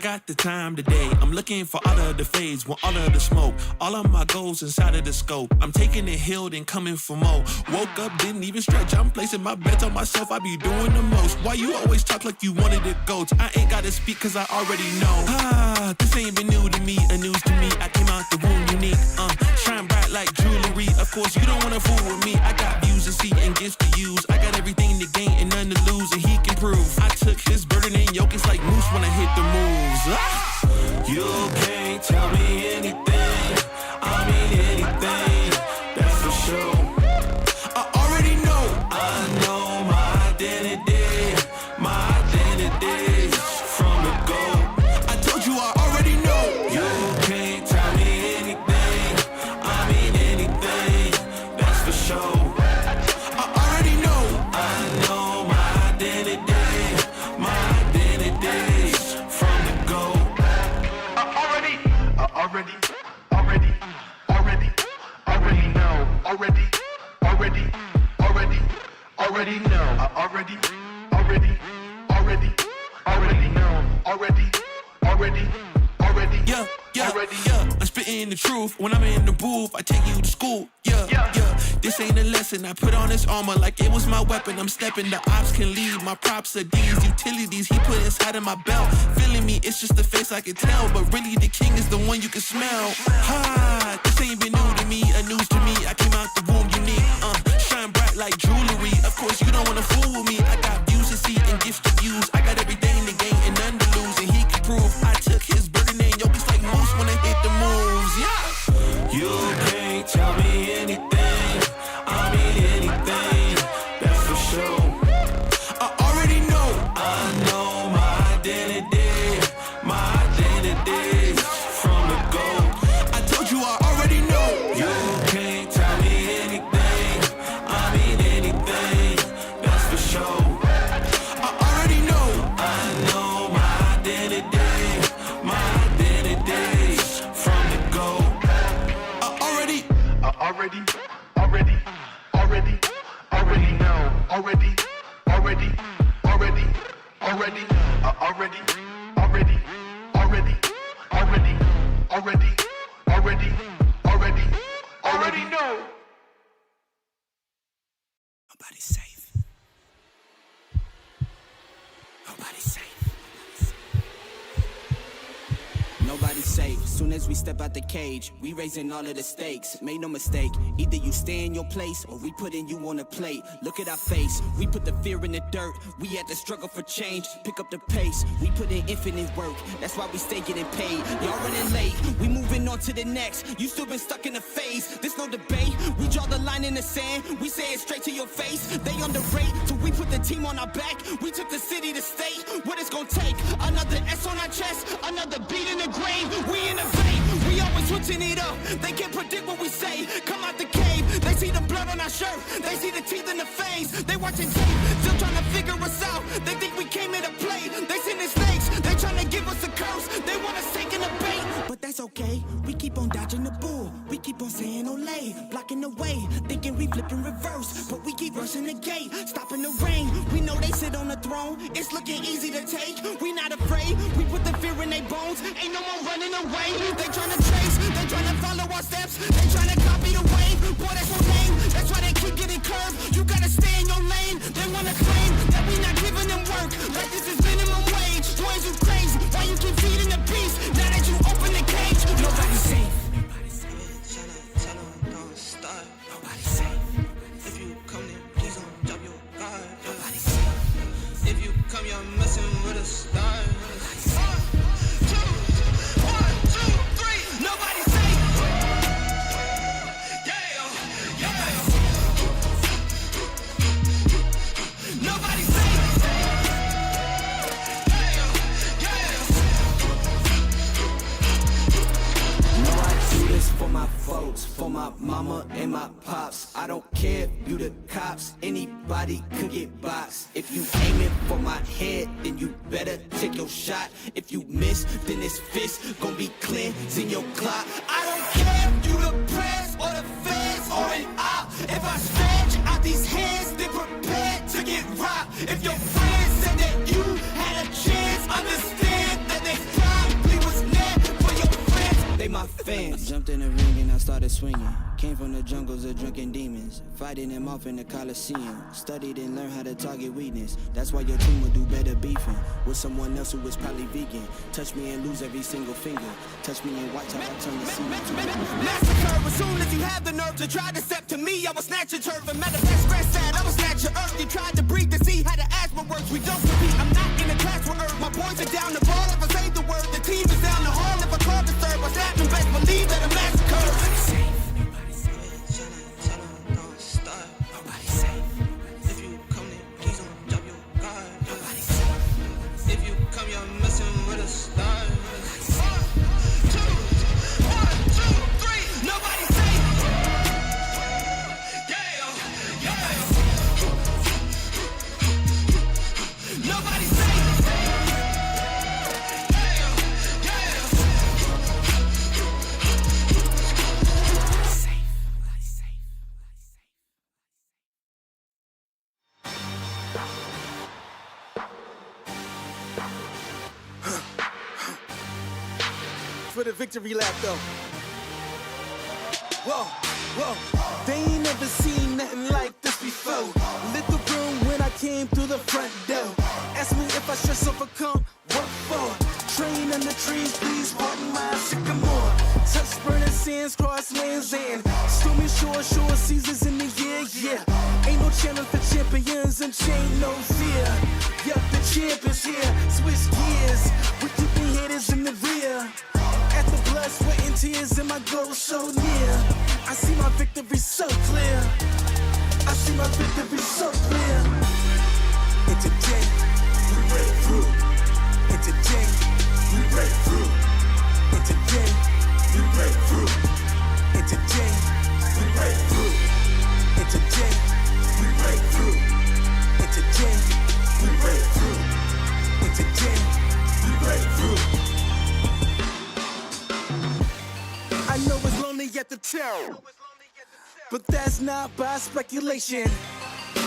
got the time today. I'm looking for all of the fades, want all of the smoke. All of my goals inside of the scope. I'm taking it healed and coming for more. Woke up, didn't even stretch. I'm placing my bets on myself. I be doing the most. Why you always talk like you wanted to go? I ain't gotta speak cause I already know. This ain't been new to me, a news to me. I came out the womb unique. Shine bright like jewelry. Of course, you don't wanna fool with me. I got views to see and gifts to use. I got everything to gain and none to lose, and he can prove. I took his burden and yoke. It's like moose when I hit the moves. You can't tell me anything. I mean anything. That's for sure. I already know. I know my identity. My identity from the go. I told you I already know. You can't tell me anything. I mean anything. That's for sure. I already know. I know my identity. Already know. I already know. Yeah. I'm spitting the truth. When I'm in the booth, I take you to school. Yeah. This ain't a lesson. I put on this armor like it was my weapon. I'm stepping. The ops can leave. My props are these utilities he put inside of my belt. Feeling me, it's just the face I can tell. But really, the king is the one you can smell. This ain't been new to me, a news to me. I came out the womb unique. Shine bright like jewelry. Of course, you don't wanna fool with me. I got views to see and gifts to use. I got everything to gain and none to lose, and he can prove. I took his burden and yo, it's like moose when I hit the moves. Yeah. You can't tell me anything. I mean anything. That's for sure. I already know. I know my identity. My identity from the go. I told you I already know. You can't tell me anything. I mean anything. That's for sure. I already know. I know my identity. My identity from the go. I already know. Already know. Nobody's safe. Nobody's safe. Nobody's safe. Soon as we step out the cage, we raising all of the stakes. Make no mistake, either you stay in your place or we putting you on a plate. Look at our face, we put the fear in the dirt. We had to struggle for change, pick up the pace. We put in infinite work, that's why we stay getting paid. Y'all running late, we moving on to the next. You still been stuck in a phase, there's no debate. We draw the line in the sand, we say it straight to your face. They underrate, till we put the team on our back. We took the city to state, what it's gonna take. Another S on our chest, another beat in the grave. We innovate, we always switching it up. They can't predict what we say. Come out the cave, they see the blood on our shirt. They see the teeth in the fangs. They watching tape, still trying to figure us out. They think we came here to play. They sending snakes, they trying to give us a curse. They want us taking a bait, but that's okay. We keep on dodging the bull. We keep on saying Olay, blocking the way, thinking we flipping reverse, but we keep rushing the gate, stopping the rain. We know they sit on the throne. It's looking easy to take. We not afraid. We put the fear in their bones. Ain't no more running away. They tryna trace, they tryna follow our steps. They tryna copy the wave. Boy, that's no name. That's why they keep getting curved. You gotta stay in your lane. They wanna claim that we not giving them work. Like this is minimum wage. Boys, you crazy. Why you keep feeding the beast? Now that you open the cage, nobody's safe. Nobody's safe. Tell them don't start. Nobody's safe. If you come then please don't drop your guard. Nobody's safe. If you come, you're messing with a star. For my folks, for my mama and my pops. I don't care if you the cops, anybody could get boxed. If you aiming for my head, then you better take your shot. If you miss, then this fist gon' be cleansing your clock. I don't care if you the press or the feds or an op. If I stretch out these hands, then prepare to get rocked. If your friends said that you had a chance, understand that they tried. my fans. Jumped in the ring and I started swinging. Came from the jungles of drunken demons, fighting them off in the Coliseum. Studied and learned how to target weakness. That's why your team would do better beefing with someone else who was probably vegan. Touch me and lose every single finger. Touch me and watch how I turn the scene into massacre. As soon as you have the nerve to try to step to me, I will snatch your turf and manifest grass sad. I will snatch your earth. You tried to breathe to see how the asthma works. We don't compete. I'm not in a class with earth. My boys are down the ball if I say the word. The team is down the hall if I call the third. What's happening? Best believe that a massacre. For the victory lap though. Whoa, whoa. They ain't never seen nothing like this before. Lit the room when I came through the front door. Ask me if I stress overcome, what for? Train under trees, please pardon my sycamore. Touch burning sands, cross lands and stormy shore seasons in the year, yeah. Ain't no challenge for champions and chain no fear. Yup, the champ is here, switch gears. We keeping haters in the rear. At the blood, sweat, and tears, and my goal so near. I see my victory so clear. I see my victory so clear. And today, we break through. And today, we break through. And today, we break through. And today, we break through. And today, we break through. And today, we break through. And today, we break through. I know it's lonely at the top, but that's not by speculation.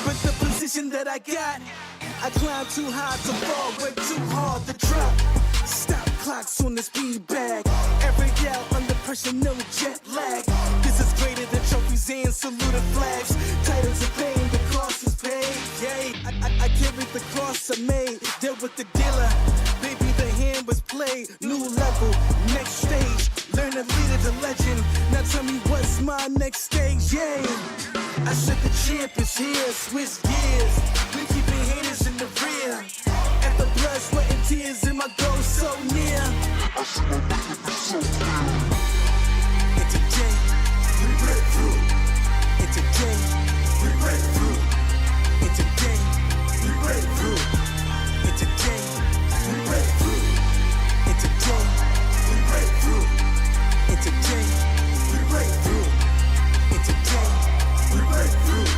But the position that I got, I climb too high to fall, way too hard to drop. Stop clocks on the speed bag. Every out under pressure, no jet lag. This is greater than trophies and saluted flags. Titles of fame, the cost is paid. Yay, I carried the cross I made. Dealt with the dealer, baby, the hand was played. New level, next stage. Learn to lead it to legend. Now tell me what's my next stage, yeah. I said the champ is here, switch gears. We keeping haters in the rear. At the blood, sweat, and tears, and my goal so near. I see my victory so clear. And today, we break through. And today, we break through. And today, we break through. And today, we break through. And today, we break through. And today, we break through. And today, we break through.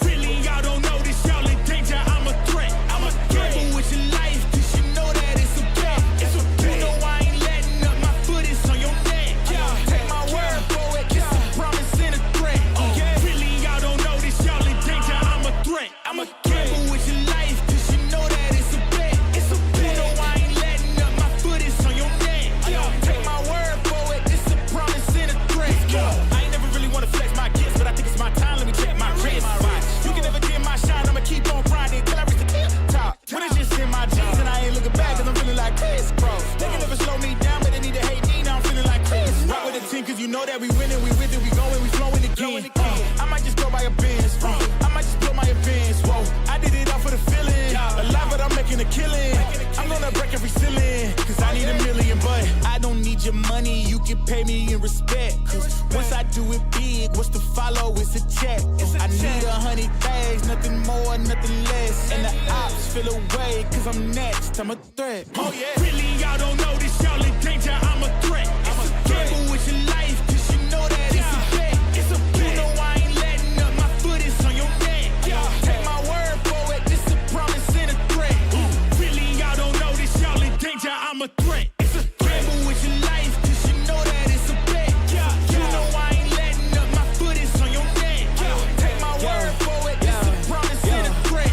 Really, y'all don't know this, y'all in danger. I'm a threat. I'm a gamble with your life, cause you know that it's okay. It's okay. You know I ain't letting up, my foot is on your neck. Take my word for it, it's a promise and a threat. Really, y'all don't know this, y'all in danger. I'm a threat. I'm a gamble with your life, cause you know that it's a bet. It's a bet. You know I ain't letting up, my foot is on your neck. Take my word for it, it's a promise and a threat. I ain't never really wanna flex my gifts, but I think it's my time. Let me check my wrist. You can never get my shine, I'ma keep on grinding till I reach the top. When it's just in my jeans and I ain't looking back, cause I'm feeling like Chris, bro. They can never slow me down, but they need to hate me, now I'm feeling like Chris. Rock with the team, cause you know that we winning, we with it, we going, we flowing again. I might just go by a Benz, I might just blow my advance, whoa. I did it all for the feeling, alive but I'm making a killing. I'm gonna break every ceiling, cause I need a million, but I don't need need your money, you can pay me in respect. Cause once I do it big, what's to follow is a check. I need 100 bags, nothing more, nothing less. And the ops feel away, cause I'm next, I'm a threat. Oh yeah. Really, y'all don't know this, y'all in danger, I'm a threat. It's a gamble with your life, cause you know that it's a bet. It's a bet. You know I ain't letting up, my foot is on your neck. Take my word for it, this a promise and a threat. Really, y'all don't know this, y'all in danger, I'm a threat. It's a gamble with your life, cause you know that it's a bet. You know I ain't letting up, my foot is on your neck. Take my word for it, this a promise and a threat.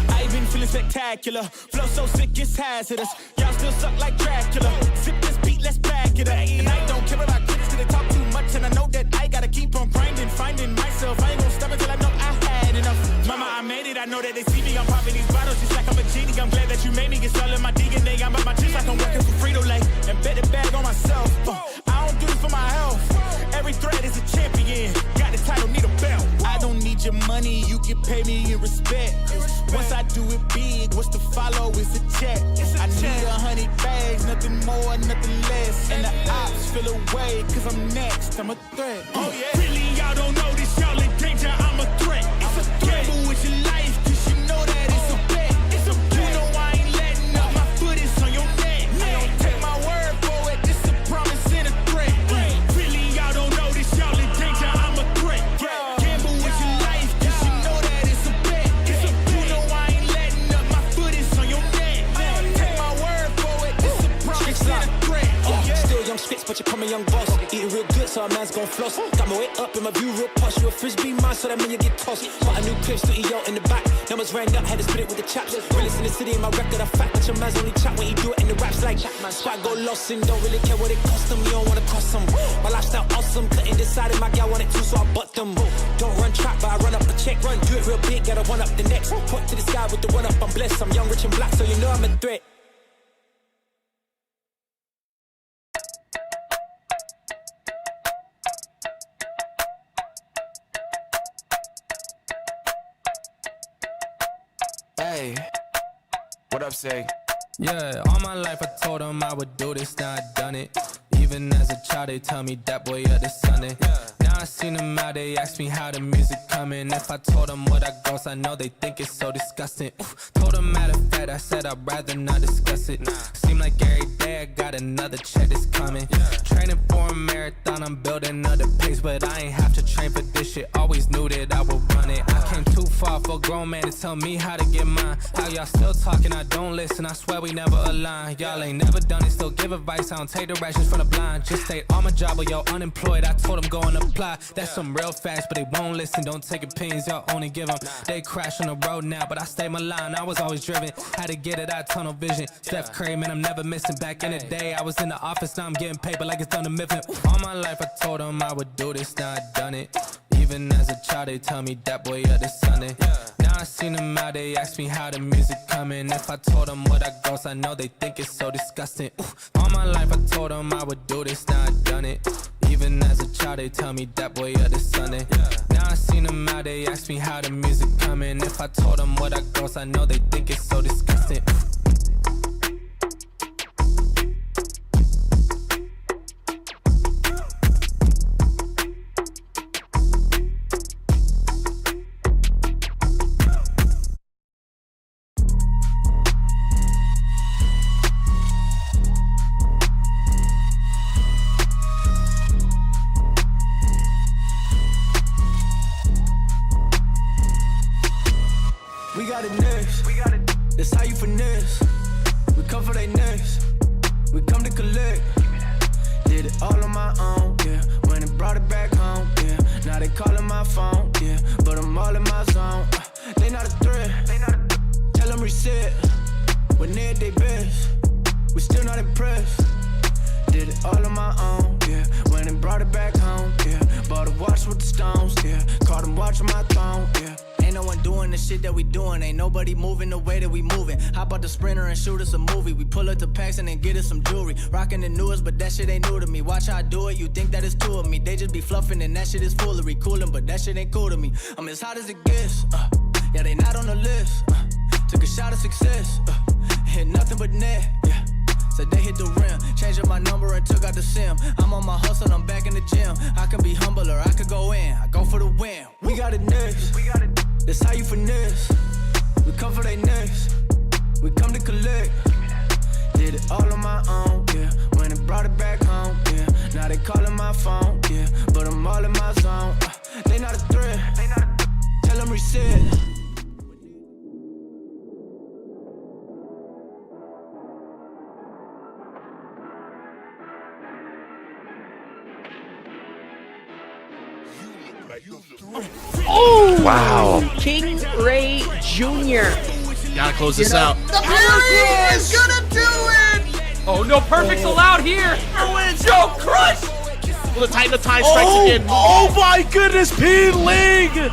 I ain't been feeling spectacular, flow so sick it's hazardous. Y'all still suck like Dracula. Sip this beat, let's back it up. And I don't care about critics cause they talk too much. And I know that I gotta keep on grinding, finding myself. I ain't gonna stop until I know I had enough. Mama, I made it, I know that they see me. I'm popping these bottles just like I'm a genie. I'm glad that you made me. It's all in my DNA. I'm up my chips like I'm working for Frito-Lay. And bet the bag on myself. I don't do this for my health. Every threat is a champion. Got the title, need a belt. I don't need your money, you can pay me in respect. Once I do it big, what's to follow is a check. I need 100 bags, nothing more, nothing less. And the ops feel away, cause I'm next, I'm a threat. Oh yeah. Really, y'all don't know this, y'all in danger, I'm a threat. It's a gamble with your life, cause you know that it's a bet. It's a bet. You know I ain't letting up, my foot is on your neck. I don't take my word for it, this a promise and a threat. Really, y'all don't know this, y'all in danger, I'm a threat. Gamble with your life, cause you know that it's a bet. It's a bet. You know I ain't letting up, my foot is on your neck. I don't take my word for it, this a promise and a threat. Still young spits, but you call me young boss. Eating real good, so a man's gon' floss. Got my weight up in my view real posh. You a frisbee man, so that mean you get tossed. Got a new clip, studio in the back. Numbers ran up, had to spit it with the chaps. Realest in the city, in my record, I fact. But your man's only chat when he do it in the raps like Spot go lost and don't really care what it cost them. You don't wanna cost them. My lifestyle awesome, couldn't decide if my gal want it too, so I bought them. Don't run trap, but I run up a check. Run, do it real big, gotta one up the next. Point to the sky with the run up, I'm blessed. I'm young, rich and black, so you know I'm a threat. Hey, what up, say? Yeah, all my life I told them I would do this, now I done it. Even as a child they tell me that boy you're the Sunday. Now I seen them out, they ask me how the music coming. If I told them what I goes, I know they think it's so disgusting. Told them matter of fact, I said I'd rather not discuss it. Seem like every day I got another check that's coming. Training for a marathon, I'm building another pace, but I ain't have to train for this shit. Always knew that I would run it. I came too far for a grown man to tell me how to get mine. How y'all still talking, I don't listen, I swear we never align. Y'all ain't never done it, still give advice, I don't take directions from the blind. Just stay on my job or y'all unemployed, I told them go and apply. That's some real facts, but they won't listen, don't take opinions, y'all only give them. They crash on the road now, but I stay my line, I was always driven. Had to get it out, tunnel vision. Steph Curry, man, I'm never missing. Back in the day, I was in the office, now I'm getting paper like it's done to Mifflin. All my life I told them I would do this, now I done it. Even as a child they tell me that boy you're the Sunday. Now I seen them out, they ask me how the music coming. If I told them what I goes, I know they think it's so disgusting. All my life I told them I would do this, now I done it. Even as a child they tell me that boy you're the Sunday. Now I seen them out, they ask me how the music coming. If I told them what I goes, I know they think it's so disgusting. We got it next. That's how you finesse. We come for they next. We come to collect. Did it all on my own, yeah. When it brought it back home, yeah. Now they calling my phone, yeah. But I'm all in my zone. They not a threat. Tell them reset. When they at they best. We still not impressed. Did it all on my own, yeah. When it brought it back home, yeah. Bought a watch with the stones, yeah. Caught them watching my throne, yeah. Ain't no one doing the shit that we doing. Ain't nobody moving the way that we moving. Hop out the Sprinter and shoot us a movie. We pull up to Paxton and get us some jewelry. Rocking the newest, but that shit ain't new to me. Watch how I do it, you think that it's two of me. They just be fluffing and that shit is foolery. Coolin', but that shit ain't cool to me. I'm as hot as it gets, yeah, they not on the list. Took a shot of success, hit nothing but net, yeah. Said they hit the rim, changed up my number and took out the SIM. I'm on my hustle, I'm back in the gym. I can be humble or I could go in. I go for the win. We got it next. That's how you finesse. We come for they next. We come to collect. Did it all on my own, yeah. When it brought it back home, yeah. Now they calling my phone, yeah. But I'm all in my zone. They not a threat. Tell them reset. Oh! Wow. King Ray Jr. Gotta close this out. The parry is gonna do it! Oh, no perfects allowed here. Joe Crush! Will the Titan of Time strikes again? Oh my goodness, P-League!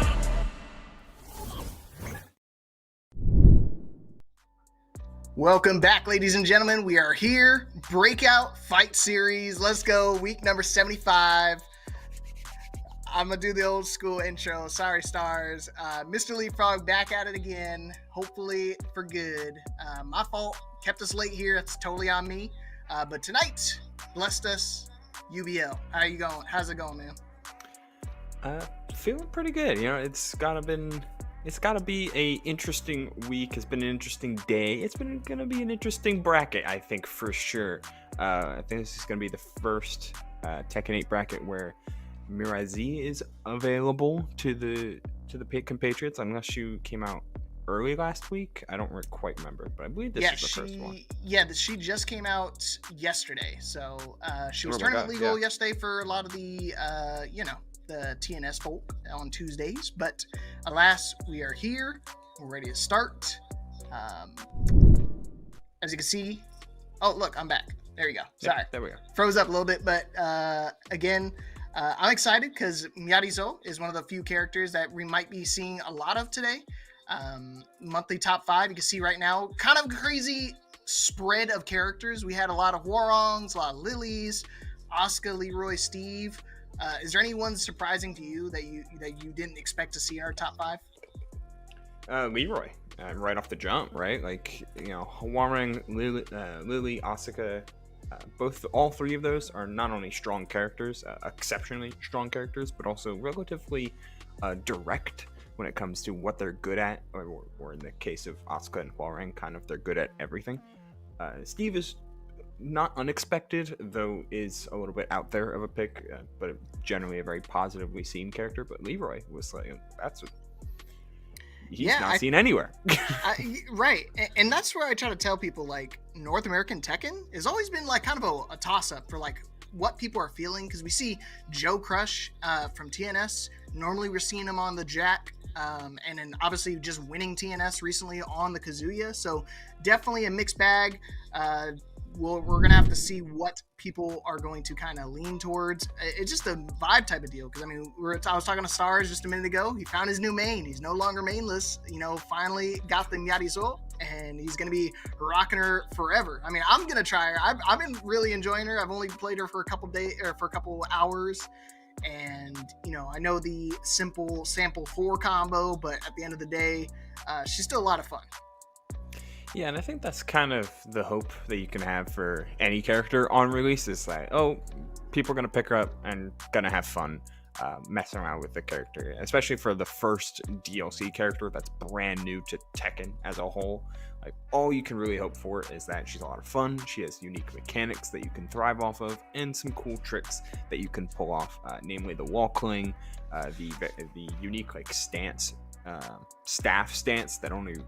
Welcome back, ladies and gentlemen. We are here. Breakout Fight Series. Let's go. Week number 75. I'm going to do the old school intro. Sorry, stars. Mr. Leapfrog back at it again. Hopefully for good. My fault. Kept us late here. That's totally on me. But tonight, blessed us. UBL. How you going? How's it going, man? Feeling pretty good. You know, it's gotta be a interesting week. It's been an interesting day. It's been gonna be an interesting bracket, I think, for sure. I think this is gonna be the first Tekken 8 bracket where Mirai Z is available to the compatriots, unless you came out early last week. I don't quite remember, but I believe this is the first one. Yeah, she just came out yesterday. So she was tournament legal yesterday for a lot of the the TNS folk on Tuesdays. But alas, we are here. We're ready to start. As you can see, oh look, I'm back. There you go. Sorry, yeah, there we go. Froze up a little bit, but again. I'm excited because Miyarizo is one of the few characters that we might be seeing a lot of today. Monthly top 5, you can see right now, kind of crazy spread of characters. We had a lot of Warongs, a lot of Lilies, Asuka, Leroy, Steve. Is there anyone surprising to you that you didn't expect to see in our top 5? Leroy, right off the jump, right? Like, you know, Warang, Lily, Asuka. All three of those are not only strong characters, exceptionally strong characters, but also relatively direct when it comes to what they're good at, or in the case of Asuka and Hwoarang, kind of they're good at everything. Steve is not unexpected, though is a little bit out there of a pick, but generally a very positively seen character. But Leroy was like, he's not seen anywhere. Right. And that's where I try to tell people, like, North American Tekken has always been like kind of a toss-up for like what people are feeling, because we see Joe Crush from TNS. Normally we're seeing him on the Jack, and then obviously just winning TNS recently on the Kazuya. So definitely a mixed bag. We're going to have to see what people are going to kind of lean towards. It's just a vibe type of deal. Because, I mean, I was talking to Stars just a minute ago. He found his new main. He's no longer mainless. You know, finally got the Miyarizo, and he's going to be rocking her forever. I mean, I'm going to try her. I've been really enjoying her. I've only played her for a couple days or for a couple hours. And, you know, I know the simple sample 4 combo, but at the end of the day, she's still a lot of fun. Yeah, and I think that's kind of the hope that you can have for any character on release, is that, people are going to pick her up and going to have fun messing around with the character, especially for the first DLC character that's brand new to Tekken as a whole. Like, all you can really hope for is that she's a lot of fun, she has unique mechanics that you can thrive off of, and some cool tricks that you can pull off, namely the wall cling, the unique like stance, staff stance that only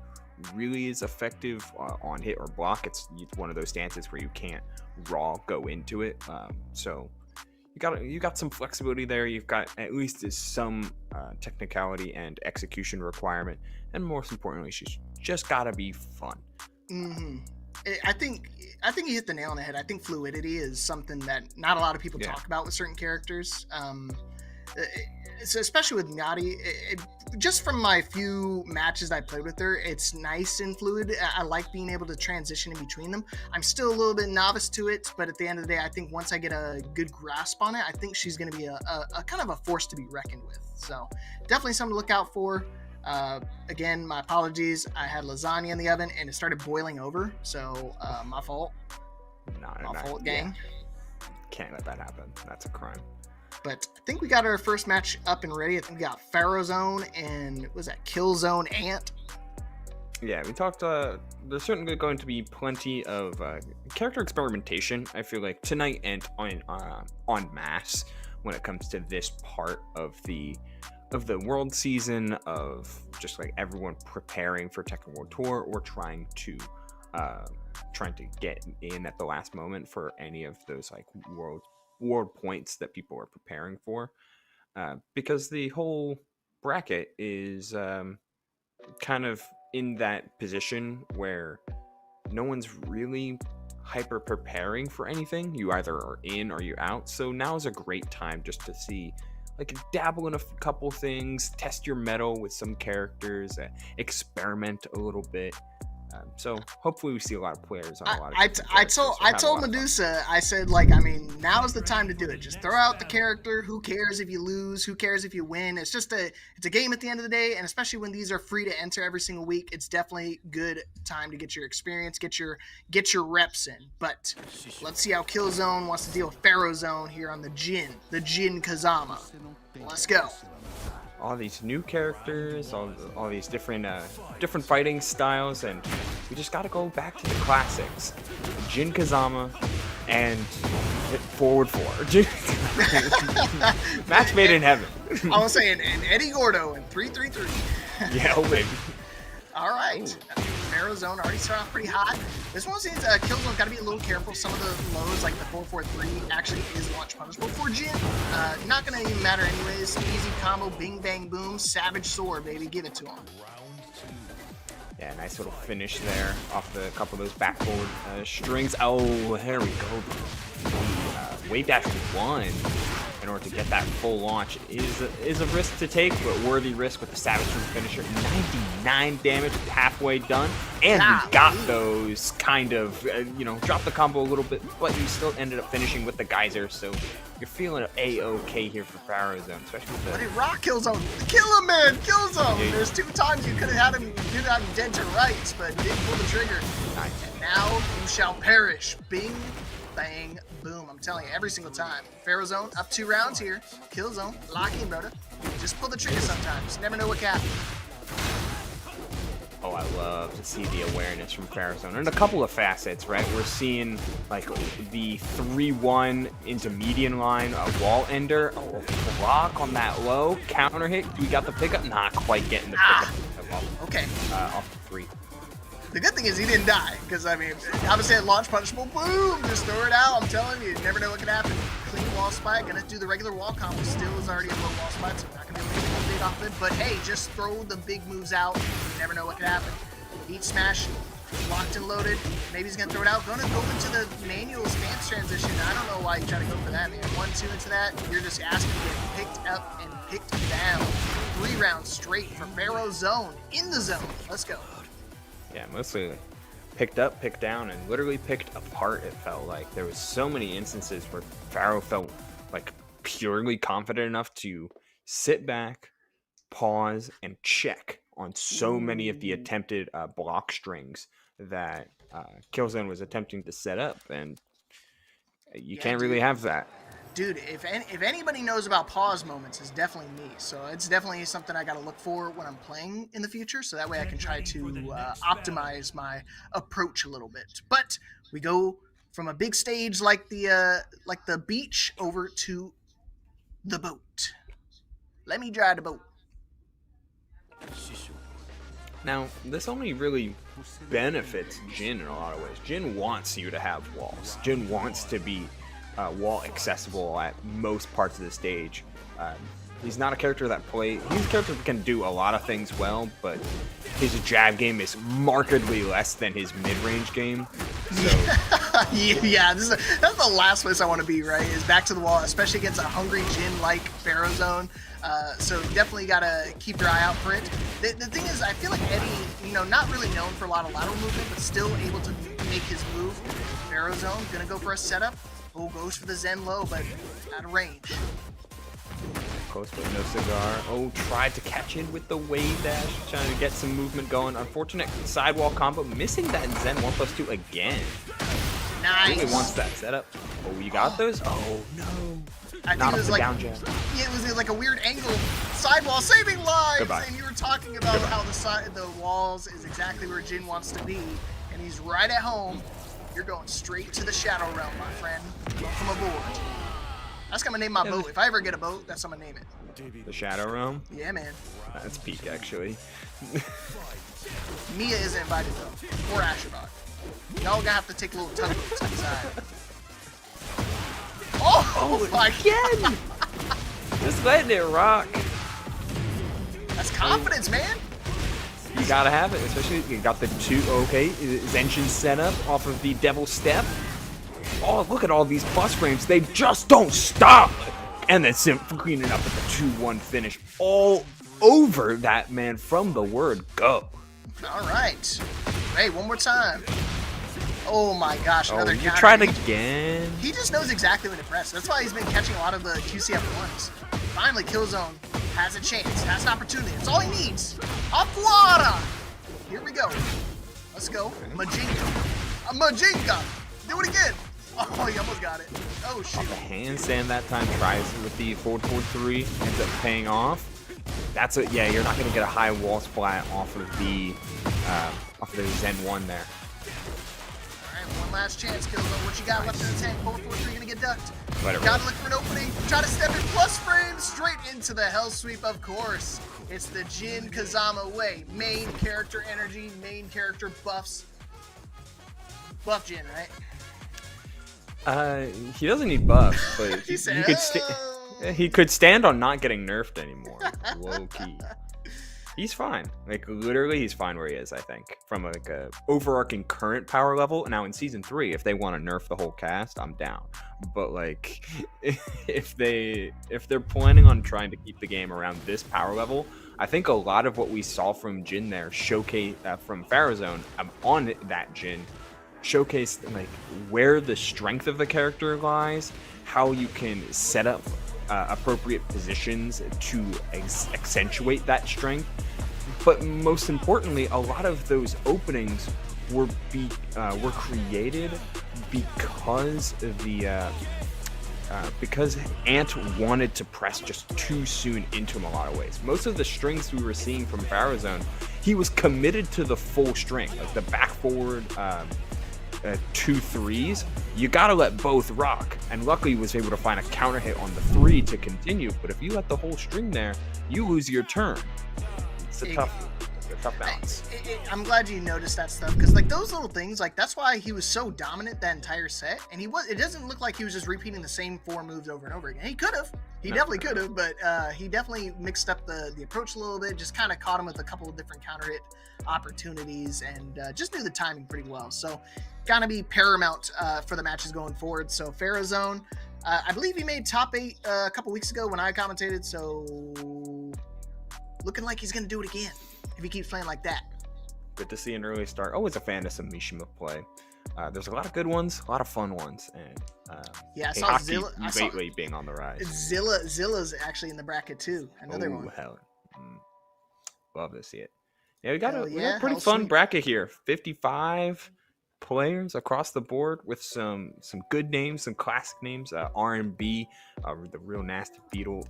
really is effective on hit or block. It's one of those stances where you can't raw go into it, so you got some flexibility there. You've got at least some technicality and execution requirement, and most importantly, she's just gotta be fun. Mm-hmm. I think you hit the nail on the head. I think fluidity is something that not a lot of people talk about with certain characters. So especially with Ngati, just from my few matches I played with her, it's nice and fluid. I like being able to transition in between them. I'm still a little bit novice to it, but at the end of the day, I think once I get a good grasp on it, I think she's going to be a kind of a force to be reckoned with. So definitely something to look out for. Again, my apologies. I had lasagna in the oven and it started boiling over, so my fault. Not Awful gang. Can't let that happen. That's a crime. But I think we got our first match up and ready. I think we got Pharaoh Zone and was that Kill Zone Ant? Yeah, we talked. There's certainly going to be plenty of character experimentation. I feel like tonight and on mass when it comes to this part of the world season, of just like everyone preparing for Tekken World Tour or trying to get in at the last moment for any of those like world points that people are preparing for, because the whole bracket is kind of in that position where no one's really hyper preparing for anything. You either are in or you're out. So now is a great time just to see, like, dabble in a couple things, test your mettle with some characters, experiment a little bit. So hopefully we see a lot of players on a lot of I told Medusa, I said, like, I mean, now is the time to do it. Just throw out the character. Who cares if you lose? Who cares if you win? It's just it's a game at the end of the day, and especially when these are free to enter every single week, it's definitely good time to get your experience, get your reps in. But let's see how Killzone wants to deal with Pharaoh Zone here on the Jin Kazama. Let's go. All these new characters, all these different fighting styles, and we just got to go back to the classics. Jin Kazama and forward 4. Match made in heaven. I was saying, and Eddie Gordo and 333. Yeah, baby. All right. Pharaoh Zone already started off pretty hot. This one seems Killzone got to be a little careful. Some of the lows, like the 4-4-3, actually is launch punishable for Jin. Not going to even matter anyways. Easy combo, bing, bang, boom, savage sword, baby. Give it to him. Yeah, nice little finish there off the couple of those back forward strings. Oh, here we go. Wave dash 1 in order to get that full launch is a risk to take, but worthy risk with the Savage Sword finisher. 99 damage, halfway done, and we got those kind of, drop the combo a little bit, but you still ended up finishing with the geyser, so you're feeling A-okay here for Pharaoh Zone, especially with the... But it rock Killzone. Kill him, man! Killzone! Yeah. There's 2 times you could have had him dead to rights, but didn't pull the trigger. Nice. And now you shall perish. Bing, bang, boom. I'm telling you, every single time. Pharaoh Zone, up 2 rounds here. Killzone, lock in, brother. Just pull the trigger sometimes. Never know what can happen. Oh, I love to see the awareness from Pharaoh Zone. And a couple of facets, right? We're seeing, like, the 3-1 into median line, a wall ender, block on that low, counter hit. We got the pickup? Not quite getting the pickup. Okay. Off the 3. The good thing is he didn't die, because, I mean, I would say launch punishable, boom, just throw it out. I'm telling you, you never know what can happen. Clean wall spike, gonna do the regular wall combo, still is already a low wall spike, so not gonna be able to get a big off of it. But hey, just throw the big moves out, you never know what can happen. Beat smash, locked and loaded, maybe he's gonna throw it out. Gonna go into the manual stance transition. I don't know why you try to go for that, man. 1-2 into that, you're just asking to get picked up and picked down. 3 rounds straight for Pharaoh Zone, in the zone. Let's go. Yeah, mostly picked up, picked down, and literally picked apart, it felt like. There was so many instances where Pharaoh felt like purely confident enough to sit back, pause, and check on so many of the attempted block strings that Killzone was attempting to set up, and you can't really have that. Dude, if anybody knows about pause moments, it's definitely me. So it's definitely something I got to look for when I'm playing in the future. So that way I can try to optimize my approach a little bit. But we go from a big stage like the beach over to the boat. Let me drive the boat. Now, this only really benefits Jin in a lot of ways. Jin wants you to have walls. Jin wants to be wall accessible at most parts of the stage. He's not a character that he's a character that can do a lot of things well, but his jab game is markedly less than his mid-range game. So yeah, that's the last place I want to be, right? Is back to the wall, especially against a hungry Jin like Pharaoh Zone. So definitely gotta keep your eye out for it. The thing is, I feel like Eddie, not really known for a lot of lateral movement, but still able to make his move. Pharaoh Zone, gonna go for a setup. Oh, goes for the Zen low, but out of range. Close but no cigar. Oh, tried to catch in with the wave dash, trying to get some movement going. Unfortunate sidewall combo, missing that Zen 1+2 again. Nice. Really wants that setup. Oh, you got those? Oh, no. I think Not it was the like, down jab. yeah, it was like a weird angle. Sidewall saving lives! Goodbye. And you were talking about how the walls is exactly where Jin wants to be. And he's right at home. You're going straight to the Shadow Realm, my friend. Welcome aboard. That's gonna name my boat. If I ever get a boat, that's what I'm gonna name it. The Shadow Realm? Yeah, man. That's peak, actually. Mia isn't invited, though. Or Asherbot. Y'all gonna have to take a little tugboats inside. Oh my Again! Just letting it rock. That's confidence, man. You gotta have it, especially you got the two. Okay, Zenshin set up off of the Devil Step. Oh, look at all these bus frames. They just don't stop. And then Sim cleaning up with the 2-1 finish all over that man from the word go. All right. Hey, one more time. Oh my gosh, another you counter. tried again. He just knows exactly when to press. That's why he's been catching a lot of the QCF1s. Finally, Killzone has a chance, has an opportunity. That's all he needs. Aquara! Here we go. Let's go. Majinka. Majinka! Do it again. Oh, he almost got it. Oh, shoot. The handstand that time tries with the forward 4-3, ends up paying off. That's it. Yeah, you're not going to get a high wall splat off of the Zen 1 there. One last chance, Killzone. What you got left in the tank? 4-4-3 gonna get ducked. Gotta look for an opening. Try to step in plus frames straight into the hell sweep, of course. It's the Jin Kazama way. Main character energy, main character buffs. Buff Jin, right? He doesn't need buffs, but he could stand on not getting nerfed anymore. Low key. He's fine. Like, literally, he's fine where he is, I think. From, like, a overarching current power level. Now, in Season 3, if they want to nerf the whole cast, I'm down. But, like, if they're planning on trying to keep the game around this power level, I think a lot of what we saw from Jin there showcase from Pharazone on that Jin showcased, like, where the strength of the character lies, how you can set up appropriate positions to accentuate that strength, but most importantly, a lot of those openings were created because Ant wanted to press just too soon into him a lot of ways. Most of the strings we were seeing from Pharazone, he was committed to the full string, like the back forward 2-3s, you gotta let both rock. And luckily he was able to find a counter hit on the 3 to continue, but if you let the whole string there, you lose your turn. It's a tough balance. I'm glad you noticed that stuff, because like those little things, like that's why he was so dominant that entire set. And it doesn't look like he was just repeating the same 4 moves over and over again. He could have. He definitely could have, but he definitely mixed up the approach a little bit, just kind of caught him with a couple of different counter hit opportunities, and just knew the timing pretty well. So gonna be paramount for the matches going forward. So Pharazone, I believe he made top 8 a couple weeks ago when I commentated, so looking like he's gonna do it again if he keeps playing like that. Good to see an early start. Always a fan of some Mishima play. There's a lot of good ones, a lot of fun ones, and I saw Zilla lately being on the rise. Zilla's actually in the bracket too. Another one. Hell, love to see it. Yeah, we got a pretty fun sweet bracket here. 55 players across the board with some good names, some classic names. R&B, the Real Nasty Beetle,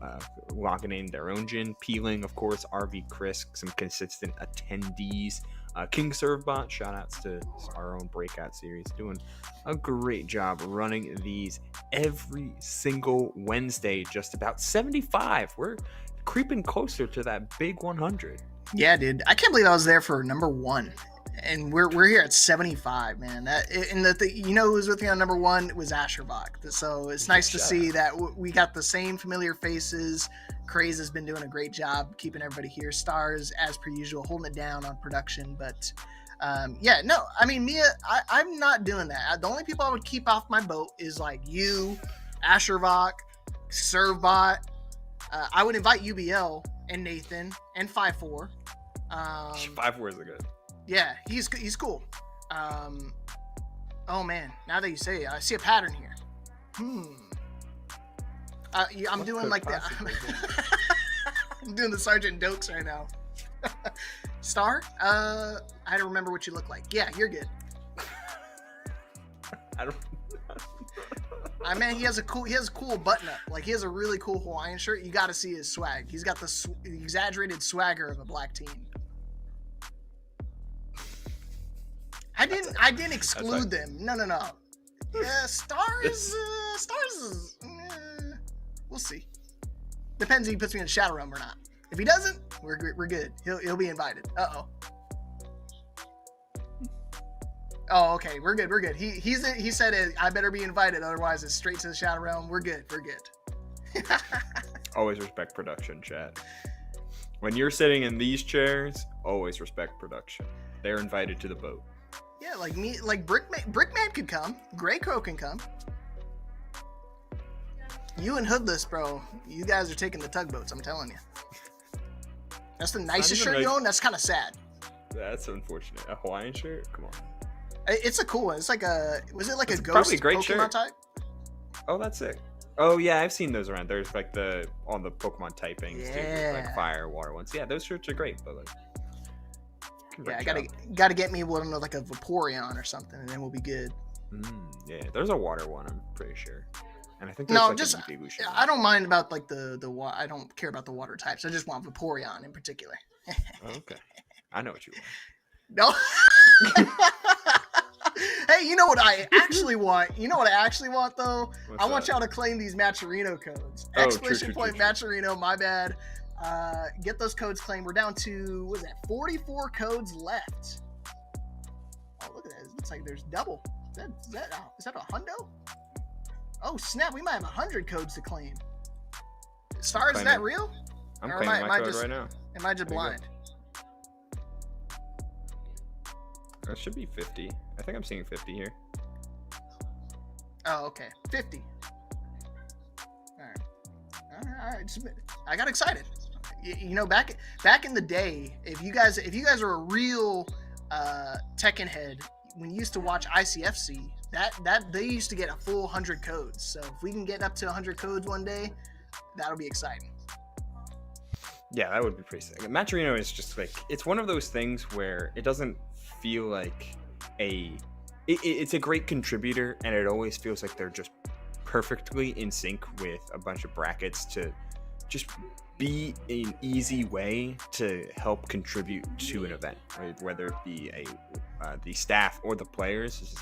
logging in their own Jin. Peeling, of course, RV Chris, some consistent attendees. King Servbot, shout outs to our own Breakout series, doing a great job running these every single Wednesday. Just about 75. We're creeping closer to that big 100. Yeah, dude. I can't believe I was there for number 1. And we're here at 75, man. You know who was with me on number 1? It was Asherbach. So it's nice to see that we got the same familiar faces. Craze has been doing a great job keeping everybody here. Stars, as per usual, holding it down on production. But Mia, I'm not doing that. The only people I would keep off my boat is like you, Asherbach, Servbot. I would invite UBL and Nathan and 5-4. 5-4 is a good. Yeah, he's cool. Oh man, now that you say it, I see a pattern here. I'm doing like that. I'm doing the Sergeant Dokes right now. Star, I don't remember what you look like. Yeah, you're good. I don't. I mean, he has a cool button up. Like, he has a really cool Hawaiian shirt. You got to see his swag. He's got the exaggerated swagger of a black teen. I didn't exclude them. No. Yeah, Stars is. We'll see. Depends if he puts me in Shadow Realm or not. If he doesn't, we're good. He'll be invited. Oh, okay. We're good. He said I better be invited, otherwise it's straight to the Shadow Realm. We're good. Always respect production, chat. When you're sitting in these chairs, always respect production. They're invited to the boat. Yeah, like me, like Brickman could come. Grey Crow can come. You and Hoodless, bro. You guys are taking the tugboats. I'm telling you. That's the nicest shirt you own. That's kind of sad. That's unfortunate. A Hawaiian shirt? Come on. It's a cool one. It's like was it like a ghost probably a great Pokemon shirt. type? Oh, that's sick. Oh yeah, I've seen those around. There's like on the Pokemon typings, too, with, like fire, water ones. Yeah, those shirts are great, but like. Yeah, I gotta get me one of like a Vaporeon or something, and then we'll be good. Yeah, there's a water one. I'm pretty sure. And I think there's like just an evolution. I don't mind about like the I don't care about the water types. I just want Vaporeon in particular. Okay, I know what you want. No. Hey, you know what I actually want? You know what I actually want though? I want y'all to claim these Matcherino codes. Exclamation point Matcherino. My bad. Get those codes claimed. We're down to 44 codes left. Oh, look at that! It looks like there's double. Is that a hundo? Oh snap! We might have 100 codes to claim. Stars, is that real? I'm claiming my code right now. Am I just blind? It should be 50. I think I'm seeing 50 here. Oh, okay. 50. All right. I got excited. You know, back in the day, if you guys are a real Tekken head, when you used to watch ICFC, that they used to get a full 100 codes. So if we can get up to 100 codes one day, that'll be exciting. Yeah, that would be pretty sick. Matcherino is just like, it's one of those things where it doesn't feel like it's a great contributor, and it always feels like they're just perfectly in sync with a bunch of brackets to just be an easy way to help contribute to an event, right? Whether it be the staff or the players.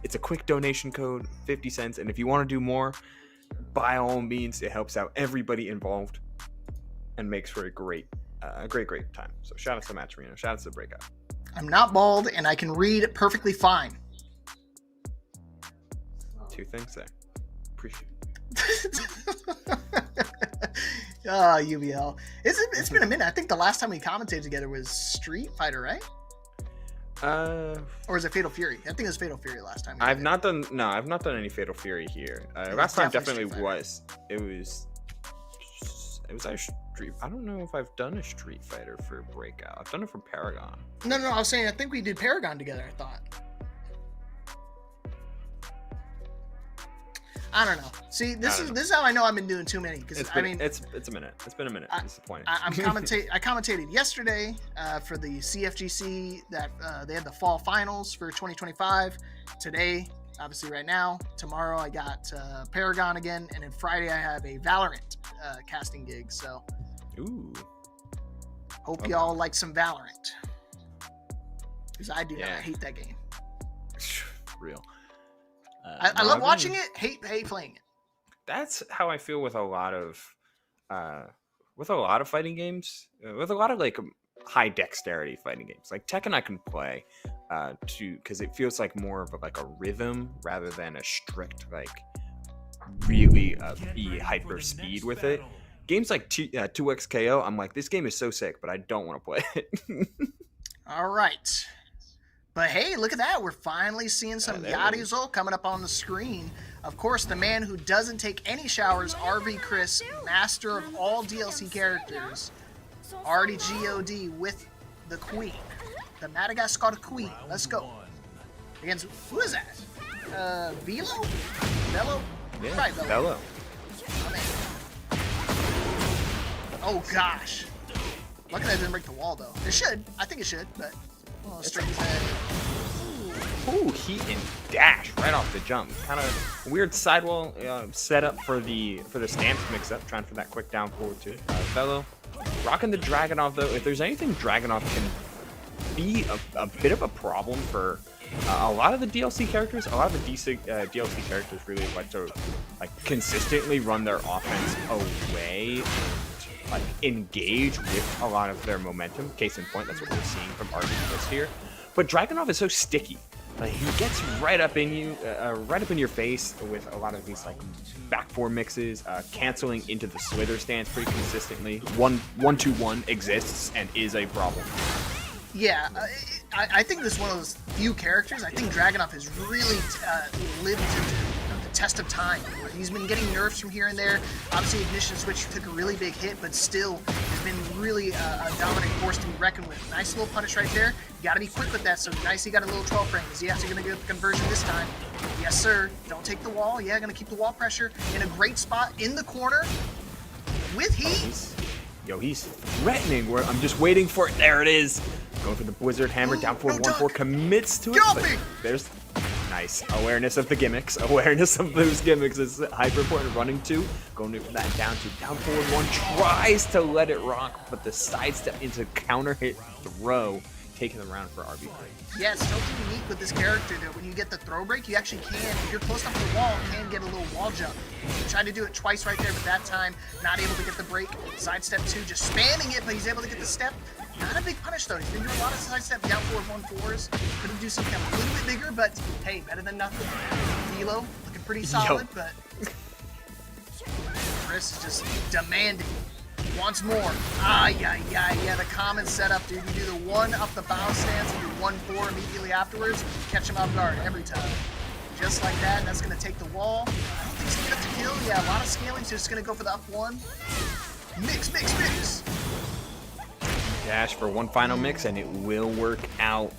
It's a quick donation code, 50 cents, and if you want to do more, by all means, it helps out everybody involved and makes for a great time. So shout out to Matcherino, shout out to Breakout. I'm not bald, and I can read perfectly fine. Two things there. Appreciate it. UBL. It's been a minute. I think the last time we commentated together was Street Fighter, right? Or is it Fatal Fury? I think it was Fatal Fury last time. I've not done any Fatal Fury here. Last time definitely was. It was either Street. I don't know if I've done a Street Fighter for Breakout. I've done it for Paragon. No. I was saying I think we did Paragon together. I thought. I don't know. See, this is how I know I've been doing too many. Because I mean, it's a minute. It's been a minute. It's the point. I commentated yesterday for the CFGC that they had the fall finals for 2025. Today, obviously, right now. Tomorrow, I got Paragon again, and then Friday I have a Valorant casting gig. So, hope y'all like some Valorant, because I do not hate that game. Real. I love watching it, hate playing it. That's how I feel with a lot of fighting games, with a lot of like high dexterity fighting games. Like Tekken I can play because it feels like more of a rhythm rather than a strict like really be hyper speed with it. Games like 2XKO, I'm like, this game is so sick, but I don't want to play it. All right. But hey, look at that. We're finally seeing some Yadizel coming up on the screen. Of course, the man who doesn't take any showers, RV Chris, master of all DLC characters, already GOD with the Queen, the Madagascar Queen. Let's go. Against, who is that? Velo? Bello? Yeah, right, Bello. Oh, gosh. Lucky that didn't break the wall, though. It should. I think it should, but... straight his head. Ooh, heat and dash right off the jump. Kind of weird sidewall setup for the stance mix-up, trying for that quick down forward too. Fellow rocking the Dragunov though. If there's anything Dragunov can be a bit of a problem for a lot of the DLC characters, a lot of the DLC characters really like to consistently run their offense away, like engage with a lot of their momentum. Case in point, that's what we're seeing from RB here. But Dragunov is so sticky. He gets right up in you, right up in your face with a lot of these back four mixes, canceling into the slither stance pretty consistently. 1-2-1 exists and is a problem. Yeah, I think this is one of those few characters. I think Dragunov has really lived to the test of time. He's been getting nerfs from here and there. Obviously, Ignition Switch took a really big hit, but still has been really a dominant force to be reckoned with. Nice little punish right there. You got to be quick with that. So nice, he got a little 12 frame. Is he actually going to get the conversion this time? Yes, sir. Don't take the wall. Yeah, going to keep the wall pressure in a great spot in the corner with heat. Yo, he's threatening. I'm just waiting for it. There it is. Going for the Blizzard Hammer, down forward, 1-4, commits to it. But there's nice awareness of the gimmicks. Awareness of those gimmicks is hyper important. Running 2, going for that down forward 1, tries to let it rock, but the sidestep into counter hit throw, taking the round for RB3. Yeah, it's totally unique with this character though. When you get the throw break, you actually can, if you're close up to the wall, can get a little wall jump. He tried to do it twice right there, but that time, not able to get the break. Sidestep 2, just spamming it, but he's able to get the step. Not a big punish though. He's been doing a lot of sidestep down forward 1-4s. Could have do something a little bit bigger, but hey, better than nothing. Velo looking pretty solid, but Chris is just demanding. Wants more. Yeah, the common setup, dude. You do the 1 up the bounce stance and do 1-4 immediately afterwards. Catch him off guard every time. Just like that, that's going to take the wall. I don't think he's going to get the kill. Yeah, a lot of scaling, so just going to go for the up 1. Mix. Dash for one final mix, and it will work out.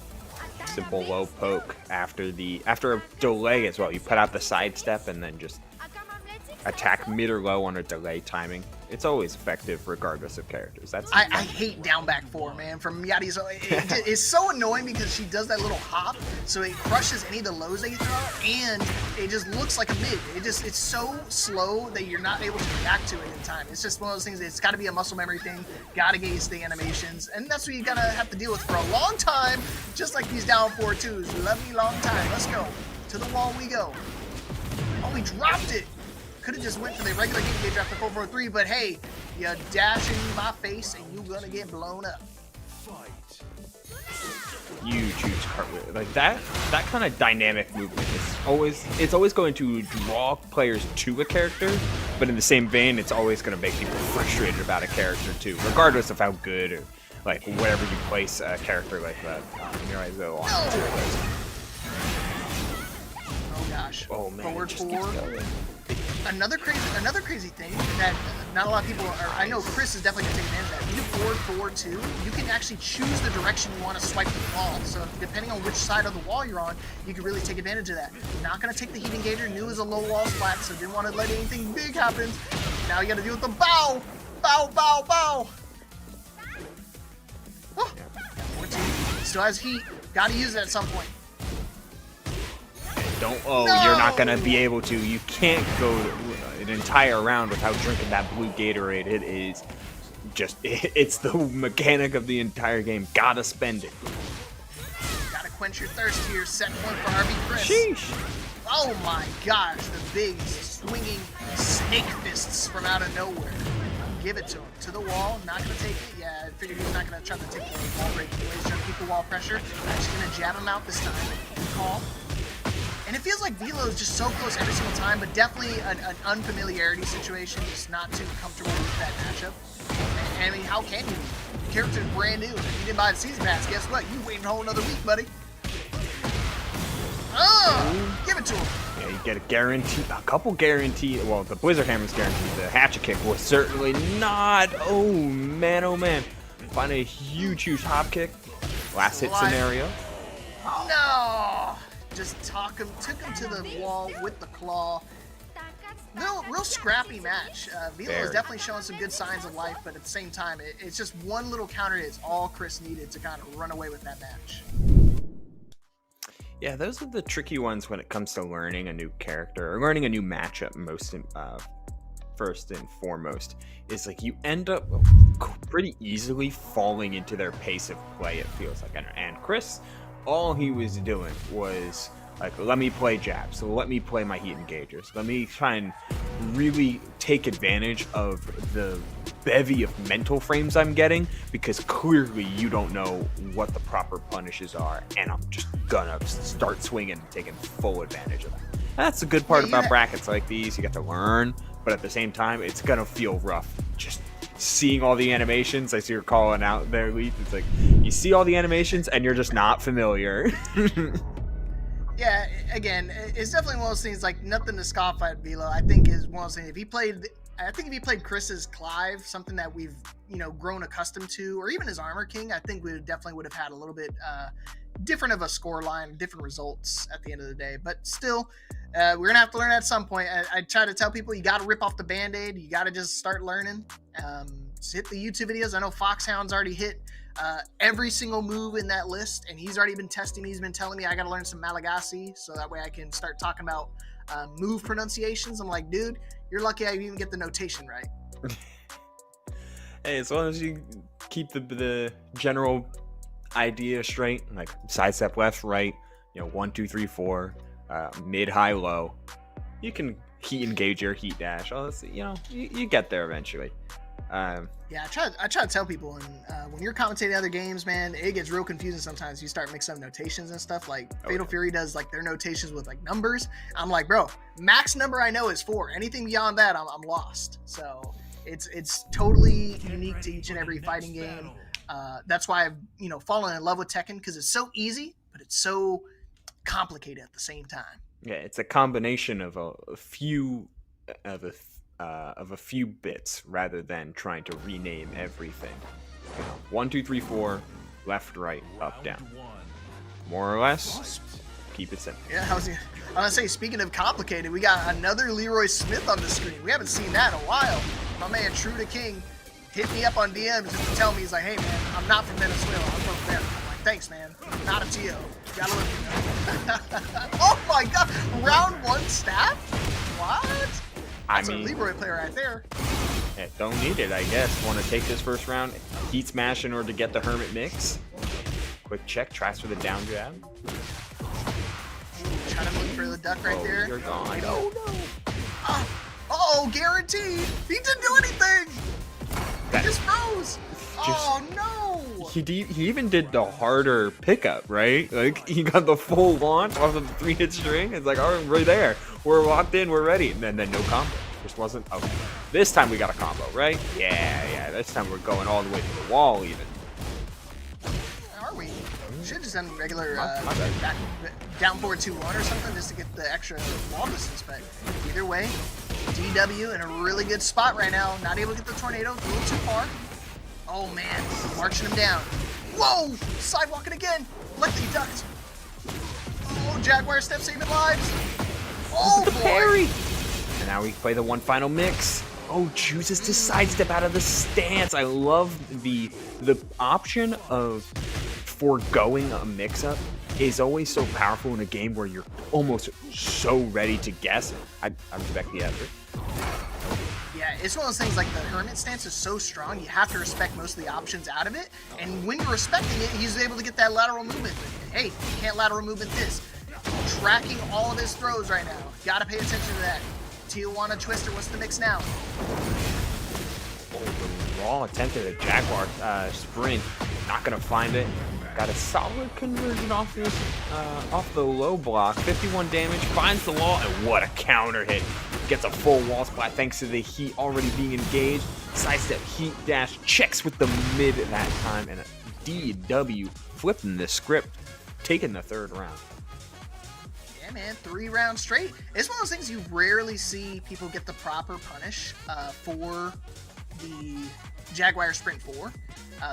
Simple low poke after a delay as well. You put out the sidestep and then just attack mid or low on a delay timing. It's always effective regardless of characters. I hate down back 4, man, from Yadi's. It's so annoying because she does that little hop, so it crushes any of the lows that you throw, and it just looks like a mid. It's so slow that you're not able to react to it in time. It's just one of those things. It's got to be a muscle memory thing. Gotta get used to the animations, and that's what you gotta have to deal with for a long time. Just like these down 4-2s. Love me long time. Let's go to the wall. We go. Oh, we dropped it. Could have just went for the regular heat gauge after 4-4-3, but hey, you're dashing my face and you're gonna get blown up. Huge cartwheel. Like that kind of dynamic movement it's always going to draw players to a character, but in the same vein, it's always going to make people frustrated about a character too, regardless of how good or whatever you place a character like that. Oh gosh. Oh man. Forward 4. Another crazy thing that not a lot of people are. I know Chris is definitely gonna take advantage of that. When you forward 4-2, you can actually choose the direction you want to swipe the ball. So depending on which side of the wall you're on, you can really take advantage of that. Not gonna take the heat engager. Knew it was a low wall splat, so didn't want to let anything big happen. Now you got to deal with the bow. Oh. 14. Still has heat. Got to use it at some point. No. You're not gonna be able to. You can't go an entire round without drinking that blue Gatorade. It is just, it's the mechanic of the entire game. Gotta spend it. Gotta quench your thirst here. Set point for RB Chris. Sheesh. Oh my gosh, the big swinging snake fists from out of nowhere. Give it to him. To the wall. Not gonna take it. Yeah, I figured he was not gonna try to take the wall break away. He's trying to keep the wall pressure. Actually gonna jab him out this time. Good call. And it feels like Velo is just so close every single time, but definitely an unfamiliarity situation. Just not too comfortable with that matchup. And I mean, how can you? The character's brand new. If you didn't buy the season pass, guess what? You waiting a whole another week, buddy. Give it to him. Yeah, you get a couple guaranteed. Well, the Blizzard Hammer's guaranteed. The hatchet kick was certainly not. Oh man. Find a huge hop kick. Last hit scenario. No. Just took him to the wall with the claw. Real scrappy match. Velo is definitely showing some good signs of life, but at the same time, it's just one little counter is all Chris needed to kind of run away with that match. Yeah, those are the tricky ones when it comes to learning a new character or learning a new matchup. First and foremost, is like you end up pretty easily falling into their pace of play. It feels like, and Chris, all he was doing was like, let me play jabs, so let me play my heat engagers, let me try and really take advantage of the bevy of mental frames I'm getting, because clearly you don't know what the proper punishes are, and I'm just gonna start swinging and taking full advantage of that. That's the good part about brackets like these. You get to learn, but at the same time, it's gonna feel rough. Just seeing all the animations, I see you're calling out there, Leith. It's like, you see all the animations and you're just not familiar. Yeah, again, it's definitely one of those things, like, nothing to scoff at Velo. I think is one of those things. If he played Chris's Clive, something that we've, grown accustomed to, or even his Armor King, I think we definitely would have had a little bit different of a score line, different results at the end of the day. But still, we're going to have to learn at some point. I try to tell people, you got to rip off the Band-Aid. You got to just start learning. Just hit the YouTube videos. I know Foxhound's already hit every single move in that list, and he's already been testing me. He's been telling me I got to learn some Malagasy, so that way I can start talking about move pronunciations. I'm like, dude, you're lucky I even get the notation right. Hey, as long as you keep the general idea straight, like side step left, right, 1, 2, 3, 4, mid, high, low, you can heat engage your heat dash. You get there eventually. Yeah, I try to tell people, and when you're commentating other games, man, it gets real confusing sometimes. You start mixing up notations and stuff. Like Fatal Fury does like their notations with like numbers. I'm like, bro, max number I know is 4. Anything beyond that, I'm lost. So it's totally unique to each and every fighting game. That's why I've fallen in love with Tekken, because it's so easy, but it's so complicated at the same time. Yeah, it's a combination of a few bits rather than trying to rename everything. 1, 2, 3, 4, left, right, up, down. More or less, keep it simple. Yeah, I was gonna say, speaking of complicated, we got another Leroy Smith on the screen. We haven't seen that in a while. My man True to King hit me up on DMs just to tell me, he's like, hey man, I'm not from Venezuela, I'm from there. I'm like, thanks man, not a TO. Gotta live. Oh my god, round 1 staff? What? That's a Leroy player right there. Yeah, don't need it, I guess. Want to take this first round, heat smash in order to get the Hermit mix. Quick check, tries for the down jab. Trying to look for the duck right there. You're gone. Oh no. Oh, guaranteed. He didn't do anything. He just froze. Oh no. He even did the harder pickup, right? Like, he got the full launch off of the 3-hit string. It's like, all right, we're there. We're locked in. We're ready. And then no combo. Just wasn't. Okay. This time we got a combo, right? Yeah. This time we're going all the way to the wall, even. Are we? Should have just done regular down forward 2-1 or something just to get the extra wall distance. But either way, DW in a really good spot right now. Not able to get the tornado. A little too far. Oh man, marching him down. Whoa! Sidewalking again. Luckily ducked. Oh, Jaguar step saving lives. Oh, the boy. parry. And now we play the one final mix. Oh, chooses to sidestep out of the stance. I love the option of foregoing a mix-up is always so powerful in a game where you're almost so ready to guess. I respect the effort. Yeah, it's one of those things, like the Hermit stance is so strong, you have to respect most of the options out of it. And when you're respecting it, he's able to get that lateral movement. Hey, you can't lateral movement this. Tracking all of his throws right now. Gotta pay attention to that. Tijuana Twister, what's the mix now? Oh, the raw attempt at a Jaguar sprint. Not gonna find it. Got a solid conversion off this, off the low block. 51 damage, finds the wall, and what a counter hit. Gets a full wall splat thanks to the heat already being engaged. Sidestep, heat dash, checks with the mid that time, and a DW flipping the script, taking the 3rd round. Yeah, man, 3 rounds straight. It's one of those things you rarely see people get the proper punish for the Jaguar Sprint 4.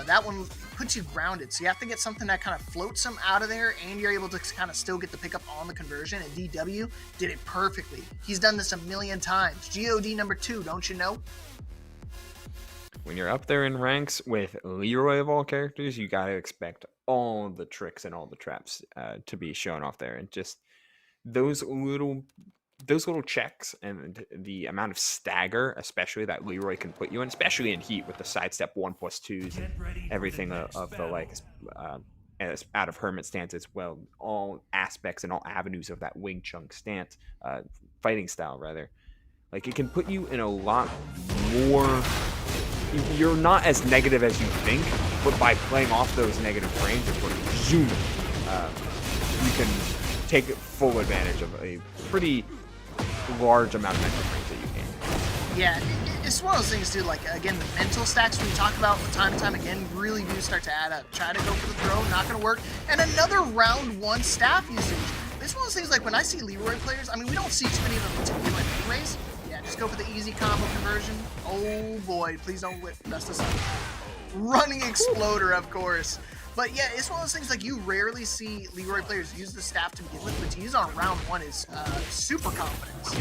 That one puts you grounded, so you have to get something that kind of floats them out of there, and you're able to kind of still get the pickup on the conversion, and DW did it perfectly. He's done this a million times. GOD number 2, don't you know? when you're up there in ranks with Leroy of all characters, you gotta expect all the tricks and all the traps to be shown off there, and just those little checks and the amount of stagger, especially that Leroy can put you in, especially in heat with the sidestep 1+2s and everything of the like. As out of Hermit stance as well, all aspects and all avenues of that Wing Chun stance, fighting style rather. Like, it can put you in a lot more. You're not as negative as you think, but by playing off those negative frames and sort of zoom, you can take full advantage of a pretty large amount of mental frames that you can. Yeah, it's one of those things, dude. Like, again, the mental stacks we talk about time and time again really do start to add up. Try to go for the throw, not going to work. And another round 1 staff usage. It's one of those things, like, when I see Leroy players, I mean, we don't see too many of them particularly anyways. Yeah, just go for the easy combo conversion. Oh boy, please don't mess this up. Running Exploder, of course. But yeah, it's one of those things, like, you rarely see Leroy players use the staff to begin with, but to use on round 1 is super confidence.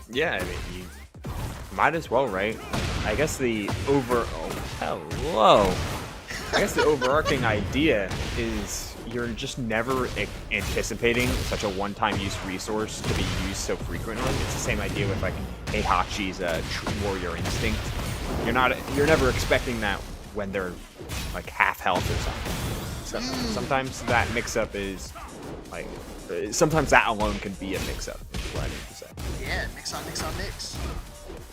Yeah, I mean, you might as well, right? I guess the overarching idea is you're just never anticipating such a one-time use resource to be used so frequently. It's the same idea with, like, Heihachi's Warrior Instinct. You're never expecting that when they're like half health or something. So sometimes that mix-up is like, sometimes that alone can be a mix-up, is what I need to say. Yeah, mix on mix.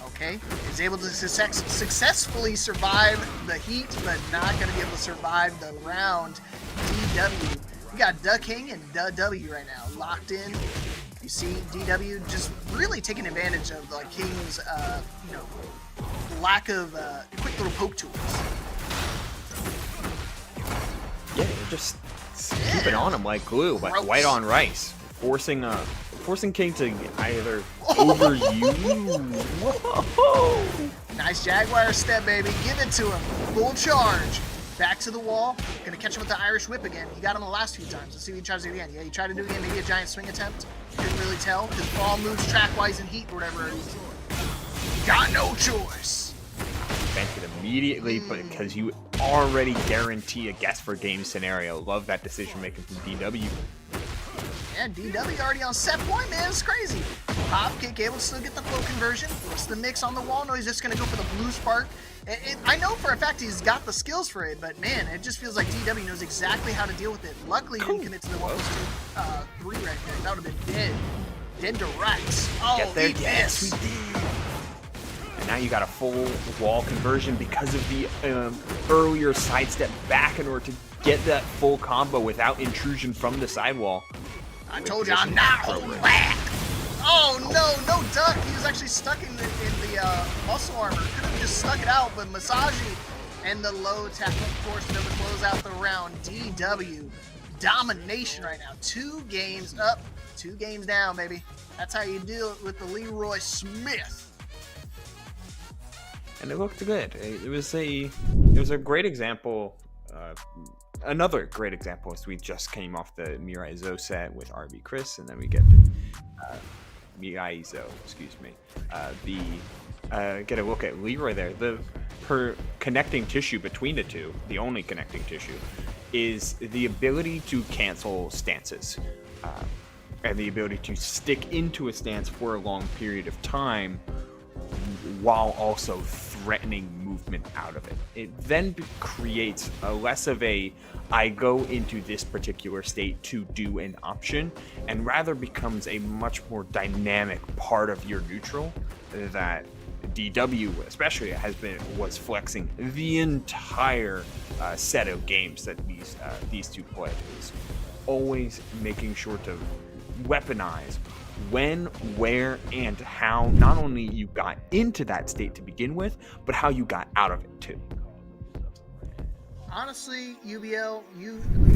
Okay, is able to successfully survive the heat, but not going to be able to survive the round. DW, we got Da King and Da W right now, locked in. You see DW just really taking advantage of like King's, lack of quick little poke tools. Yeah, they're just keeping on him like glue, like Gross. white on rice, forcing King to either overuse. Whoa! Nice Jaguar step, baby. Give it to him. Full charge. Back to the wall. Gonna catch him with the Irish whip again. He got him the last few times. Let's see if he tries it again. Yeah, he tried to do it again. Maybe a giant swing attempt. Couldn't really tell because ball moves track-wise in heat or whatever. Got no choice. Bent it immediately, but because you already guarantee a guess for game scenario. Love that decision making from DW. Yeah, DW already on set point, man. It's crazy. Pop kick, able to still get the flow conversion. What's the mix on the wall? No, he's just going to go for the blue spark. I know for a fact he's got the skills for it, but man, it just feels like DW knows exactly how to deal with it. Luckily, he didn't commit to the 1+2, 3 right there. That would have been dead. Dead to rights. Oh, Get there, yes, we did. And now you got a full wall conversion because of the earlier sidestep back in order to get that full combo without intrusion from the sidewall. I told you I'm not holding back. Oh no, no duck. He was actually stuck in the muscle armor. Could have just stuck it out, but Masaji and the low attack, of course, never close out the round. DW domination right now. 2 games up, 2 games down, baby. That's how you deal with the Leroy Smith. And it looked good. It was a great example. Another great example is we just came off the Mirai Zo set with RB Chris, and then we get to Mirai Zo, excuse me. Get a look at Leroy there. The connecting tissue between the two, the only connecting tissue, is the ability to cancel stances. And the ability to stick into a stance for a long period of time while also threatening movement out of it. It then creates a less of a I go into this particular state to do an option, and rather becomes a much more dynamic part of your neutral that DW especially was flexing the entire set of games that these two play. Is always making sure to weaponize when, where, and how not only you got into that state to begin with, but how you got out of it too. Honestly, UBL,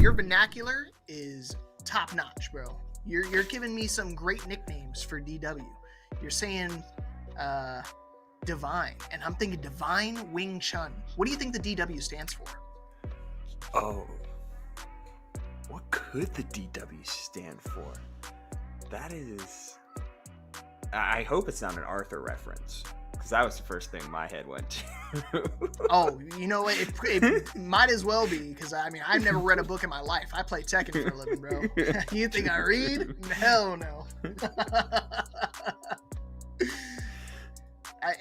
your vernacular is top notch, bro. You're giving me some great nicknames for DW. You're saying Divine, and I'm thinking Divine Wing Chun. What do you think the DW stands for? Oh, what could the DW stand for? That is, I hope it's not an Arthur reference. Because that was the first thing my head went to. Oh, you know what? It might as well be, because I mean, I've never read a book in my life. I play Tekken for a living, bro. You think I read? Hell no.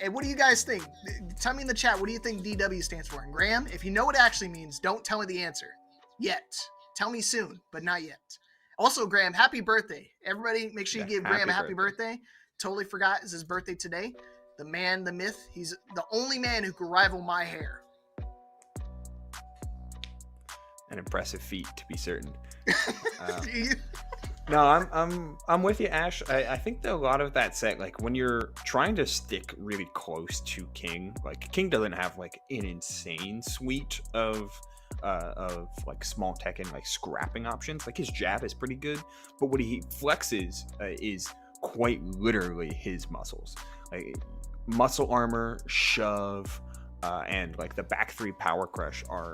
And what do you guys think? Tell me in the chat, what do you think DW stands for? And Graham, if you know what it actually means, don't tell me the answer yet. Tell me soon, but not yet. Also, Graham, happy birthday. Everybody, make sure you give Graham a happy birthday. Totally forgot, it's his birthday today. The man, the myth, he's the only man who could rival my hair. An impressive feat, to be certain. No, I'm with you, Ash. I think that a lot of that set, like when you're trying to stick really close to King, like King doesn't have like an insane suite of like small Tekken like scrapping options. Like his jab is pretty good, but what he flexes is quite literally his muscles. Like muscle armor, shove, and like the back three power crush are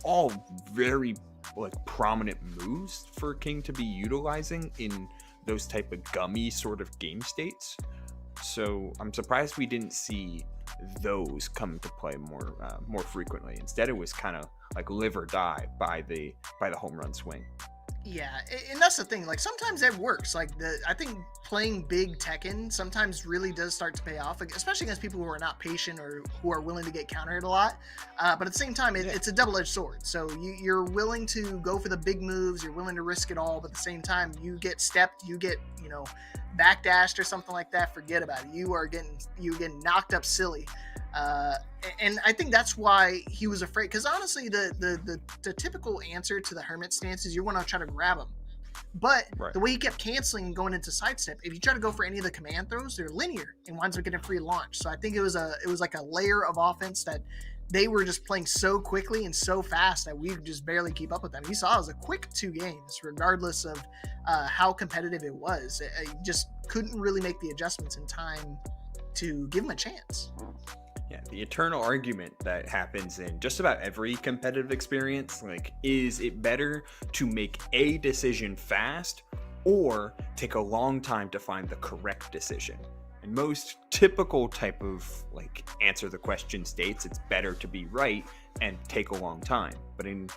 all very like prominent moves for King to be utilizing in those type of gummy sort of game states. So I'm surprised we didn't see those come to play more frequently. Instead, it was kind of like live or die by the home run swing. Yeah, and that's the thing. Like sometimes it works. Like I think playing big Tekken sometimes really does start to pay off, especially against people who are not patient or who are willing to get countered a lot. But at the same time, it's a double-edged sword. So you're willing to go for the big moves. You're willing to risk it all. But at the same time, you get stepped. You get backdashed or something like that. Forget about it. You're getting knocked up silly. And I think that's why he was afraid, because honestly the typical answer to the hermit stance is you want to try to grab him, but the way he kept canceling and going into sidestep, if you try to go for any of the command throws, they're linear and winds up getting free launch. So I think it was like a layer of offense that they were just playing so quickly and so fast that we could just barely keep up with them. You saw it was a quick 2 games regardless of how competitive it was. I just couldn't really make the adjustments in time to give him a chance. Yeah, the eternal argument that happens in just about every competitive experience, like, is it better to make a decision fast or take a long time to find the correct decision? And most typical type of like answer the question states it's better to be right and take a long time. But in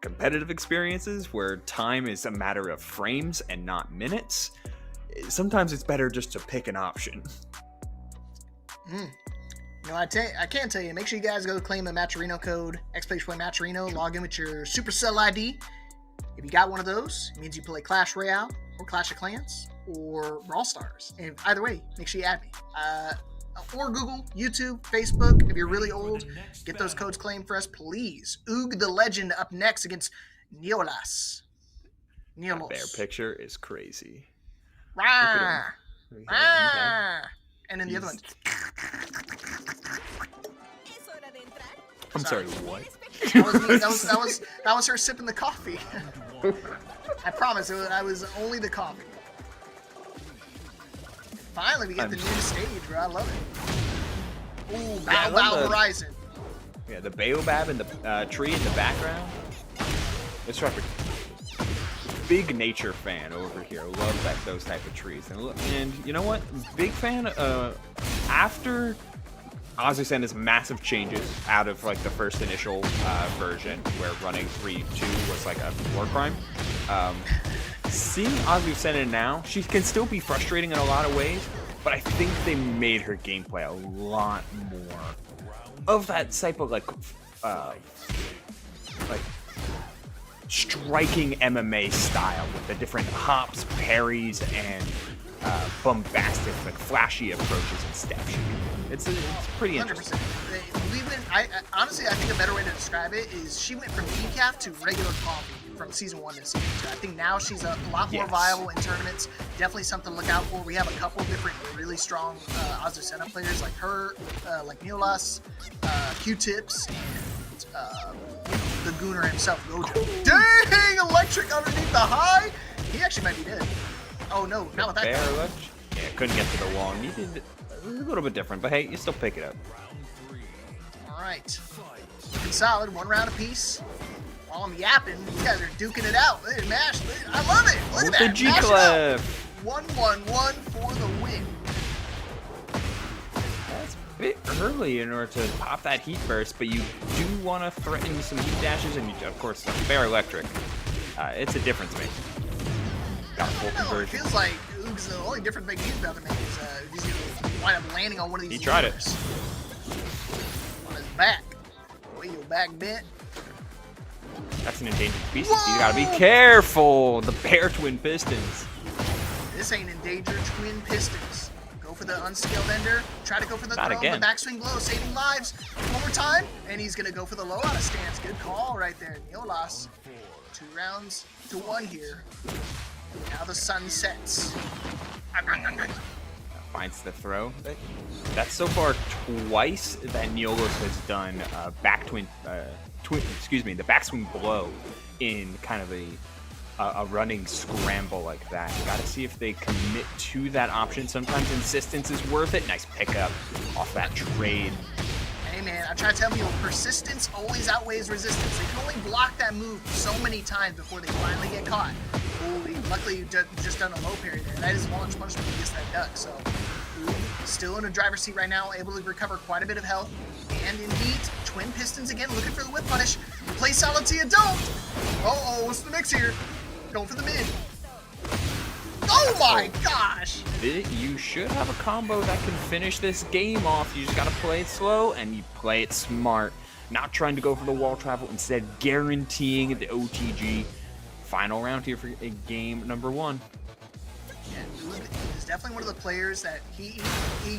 competitive experiences where time is a matter of frames and not minutes, sometimes it's better just to pick an option. I can't tell you. Make sure you guys go claim the Matcherino code, !Matcherino. Log in with your Supercell ID. If you got one of those, it means you play Clash Royale or Clash of Clans or Brawl Stars. And either way, make sure you add me. Or Google, YouTube, Facebook. If you're really old, get those codes claimed for us, please. Oog the Legend up next against Neolas. That bear picture is crazy. Rah! Rah! And then the other one. I'm sorry, what? That was her sipping the coffee. I promise, I was only the coffee. Finally, we get the new stage, bro. I love it. Ooh, Bow Horizon. Yeah, the Baobab and the tree in the background. It's right. Big nature fan over here. Love those type of trees. And you know what? Big fan. After Azucena's massive changes out of like the first initial version, where running 3-2 was like a war crime. Seeing Azucena now, she can still be frustrating in a lot of ways, but I think they made her gameplay a lot more of that type of like striking MMA style with the different hops, parries, and bombastic, like flashy approaches and step shooting. It's pretty interesting. 100%. Honestly, I think a better way to describe it is she went from decaf to regular coffee from season 1 to season 2. I think now she's a lot more viable in tournaments. Definitely something to look out for. We have a couple different really strong Azucena players like her, like Neolas, Q-Tips, and the Gooner himself, Gojo. Dang! Electric underneath the high! He actually might be dead. Oh no, not with that guy. Yeah, couldn't get to the wall. Needed a little bit different, but hey, you still pick it up. Alright. Looking solid, 1 round apiece. While I'm yapping, you guys are duking it out. Look at Mash. I love it! Look at that! The G-Clef! 1-1-1 for the win. bit early in order to pop that heat burst, but you do want to threaten some heat dashes, and of course, Bear Electric. It's a difference maker. Got full conversion. It feels like Oog's the only difference making he's about to make is he's going to wind up landing on one of these. He tried it. On his back. Way your back bent. That's an endangered species. You gotta be careful. The Bear Twin Pistons. This ain't endangered twin pistons. Go for the unscaled ender. Try to go for the Not throw. again. The backswing blow, saving lives. One more time, and he's gonna go for the low out of stance. Good call right there, Neolas. 2 rounds to 1 here. Now the sun sets. Finds the throw. That's so far twice that Neolas has done the backswing blow in kind of a running scramble like that. You gotta see if they commit to that option. Sometimes insistence is worth it. Nice pickup off that trade. Hey man, I try to tell people, persistence always outweighs resistance. They can only block that move so many times before they finally get caught. Ooh, luckily you just done a low parry there. That is launch punishment against that duck. So, still in a driver's seat right now, able to recover quite a bit of health. And indeed, twin pistons again, looking for the whip punish. Play solid till you don't. Uh-oh, what's the mix here? Going for the mid. Oh my gosh! You should have a combo that can finish this game off. You just gotta play it slow and you play it smart. Not trying to go for the wall travel, instead guaranteeing the OTG. Final round here for game number 1. Yeah, Oog is definitely one of the players that he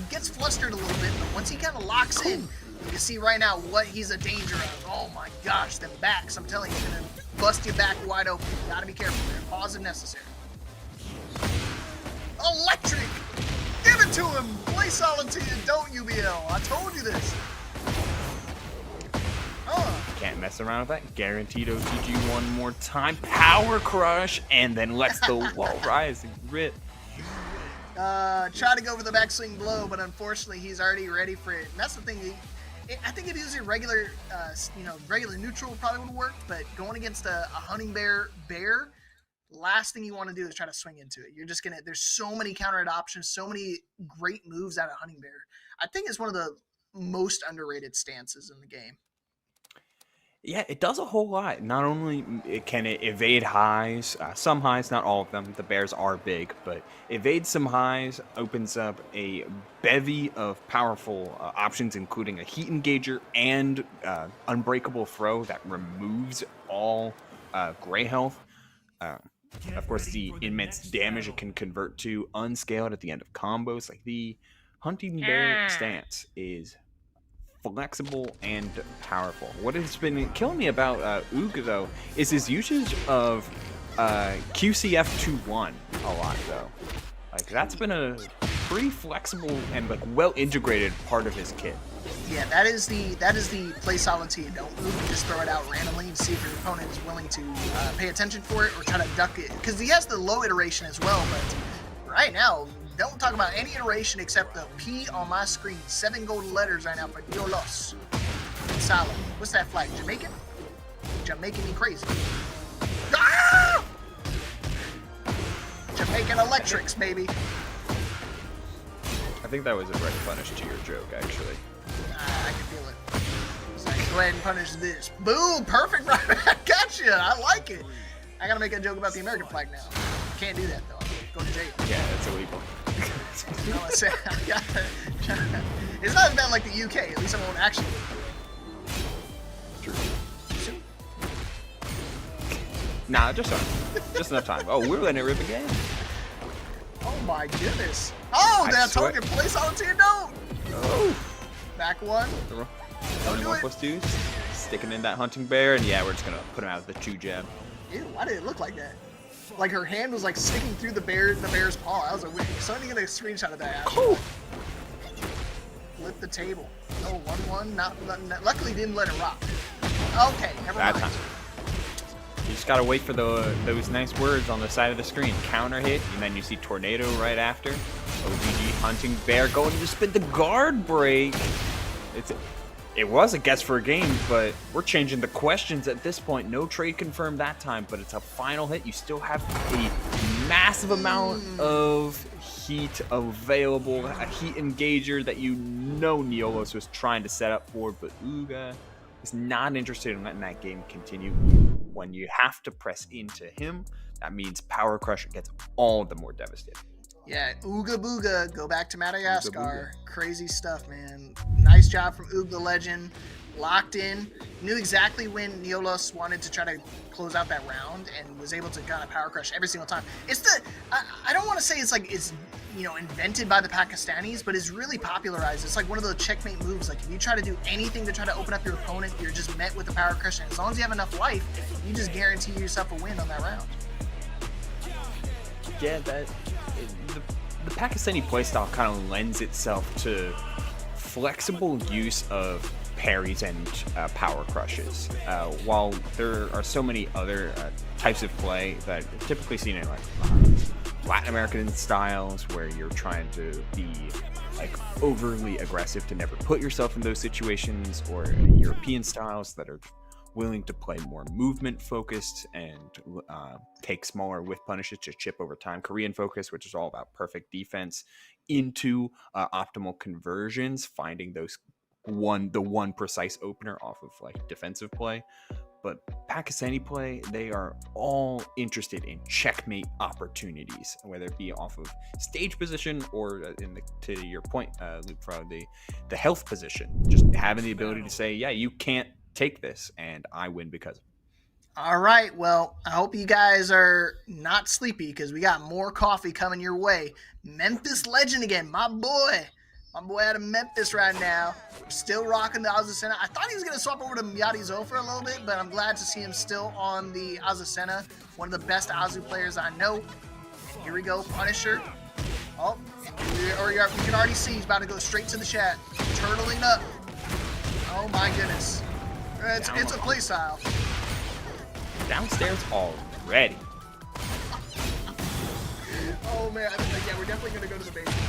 gets flustered a little bit, but once he kind of locks in, you can see right now what he's a danger of. Oh my gosh, them backs, I'm telling you, he's gonna bust your back wide open. You gotta be careful there. Pause if necessary. Electric! Give it to him! Play solid till you don't, UBL. I told you this. Can't mess around with that. Guaranteed OTG one more time. Power crush, and then lets the wall rise and rip. Try to go for the backswing blow, but unfortunately he's already ready for it. And that's the thing. I think if he was a regular, regular neutral probably would work, but going against a hunting bear, last thing you want to do is try to swing into it. You're just gonna. There's so many counter hit options, so many great moves out of hunting bear. I think it's one of the most underrated stances in the game. Yeah, it does a whole lot. Not only can it evade highs, some highs, not all of them. The bears are big, but evades some highs, opens up a bevy of powerful options, including a heat engager and unbreakable throw that removes all gray health. Of course, the immense damage it can convert to unscaled at the end of combos. Like the hunting bear stance is flexible and powerful. What has been killing me about Oog though is his usage of QCF21 a lot though. Like that's been a pretty flexible and like well integrated part of his kit. Yeah, that is the play solid till you don't move. You just throw it out randomly and see if your opponent is willing to pay attention for it or try to duck it. Because he has the low iteration as well, but right now, don't talk about any iteration except the P on my screen. 7 gold letters right now for Diolos. Solid. What's that flag? Jamaican? Jamaican me crazy. Ah! Jamaican electrics, baby. I think that was a direct punish to your joke, actually. I can feel it. So go ahead and punish this. Boom! Perfect right back. Gotcha! I like it. I gotta make a joke about the American flag now. Can't do that though. Go to jail. Yeah, that's illegal. No, it's not as bad like the UK. At least I won't actually. True. Nah, just enough time. Oh, we're letting it rip again. Oh my goodness. Oh, that told you play solid till you don't. Oh. Back one. Don't do it. +2. Sticking in that hunting bear, and yeah, we're just gonna put him out with the 2 jab. Ew, why did it look like that? Like her hand was like sticking through the bear's paw. That was a weird. Somebody get a screenshot of that. Cool. Flip the table. Oh, 1-1. Not luckily didn't let it rock. Okay, never mind. Time. You just gotta wait for those nice words on the side of the screen. Counter hit, and then you see tornado right after. OTG hunting bear going to spin the guard break. It was a guess for a game, but we're changing the questions at this point. No trade confirmed that time, but it's a final hit. You still have a massive amount of heat available, a heat engager that you know Neolos was trying to set up for, but Uga is not interested in letting that game continue. When you have to press into him, that means Power Crush gets all the more devastating. Yeah, Ooga Booga, go back to Madagascar. Crazy stuff, man. Nice job from Oog the Legend. Locked in, knew exactly when Neolos wanted to try to close out that round and was able to kind of power crush every single time. It's the, I don't want to say it's like it's, you know, invented by the Pakistanis, but it's really popularized. It's like one of the checkmate moves. Like if you try to do anything to try to open up your opponent, you're just met with a power crush. And as long as you have enough life, you just guarantee yourself a win on that round. Yeah, the Pakistani playstyle kind of lends itself to flexible use of parries and power crushes. While there are so many other types of play that are typically seen in like Latin American styles, where you're trying to be like overly aggressive to never put yourself in those situations, or European styles that are willing to play more movement focused and take smaller whiff punishes to chip over time. Korean focus, which is all about perfect defense into optimal conversions, finding those the one precise opener off of like defensive play. But Pakistani play, they are all interested in checkmate opportunities, whether it be off of stage position or to your point, Luke, from the health position. Just having the ability to say, yeah, you can't take this, and I win because of it. All right, well, I hope you guys are not sleepy because we got more coffee coming your way. Memphis Legend again, my boy out of Memphis right now. Still rocking the Azucena. I thought he was going to swap over to Miyati Zo for a little bit, but I'm glad to see him still on the Azucena. One of the best Azu players I know. And here we go, Punisher. Oh, we can already see he's about to go straight to the chat. Turtling up. Oh my goodness. It's a play style. Downstairs already. Oh man, yeah, we're definitely going to go to the basement.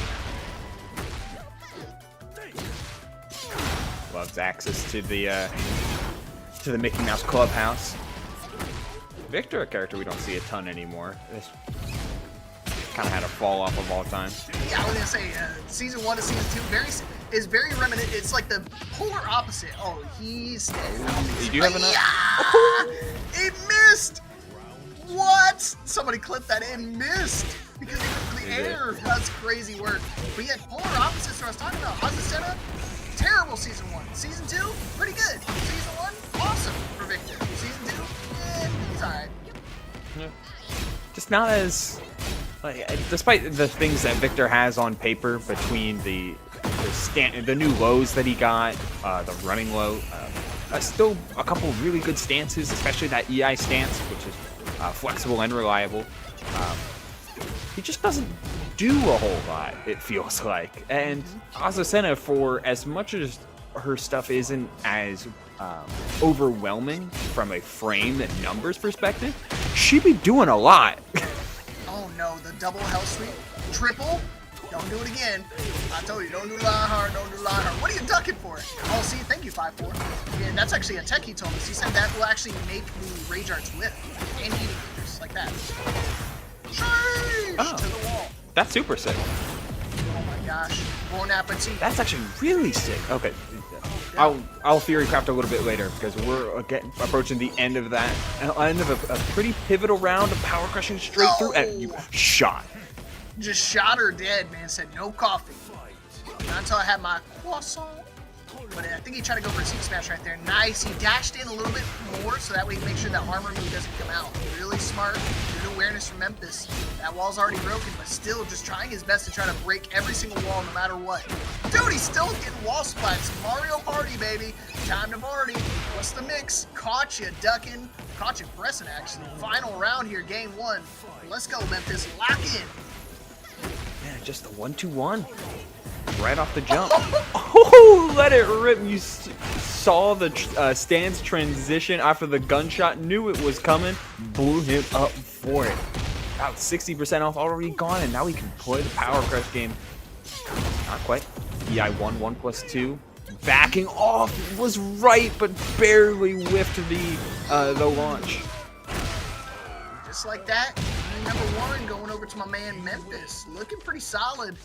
Loves access to the Mickey Mouse Clubhouse. Victor, a character we don't see a ton anymore. This kind of had a fall off of all time. Yeah, I was gonna say season 1 to season 2 is very reminiscent. It's like the polar opposite. Oh, he's dead. You do have enough? Yeah! He missed. What? Somebody clipped that in. Missed because he went for the air. That's crazy work. But yeah, polar opposites. What I was talking about. Azucena, terrible season 1. Season 2, pretty good. Season 1, awesome for Victor. Season 2, he's alright. Yeah. Just not as, like, despite the things that Victor has on paper between the new lows that he got, the running low, still a couple really good stances, especially that EI stance, which is flexible and reliable. He just doesn't do a whole lot, it feels like. And Azucena, for as much as her stuff isn't as overwhelming from a frame and numbers perspective, she be doing a lot. Oh no, the double hell sweep. Triple. Don't do it again. I told you, don't do line hard, don't do line hard. What are you ducking for? Oh, see, thank you, 5-4. Yeah, that's actually a tech he told us. He said that will actually make the Rage Arts whip. And eating fingers, like that. To the wall. That's super sick. Oh my gosh. Bon appetit. That's actually really sick. Okay. I'll theory craft a little bit later because we're approaching the end of that. End of a pretty pivotal round of power crushing straight through. And you shot. Just shot her dead, man. Said no coffee. Not until I had my croissant. But I think he tried to go for a seat smash right there. Nice. He dashed in a little bit more so that way he makes sure that armor move doesn't come out. Really smart. Good awareness from Memphis. That wall's already broken, but still just trying his best to try to break every single wall no matter what. Dude, he's still getting wall splats. Mario Party, baby. Time to party. What's the mix? Caught you ducking. Caught you pressing, actually. Final round here, game 1. Let's go, Memphis. Lock in. Yeah, just the 1-2-1. Right off the jump. Oh, let it rip. You saw the stance transition after the gunshot, knew it was coming, blew him up for it. About 60% off, already gone, and now we can play the Power Crush game. Not quite. EI 1+2. Backing off was right, but barely whiffed the launch. Just like that, number 1 going over to my man Memphis. Looking pretty solid.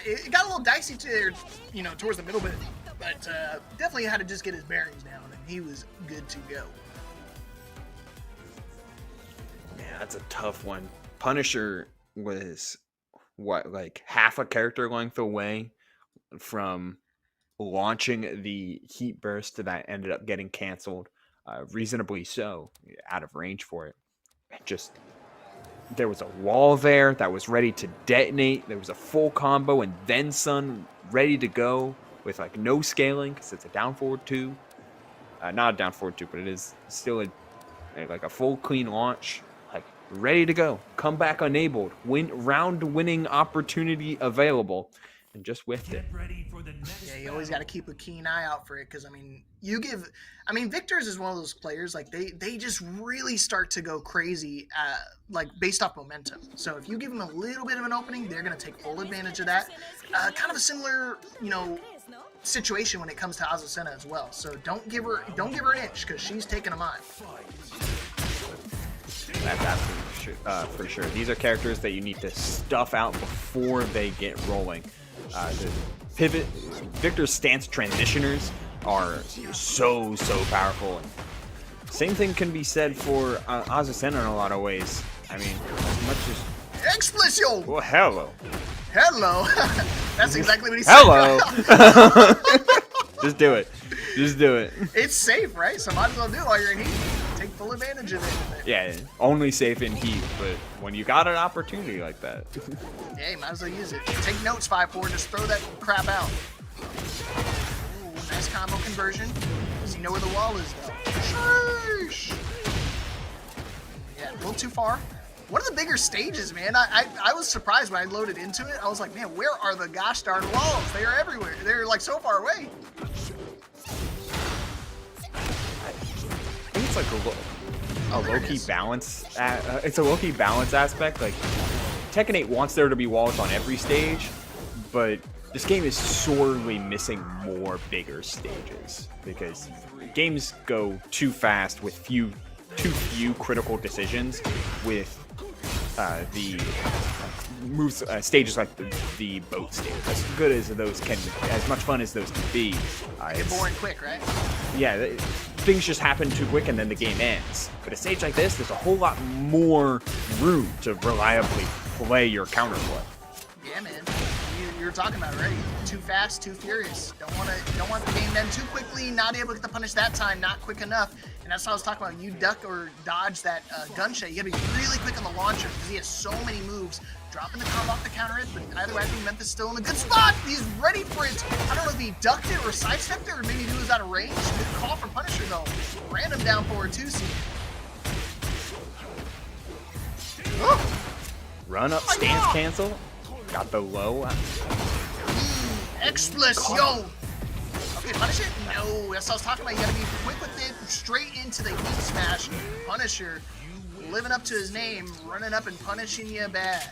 It got a little dicey towards the middle bit, but definitely had to just get his bearings down, and he was good to go. Yeah, that's a tough one. Punisher was like half a character length away from launching the heat burst that ended up getting canceled, reasonably so, out of range for it. There was a wall there that was ready to detonate. There was a full combo and then some ready to go with like no scaling because it's a down forward 2. Not a down forward 2, but it is still like a full clean launch. Like ready to go. Comeback enabled. Round winning opportunity available. And just whiffed it. Yeah, you always got to keep a keen eye out for it because, I mean, Victor's is one of those players, like, they just really start to go crazy, like, based off momentum. So if you give them a little bit of an opening, they're going to take full advantage of that. Kind of a similar, situation when it comes to Azucena as well. So don't give her an inch because she's taking a mile. That's absolutely for sure. These are characters that you need to stuff out before they get rolling. The pivot, Victor's stance transitioners are so powerful. And same thing can be said for Azucena in a lot of ways. I mean, as much as Explosion! Well, hello. That's exactly what he said. Hello. Just do it. It's safe, right? So might as well do it while you're in heat. Take full advantage of it. Yeah, only safe in heat, but when you got an opportunity like that. Yeah, you might as well use it. Take notes, 5-4. Just throw that crap out. Ooh, nice combo conversion. Does he know where the wall is, though? Sheesh. Yeah, a little too far. One of the bigger stages, man. I was surprised when I loaded into it. I was like, man, where are the gosh darn walls? They are everywhere. They're like so far away. I think it's like a low-key balance. It's a low-key balance aspect. Like Tekken 8 wants there to be walls on every stage, but this game is sorely missing more bigger stages because games go too fast with too few critical decisions with the moves stages like the boat stage. As good as those can, as much fun as those can be, they're boring quick, right? Yeah, things just happen too quick and then the game ends. But a stage like this, there's a whole lot more room to reliably play your counterplay. Yeah, man. You're talking about it already. Too fast, too furious. Don't want the game to end too quickly. Not able to get the punish that time. Not quick enough. And that's what I was talking about. You duck or dodge that gun shot. You gotta be really quick on the launcher because he has so many moves. Dropping the combo off the counter hit, but either way, I think Memphis still in a good spot. He's ready for it. I don't know if he ducked it or sidestepped it, or maybe he was out of range. Good call from Punisher though. Random down forward 2C. Run up, stance cancel. Got the low. Explosion! Okay, punish it? No, that's what I was talking about. You gotta be quick with it, straight into the heat smash. Punisher, living up to his name, running up and punishing you bad.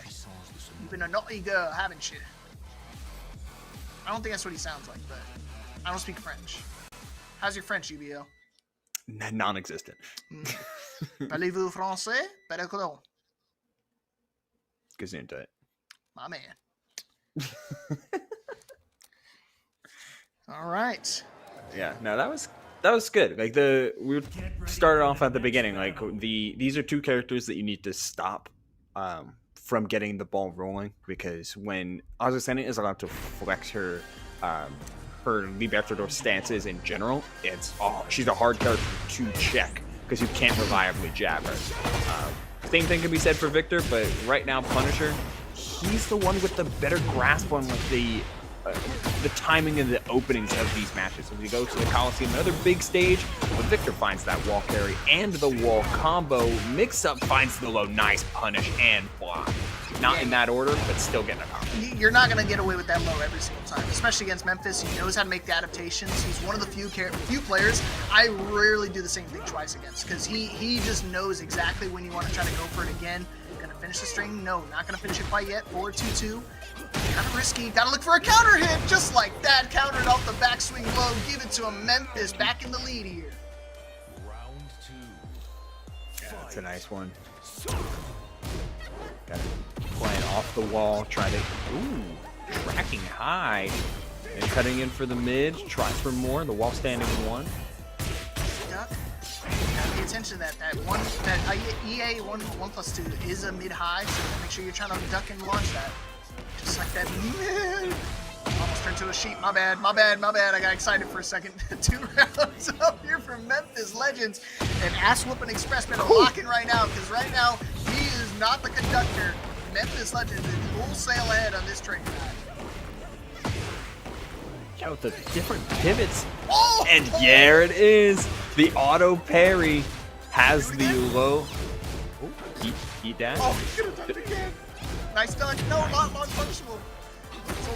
You've been a naughty girl, haven't you? I don't think that's what he sounds like, but I don't speak French. How's your French, UBO? Non-existent. Parlez-vous français? Pardon. Gesundheit. My man. All right. Yeah, no, that was good. Like we started off at the beginning. Like these are two characters that you need to stop from getting the ball rolling, because when Azucena is allowed to flex her Libertador stances in general, she's a hard character to check because you can't reliably jab her. Same thing can be said for Victor, but right now Punisher, he's the one with the better grasp on like the timing and the openings of these matches. When you go to the Coliseum, another big stage, when Victor finds that wall carry and the wall combo, Mix-Up finds the low nice punish and block. Not in that order, but still getting a combo. You're not going to get away with that low every single time, especially against Memphis. He knows how to make the adaptations. He's one of the few players I rarely do the same thing twice against, because he just knows exactly when you want to try to go for it again. Gonna finish the string? No, not gonna finish it quite yet. 4-2-2. Kind of risky. Gotta look for a counter hit. Just like that. Countered off the backswing blow. Give it to him. Memphis back in the lead here. Yeah, that's a nice one. Got it. Playing off the wall, try to, tracking high. And cutting in for the mid, tries for more, the wall standing in one. Duck. Gotta pay attention to that. That EA 1+2 is a mid-high, so make sure you're trying to duck and launch that. Just like that. Almost turned to a sheep. My bad. I got excited for a second. 2 rounds up here from Memphis Legends. And Ass Whooping Express men are locking right now, because right now he is not the conductor. Memphis Legends is full sail ahead on this train ride. Yeah, with the different pivots. And there it is. The auto parry has the low. Heat dash. Oh, he could have done it again. Nice dodge. No, not punishable. It's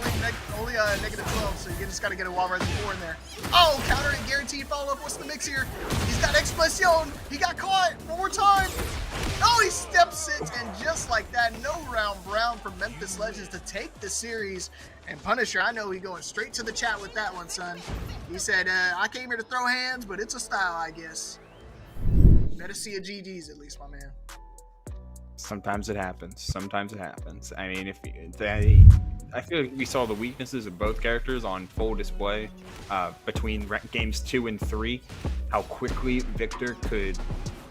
only negative 12, so you just got to get a wall right before in there. Oh, counter and guaranteed follow-up. What's the mix here? He's got Explosion. He got caught. One more time. Oh, he steps it, and just like that, no round brown for Memphis Legends to take the series. And Punisher, I know he going straight to the chat with that one, son. He said, I came here to throw hands, but it's a style, I guess. Better see a GG's at least, my man. Sometimes it happens. I mean, I feel like we saw the weaknesses of both characters on full display between games 2 and 3. How quickly Victor could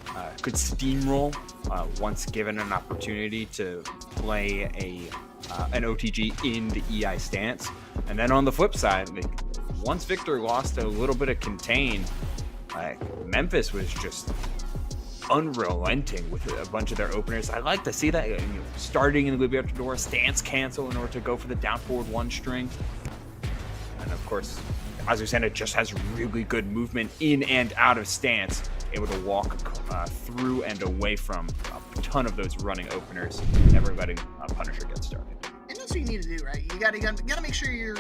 steamroll once given an opportunity to play an OTG in the EI stance. And then on the flip side, once Victor lost a little bit of contain, Memphis was just unrelenting with a bunch of their openers. I like to see that, starting in the Libertador, stance cancel in order to go for the down forward 1 string. And of course, Azucena just has really good movement in and out of stance, able to walk through and away from a ton of those running openers, never letting Punisher get started. And that's what you need to do, right? You gotta make sure you're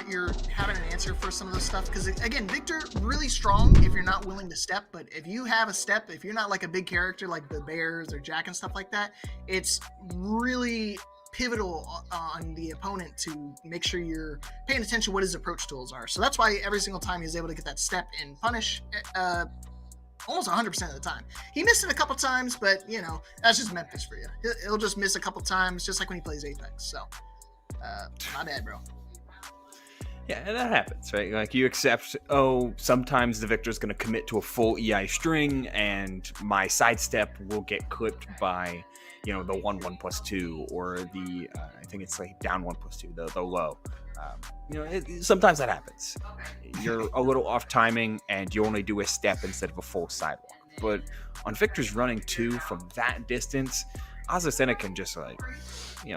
having an answer for some of this stuff, because again, Victor really strong if you're not willing to step, but if you have a step, if you're not like a big character like the Bears or Jack and stuff like that, it's really pivotal on the opponent to make sure you're paying attention to what his approach tools are. So that's why every single time he's able to get that step and punish almost 100% of the time. He missed it a couple times, but that's just Memphis for you. He'll just miss a couple times, just like when he plays Apex. So my bad, bro. Yeah, and that happens, right? Like, you accept, sometimes the Victor's going to commit to a full EI string, and my sidestep will get clipped by, the 1/1+2, or the, I think it's like down 1+2, the low. Sometimes that happens. You're a little off timing, and you only do a step instead of a full sidewalk. But on Victor's running 2 from that distance, Azucena can just she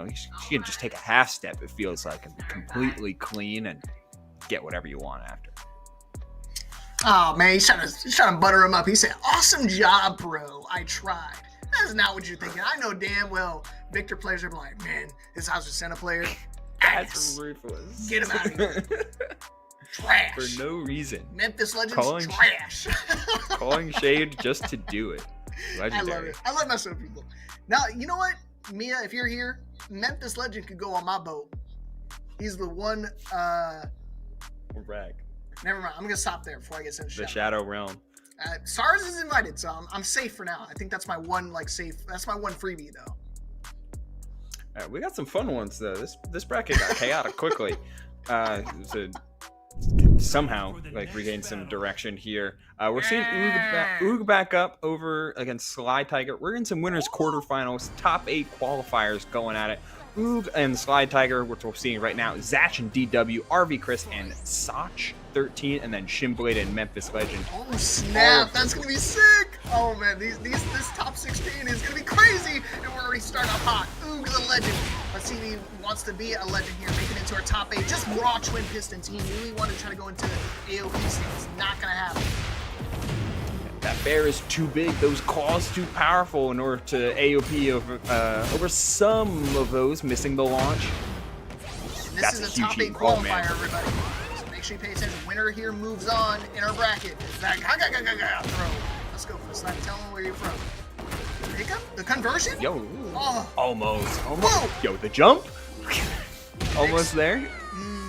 can just take a half step, it feels like, and be completely clean and get whatever you want after. Oh man, he's trying to butter him up. He said, "Awesome job, bro. I tried." That's not what you're thinking. I know damn well Victor players are like, "Man, this Azucena player, that's ruthless. Get him out of here." Trash. For no reason. Memphis Legends trash. Calling shade just to do it. Legendary. I love it. I love messing with people. Now, you know what, Mia, if you're here, Memphis Legend could go on my boat. He's the one. Rag. Never mind. I'm gonna stop there before I get sent to the Shadow Realm. SARS is invited, so I'm safe for now. I think that's my one safe. That's my one freebie though. All right, we got some fun ones though. This bracket got chaotic quickly. Somehow regain some direction here. We're seeing Oog back up over against Sly Tiger. We're in some winners quarterfinals, top 8 qualifiers going at it. Oog and Sly Tiger, which we're seeing right now, Zach and DW, RV Chris, and Sach 13, and then Shimblade and Memphis Legend. Oh snap, that's gonna be sick! Oh man, this top 16 is gonna be crazy, and we're already starting off hot. Oog the legend. Let's see if he wants to be a legend here, make it into our top 8. Just raw twin pistons. He really wanted to try to go into AOP stance. Not gonna happen. That bear is too big, those claws too powerful in order to AOP over some of those, missing the launch. And this is a top 8 qualifier, everybody. So make sure you pay attention. Winner here moves on in our bracket. Throw. Let's go for the snipe. Tell them where you're from. Pickup? The conversion? Yo. Oh. Almost. Whoa. Yo, the jump? Almost there.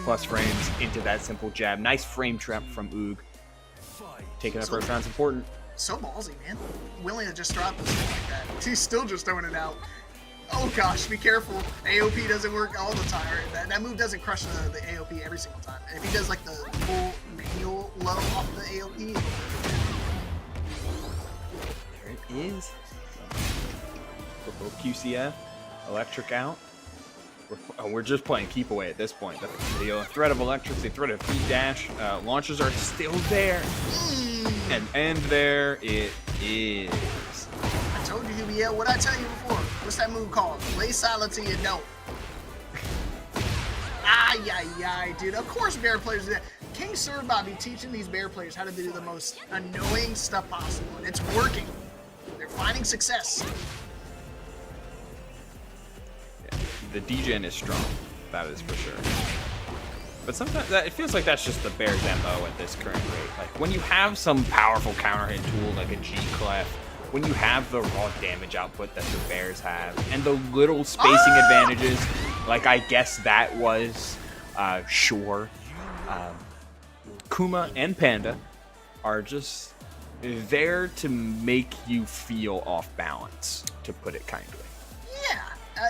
Plus frames into that simple jab. Nice frame trap from Oog. Taking up first round's important. So ballsy, man. Willing to just throw out the stuff like that. He's still just throwing it out. Oh gosh, be careful. AOP doesn't work all the time. That move doesn't crush the AOP every single time. If he does like the full manual low off the AOP, there it is. For both QCF, electric out. We're just playing keep away at this point. The video, threat of electrics, the threat of heat dash. Launches are still there. And there it is. I told you, UBL, what'd I tell you before? What's that move called? Lay silent till you don't. Ay, dude. Of course bear players do that. King Sir Bobby teaching these bear players how to do the most annoying stuff possible, and it's working. They're finding success. Yeah, the degen is strong. That is for sure. But sometimes it feels like that's just the bear's MO at this current rate. Like when you have some powerful counter hit tool like a G-Clef, when you have the raw damage output that the bears have, and the little spacing advantages, like I guess that was, sure. Kuma and Panda are just there to make you feel off balance, to put it kindly. Yeah,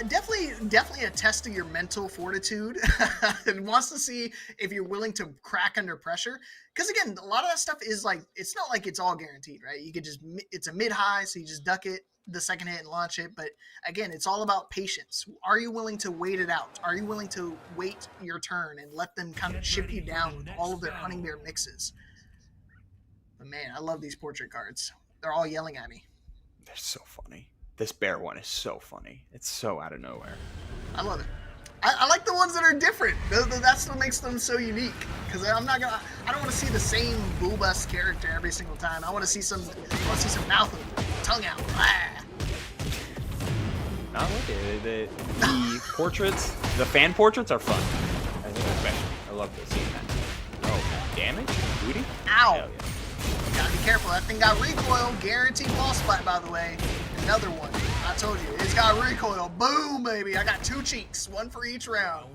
definitely a test of your mental fortitude. It wants to see if you're willing to crack under pressure. Because again, a lot of that stuff is like, it's not like it's all guaranteed, right? You could just, it's a mid-high, so you just duck it, the second hit and launch it. But again, it's all about patience. Are you willing to wait it out? Are you willing to wait your turn and let them kind of chip you down with all of their hunting bear mixes? But man, I love these portrait cards. They're all yelling at me. They're so funny. This bear one is so funny. It's so out of nowhere. I love it. I like the ones that are different. That's what makes them so unique. Because I don't want to see the same Bulbus character every single time. I want to see some mouth open, tongue out. Not like it. The portraits, the fan portraits are fun. I think especially. I love this. Oh, damage? Booty? Ow! Hell yeah. Gotta be careful. That thing got recoil. Guaranteed wall splat, by the way. Another one. I told you. It's got recoil. Boom, baby. I got 2 cheeks. 1 for each round.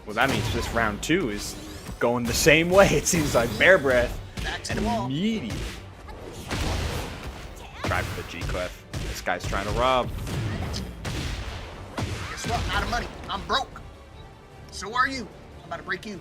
Well, that means this round 2 is going the same way. It seems like bear breath. Back to the wall. Immediate. Try for the G-Clef. This guy's trying to rob. Guess what? I'm out of money. I'm broke. So are you. I'm about to break you.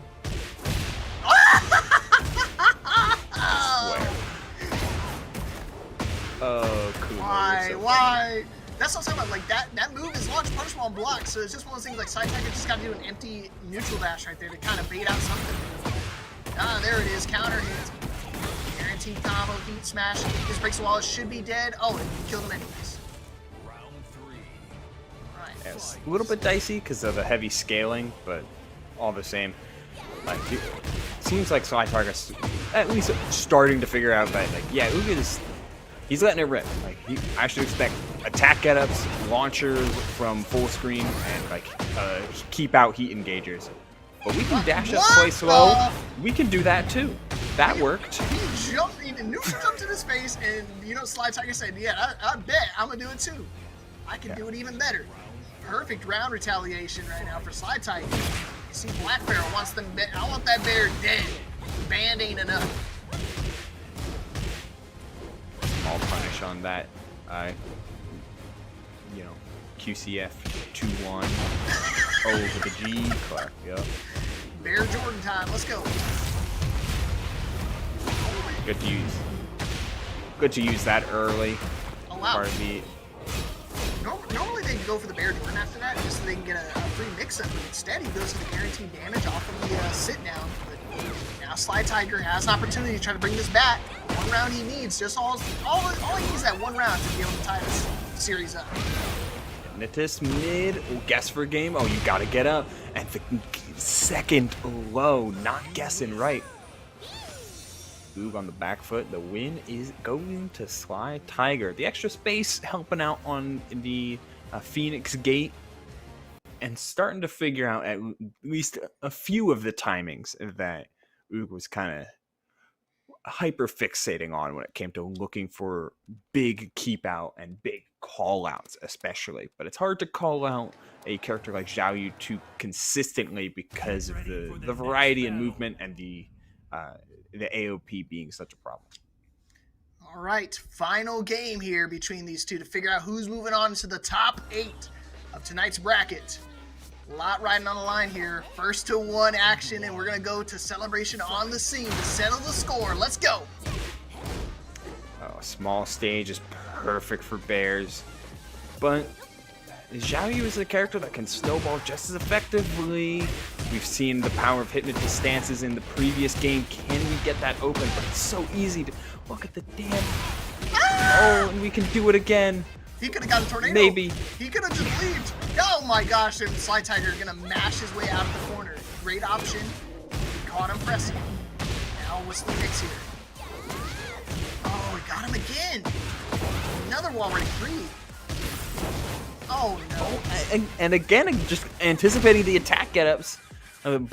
Oh, cool. Why? That's what I'm talking about. Like that move is launch punishable on block, so it's just one of those things like Side Tiger just got to do an empty neutral dash right there to kind of bait out something. There it is. Counter hit. Guaranteed combo, heat smash. This breaks the wall. It should be dead. Oh, it killed him anyways. Round 3. Right. Yeah, it's a little bit dicey because of the heavy scaling, but all the same. Like, it seems like Sly Target's at least starting to figure out that, like, yeah, Uga is, he's letting it rip. Like, I should expect attack getups, launchers from full screen, and, like, keep out heat engagers. But we can dash up play slow. We can do that, too. That worked. He neutral jumped to his face, and, Sly Tiger said, yeah, I bet I'm going to do it, too. I can do it even better. Perfect round retaliation right now for Sly Tiger. You see, Black Bear wants them. I want that bear dead. Band ain't enough. Small punish on that. QCF 2-1 over the G. Clark. Yep. Bear Jordan time. Let's go. Good to use. Good to use that early. Oh wow. Part of the. Normally they go for the Bear Jordan after that, just so they can get a free mix-up. But instead, he goes for the guaranteed damage off of the sit-down. But now Sly Tiger has an opportunity to try to bring this back. One round he needs. Just all he needs is that one round to be able to tie this series up. Nitis mid. Guess for game. Oh, you gotta get up. And the second low. Not guessing right. Oog on the back foot. The win is going to Sly Tiger. The extra space helping out on the Phoenix Gate and starting to figure out at least a few of the timings that Oog was kind of hyper fixating on when it came to looking for big keep out and big call outs especially. But it's hard to call out a character like Zhao Yu too consistently because of the variety in movement and the AOP being such a problem. All right, final game here between these two to figure out who's moving on to the top 8 of tonight's bracket. A lot riding on the line here. First to 1 action, and we're going to go to Celebration on the scene to settle the score. Let's go. Oh, a small stage is perfect for Bears, but Xiao Yu is a character that can snowball just as effectively. We've seen the power of hypnotist stances in the previous game. Can we get that open? But it's so easy to look at the damn. Oh, and we can do it again. He could have got a tornado. Maybe. He could have just leaped. Oh my gosh, and Sly Tiger gonna mash his way out of the corner. Great option. Caught him pressing. Now what's the mix here? Oh, we got him again. Another wall ready 3. Oh no. And again, just anticipating the attack get-ups,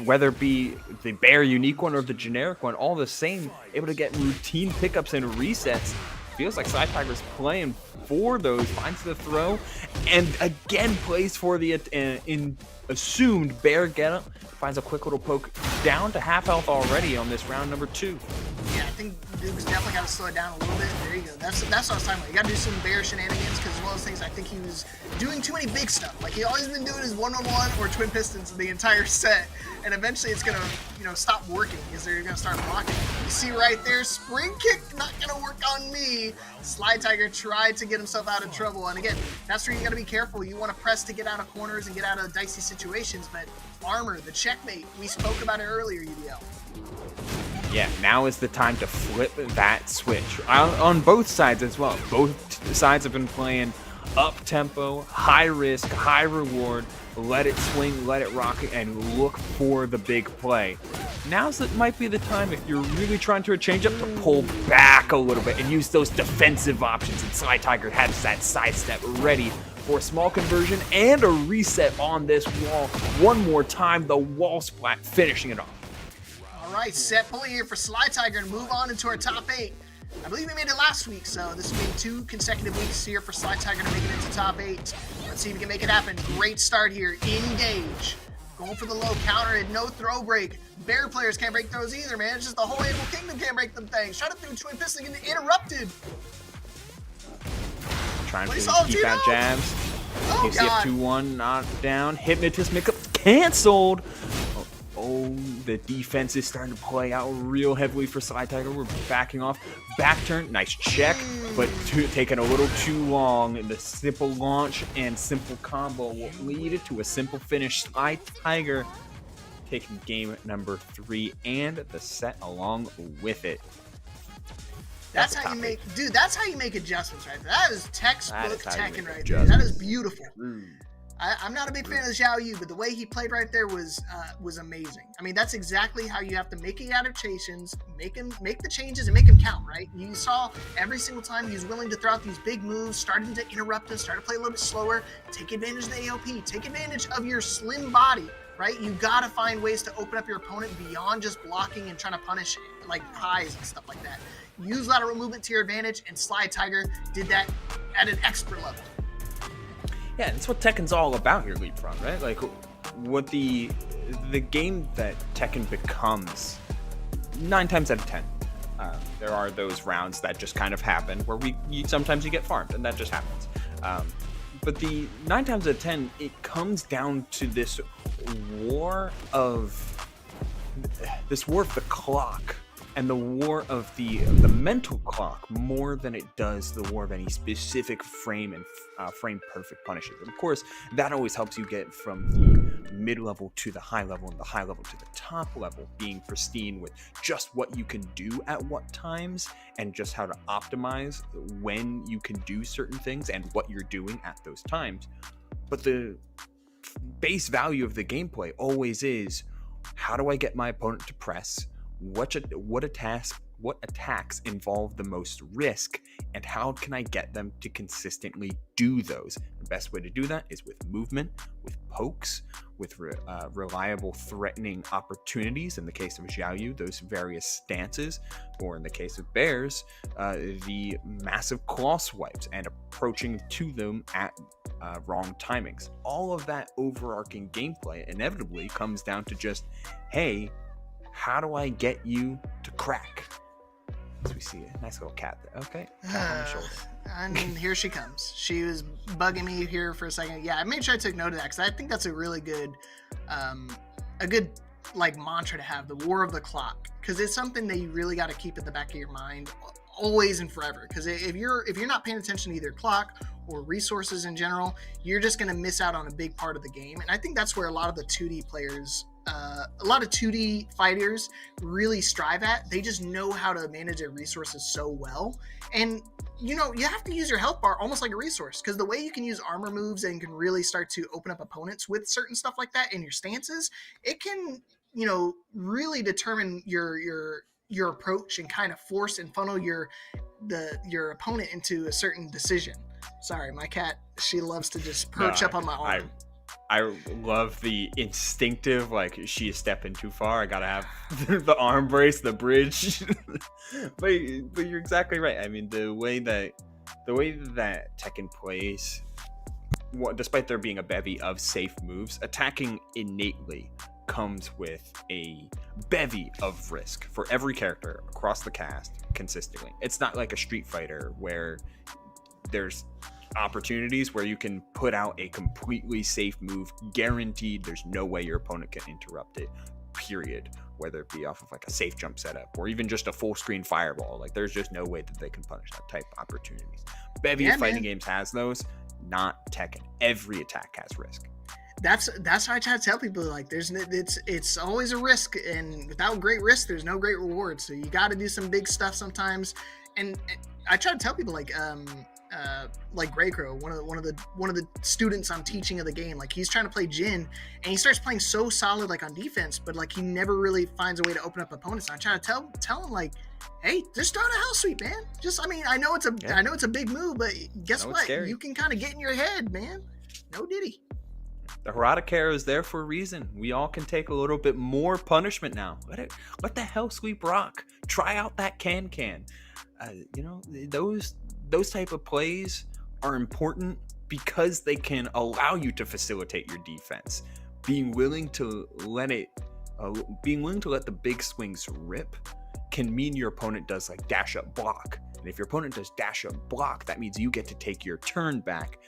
whether it be the Bear unique one or the generic one, all the same, able to get routine pickups and resets. Feels like Sly Tiger's playing for those, finds the throw, and again plays for the assumed Bear getup, finds a quick little poke, down to half health already on this round number 2. Yeah, I think Duke's definitely got to slow it down a little bit. There you go. That's what I was talking about. You got to do some Bear shenanigans, because one of those things, I think he was doing too many big stuff. Like, he always been doing his one-on-one or twin pistons the entire set, and eventually it's gonna, stop working because they're gonna start blocking. You see right there, spring kick not gonna work on me. Sly Tiger tried to get himself out of trouble, and again, that's where you gotta be careful. You want to press to get out of corners and get out of dicey situations, but armor, the checkmate, we spoke about it earlier, UDL. Yeah, now is the time to flip that switch. On both sides as well. Both sides have been playing up-tempo, high risk, high reward, let it swing, let it rock, and look for the big play. Now's might be the time, if you're really trying to change up, to pull back a little bit and use those defensive options. And Sly Tiger has that sidestep ready for a small conversion and a reset on this wall. One more time, the wall splat, finishing it off. All right, set point here for Sly Tiger to move on into our top 8. I believe we made it last week, so this will be 2 consecutive weeks here for Sly Tiger to make it into top 8. Let's see if we can make it happen. Great start here. Engage. Going for the low counter and no throw break. Bear players can't break throws either, man. It's just the whole Animal Kingdom can't break them things. Shot it through twin pistol and get interrupted. Trying to keep out jabs. Oh, God. 2-1, knocked down. Hypnotist makeup canceled. Oh, the defense is starting to play out real heavily for Sly Tiger. We're backing off. Back turn, nice check, but taking a little too long. The simple launch and simple combo will lead it to a simple finish. Sly Tiger taking game number 3 and the set along with it. That's how you make, dude. That's how you make adjustments, right there. That is textbook Tekken right there. That is beautiful. I'm not a big fan of Xiao Yu, but the way he played right there was amazing. I mean, that's exactly how you have to make the adaptations, make the changes, and make them count, right? You saw every single time he was willing to throw out these big moves, starting to interrupt us, start to play a little bit slower, take advantage of the AOP, take advantage of your slim body, right? You got to find ways to open up your opponent beyond just blocking and trying to punish like highs and stuff like that. Use lateral movement to your advantage, and Sly Tiger did that at an expert level. Yeah, that's what Tekken's all about here, Leapfrog, right? Like, what the game that Tekken becomes, 9 times out of 10, there are those rounds that just kind of happen where sometimes you get farmed, and that just happens. But the 9 times out of 10, it comes down to this war of the clock. And the war of the mental clock more than it does the war of any specific frame and frame perfect punishes. Of course, that always helps you get from the mid-level to the high level and the high level to the top level, being pristine with just what you can do at what times and just how to optimize when you can do certain things and what you're doing at those times. But the base value of the gameplay always is, how do I get my opponent to press? What attacks involve the most risk, and how can I get them to consistently do those? The best way to do that is with movement, with pokes, with reliable threatening opportunities. In the case of Xiao Yu, those various stances, or in the case of Bears, the massive claw swipes and approaching to them at wrong timings. All of that overarching gameplay inevitably comes down to just, hey, how do I get you to crack? As we see a nice little cat there. Okay. Cat on the shoulder. And here she comes. She was bugging me here for a second. Yeah, I made sure I took note of that because I think that's a really good, like mantra to have, the war of the clock, because it's something that you really got to keep at the back of your mind always and forever. Because if you're not paying attention to either clock or resources in general, you're just going to miss out on a big part of the game. And I think that's where a lot of the 2D players, a lot of 2D fighters really strive at. They just know how to manage their resources so well. And you have to use your health bar almost like a resource, because the way you can use armor moves and can really start to open up opponents with certain stuff like that in your stances, it can really determine your approach and kind of force and funnel your opponent into a certain decision. Sorry, my cat, she loves to just perch up on my arm. I love the instinctive, like, she is stepping too far, I gotta have the arm brace, the bridge. but you're exactly right. I mean, the way that Tekken plays, despite there being a bevy of safe moves, attacking innately comes with a bevy of risk for every character across the cast consistently. It's not like a Street Fighter where there's opportunities where you can put out a completely safe move, guaranteed there's no way your opponent can interrupt it, period, whether it be off of like a safe jump setup or even just a full screen fireball. Like, there's just no way that they can punish that type of opportunities. Bevy of fighting games has those, not Tekken. Every attack has risk. That's how I try to tell people, like, it's always a risk, and without great risk there's no great reward. So you got to do some big stuff sometimes. And I try to tell people, like Grey Crow, one of the students I'm teaching of the game, like, he's trying to play Jin and he starts playing so solid, like, on defense, but like he never really finds a way to open up opponents. And I try to tell him, like, hey, just start a house sweep, man. I know it's a big move, but guess what? Scary. You can kind of get in your head, man. No diddy. The Harada Arrow is there for a reason. We all can take a little bit more punishment now. Let the hell sweep rock. Try out that can. Those type of plays are important because they can allow you to facilitate your defense. Being willing to let the big swings rip can mean your opponent does like dash up block. And if your opponent does dash up block, that means you get to take your turn back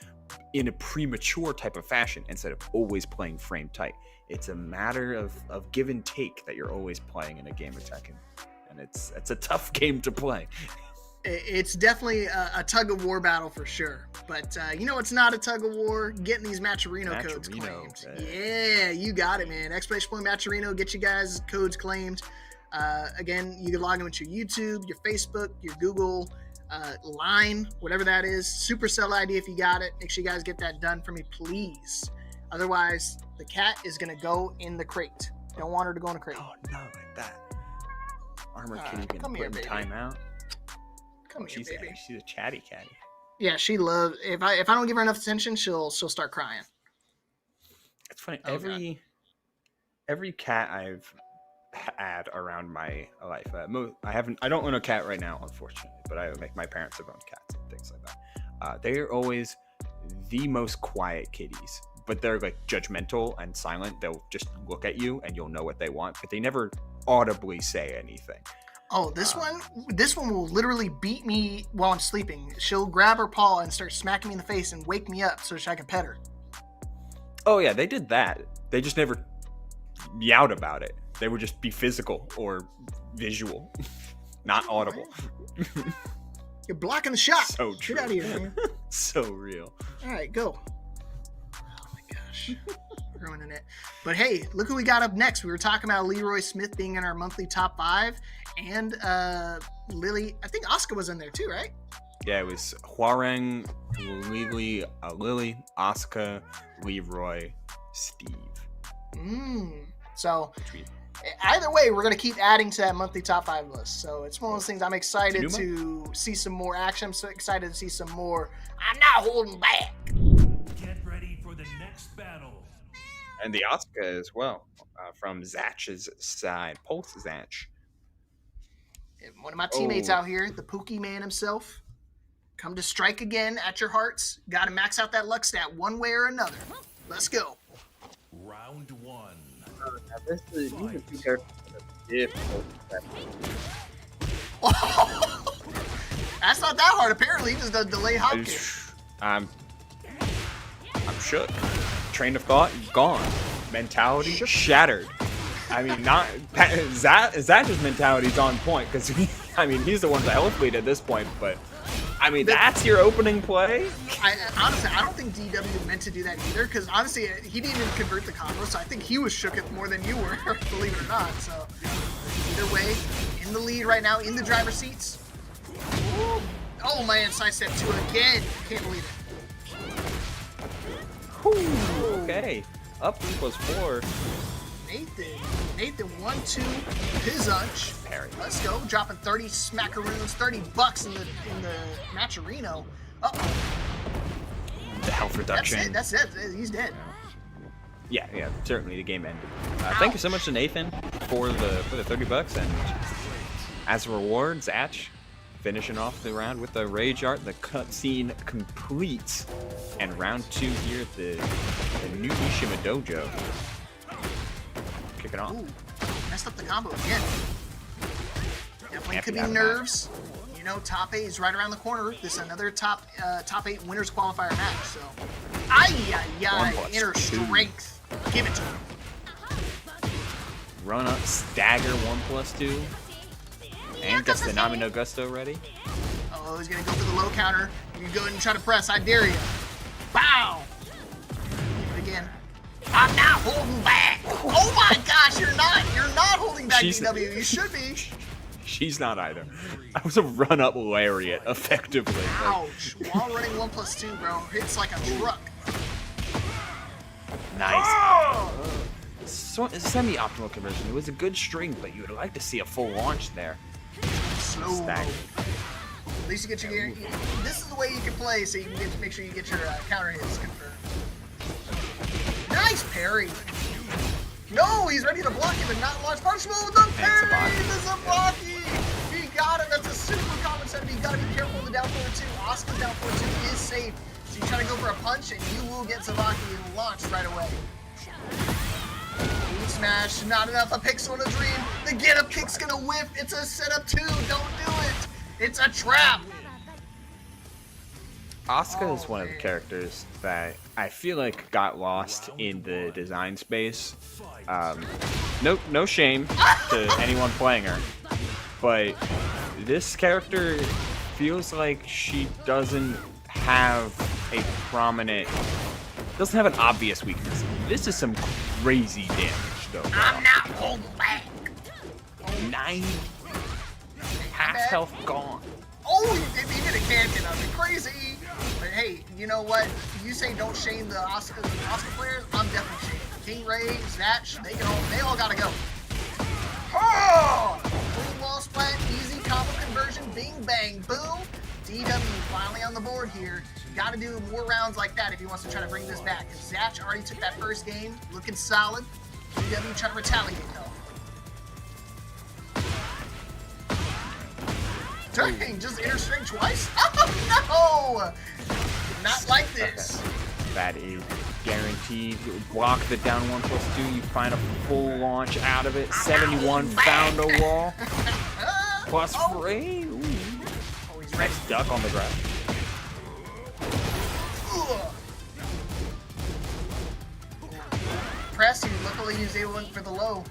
in a premature type of fashion instead of always playing frame tight. It's a matter of give and take that you're always playing in a game of Tekken. And it's a tough game to play. It's definitely a tug of war battle for sure. But it's not a tug of war? Getting these Matcherino codes claimed. Yeah, you got it, man. Explanation Point Matcherino, get you guys codes claimed. Again, you can log in with your YouTube, your Facebook, your Google, line, whatever that is. Supercell ID if you got it. Make sure you guys get that done for me, please. Otherwise, the cat is going to go in the crate. Don't want her to go in the crate. Oh, not like that. Armor Kitty going to put in timeout. Come here, baby. She's a chatty catty. Yeah, she loves. If I don't give her enough attention, she'll start crying. It's funny. Every cat I've had around my life. I don't own a cat right now, unfortunately, but my parents have owned cats and things like that. They are always the most quiet kitties, but they're like judgmental and silent. They'll just look at you and you'll know what they want, but they never audibly say anything. Oh, this one will literally beat me while I'm sleeping. She'll grab her paw and start smacking me in the face and wake me up so I can pet her. Oh yeah, they did that. They just never meowed about it. They would just be physical or visual, not audible. You're blocking the shot. So true. Get out of here, man. So real. All right, go. Oh my gosh. Ruining it. But hey, look who we got up next. We were talking about Leroy Smith being in our monthly top 5, and Lily. I think Asuka was in there too, right? Yeah, it was Hwarang, Lily, Asuka, Leroy, Steve. So either way, we're going to keep adding to that monthly top 5 list. So it's one of those things I'm excited to see some more action. I'm so excited to see some more. I'm not holding back. Get ready for the next battle. And the Asuka as well, from Zatch's side. Pulse Zatch. One of my teammates out here, the Pookie man himself, come to strike again at your hearts. Got to max out that luck stat one way or another. Let's go. Round 1. These are two characters that are difficult. not that hard. Apparently, he just does delay hop kick. I'm shook. Train of thought gone. Mentality shattered. I mean, not Zatch's mentality's on point because he's the one that health lead at this point. But I mean, that's your opening play. Honestly, I don't think DW meant to do that either because honestly, he didn't even convert the combo, so I think he was shook more than you were, believe it or not. So either way, in the lead right now, in the driver's seats. Ooh. Oh man, sidestep 2 again. Can't believe it. Okay, up 3+4. Nathan 1-2 Pizunch. Parry. Let's go. Dropping 30 smackaroons, $30 in the matcherino. Uh-oh. The health reduction. That's it. He's dead. Yeah, certainly the game ended. Thank you so much to Nathan for the $30, and as a reward, Zatch finishing off the round with the Rage Art. The cutscene completes, and round 2 here at the new Mishima Dojo. Kick it off. Ooh, messed up the combo again. Definitely Can't could be be out of nerves. You know, top 8 is right around the corner. This is another top 8 winners qualifier match. So, inner strength. Give it to him. Run up, stagger 1+2, and gets the Nami no Gusto ready. Oh, he's gonna go for the low counter. You go ahead and try to press. I dare you. Bow. Again. I'm not holding back. Oh my gosh, you're not holding back, DW. You should be. She's not either. That was a run-up lariat, effectively. Ouch. While running 1+2, bro. Hits like a truck. Nice. So, semi-optimal conversion. It was a good string, but you would like to see a full launch there. Slow. Stagger. At least you get your... This is the way you can play, so you can make sure you get your counter hits confirmed. Nice parry. No, he's ready to block him and not launch punishable with the parry. The Zabaki. He got it. That's a super common setup. You gotta be careful with the down forward 2. Oscar's down forward 2 is safe. So you try to go for a punch and you will get Zabaki and launch right away. Food smash, not enough. A pixel in a dream. The get up kick's gonna whiff. It's a setup 2. Don't do it. It's a trap. Asuka is one of the characters that I feel like got lost in the design space. No shame to anyone playing her, but this character feels like she doesn't have an obvious weakness. This is some crazy damage, though. I'm not holding back. 9 half health gone. Oh, he did a canton of it. Crazy. But hey, you know what? You say don't shame the Oscar players. I'm definitely shaming. King Ray, Zatch, they all gotta go. Oh! Clean wall splat, easy combo conversion, bing bang boom. DW finally on the board here. Gotta do more rounds like that if he wants to try to bring this back. Zatch already took that first game, looking solid. DW trying to retaliate though. Dang, just inner string twice? Oh no! Not like this. Okay. That is guaranteed. Block the down 1+2. You find a full launch out of it. 71 found a wall. Plus frame. Ooh. Oh, he's ready. Nice duck on the ground. Press, luckily he was able to for the low.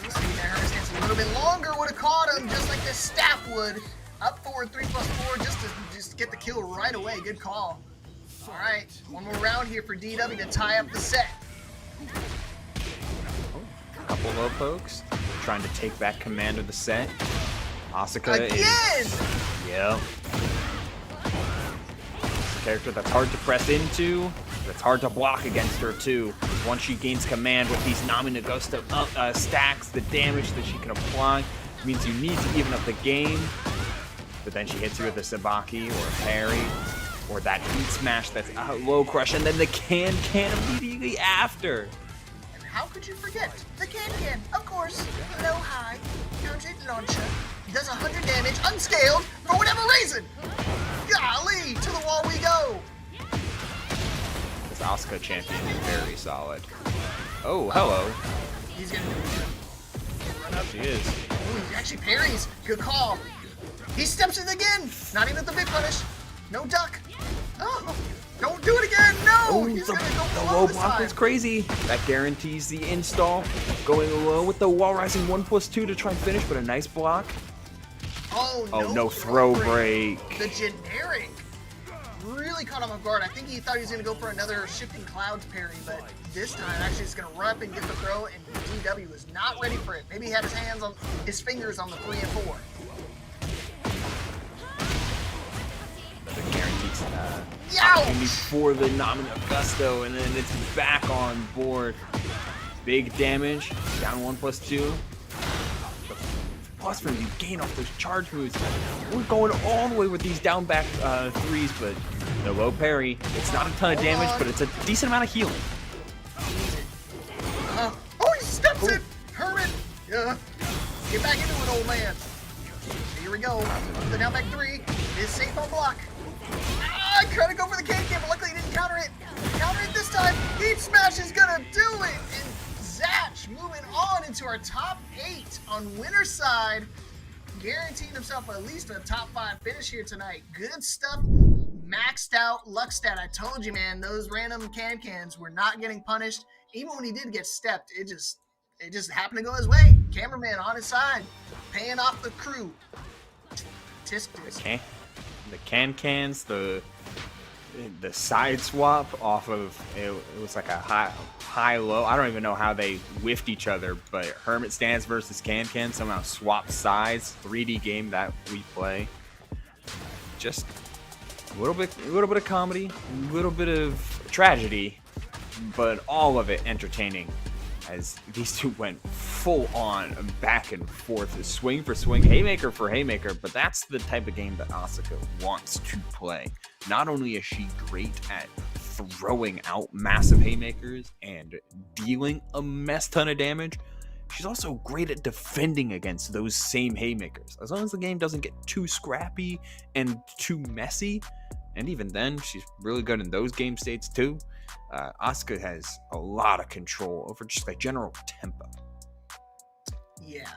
See, that stance a little bit longer would have caught him, just like this staff would. Up forward 3+4 just to get the kill right away. Good call. All right, one more round here for DW to tie up the set. A couple low pokes, trying to take back command of the set. Asuka again. Yep. It's a character that's hard to press into. That's hard to block against her too. Once she gains command with these Nami no Gusto stacks, the damage that she can apply means you need to even up the game. But then she hits you with a Sabaki or a parry, or that heat smash that's a low crush, and then the can immediately after. And how could you forget the can? Of course, low high counter launcher does 100 damage unscaled for whatever reason. Golly, to the wall we go. This Asuka champion is very solid. Oh, hello. He's gonna do it. Run up. She is. Ooh, he actually parries. Good call. He steps in again. Not even the big punish. No duck. Oh, don't do it again. No. He's going to go The below low this block time. was crazy. That guarantees the install. Going low with the wall rising 1+2 to try and finish, but a nice block. Oh, no throw break. The generic really caught him off guard. I think he thought he was going to go for another shifting clouds parry, but this time actually he's going to run up and get the throw, and DW was not ready for it. Maybe he had his fingers on the 3 and 4. The guaranteed opportunity for the nominal gusto, and then it's back on board. Big damage, down 1+2. Plus from you gain off those charge moves. We're going all the way with these down back threes, but the low parry. It's not a ton of damage, but it's a decent amount of healing. Oh, he steps it! Hermit! Yeah. Get back into it, old man. Here we go. The down back 3 is safe on block. I tried to go for the can, but luckily he didn't counter it. Counter it this time. Heat Smash is gonna do it! And Zatch moving on into our top 8 on winner's side. Guaranteeing himself at least a top 5 finish here tonight. Good stuff. Maxed out luck stat. I told you, man, those random cans were not getting punished. Even when he did get stepped, it just happened to go his way. Cameraman on his side, paying off the crew. Tisk tisk. Okay. The cans, the side swap off of it was like a high low. I don't even know how they whiffed each other, but Hermit Stance versus Can somehow swapped sides. 3D game that we play. Just a little bit of comedy, a little bit of tragedy, but all of it entertaining as these two went full on back and forth, swing for swing, haymaker for haymaker. But that's the type of game that Asuka wants to play. Not only is she great at throwing out massive haymakers and dealing a mess ton of damage, she's also great at defending against those same haymakers. As long as the game doesn't get too scrappy and too messy, and even then, she's really good in those game states too. Asuka has a lot of control over just the general tempo. Yeah,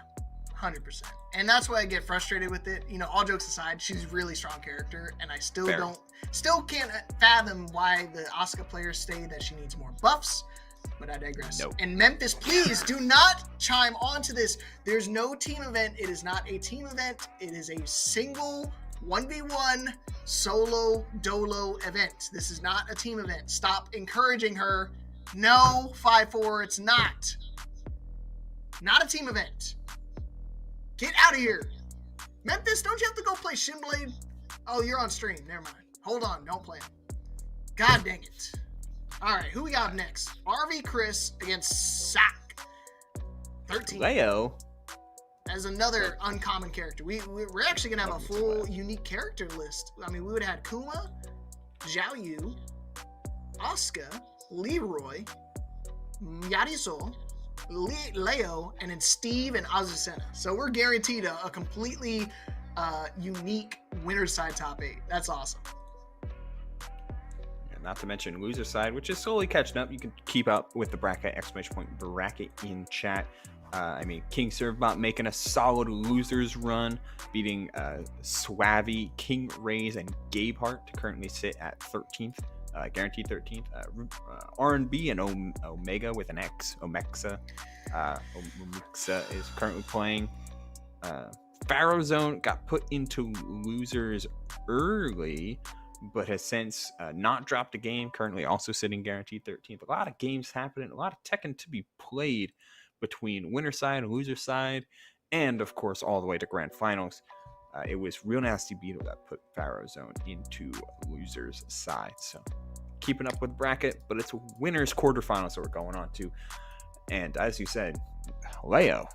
100%. And that's why I get frustrated with it. You know, all jokes aside, she's a really strong character, and I still can't fathom why the Asuka players say that she needs more buffs. But I digress. Nope. And Memphis, please do not chime onto this. There's no team event. It is not a team event. It is a single 1v1 solo dolo event. This is not a team event. Stop encouraging her. No, 5-4, it's not. Not a team event. Get out of here. Memphis, don't you have to go play Shinblade? Oh, you're on stream. Never mind. Hold on. Don't play him. God dang it. All right, who we got next? RV Chris against Sack. 13. Leo. As another uncommon character. We're actually going to have a full unique character list. I mean, we would have had Kuma, Zhao Yu, Asuka, Leroy, Yariso, Leo, and then Steve and Azucena. So we're guaranteed a completely unique winner's side top 8. That's awesome. Not to mention loser side, which is slowly catching up. You can keep up with the bracket, !bracket in chat. I mean, King Servbot making a solid losers run, beating Swavy, King Rays, and Gabehart to currently sit at 13th, guaranteed 13th. R&B and Omega with an X, Omexa. Omexa is currently playing. Pharaoh Zone got put into losers early, but has since not dropped a game, currently also sitting guaranteed 13th. A lot of games happening, a lot of Tekken to be played between winner side and loser side, and of course all the way to grand finals. It was Real Nasty Beetle that put Pharaoh Zone into losers side. So keeping up with the bracket, but it's winners quarterfinals that we're going on to. And as you said, Leo,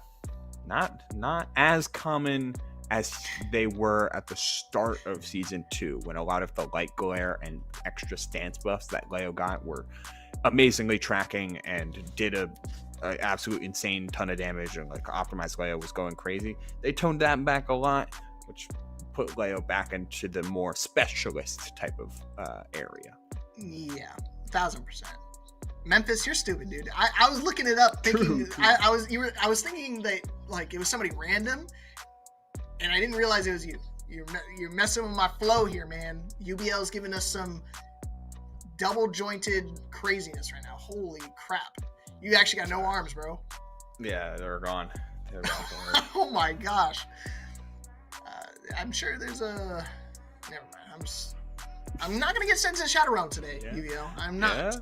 not as common as they were at the start of season 2, when a lot of the light glare and extra stance buffs that Leo got were amazingly tracking and did a absolute insane ton of damage, and like optimized Leo was going crazy. They toned that back a lot, which put Leo back into the more specialist type of area. Yeah, 1000%. Memphis, you're stupid, dude. I was looking it up, thinking I was thinking that like it was somebody random, And I didn't realize it was you. You're messing with my flow here, man. UBL's giving us some double jointed craziness right now. Holy crap. You actually got no arms, bro. Yeah, they're gone. Oh my gosh. I'm sure there's a... Never mind. I'm not going to get sent to Shadow Realm today, UBL. I'm not. Yeah?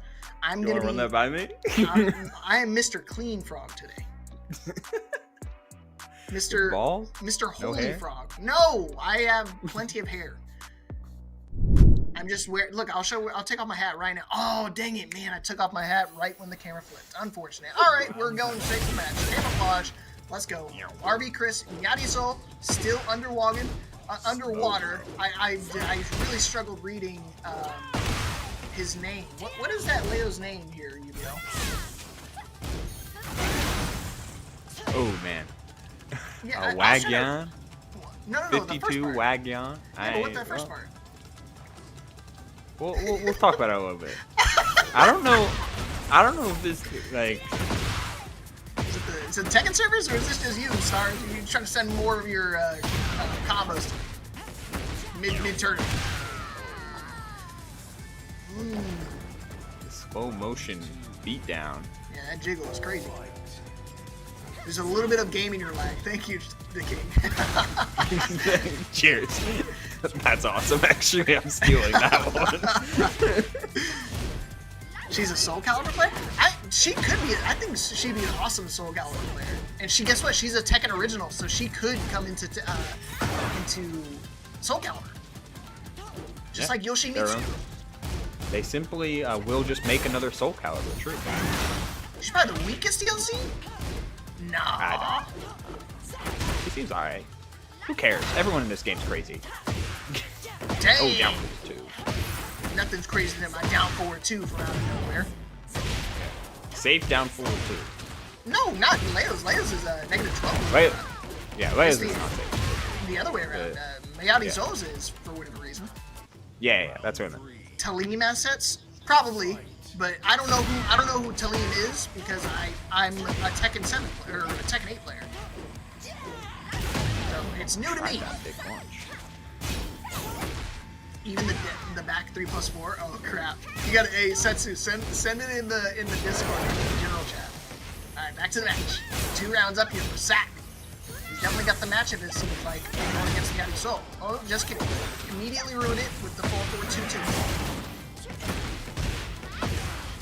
I'm You going to run that by me? I am Mr. Clean Frog today. Mr. Balls? Mr. No Holy hair? Frog. No, I have plenty of hair. I'm just wearing. Look, I'll take off my hat right now. Oh, dang it, man! I took off my hat right when the camera flipped. Unfortunate. All right, we're going straight to match. Camouflage. Let's go. RB Chris Yadiso still underwater. I really struggled reading his name. What is that Leo's name here, UBL? Oh, man. Yeah, Wagyan? No, 52 Wagyan? Yeah, but what that first part? We'll talk about it a little bit. I don't know if this, like... Is it the Tekken servers, or is this just you, Stars? Are you trying to send more of your combos to mid-tournament? Slow motion beatdown. Yeah, that jiggle is crazy. There's a little bit of game in your lag. Thank you, the king. Cheers. That's awesome, actually. I'm stealing that one. She's a Soul Calibur player? She could be. I think she'd be an awesome Soul Calibur player. And guess what? She's a Tekken original, so she could come into Soul Calibur. Just like Yoshimitsu. They simply will just make another Soul Calibur, true. She's probably the weakest DLC? Nah. She seems alright. Who cares? Everyone in this game's crazy. Dang. Oh, down 2. Nothing's crazier than my down forward 2 from out of nowhere. Safe down forward 2. No, not Leo's. Leo's is a negative 12. Leo's is not safe. The other way around. Mayadi Zo's is, for whatever reason. Yeah, that's what I meant. Talim assets? Probably. But I don't know who Talim is because I'm a Tekken 7 player, or a Tekken 8 player. So it's new to me. Even the back 3+4. Oh crap! You got a Setsu. Send it in the Discord, in the general chat. All right, back to the match. 2 rounds up here for Sack. He's definitely got the match of it. Seems like going against Yadi Soul. Oh, just kidding. Immediately ruined it with the 4-4-2-2.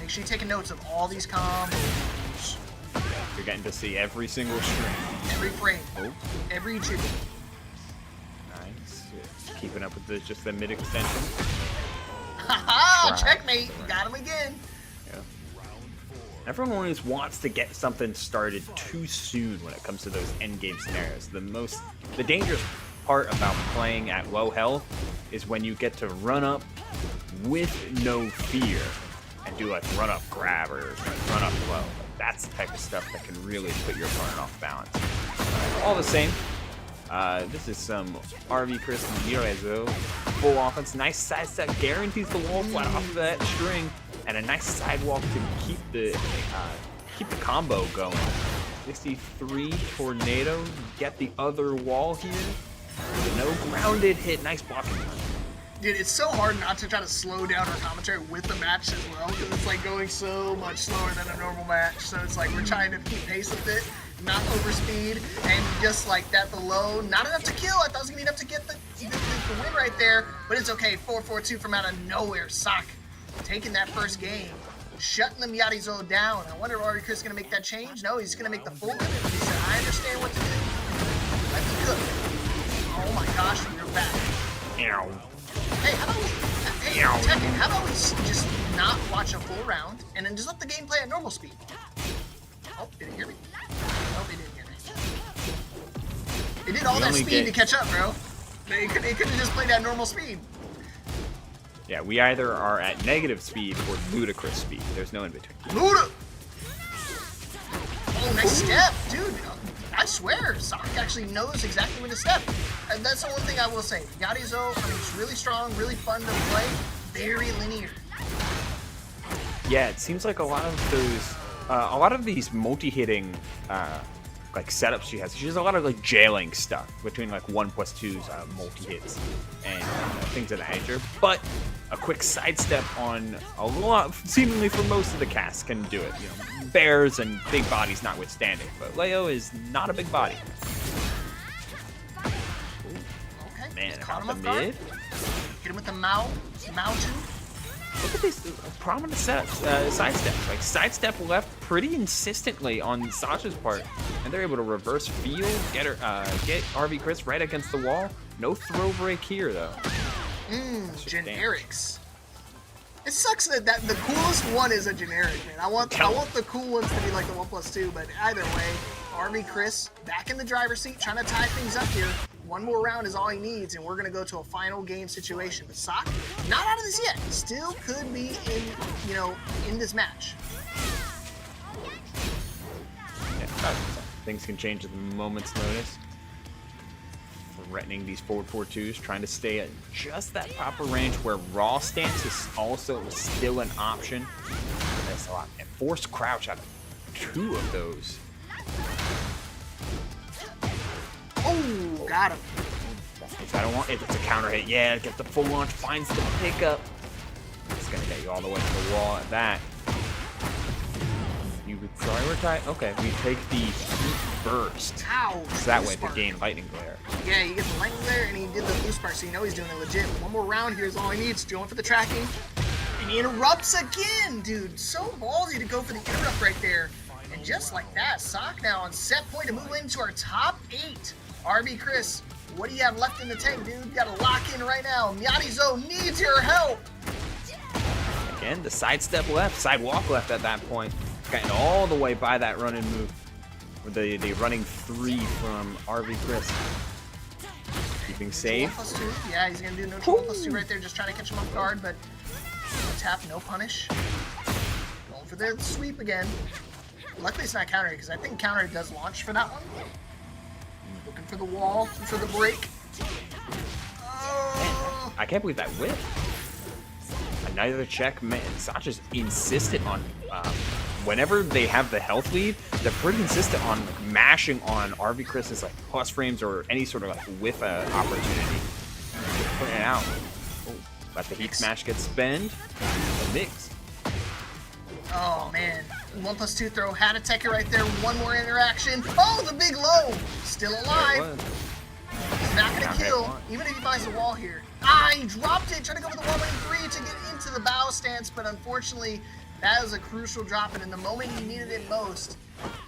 Make sure you're taking notes of all these combos. You're getting to see every single string. Every frame. Oh. Every jiggle. Nice. Keeping up with just the mid extension. Haha! Checkmate! You got him again. Yeah. Everyone always wants to get something started too soon when it comes to those endgame scenarios. The dangerous part about playing at low health is when you get to run up with no fear and do like run up grab or run up low. That's the type of stuff that can really put your opponent off balance. All the same, this is some RV Chris Mirezo. Full offense, nice side step, guarantees the wall flat off of that string, and a nice sidewalk to keep the combo going. 63 tornado, get the other wall here. No grounded hit, nice blocking. Dude, it's so hard not to try to slow down our commentary with the match as well, because it's like going so much slower than a normal match. So it's like we're trying to keep pace with it, not overspeed, and just like that below, not enough to kill. I thought it was gonna be enough to get the win right there, but it's okay. 4-4-2 from out of nowhere. Sock taking that first game, shutting them Yadizo down. I wonder if Ari Chris is gonna make that change. No, he's gonna make the full limit. He said, I understand what to do. Let me cook. Oh my gosh, you're back. Hey, how about we just not watch a full round and then just let the game play at normal speed? Oh, did it hear me? Nope, it didn't hear me. It did all that speed to catch up, bro. It could have just played at normal speed. Yeah, we either are at negative speed or ludicrous speed. There's no in between. Luda! Oh, nice step, dude. I swear, Sonic actually knows exactly when to step. And that's the one thing I will say. Yadizo, I mean, he's really strong, really fun to play, very linear. Yeah, it seems like a lot of these multi-hitting like setups she has. She has a lot of like jailing stuff between like 1+2's multi hits and things of that nature. But a quick sidestep on a lot, seemingly for most of the cast, can do it. You know, bears and big bodies notwithstanding. But Leo is not a big body. Okay. Man, Caught him out off the guard. mid. Hit him with the Mao 2. Look at these prominent setups, sidesteps. Like sidestep left pretty insistently on Sasha's part, and they're able to reverse field, get RV Chris right against the wall. No throw break here though. Generics. It sucks that the coolest one is a generic, man. I want the cool ones to be like the 1+2, but either way, RV Chris back in the driver's seat, trying to tie things up here. One more round is all he needs, and we're gonna go to a final game situation. But Sock, not out of this yet. Still could be in this match. Yeah, things can change at the moment's notice. Threatening these forward 4-2s, trying to stay at just that proper range where raw stance is also still an option. That's a lot. And forced crouch out of 2 of those. Oh, got him. I don't want if it's a counter hit. Yeah, get the full launch, finds the pickup. It's gonna get you all the way to the wall at that. You prioritize. Okay, we take the heat burst. Ow! So that way to gain lightning glare. Yeah, he gets the lightning glare, and he did the blue spark, so you know he's doing it legit. One more round here is all he needs. Going for the tracking, and he interrupts again, dude. So ballsy to go for the interrupt right there. And just like that, Sock now on set point to move into our top 8. RB Chris, what do you have left in the tank, dude? You gotta lock in right now. Miatizo needs your help. Again, the sidestep left, sidewalk left at that point. Getting all the way by that running move. With the running 3 from RV Chris. Keeping safe. 1+2. Yeah, he's gonna do no 1+2 right there, just trying to catch him off guard, but no tap, no punish. Going for the sweep again. Luckily it's not counter because I think counter does launch for that one. Looking for the wall, for the break. Oh. I can't believe that whip. Another check. Man, Sasha's insistent on whenever they have the health lead, they're pretty insistent on mashing on RV Chris's like plus frames or any sort of like whiff opportunity. Putting it out. Oh, let the heat smash get spent. The mix. Oh man, 1+2 throw, had a Tekken right there, one more interaction. Oh, the big low, still alive. He's not gonna kill, even if he finds the wall here. Ah, he dropped it, trying to go for the 1-3 to get into the bow stance, but unfortunately, that was a crucial drop, and in the moment he needed it most,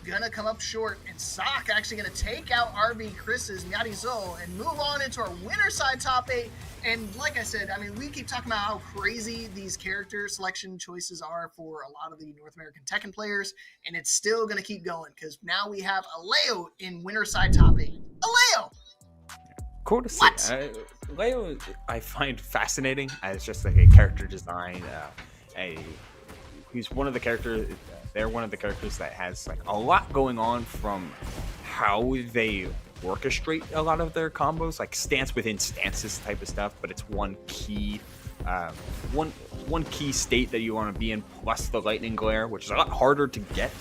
gonna come up short, and Sock actually gonna take out RB Chris's Miatizo and move on into our winner side top 8. And like I said, I mean, we keep talking about how crazy these character selection choices are for a lot of the North American Tekken players, and it's still gonna keep going, because now we have a Leo in winner side top 8. A Leo! Cool to see. Leo, I find fascinating as just like a character design. He's one of the characters. They're one of the characters that has like a lot going on from how they orchestrate a lot of their combos, like stance within stances type of stuff. But it's one key, one key state that you want to be in, plus the lightning glare, which is a lot harder to get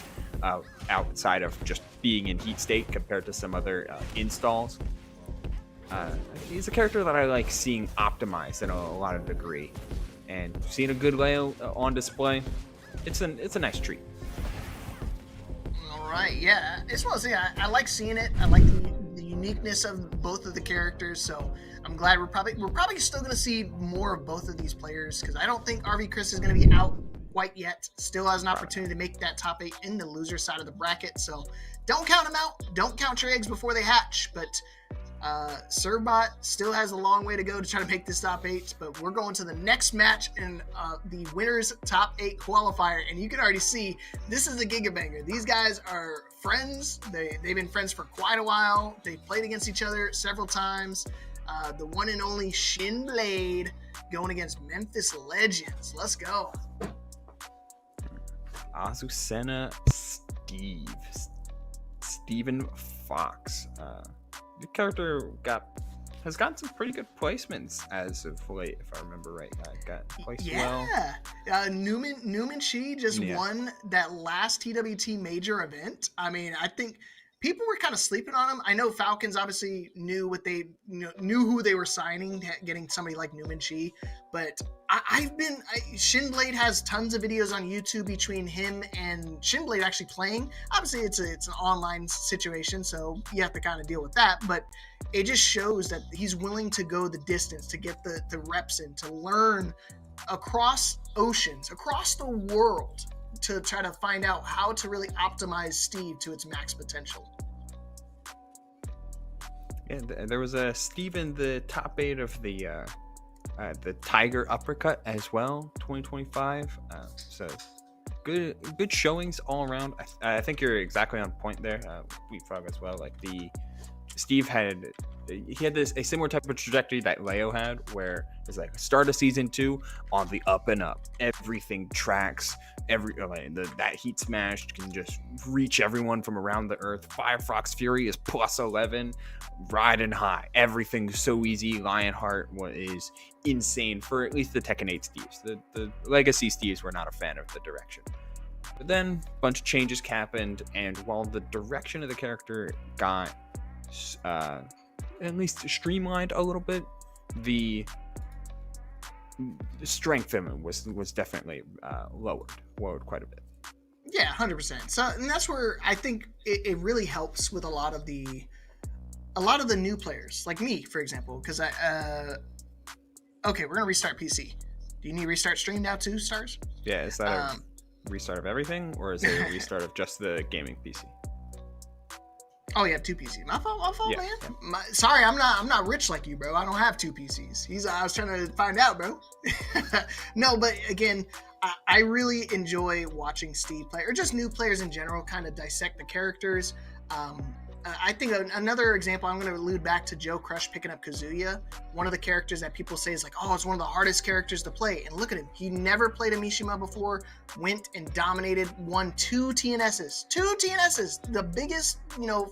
outside of just being in heat state compared to some other installs. He's a character that I like seeing optimized in a lot of degree, and seeing a good Leo on display, it's a nice treat. All right, yeah, as well as I like seeing it. I like the uniqueness of both of the characters, so I'm glad we're probably still going to see more of both of these players, because I don't think RV Chris is going to be out quite yet. Still has an opportunity to make that top 8 in the loser side of the bracket, so don't count him out. Don't count your eggs before they hatch, but Serbot still has a long way to go to try to make this top 8, but we're going to the next match in the winners top 8 qualifier, and you can already see this is a gigabanger. These guys are friends. They've been friends for quite a while. They've played against each other several times. The one and only Shin Blade going against Memphis Legends. Let's go. Azucena Steven Fox. The character has gotten some pretty good placements as of late, if I remember right. Got placed well. Newman Shi just won that last TWT major event. I mean, I think people were kind of sleeping on him. I know Falcons obviously knew knew who they were signing, getting somebody like Newman Chi, but Shinblade has tons of videos on YouTube between him and Shinblade actually playing. Obviously, it's an online situation, so you have to kind of deal with that. But it just shows that he's willing to go the distance to get the reps in, to learn across oceans, across the world, to try to find out how to really optimize Steve to its max potential. Yeah, there was a Steve in the top 8 of the Tiger Uppercut as well, 2025. So good showings all around. I think you're exactly on point there, Leapfrog as well. Like Steve had a similar type of trajectory that Leo had, where it's like start of season 2 on the up and up. Everything tracks. That heat smash can just reach everyone from around the earth. Firefox Fury is plus 11, riding high. Everything's so easy. Lionheart is insane for at least the Tekken 8 Steves. The Legacy Steves were not a fan of the direction. But then a bunch of changes happened, and while the direction of the character got at least streamlined a little bit, the strength of it was definitely lowered quite a bit. Yeah, 100%. So, and that's where I think it really helps with a lot of the new players, like me, for example, because okay, we're gonna restart PC. Do you need to restart stream now too, Stars? Yeah, is that a restart of everything, or is it a restart of just the gaming PC? Oh, you have 2 PCs. My fault, yeah, man. Yeah. Sorry, I'm not rich like you, bro. I don't have 2 PCs. I was trying to find out, bro. No, but again, I really enjoy watching Steve play, or just new players in general, kind of dissect the characters. I think another example, I'm going to allude back to Joe Crush picking up Kazuya, one of the characters that people say is like, oh, it's one of the hardest characters to play. And look at him. He never played a Mishima before, went and dominated, won 2 TNSs. 2 TNSs, the biggest,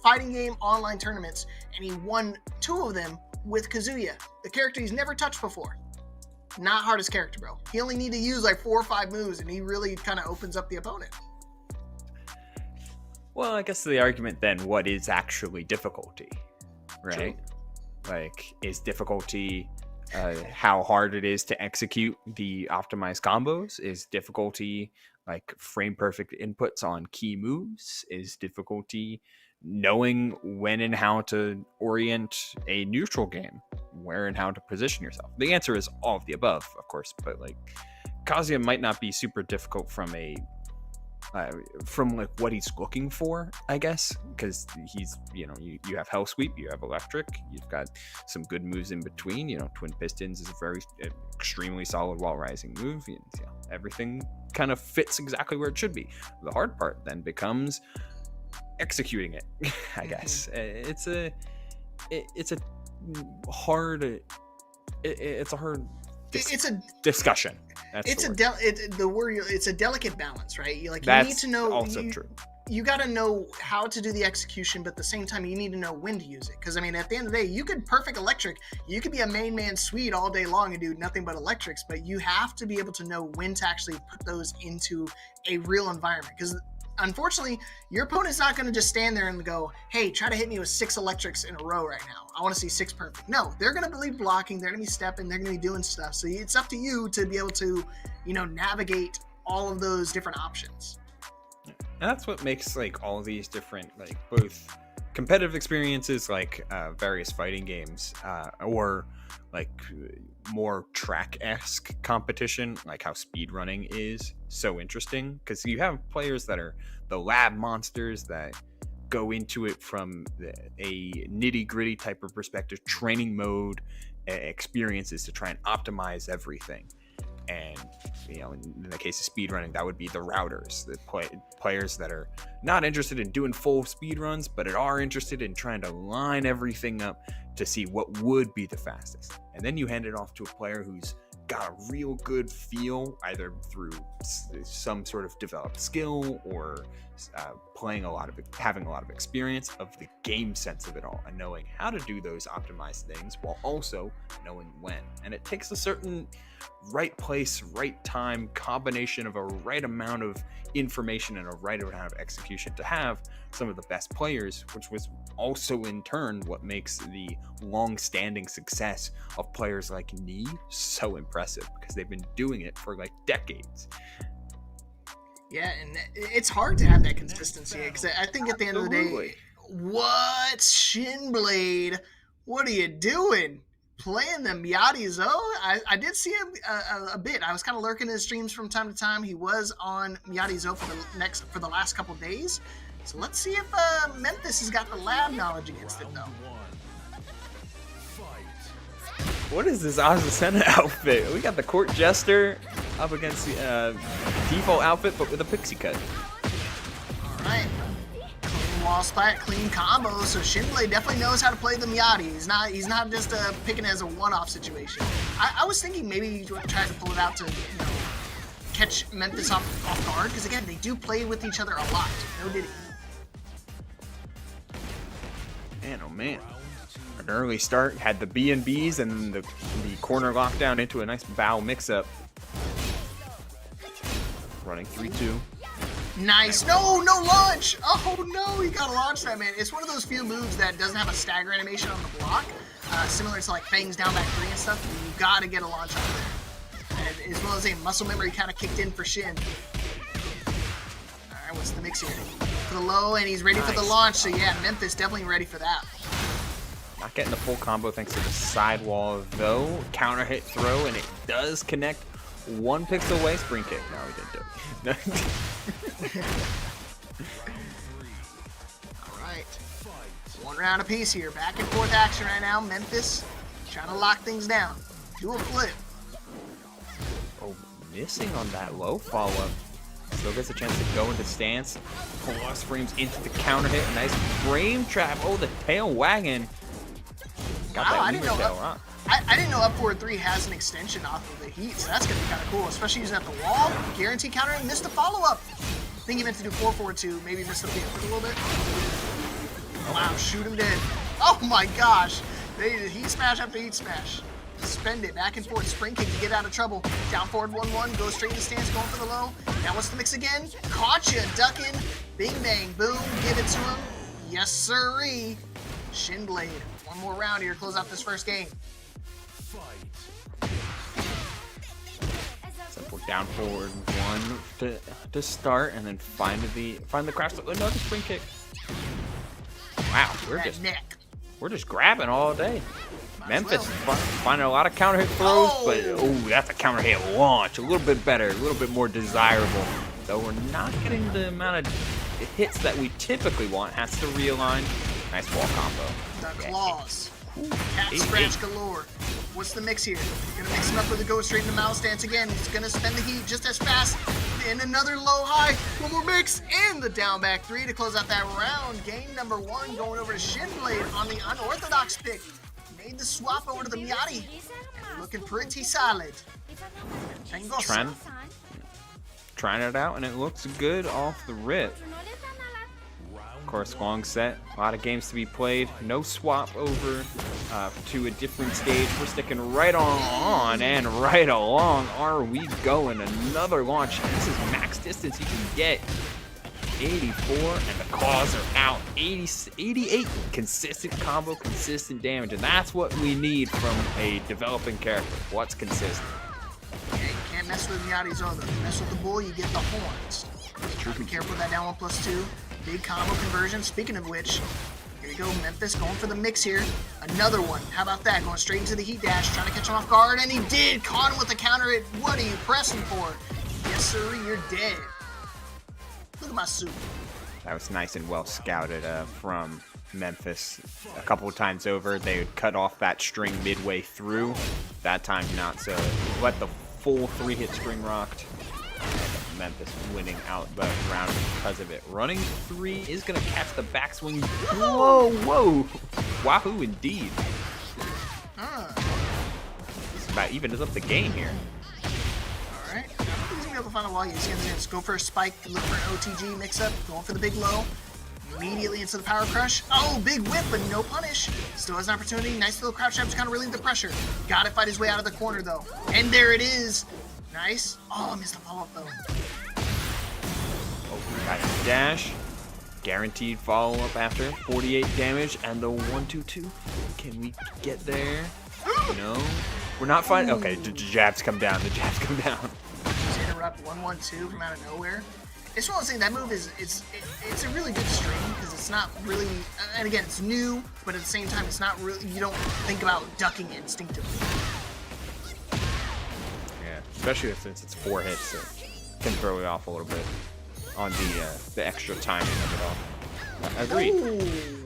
fighting game online tournaments. And he won 2 of them with Kazuya, the character he's never touched before. Not hardest character, bro. He only need to use like 4 or 5 moves, and he really kind of opens up the opponent. Well, I guess the argument then, what is actually difficulty, right? True. Like, is difficulty how hard it is to execute the optimized combos? Is difficulty like frame perfect inputs on key moves? Is difficulty knowing when and how to orient a neutral game, where and how to position yourself? The answer is all of the above, of course, but like Kazuya might not be super difficult from like what he's looking for, I guess, because he's, you have Hell Sweep, you have Electric, you've got some good moves in between. Twin Pistons is a very extremely solid wall rising move. Everything kind of fits exactly where it should be. The hard part then becomes executing it. I guess it's a hard discussion. It's a delicate balance, right? You need to know. Also true. You got to know how to do the execution, but at the same time, you need to know when to use it. Because at the end of the day, you could perfect Electric. You could be a main man Swede all day long and do nothing but electrics, but you have to be able to know when to actually put those into a real environment. Because unfortunately, your opponent's not going to just stand there and go, hey, try to hit me with 6 electrics in a row right now. I want to see 6 perfect. No, they're going to be blocking. They're going to be stepping. They're going to be doing stuff. So it's up to you to be able to, navigate all of those different options. And that's what makes like all these different, like both competitive experiences, like various fighting games, or like more track-esque competition, like how speedrunning is so interesting, because you have players that are the lab monsters that go into it from a nitty-gritty type of perspective, training mode experiences to try and optimize everything. And in the case of speedrunning, that would be the routers, the players that are not interested in doing full speedruns, but are interested in trying to line everything up to see what would be the fastest. And then you hand it off to a player who's got a real good feel, either through some sort of developed skill or having a lot of experience of the game sense of it all, and knowing how to do those optimized things while also knowing when. And it takes a certain right place, right time combination of a right amount of information and a right amount of execution to have some of the best players, which was also in turn what makes the long-standing success of players like Knee so impressive, because they've been doing it for like decades. Yeah, and it's hard to have that consistency, because I think at the end of the day, what, Shinblade, what are you doing? Playing the Miyagi-Zo? I did see him a bit. I was kind of lurking in his streams from time to time. He was on Miyagi-Zo for the last couple days. So let's see if Memphis has got the lab knowledge against it, though. What is this Azucena outfit? We got the Court Jester up against the default outfit, but with a pixie cut. All right. Clean wall splat, clean combo. So Shinblade definitely knows how to play the Miyagi. He's not just picking it as a one-off situation. I was thinking maybe he tries to pull it out to catch Memphis off guard, because again, they do play with each other a lot. No diddy. Man, oh man. An early start, had the B&Bs and the corner lockdown into a nice bow mix-up. Running 3-2. Nice. No launch. Oh no, you gotta launch that, man. It's one of those few moves that doesn't have a stagger animation on the block, similar to like Fang's down back 3 and stuff. You gotta get a launch out there, and as well as a muscle memory kind of kicked in for Shin. All right, what's the mix here? For the low, and he's ready for the launch. So yeah, Memphis definitely ready for that. Not getting the full combo thanks to the sidewall though. Counter hit throw, and it does connect 1 pixel away. Spring kick. No, he didn't do it. Alright. 1 round apiece here. Back and forth action right now. Memphis trying to lock things down. Do a flip. Oh, missing on that low follow-up. Still gets a chance to go into stance. Plus frames into the counter hit. Nice frame trap. Oh, the tail wagon. Got that lemur tail, huh? I didn't know up forward 3 has an extension off of the heat, so that's going to be kind of cool, especially using at the wall. Guarantee countering, missed a follow-up. I think he meant to do 4 forward 2, maybe missed the pivot a little bit. Wow, shoot him dead. Oh my gosh. They did heat smash after heat smash. Spend it, back and forth, spring kick to get out of trouble. Down forward 1-1, go straight to stance, going for the low. Now what's the mix again? Caught ya, ducking. Bing bang, boom, give it to him. Yes sirree. Shinblade. 1 more round here, close out this first game. Simple down forward 1 to start, and then find the crash. Another spring kick. Wow, we're just grabbing all day. Memphis finding a lot of counter hit throws, but that's a counter hit launch. A little bit better, a little bit more desirable. Though we're not getting the amount of hits that we typically want. Has to realign. Nice wall combo. The claws. Cat scratch galore. What's the mix here? Gonna mix him up with a go straight into mouse stance again. He's gonna spend the heat just as fast. And another low high. 1 more mix. And the down back 3 to close out that round. Game number 1 going over to Shinblade on the unorthodox pick. Made the swap over to the Miyagi. Looking pretty solid. Trying it out, and it looks good off the rip. Of course, long set, a lot of games to be played. No swap over to a different stage. We're sticking right on and right along. Are we going? Another launch. This is max distance you can get. 84, and the claws are out. 88, consistent combo, consistent damage, and that's what we need from a developing character. What's consistent? Yeah, you can't mess with Miyagi-Zo though. You mess with the bull, you get the horns. Be careful with that down 1+2. Big combo conversion. Speaking of which, here we go. Memphis going for the mix here. Another one. How about that? Going straight into the heat dash, trying to catch him off guard, and he did. Caught him with the counter hit. What are you pressing for? Yes, sir, you're dead. Look at my suit. That was nice and well scouted from Memphis. A couple of times over, they would cut off that string midway through. That time, not so. Let the full 3-hit string rocked. Memphis winning out the round because of it. Running 3 is going to catch the backswing. Whoa. Wahoo indeed. This about evens up the game here. Alright. I don't think he's going to be able Critical final wall, you see him just go for a spike, look for an OTG mix-up, going for the big low. Immediately into the power crush. Oh, big whip, but no punish. Still has an opportunity. Nice little crouch jab to kind of relieve the pressure. Gotta fight his way out of the corner, though. And there it is. Nice. Oh, I missed the follow-up, though. Oh, got his dash. Guaranteed follow-up after 48 damage and the 1-2-2. Can we get there? No. We're not fine. Okay, the jabs come down. The jabs come down. Just interrupt 1-1-2 from out of nowhere. It's one of those things, that move is it's a really good string because it's not really, and again, it's new, but at the same time, it's not really, you don't think about ducking it instinctively. Yeah, especially since it's 4 hits, it can throw you off a little bit on the extra timing of it all. Agreed. Ooh.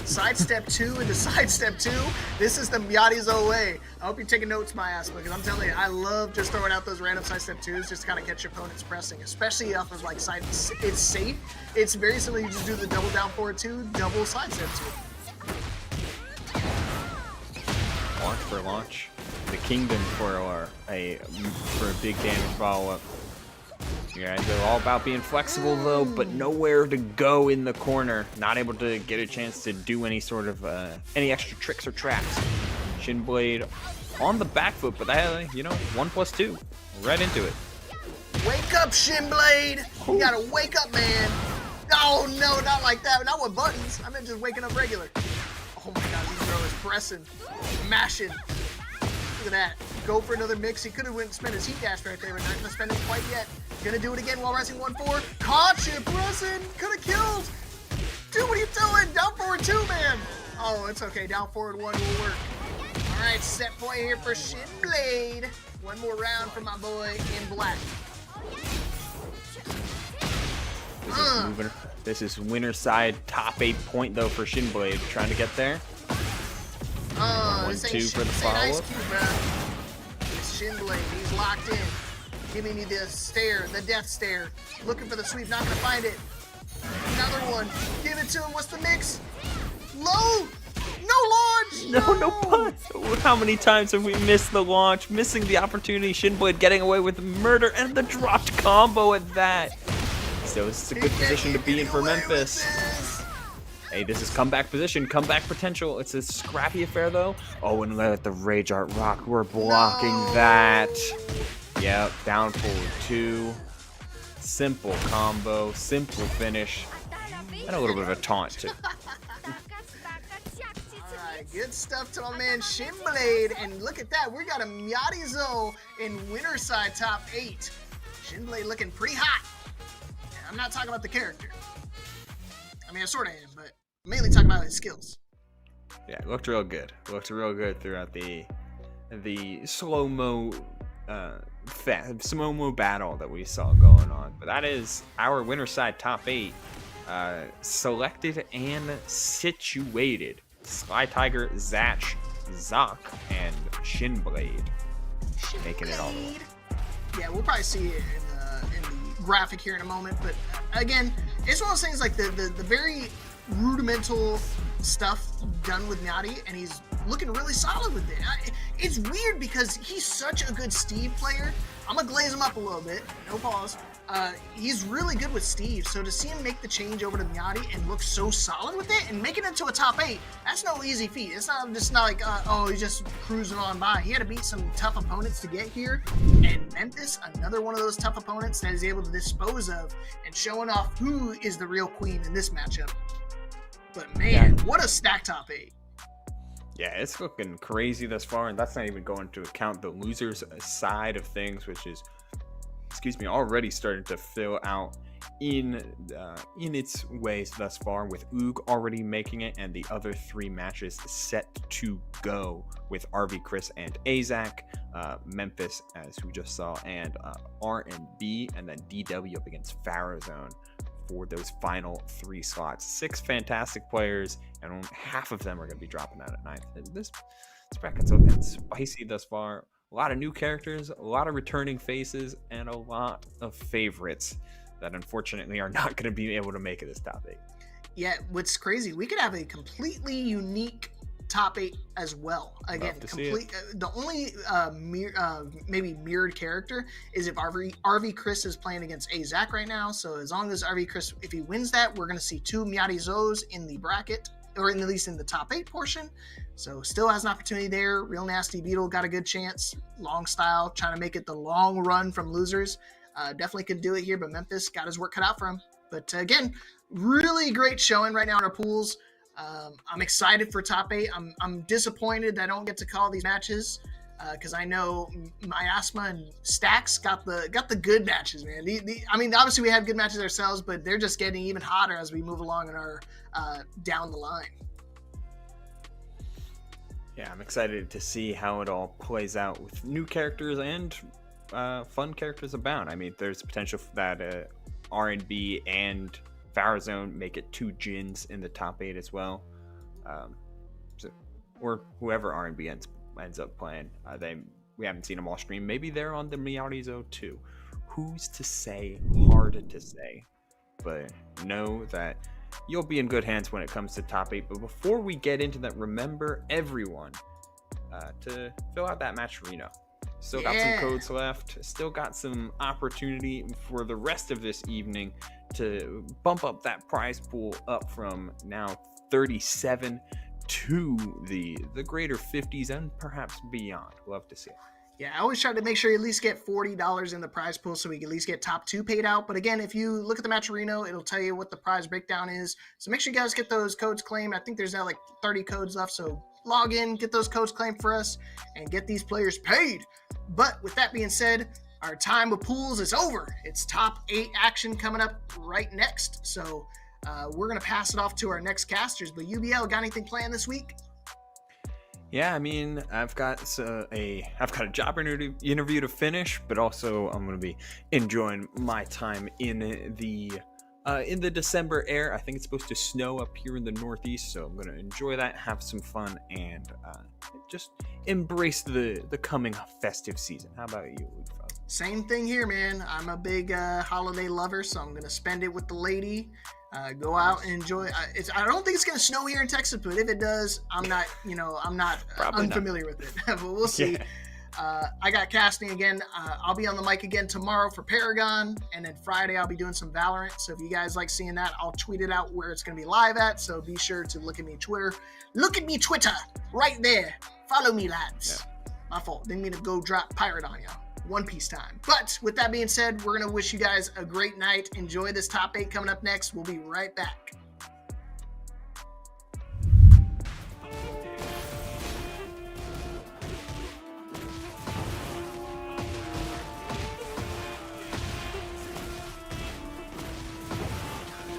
Sidestep 2 into sidestep 2. This is the Miyadizo way. I hope you're taking notes, my ass, because I'm telling you, I love just throwing out those random sidestep 2s just to kind of catch your opponents pressing, especially off of like side. It's safe. It's very simple. You just do the double down forward 2, double sidestep 2. Launch for launch. The Kingdom for a big damage follow-up. You guys are all about being flexible though, but nowhere to go in the corner. Not able to get a chance to do any sort of any extra tricks or traps. Shinblade on the back foot, but that 1+2, right into it. Wake up, Shinblade! You gotta wake up, man. Oh no, not like that. Not with buttons. I meant just waking up regular. Oh my god, this bro is pressing, mashing. Look at that. Go for another mix. He could have went and spent his heat dash right there, but not gonna spend it quite yet. Gonna do it again while rising 1-4. Caught you, pressing. Could have killed. Dude, what are you doing? Down forward 2, man. Oh, it's okay. Down forward 1 will work. All right, set point here for Shinblade. One more round for my boy in black. This is winner side top 8 point though for Shinblade. Trying to get there. 1-2 for the follow-up. It's Shinblade. He's locked in. Giving you the stare, the death stare. Looking for the sweep, not gonna find it. Another one. Give it to him. What's the mix? Low! No launch! No punch! How many times have we missed the launch? Missing the opportunity. Shinblade getting away with murder and the dropped combo at that. So this is a good position to be in for Memphis. Hey, this is comeback position, comeback potential. It's a scrappy affair though. Oh, and let the Rage Art rock. We're blocking that. Yep, down forward 2. Simple combo, simple finish, and a little bit of a taunt too. Alright, good stuff to my man Shinblade. And look at that, we got a Miyadizo in winner side top 8. Shinblade looking pretty hot. And I'm not talking about the character. I mean, I sort of am, but mainly talking about his skills. Yeah, it looked real good. Looked real good throughout the slow-mo battle that we saw going on. But that is our winner side top 8. Selected and situated. Sly Tiger, Zatch, Zoc, and Shinblade. Making it all the way. Yeah, we'll probably see it in the graphic here in a moment. But again, it's one of those things like the very rudimental stuff done with Miyadi, and he's looking really solid with it. It's weird because he's such a good Steve player. I'm gonna glaze him up a little bit. No pause. He's really good with Steve, so to see him make the change over to Miyadi and look so solid with it and make it into a top 8, that's no easy feat. It's not just not like, he's just cruising on by. He had to beat some tough opponents to get here, and Memphis, another one of those tough opponents that he's able to dispose of and showing off who is the real queen in this matchup. But man, what a stack top 8. Yeah, it's looking crazy thus far, and that's not even going to account the losers side of things, which is, already starting to fill out in its ways thus far, with Oog already making it, and the other 3 matches set to go with RV Chris and Azak, Memphis, as we just saw, and R&B, and then DW up against Pharaohzone for those final 3 slots. 6 fantastic players, and only half of them are going to be dropping out at 9th. This bracket's looking spicy thus far. A lot of new characters, a lot of returning faces, and a lot of favorites that unfortunately are not going to be able to make it this top 8. Yeah, what's crazy, we could have a completely unique top 8 as well. Again, complete. The only maybe mirrored character is if RV Chris is playing against Azak right now. So as long as RV Chris, if he wins that, we're going to see 2 Miyagi Zos in the bracket, or at least in the top 8 portion. So still has an opportunity there. Real Nasty Beetle got a good chance. Long Style trying to make it the long run from losers. Definitely could do it here, but Memphis got his work cut out for him. But again, really great showing right now in our pools. I'm excited for top 8. I'm disappointed that I don't get to call these matches because I know Miasma and Stacks got the good matches, man. I mean, obviously we have good matches ourselves, but they're just getting even hotter as we move along in our down the line. Yeah, I'm excited to see how it all plays out with new characters and fun characters abound. I mean, there's potential that R&B and Farazone make it 2 Jins in the top 8 as well. Or whoever R&B ends up playing. We haven't seen them all stream. Maybe they're on the Miyarizo too. Who's to say? Hard to say. But know that you'll be in good hands when it comes to top 8. But before we get into that, remember everyone to fill out that match Reno. Still got some codes left. Still got some opportunity for the rest of this evening to bump up that prize pool up from now 37 to the greater 50s and perhaps beyond. We'll have to see. Yeah, I always try to make sure you at least get $40 in the prize pool so we can at least get top 2 paid out. But again, if you look at the match Reno, it'll tell you what the prize breakdown is. So make sure you guys get those codes claimed. I think there's now like 30 codes left. So log in, get those codes claimed for us, and get these players paid. But with that being said, our time with pools is over. It's top 8 action coming up right next. So we're going to pass it off to our next casters. But UBL, got anything planned this week? Yeah, I mean, I've got a job interview to finish, but also I'm going to be enjoying my time in the December air. I think it's supposed to snow up here in the Northeast, so I'm going to enjoy that, have some fun, and just embrace the coming festive season. How about you, Luke? Same thing here, man. I'm a big holiday lover, so I'm going to spend it with the lady. Go out and enjoy. I don't think it's going to snow here in Texas, but if it does, I'm not unfamiliar with it. But we'll see. Yeah. I got casting again. I'll be on the mic again tomorrow for Paragon, and then Friday I'll be doing some Valorant. So if you guys like seeing that, I'll tweet it out where it's going to be live at. So be sure to look at me Twitter. Look at me Twitter right there. Follow me, lads. Yeah. My fault. Didn't mean to go drop pirate on y'all. One Piece time. But with that being said, we're going to wish you guys a great night. Enjoy this top 8 coming up next. We'll be right back.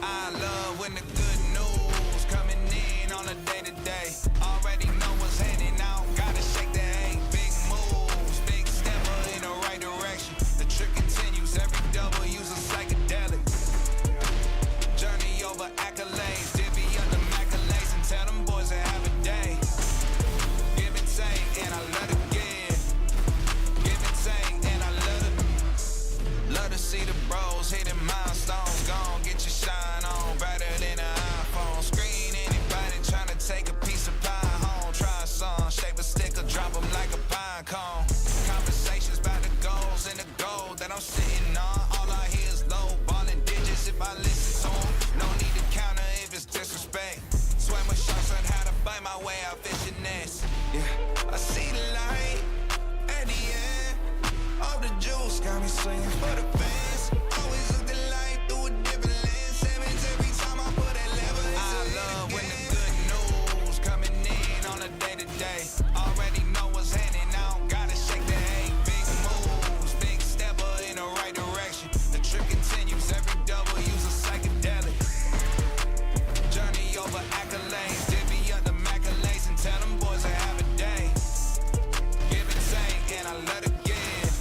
I love when the good news coming in on a day-to-day. Already know what's handing out. Gotta shake the egg. Big moves, big stepper in the right direction. The trick continues. Every double use a psychedelic. Journey over accolades. Divvy up the accolades and tell them boys to have a day. Give and take, and I love it give. Give and take, and I love to see the bros hitting milestones. Gone, get your shine on. Better than an iPhone. Screen anybody trying to take a piece of pie home. Try a song, shape a sticker, drop them like a pine cone. Conversations about the goals and the gold that I'm sitting on. All I hear is low balling digits if I listen to them. No need to counter if it's disrespect. Swim with sharks on how to find my way out fishing nets. Yeah, I see the light at the end of the juice. Got me swinging for the fans. Always look the light through a different lens. Sevens every time I put that lever. I love when the good news coming in on a day-to-day. Already know what's handing out. Gotta shake the egg. Big moves, big stepper in the right direction. The trick continues. Every double use a psychedelic. Journey over accolades. Divvy up the accolades and tell them boys to have a day. Give and take, and I love to give.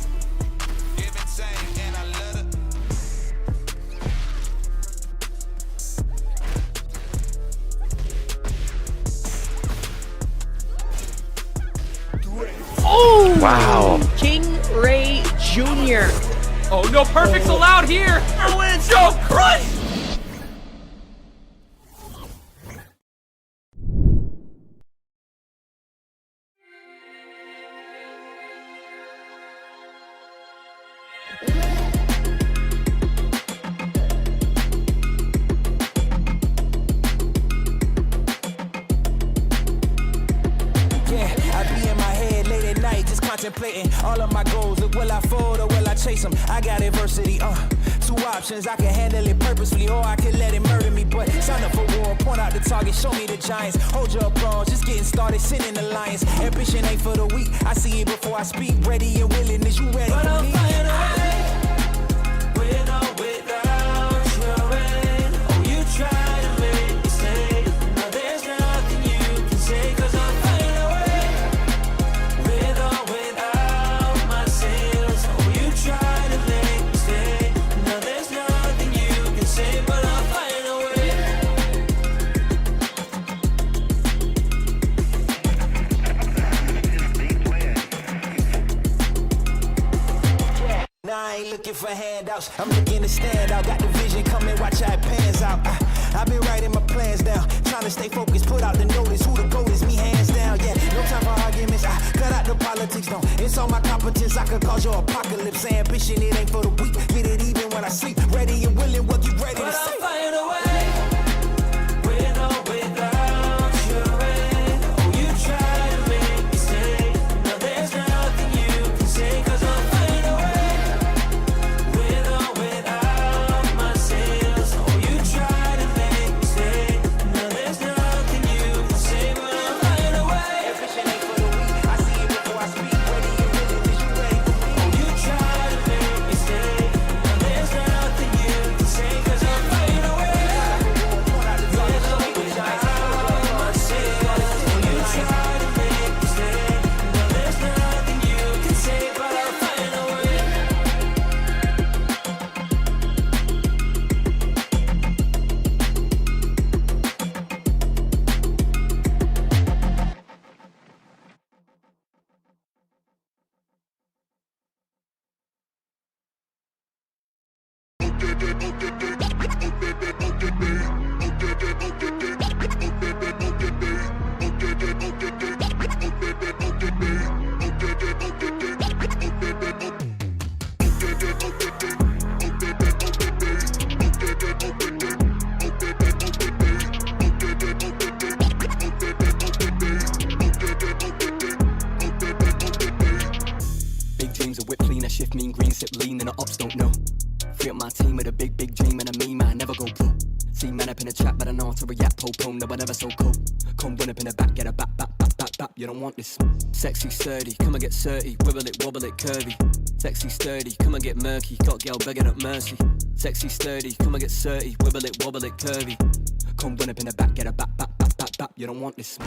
Give and take, and I love to. Oh! Wow. King Ray Jr. Oh, no perfects allowed here. Joe Crush. contemplating all of my goals. Look, will I fold or will I chase them? I got adversity, two options. I can handle it purposefully or I can let it murder me. But sign up for war, point out the target, show me the giants. Hold your applause, just getting started, sending the lions. Ambition ain't for the weak, I see it before I speak. Ready and willing, is you ready for me? With or without your end. Oh, you try to make me stay. Now there's nothing you can say, 'cause I'll find a way. With or without my sins. Oh, you try to make me stay. Now there's nothing you can say, but I'll find a way. Now I ain't looking for handouts, I'm looking to stand out. Got the vision coming, watch how it pans out. I've been writing my plans down, trying to stay focused, put out the notice. Who the GOAT is, me hands down, yeah. No time for arguments, I cut out the politics, no. It's all my competence, I could cause your apocalypse. Ambition, it ain't for the weak, get it even when I sleep. Ready and willing, what you ready to say? But I'll find a way. With or without your end. Oh, you try to make me stay. Now there's nothing you can say, 'cause I'll find a way. With or without my sins. Oh, you try to make me stay. Now there's nothing you can say, but I'll find a way. Ambition ain't for the weak, I see it before I speak. Ready and willing, is you ready for me? Oh, you try to make me stay. Now there's nothing you can say, 'cause I'll find a way. With or without my sins. Oh, you try to make me stay. Now there's nothing you can say, but I'll find a way. Big dreams, a whip clean, a shift mean green, sip lean, and the ops don't know. Free up my team with a big dream, and a me man never go pro. See man up in the trap, but I know how to react, po, no, I never so cold. Come run up in the back, get a bap, you don't want this. Sexy sturdy, come and get 30, wibble it, wobble it, curvy. Sexy sturdy, come and get murky, got girl begging up mercy. Sexy sturdy, come and get 30, wibble it, wobble it, curvy. Come run up in the back, get a bap, you don't want this.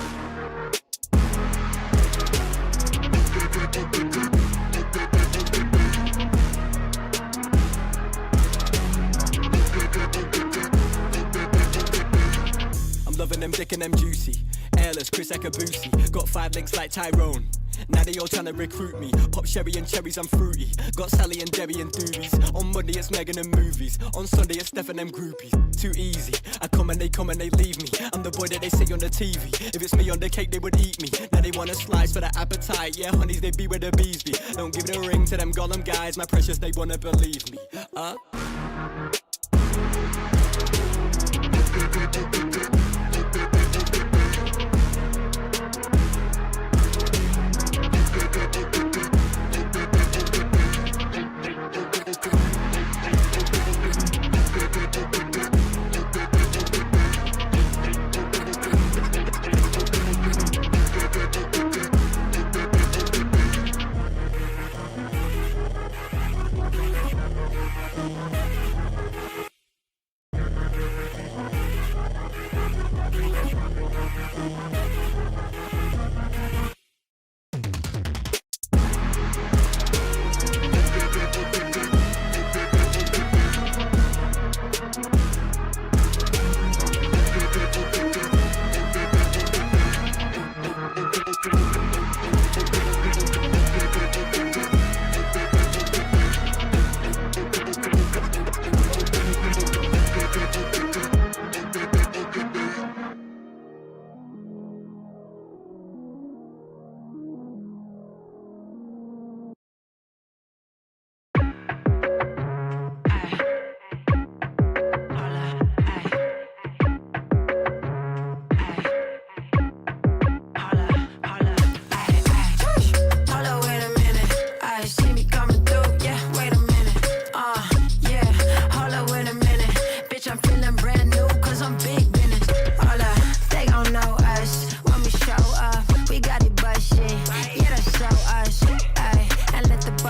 I'm loving them dick and them juicy. Airless, Chris Akabusi. Got 5 links like Tyrone. Now they all trying to recruit me. Pop sherry and cherries, I'm fruity. Got Sally and Debbie and doobies. On Monday it's Megan and movies. On Sunday it's Steph and them groupies. Too easy. I come and they leave me. I'm the boy that they see on the TV. If it's me on the cake, they would eat me. Now they want a slice for the appetite. Yeah, honeys, they be where the bees be. Don't give it a ring to them Gollum guys. My precious, they wanna believe me.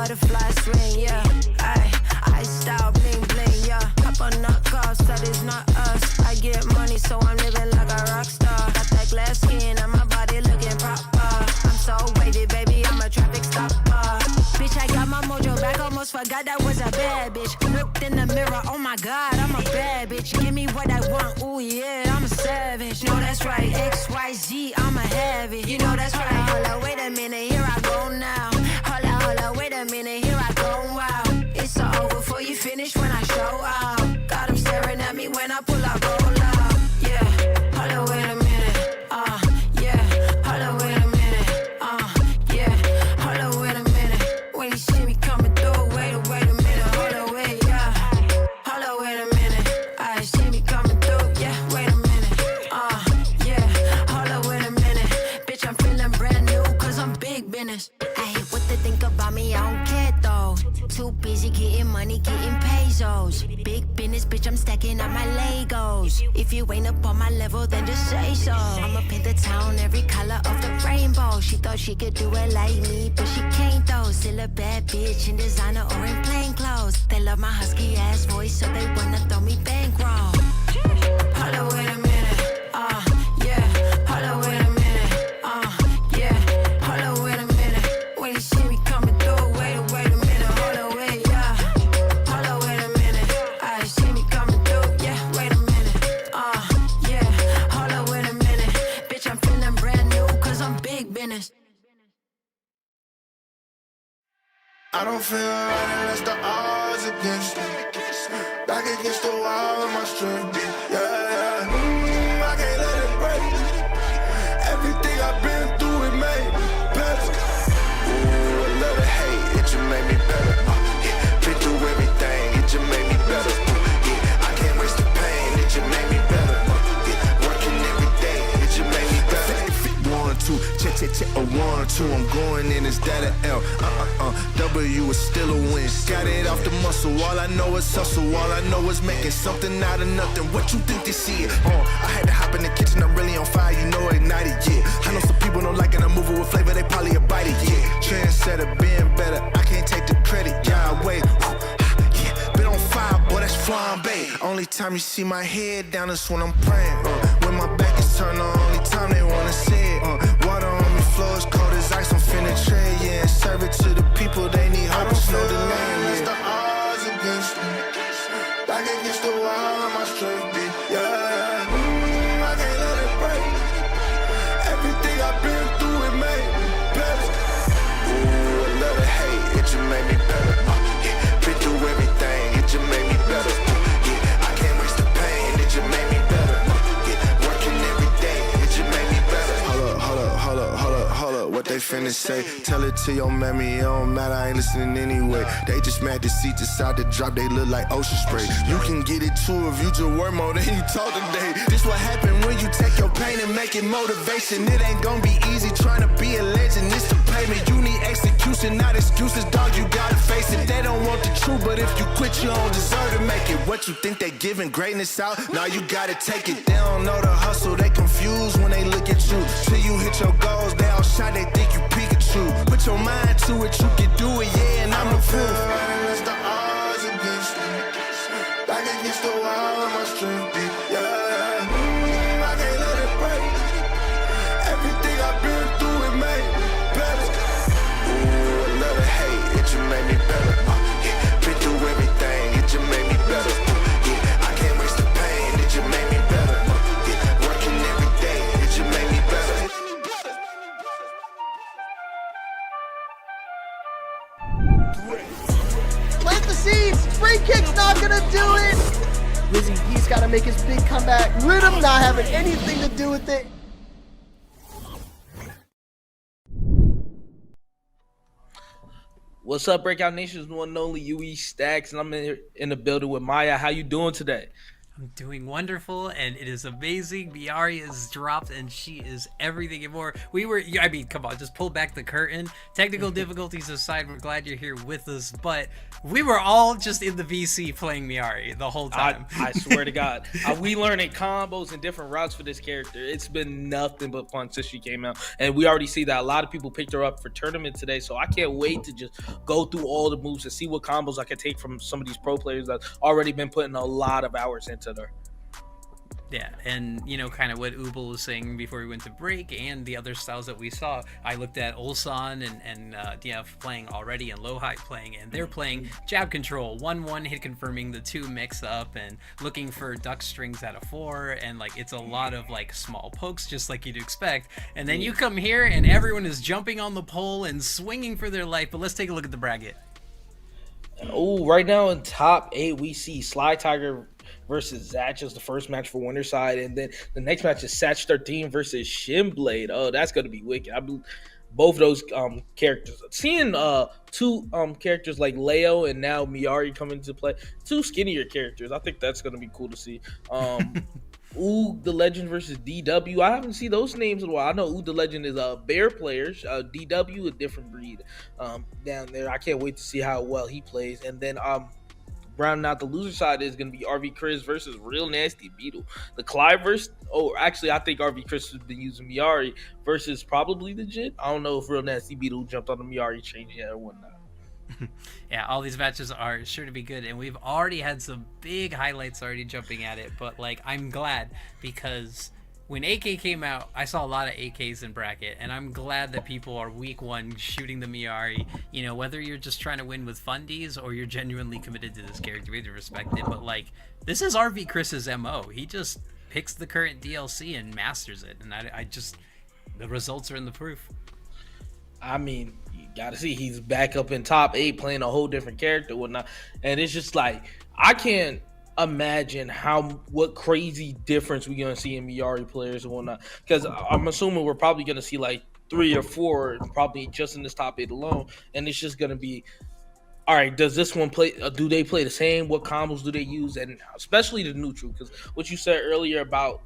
butterfly swing, yeah. I style bling bling, yeah. Pop on knockoffs, that is not us. I get money, so I'm living like a rock star. Got that glass skin and my body looking proper. I'm so wavy, baby, I'm a traffic stopper. Bitch, I got my mojo back, almost forgot that was a bad bitch. Looked in the mirror, oh my god, I'm a bad bitch. Give me what I want, ooh yeah, I'm a savage. No, that's right, XYZ, I'ma have it. You know that's right. Hold up, wait a minute, here I go now. Hold up, wait a minute, here I go, wow. It's all over before you finish when I show out. Got them staring at me when I pull out, roll out. Yeah, hold up, wait a minute, yeah. Hold up, wait a minute, yeah. Hold up, wait a minute. When you see me coming through, wait a minute, hold up, wait, yeah. Hold up, wait a minute, I see me coming through, yeah. Wait a minute, yeah. Hold up, wait a minute. Bitch, I'm feeling brand new, cause I'm big business. I hate what they think about me, I don't care though. Too busy getting money, getting pesos. Big business, bitch, I'm stacking up my Legos. If you ain't up on my level, then just say so. I'ma paint the town every color of the rainbow. She thought she could do it like me, but she can't though. Still a bad bitch in designer or in plain clothes. They love my husky ass voice, so they wanna throw me bankroll. Hold up, wait a minute, yeah. Hold up, wait a minute, yeah. Hold up, wait a minute. When you see me coming through, wait a minute. Hold up, wait, yeah. Hold up, wait a minute. I see me coming through, yeah. Wait a minute, yeah. Hold up, wait a minute. Bitch, I'm feeling brand new, cause I'm big business. I don't feel right unless the odds against me. Back against the wall with my strength. Yeah, I can't let it break. Everything I've been through, it made me better. Ooh, a little hate, it just made me better. Yeah, been through everything, it just made me better. Yeah, I can't waste the pain, it just made me better. Yeah, working every day, it just made me better. 1, 2, check, a 1, 2. I'm going in, is that an L? W is still a win. Got it off the muscle. All I know is hustle. All I know is making something out of nothing. What you think they see it? I had to hop in the kitchen. I'm really on fire. You know, ignited. Yeah. I know some people don't like it. I'm moving with flavor. They probably a bite it. Yeah. Trendsetter, being better. I can't take the credit. Yeah, I wait. Yeah. Been on fire, boy. That's flambe. Only time you see my head down is when I'm praying. When my back is turned on, only time they wanna see it. Water on me, floor is cold as ice. I'm finna trade, yeah. And serve it to the people, they need hope. There's no delay. Unless the odds against me. Back against the wall, my strength be. Yeah, I can't let it break. Everything I've been through, it made me better. Ooh, a little hate, it just made me better. Yeah, been through everything, it just made me better. Yeah, I can't waste the pain, it just made me better. Yeah, working every day, it just made me better. Hold up, what they finna say? Tell it to your mammy, it don't matter, I ain't listening anyway. They just mad to see decide to drop, they look like ocean spray. You can get it too if you just work more than you talk today. This what happen when you take your pain and make it motivation. It ain't gonna be easy trying to be a legend, it's the payment. You need execution, not excuses, dog, you gotta face it. They don't want the truth, but if you quit, you don't deserve to make it. What you think they giving greatness out? Now you gotta take it. They don't know the hustle, they confused when they look at you. Till you hit your goals, they all shy, they think you Pikachu. Put your mind to it, you can do it, yeah, and I'm a proof. Unless the odds against me. Back against the wall, my strength be. Yeah, I can't let it break. Everything I've been through, it made me better. Ooh, a little hate, it just made me better. Yeah, been through everything, it just made me better. Yeah, I can't waste the pain, it just made me better. Yeah, working every day, it just made me better. Plant the seeds. Free kick's not gonna do it. Lizzie, he's gotta make his big comeback. Rhythm not having anything to do with it. What's up, Breakout Nation's one and only UE Stacks, and I'm in the building with Maya. How you doing today? I'm doing wonderful, and it is amazing. Miari is dropped, and she is everything and more. I mean, come on, just pull back the curtain. Technical difficulties aside, we're glad you're here with us, but we were all just in the VC playing Miari the whole time. I swear to God. We learning combos and different routes for this character. It's been nothing but fun since she came out, and we already see that a lot of people picked her up for tournament today, so I can't wait to just go through all the moves and see what combos I can take from some of these pro players that already been putting a lot of hours into her. Yeah, and kind of what Ubel was saying before we went to break, and the other styles that we saw. I looked at Ulsan and DF playing already, and Lowhigh playing, and they're playing jab control, 1-1 hit confirming the 2 mix up, and looking for duck strings out of 4, and like it's a lot of like small pokes, just like you'd expect. And then you come here, and everyone is jumping on the pole and swinging for their life. But let's take a look at the bracket. Oh, right now in top 8, we see Sly Tiger versus Zatch as the first match for winner side, and then the next match is Satch 13 versus Shinblade. Oh, that's gonna be wicked. I believe both of those characters. Seeing 2 characters like Leo and now Miari come into play, 2 skinnier characters. I think that's gonna be cool to see. Oog the Legend versus DW. I haven't seen those names in a while. I know Oog the Legend is a bear player. DW a different breed down there. I can't wait to see how well he plays. And then rounding out the loser side is going to be RV Chris versus Real Nasty Beetle. The Clive versus, actually I think RV Chris has been using Miari versus probably the Jit. I don't know if Real Nasty Beetle jumped on the Miari chain yet or whatnot. Yeah, all these matches are sure to be good, and we've already had some big highlights already jumping at it, but like I'm glad because when AK came out, I saw a lot of AKs in bracket, and I'm glad that people are week 1 shooting the Miari. Whether you're just trying to win with fundies or you're genuinely committed to this character, we have to respect it. But like, this is RV Chris's MO. He just picks the current DLC and masters it, and I just the results are in the proof. I mean, you gotta see he's back up in top 8 playing a whole different character, whatnot, and it's just like I can't imagine what crazy difference we're gonna see in Miari players and whatnot. Because I'm assuming we're probably gonna see like 3 or 4, probably just in this top 8 alone, and it's just gonna be. All right, does this one play? Do they play the same? What combos do they use? And especially the neutral, because what you said earlier about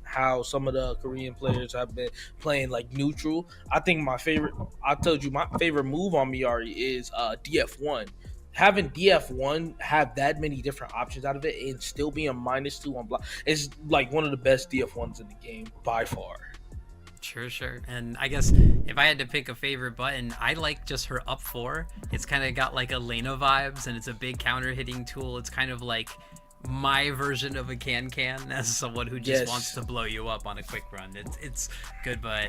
how some of the Korean players have been playing like neutral. I think I told you my favorite move on Miari is DF1. Having DF1 have that many different options out of it and still being -2 on block is like one of the best DF1s in the game by far. Sure. And I guess if I had to pick a favorite button, I like just her up 4. It's kind of got like Elena vibes, and it's a big counter hitting tool. It's kind of like my version of a can as someone who just wants to blow you up on a quick run. It's good, but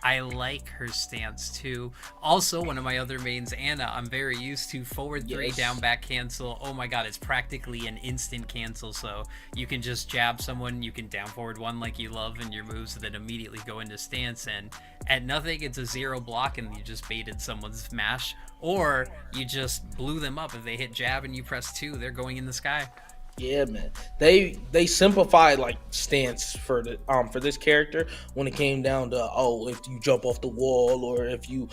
I like her stance too. Also, one of my other mains, Anna, I'm very used to forward 3 down back cancel. Oh my god, it's practically an instant cancel, so you can just jab someone, you can down forward 1 like you love in your moves, and then immediately go into stance, and at nothing it's a 0 block and you just baited someone's mash, or you just blew them up. If they hit jab and you press 2, they're going in the sky. Yeah, man. They simplified like stance for this character when it came down to if you jump off the wall, or if you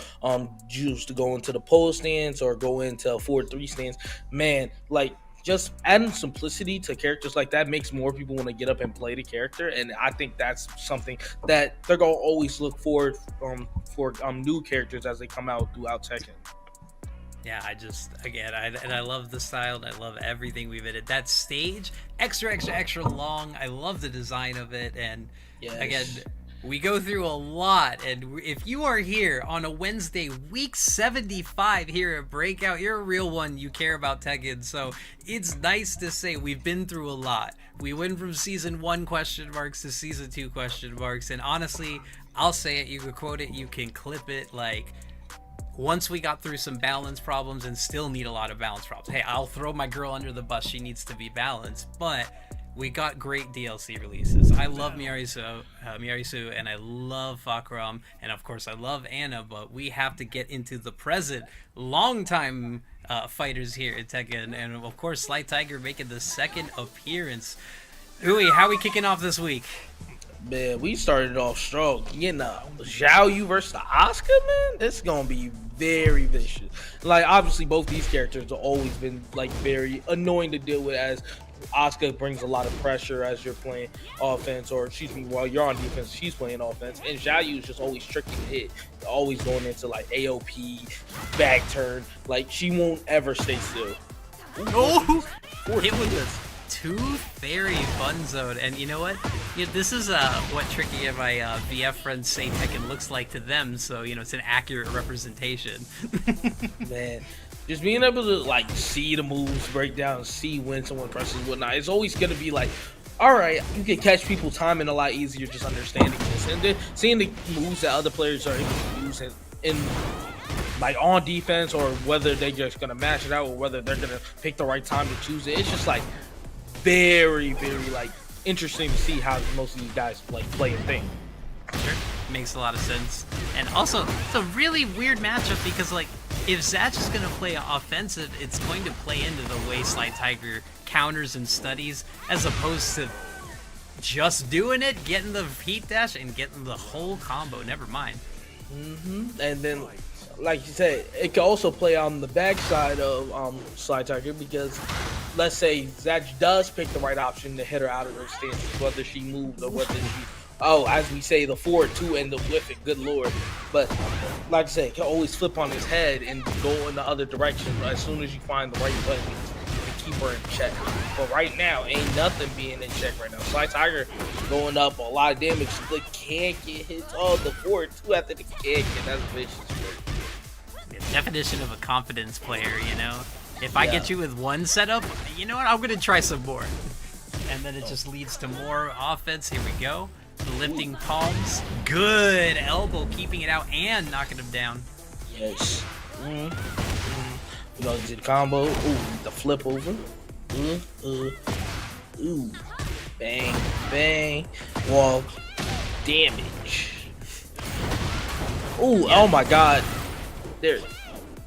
choose to go into the pole stance or go into a 4-3 stance. Man, like just adding simplicity to characters like that makes more people want to get up and play the character, and I think that's something that they're gonna always look forward for new characters as they come out throughout Tekken. Yeah, I love the style, and I love everything we've added. That stage, extra long. I love the design of it, and again, we go through a lot. And if you are here on a Wednesday, week 75 here at Breakout, you're a real one. You care about Tekken, so it's nice to say we've been through a lot. We went from season 1 question marks to season 2 question marks, and honestly, I'll say it. You can quote it, you can clip it, like. Once we got through some balance problems, and still need a lot of balance problems. Hey, I'll throw my girl under the bus. She needs to be balanced. But we got great DLC releases. I love Miarisu, and I love Fakram, and of course I love Anna. But we have to get into the present. Long-time fighters here at Tekken, and of course Sly Tiger making the 2nd appearance. Uwe, how are we kicking off this week? Man, we started off strong. Getting Zhao Yu versus Asuka, man. This is gonna be very vicious. Like, obviously, both these characters have always been like very annoying to deal with, as Asuka brings a lot of pressure as you're playing offense, or excuse me, while you're on defense, she's playing offense. And Zhao Yu is just always tricky to hit, always going into like AOP, back turn. Like, she won't ever stay still. Oh, it was a tooth fairy fun zone, and you know what? Yeah, this is what Tricky and my VF friends say Tekken looks like to them, so you know it's an accurate representation. Man, just being able to like see the moves, break down, see when someone presses whatnot, it's always gonna be like, all right, you can catch people timing a lot easier just understanding this, and then seeing the moves that other players are able to use in like on defense, or whether they're just gonna mash it out, or whether they're gonna pick the right time to choose it. It's just like very, very like interesting to see how most of these guys like play and think. Sure, makes a lot of sense. And also, it's a really weird matchup because like if Zatch is gonna play offensive, it's going to play into the way Sly Tiger counters and studies, as opposed to just doing it, getting the heat dash and getting the whole combo. Never mind. And then, like you said, it can also play on the backside of Sly Tiger, because let's say Zatch does pick the right option to hit her out of her stance, whether she moves or whether she, as we say, the forward two end up with it, good lord. But like I said, it can always flip on his head and go in the other direction as soon as you find the right button to keep her in check. But right now, ain't nothing being in check right now. Sly Tiger going up a lot of damage, but can't get hits. Oh, the forward two after the kick, and that's vicious. The definition of a confidence player, you know? If I get you with one setup, you know what? I'm going to try some more. And then it just leads to more offense. Here we go. The lifting palms. Good elbow, keeping it out and knocking him down. Yes. You know, the combo. Ooh, the flip over. Ooh. Bang, bang. Wall damage. Ooh, oh my god. There.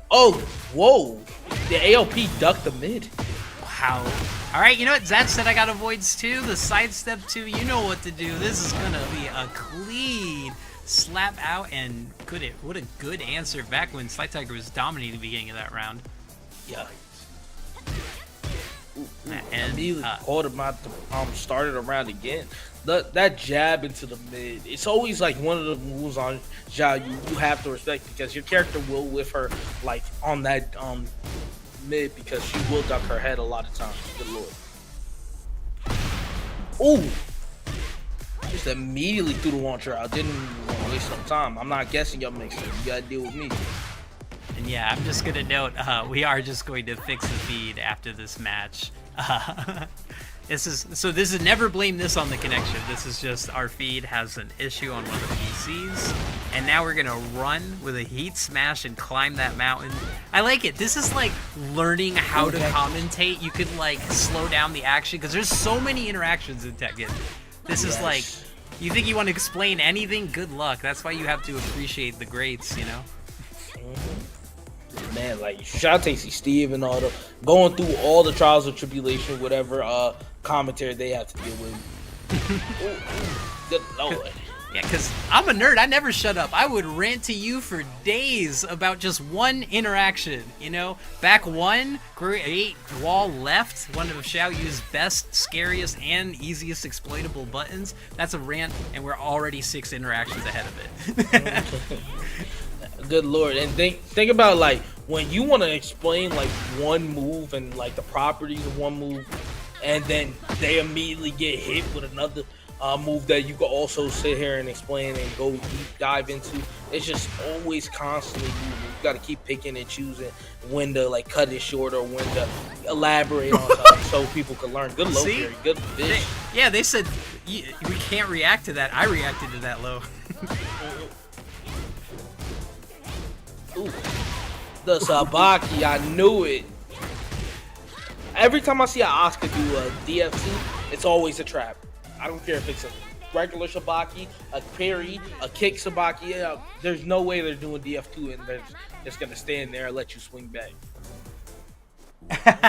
Oh, whoa. The AOP ducked the mid. Wow. Alright, you know what? Zatch said I got avoids too. The sidestep too. You know what to do. This is gonna be a clean slap out, and what a good answer back when Sly Tiger was dominating the beginning of that round. Yeah. And immediately caught him out the started around again. That jab into the mid, it's always like one of the moves on Zhao you have to respect, because your character will whiff her like on that mid, because she will duck her head a lot of times. Good lord. Ooh. Just immediately threw the launcher out. Didn't want to waste some time. I'm not guessing your mixer. You gotta deal with me. And yeah, I'm just gonna note, we are just going to fix the feed after this match. This is never blame this on the connection. This is just our feed has an issue on one of the PCs, and now we're gonna run with a heat smash and climb that mountain. I like it. This is like learning how to commentate. You could like slow down the action, because there's so many interactions in Tekken. This is like, you think you want to explain anything? Good luck. That's why you have to appreciate the greats, you know? Man, like, shout out Tasty Steve and all the going through all the trials of tribulation, whatever commentary they have to deal with. Good lord. Yeah, because I'm a nerd. I never shut up. I would rant to you for days about just one interaction, you know? Back one, great wall left, one of Xiao Yu's best, scariest, and easiest exploitable buttons. That's a rant, and we're already 6 interactions ahead of it. Good lord. And think about like when you want to explain like one move and like the properties of one move, and then they immediately get hit with another move that you can also sit here and explain and go deep dive into. It's just always constantly moving. You got to keep picking and choosing when to like cut it short or when to elaborate on something so people can learn. Good low carry, good fish. They said we can't react to that. I reacted to that low. Ooh, the Sabaki, I knew it. Every time I see an Asuka do a DFC, it's always a trap. I don't care if it's a regular Sabaki, a parry, a kick Sabaki. Yeah, there's no way they're doing DF2 and they're just gonna stand there and let you swing back. Got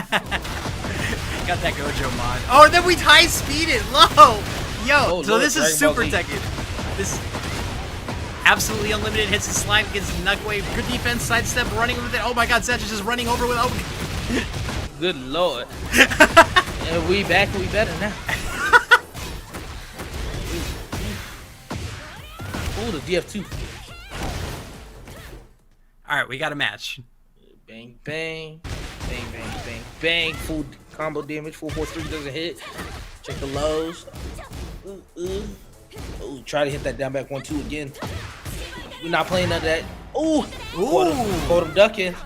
that Gojo mod. Oh, and then we high speed it low. Yo, so this is Dragon Super Ball Z. Tekken. This absolutely unlimited hits the slime, gets Knuckwave, good defense, sidestep, running with it. Oh my god, Satch is just running over with Good lord. And we back, we better now. Ooh, the DF2. Alright, we got a match. Bang, bang. Bang, bang, bang, bang. Full combo damage. 443 doesn't hit. Check the lows. Ooh, try to hit that down back 1-2 again. We're not playing none of that. Ooh. Caught him ducking.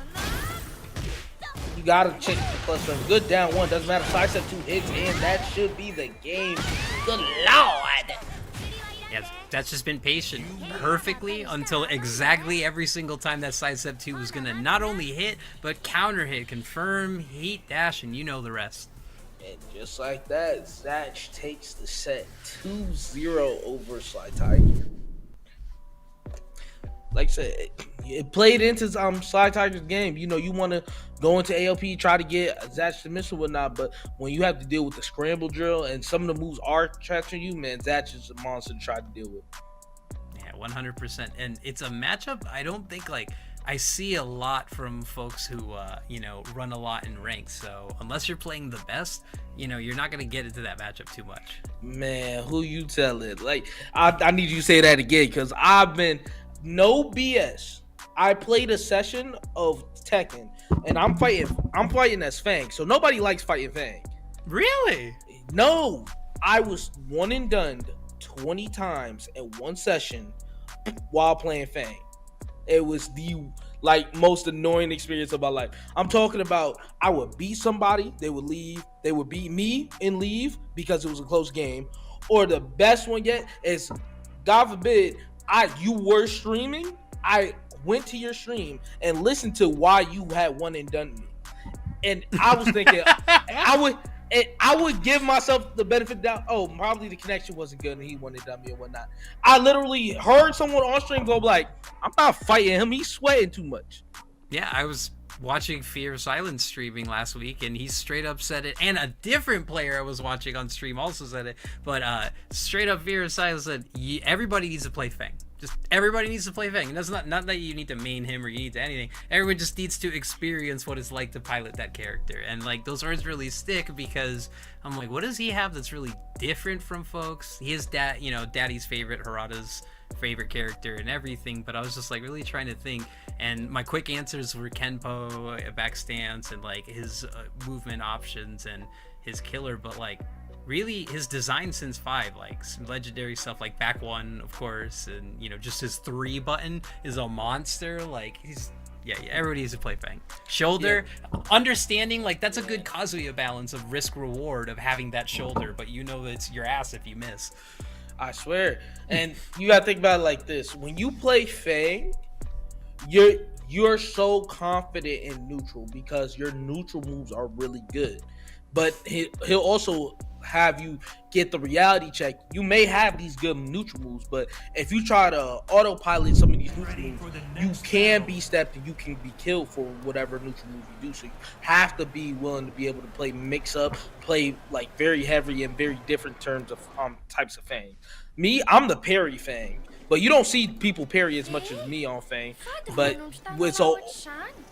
You gotta check the plus frame. Good down one. Doesn't matter. Sidestep 2 hits, and that should be the game. Good lord. Yeah, that's just been patient perfectly until exactly every single time that sidestep 2 was gonna not only hit, but counter hit, confirm, heat, dash, and you know the rest. And just like that, Zatch takes the set 2-0 over Sly Tiger. Like I said, it played into Sly Tiger's game. You know, you want to go into AOP, try to get Zatch to miss or whatnot, but when you have to deal with the scramble drill and some of the moves are catching you, man, Zatch is a monster to try to deal with. Yeah, 100%. And it's a matchup I don't think, like, I see a lot from folks who, you know, run a lot in ranks. So unless you're playing the best, you know, you're not going to get into that matchup too much. Man, who you telling? Like, I need you to say that again, because I've been... No BS. I played a session of Tekken, and I'm fighting as Fang. So nobody likes fighting Fang. Really? No. I was one and done 20 times in one session while playing Fang. It was the most annoying experience of my life. I'm talking about I would beat somebody, they would leave, they would beat me and leave because it was a close game. Or the best one yet is, God forbid, you were streaming, I went to your stream and listened to why you had one and done me. And I was thinking, I would give myself the benefit of doubt. Oh, probably the connection wasn't good and he one and done me and whatnot. I literally heard someone on stream go like, I'm not fighting him, he's sweating too much. Yeah, I was watching Fear of Silence streaming last week, and he straight up said it, and a different player I was watching on stream also said it, but straight up Fear of Silence said, everybody needs to play Fang. Just everybody needs to play Fang. And that's not that you need to main him or you need to anything. Everyone just needs to experience what it's like to pilot that character. And like those words really stick because I'm like, what does he have that's really different from folks? He is Daddy's favorite, Harada's favorite character and everything, but I was just like really trying to think, and my quick answers were Kenpo, back stance, and like his movement options and his killer, but like really his design since 5, like some legendary stuff like back 1 of course, and you know just his 3 button is a monster. Like he's everybody needs to play Fang. Shoulder, understanding like that's a good Kazuya balance of risk reward of having that shoulder, but you know that it's your ass if you miss. I swear. And you gotta think about it like this. When you play Fang, you're so confident in neutral because your neutral moves are really good. But he'll also have you get the reality check. You may have these good neutral moves, but if you try to autopilot some of these neutral moves, you can be stepped and you can be killed for whatever neutral move you do. So you have to be willing to be able to play mix up, play like very heavy and very different terms of types of Fang. Me, I'm the parry Fang, but you don't see people parry as much as me on Fang. But so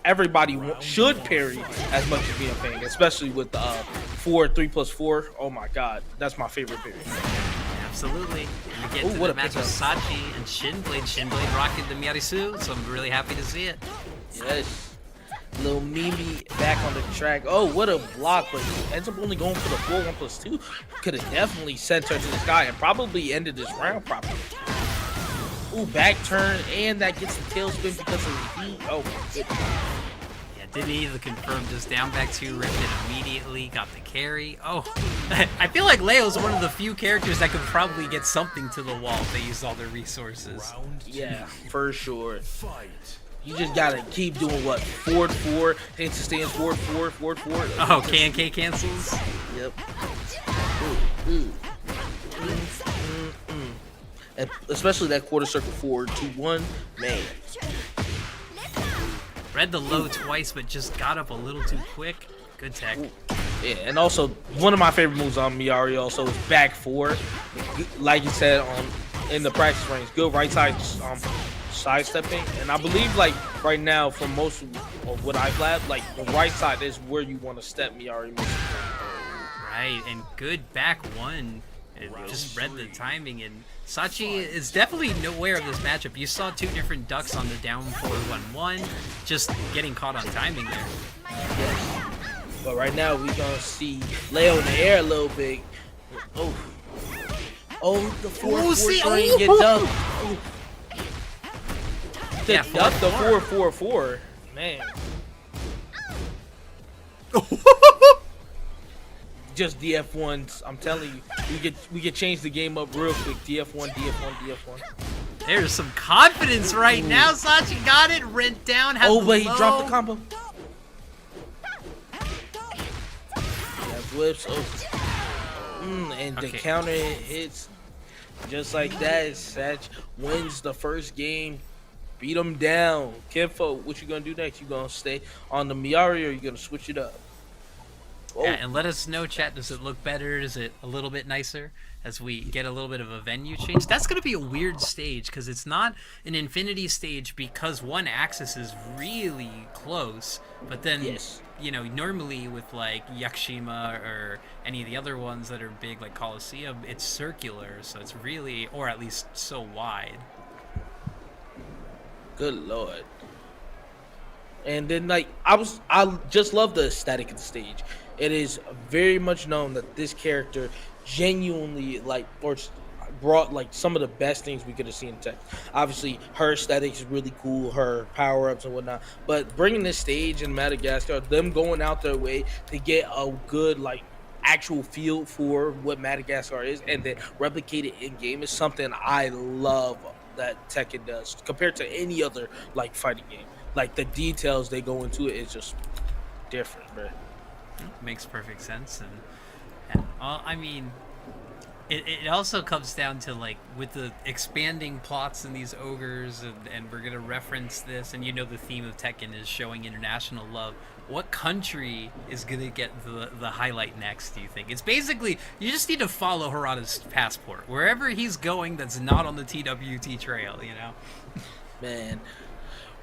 everybody should parry as much as me on Fang, especially with the 3+4. Oh my god, that's my favorite parry. Absolutely. And we get to the match of Sachi and Shinblade. Shinblade rocking the Miyarisu, so I'm really happy to see it. Yes. Little Mimi back on the track. Oh, what a block, but he ends up only going for the 4-1+2. Could have definitely sent her to the sky and probably ended this round properly. Ooh, back turn, and that gets the tailspin because of the heat. Oh my goodness. Yeah, didn't need the confirm, just down back 2, ripped it immediately, got the carry. Oh, I feel like Leo's one of the few characters that could probably get something to the wall if they used all their resources. Yeah, for sure. You just gotta keep doing what? Forward 4, hit sustain, forward 4, forward 4. Oh, K&K cancels? Yep. And especially that quarter circle forward 2-1, man. Read the low twice, but just got up a little too quick. Good tech. Yeah, and also one of my favorite moves on Miari also is back four. Like you said in the practice range, good right side sidestepping, and I believe like right now for most of what I've labbed, like the right side is where you want to step Miari. Right, and good back one. It just read the timing, and Sachi is definitely nowhere of this matchup. You saw two different ducks on the down forward 1-1, just getting caught on timing there. Yes. But right now we gonna see Leo in the air a little bit. The 4-4 string get ducked. Duck the 4-4-4. Man. Just DF1s. I'm telling you, we get change the game up real quick. DF1, DF1, DF1. There's some confidence right now. Sachi got it. Rent down. But he dropped the combo. Whips. And the counter hits just like that. Satch wins the first game. Beat him down. Kenfo, what you gonna do next? You gonna stay on the Miari or you gonna switch it up? Yeah, and let us know, chat. Does it look better? Is it a little bit nicer as we get a little bit of a venue change? That's going to be a weird stage because it's not an infinity stage because one axis is really close. But then, you know, normally with like Yakushima or any of the other ones that are big like Coliseum, it's circular. So it's really, or at least so wide. Good Lord. And then like I just love the aesthetic of the stage. It is very much known that this character genuinely brought like some of the best things we could have seen in Tekken. Obviously, her aesthetic is really cool, her power-ups and whatnot. But bringing this stage in Madagascar, them going out their way to get a good like actual feel for what Madagascar is, and then replicate it in game is something I love that Tekken does compared to any other like fighting game. Like the details they go into it is just different, bro. Makes perfect sense, and I mean, it also comes down to like with the expanding plots and these ogres, and we're gonna reference this, and you know the theme of Tekken is showing international love. What country is gonna get the highlight next? Do you think it's basically you just need to follow Harada's passport wherever he's going that's not on the TWT trail, you know? Man.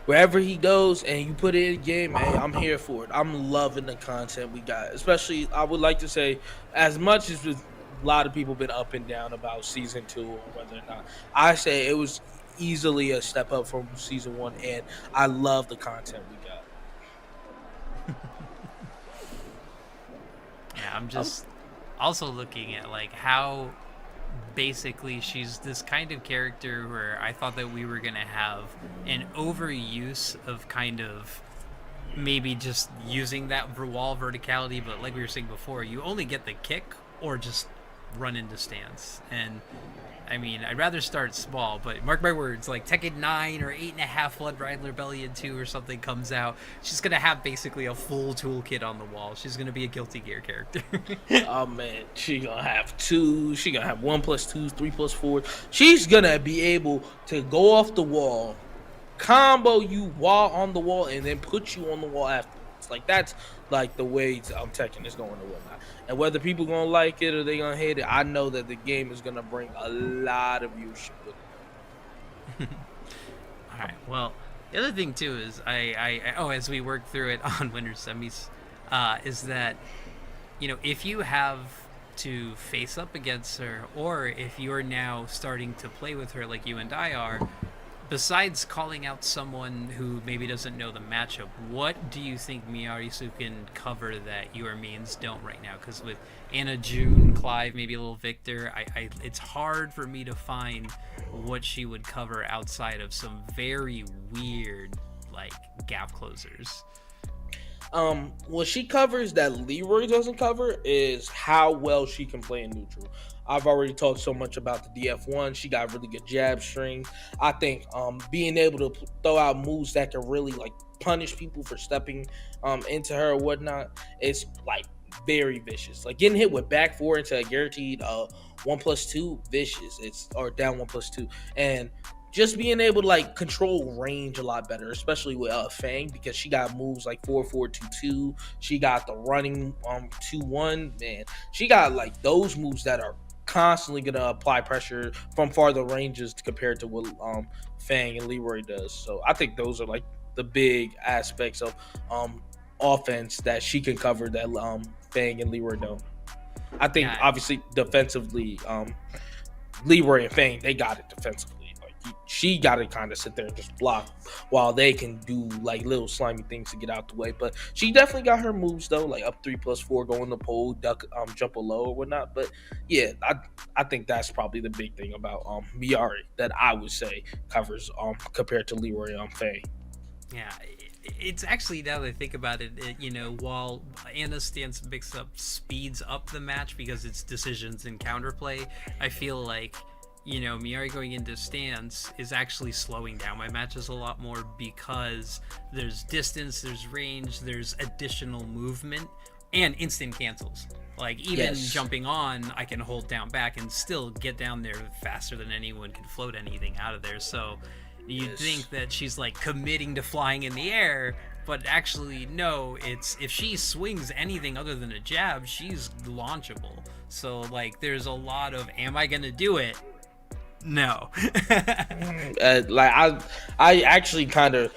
Wherever he goes and you put it in a game, hey, I'm here for it. I'm loving the content we got. Especially, I would like to say, as much as a lot of people been up and down about season 2 or whether or not, I say it was easily a step up from season 1, and I love the content we got. Yeah, I'm just also looking at like how basically she's this kind of character where I thought that we were gonna have an overuse of kind of maybe just using that wall verticality, but like we were saying before, you only get the kick or just run into stance. And I mean, I'd rather start small, but mark my words, like Tekken 9 or 8.5 Blood Ride Rebellion 2 or something comes out, she's gonna have basically a full toolkit on the wall. She's gonna be a Guilty Gear character. Oh man, she gonna have 2, she gonna have 1+2, 3+4. She's gonna be able to go off the wall, combo you while on the wall, and then put you on the wall afterwards. Like that's like the way Tekken is going and whatnot. And whether people gonna like it or they gonna hate it, I know that the game is gonna bring a lot of viewership with it. All right. Well, the other thing too is as we work through it on Winter Semis, is that you know if you have to face up against her, or if you're now starting to play with her like you and I are. Besides calling out someone who maybe doesn't know the matchup, what do you think Miarisu can cover that your means don't right now? Because with Anna June, Clive, maybe a little Victor, it's hard for me to find what she would cover outside of some very weird like gap closers. What she covers that Leroy doesn't cover is how well she can play in neutral. I've already talked so much about the DF1. She got really good jab strings. I think being able to throw out moves that can really like punish people for stepping into her or whatnot is like very vicious. Like getting hit with back 4 into a guaranteed 1+2 vicious. It's or down 1+2. And just being able to like control range a lot better, especially with Fang, because she got moves like 4-4-2-2. She got the running 2-1. Man, she got like those moves that are constantly gonna apply pressure from farther ranges compared to what Fang and Leroy does. So I think those are like the big aspects of offense that she can cover that Fang and Leroy don't. I think obviously defensively, Leroy and Fang, they got it defensively. Like she got to kind of sit there and just block while they can do like little slimy things to get out the way. But she definitely got her moves though, like up 3+4, go in the pole, duck, jump a low or whatnot. But yeah, I think that's probably the big thing about Miari that I would say covers compared to Leroy and Fang. Yeah, it's actually, now that I think about it, while Anna's stance speeds up the match because it's decisions and counterplay, I feel like, Miari going into stance is actually slowing down my matches a lot more because there's distance, there's range, there's additional movement, and instant cancels. Like, even jumping on, I can hold down back and still get down there faster than anyone can float anything out of there. So you'd think that she's like committing to flying in the air, but actually no, it's if she swings anything other than a jab, she's launchable. So like there's a lot of, am I gonna do it? No. I actually kind of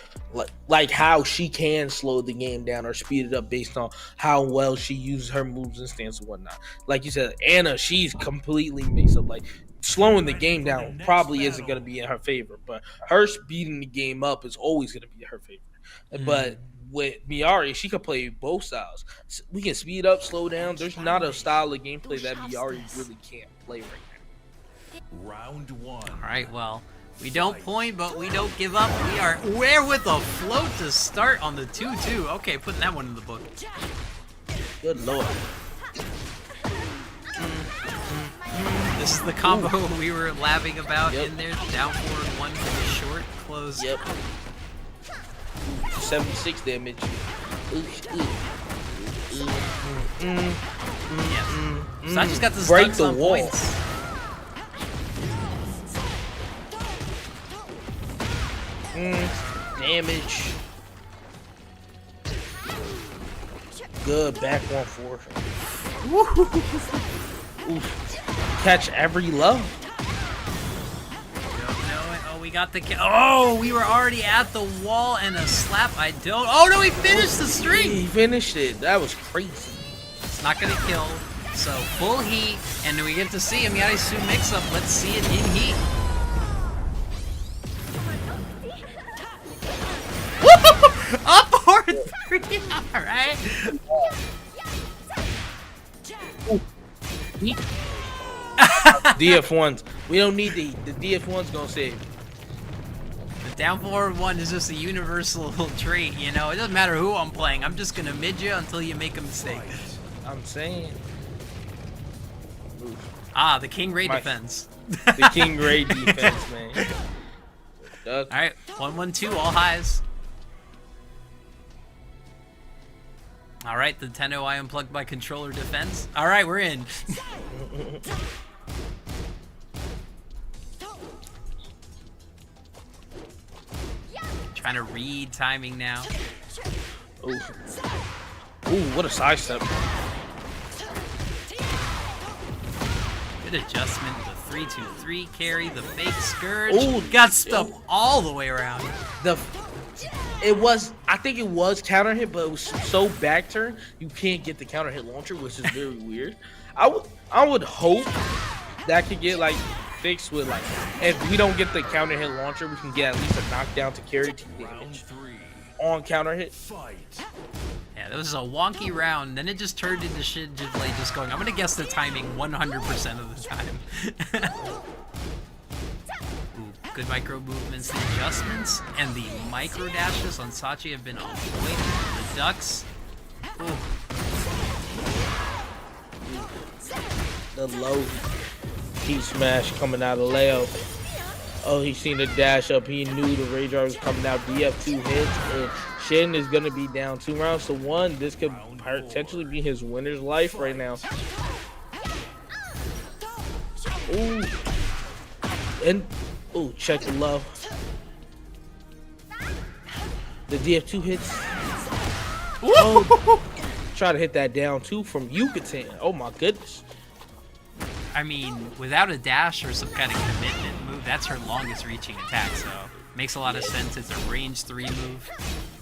like how she can slow the game down or speed it up based on how well she uses her moves and stance and whatnot. Like you said, Anna, she's completely mixed up. Like slowing the game down probably isn't going to be in her favor, but her speeding the game up is always going to be in her favor. But with Miari, she could play both styles. We can speed up, slow down. There's not a style of gameplay that Miari really can't play right now. Round one. All right, well, we don't point, but we don't give up. We're with a float to start on the 2-2. Okay, putting that one in the book. Good lord. This is the combo we were laughing about in there. Down forward, one for the short, close. Yep. 76 damage. So I just got the break stunts the on wall. points. Damage. Good back 1-4. Catch every low. Oh, we got the oh, we were already at the wall and a slap. I don't. Oh no, he finished the string. He finished it. That was crazy. It's not gonna kill. So full heat, and we get to see him. Yarisu mix up. Let's see it in heat. Up or 3. All right. DF1s. We don't need the DF1's gonna save. The down forward one is just a universal trait, It doesn't matter who I'm playing. I'm just gonna mid you until you make a mistake. I'm saying. Ah, the King Ray defense. The King Ray defense, man. All right, 1-1-2, all highs. All right, the 10-0 unplugged by controller defense. All right, we're in. Trying to read timing now. Ooh, what a side step. Good adjustment. The 3-2-3 carry, the fake scourge. Ooh, got stuff all the way around. I think it was counter hit, but it was so back turn you can't get the counter hit launcher, which is very weird. I would hope that could get like fixed with like, if we don't get the counter hit launcher, we can get at least a knockdown to carry to damage on counter hit. Yeah, that was a wonky round. Then it just turned into shit just going, I'm gonna guess the timing 100% of the time. Good micro movements, the adjustments, and the micro dashes on Sachi have been on point. The ducks. Ooh. The low key smash coming out of Leo. Oh, he seen the dash up. He knew the Rage Art was coming out. DF2 hits, and Shin is gonna be down 2 rounds to 1. This could potentially be his winner's life right now. Ooh, and Ooh, check the love. The DF2 hits. Oh, try to hit that down too from Yucatan. Oh my goodness. I mean, without a dash or some kind of commitment move, that's her longest reaching attack, so makes a lot of sense. It's a range 3 move.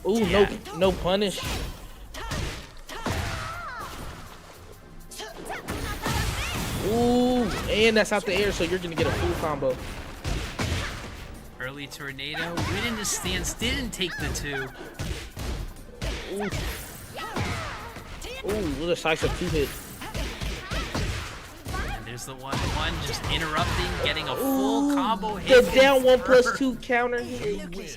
Ooh, yeah. no punish. Ooh, and that's out the air, so you're gonna get a full combo. Early tornado, went into stance, didn't take the 2. Ooh, what a size of 2 hit. And there's the 1-1, just interrupting, getting a full combo hit. The down 1+2 counter hit.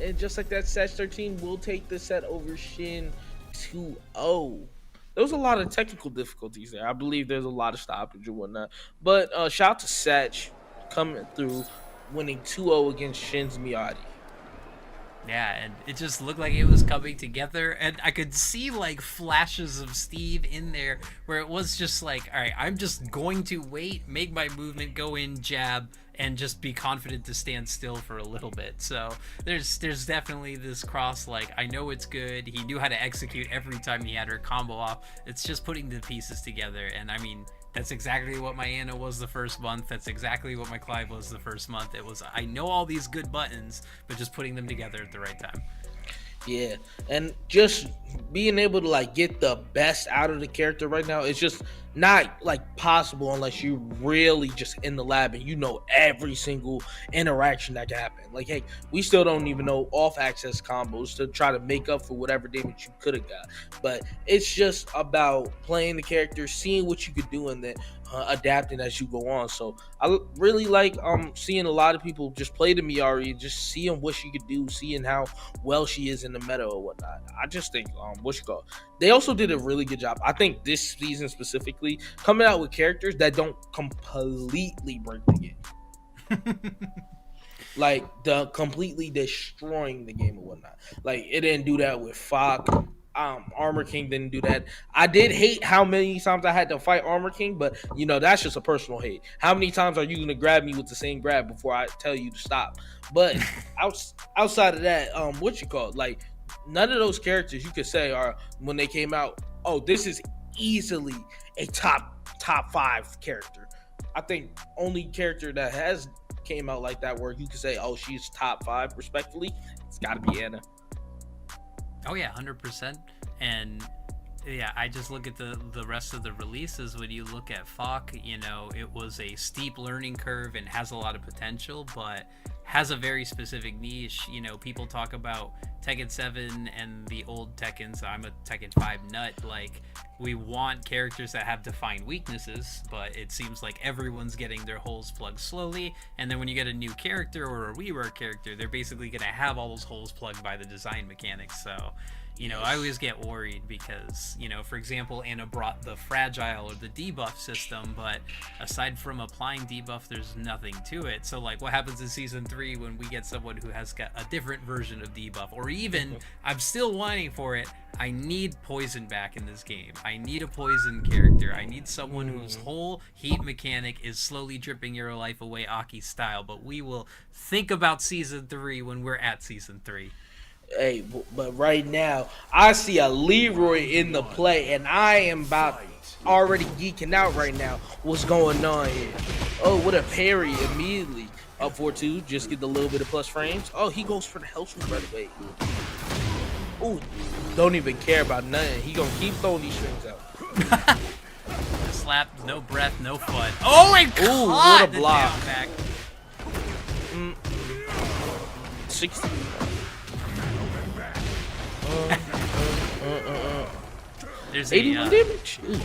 And just like that, Satch 13 will take the set over Shin 2-0. There was a lot of technical difficulties there. I believe there's a lot of stoppage and whatnot. But shout out to Satch coming through, winning 2-0 against Shin's Miyagi. Yeah, and it just looked like it was coming together, and I could see like flashes of Steve in there where it was just like, all right, I'm just going to wait, make my movement, go in, jab, and just be confident to stand still for a little bit. So there's definitely this cross, like, I know it's good. He knew how to execute every time he had her combo off. It's just putting the pieces together, and I mean, that's exactly what my Anna was the first month. That's exactly what my Clive was the first month. It was, I know all these good buttons, but just putting them together at the right time. Yeah, and just being able to like get the best out of the character right now is just not like possible unless you really just in the lab and you know every single interaction that can happen. Like, hey, we still don't even know off access combos to try to make up for whatever damage you could have got. But it's just about playing the character, seeing what you could do, and then adapting as you go on. So I really like seeing a lot of people just play the Miyari and just seeing what she could do, seeing how well she is in the meta or whatnot. I just think they also did a really good job. I think this season specifically, coming out with characters that don't completely break the game. Like completely destroying the game or whatnot. Like it didn't do that with Fok. Armor King didn't do that. I did hate how many times I had to fight Armor King, but you know, that's just a personal hate. How many times are you gonna grab me with the same grab before I tell you to stop? But outside of that, like none of those characters you could say are, when they came out, oh, this is easily a top 5 character. I think only character that has came out like that where you could say, oh, she's top 5 respectfully, it's gotta be Anna. Oh yeah, 100%. And yeah, I just look at the rest of the releases. When you look at Fok, you know, it was a steep learning curve and has a lot of potential, but has a very specific niche. You know, people talk about Tekken 7 and the old Tekken, so I'm a Tekken 5 nut. Like, we want characters that have defined weaknesses, but it seems like everyone's getting their holes plugged slowly, and then when you get a new character or a rework character, they're basically going to have all those holes plugged by the design mechanics. So, you know, I always get worried because, you know, for example, Anna brought the fragile or the debuff system, but aside from applying debuff, there's nothing to it. So, like, what happens in Season 3 when we get someone who has got a different version of debuff? Or even, I'm still whining for it, I need poison back in this game. I need a poison character. I need someone whose whole heat mechanic is slowly dripping your life away, Aki style. But we will think about Season 3 when we're at Season 3. Hey, but right now, I see a Leroy in the play, and I am about already geeking out right now. What's going on here? Oh, what a parry immediately. Up 4-2, just get a little bit of plus frames. Oh, he goes for the hell swoop right away. Ooh, don't even care about nothing. He gonna keep throwing these strings out. Slap, no breath, no fun. Oh, and ooh, what a block. 60. There's 81 damage. Ooh,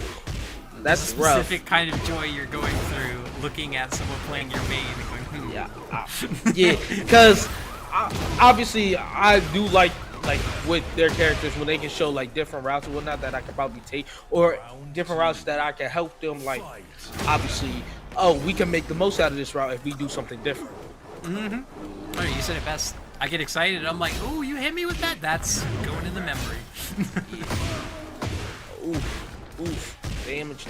that's specific kind of joy you're going through looking at someone playing your main and going, yeah, because obviously I do like with their characters when they can show like different routes or whatnot that I could probably take, or different routes that I can help them, like obviously, oh, we can make the most out of this route if we do something different. Oh, you said it best. I get excited and I'm like, oh, you hit me with that? That's going in the memory. Oof, damage.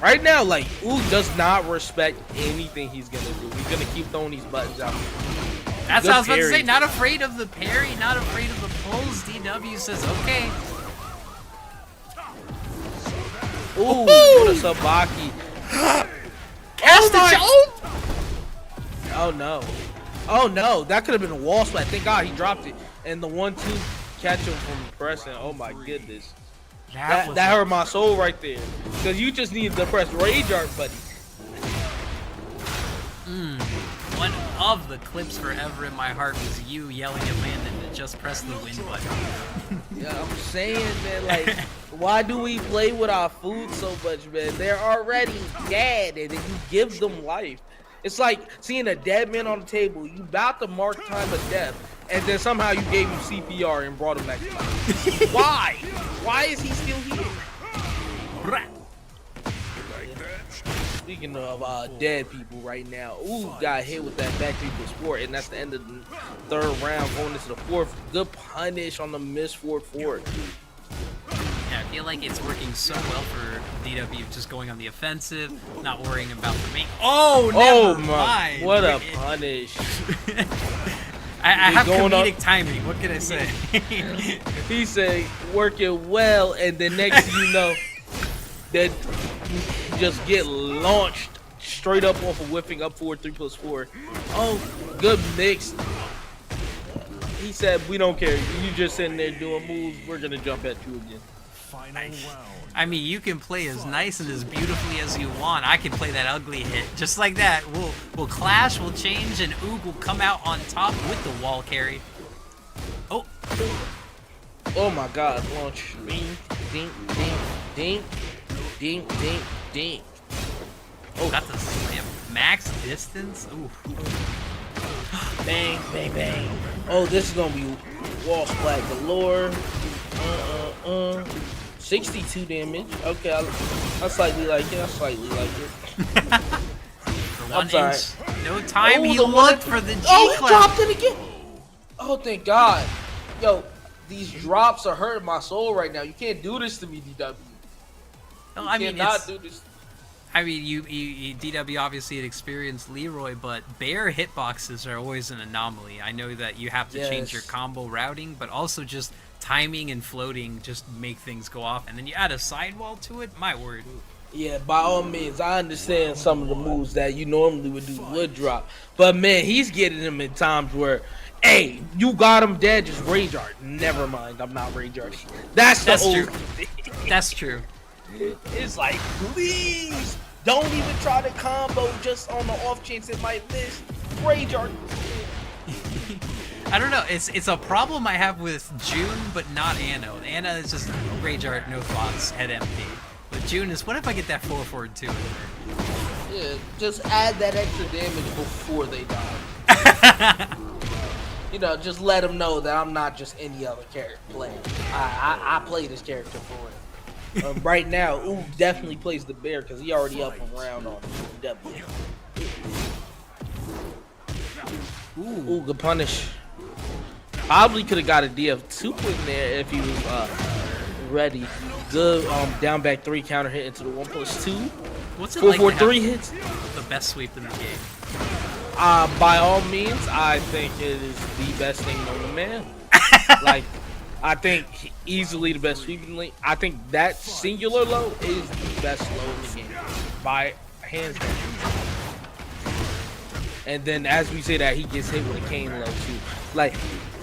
Right now, like, Oog does not respect anything he's gonna do. He's gonna keep throwing these buttons out. That's what I was about to say. Not afraid of the parry, not afraid of the pulls. DW says, okay. Ooh, what a Sabaki. Oh no. Oh no, that could have been a wall splat. Thank God he dropped it. And the 1-2 catch him from pressing. Oh my goodness. That hurt my soul right there. Because you just needed to press Rage Art, buddy. One of the clips forever in my heart was you yelling at Landon to just press the win button. Yeah, I'm saying, man, like, why do we play with our food so much, man? They're already dead, and then you give them life. It's like seeing a dead man on the table. You about to mark time of death, and then somehow you gave him CPR and brought him back to life. Why? Why is he still here? Speaking of dead people right now, Ooh got hit with that back three for sport, and that's the end of the third round, going into the fourth. Good punish on the missed forward. Yeah, I feel like it's working so well for DW, just going on the offensive, not worrying about the main. Oh, never mind. What a punish. I have comedic timing. What can I say? He said, working well, and the next you know, that just get launched straight up off of whipping up forward 3+4. Oh, good mix. He said, we don't care. You just sitting there doing moves. We're going to jump at you again. I mean, you can play as nice and as beautifully as you want. I can play that ugly hit just like that. We'll clash, we'll change, and Oog will come out on top with the wall carry. Oh. Oh my God. Launch. Ding, ding, ding, ding. Ding, ding, ding. Oh, that's a slam. Max distance? Ooh. Bang, bang, bang. Oh, this is going to be wall splat galore. 62 damage. Okay, I slightly like it. I'm sorry. No time. He looked for the G he dropped it again. Oh, thank God. Yo, these drops are hurting my soul right now. You can't do this to me, DW. No, I mean, do this. I mean, you DW obviously had experienced Leroy, but bear hitboxes are always an anomaly. I know that you have to change your combo routing, but also just timing and floating just make things go off. And then you add a sidewall to it. My word. Yeah, by all means, I understand some of the moves that you normally would drop, but man, he's getting them in times where, hey, you got him dead, just rage art. Never mind, I'm not rage arting. That's true. That's true. It's like, please don't even try to combo just on the off chance it might miss. Rage art. I don't know. It's a problem I have with June, but not Anno. Anna is just rage art, no thoughts, head empty. But June is, what if I get that 4/4 too? Yeah, just add that extra damage before they die. You know, just let them know that I'm not just any other character player. I play this character for it. Right now, Ooh definitely plays the bear because he already up around on W. Ooh, good punish. Probably could have got a DF2 in there if he was ready. Good down back 3 counter hit into the 1+2. What's it 4/4 hits? The best sweep in the game. By all means, I think it is the best thing known to man. Like, I think easily the best sweep in the league. I think that singular low is the best low in the game by hands down. And then as we say that, he gets hit with a cane low too. Like,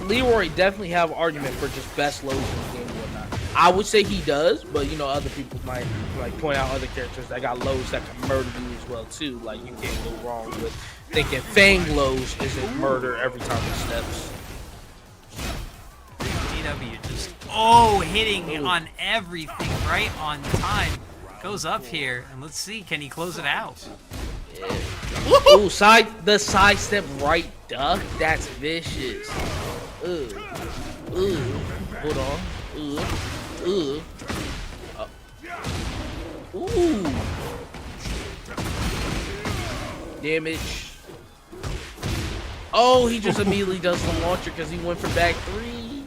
Leroy definitely have an argument for just best lows in the game and whatnot. I would say he does, but you know, other people might like point out other characters that got lows that can murder you as well too. Like, you can't go wrong with thinking Fang lows isn't murder every time he steps. DW just hitting on everything right on time. Goes up here, and let's see, can he close it out? Yeah. Ooh, the side step right duck. That's vicious. Ooh, hold on. Ooh. Damage. Oh, he just immediately does the launcher because he went for back 3.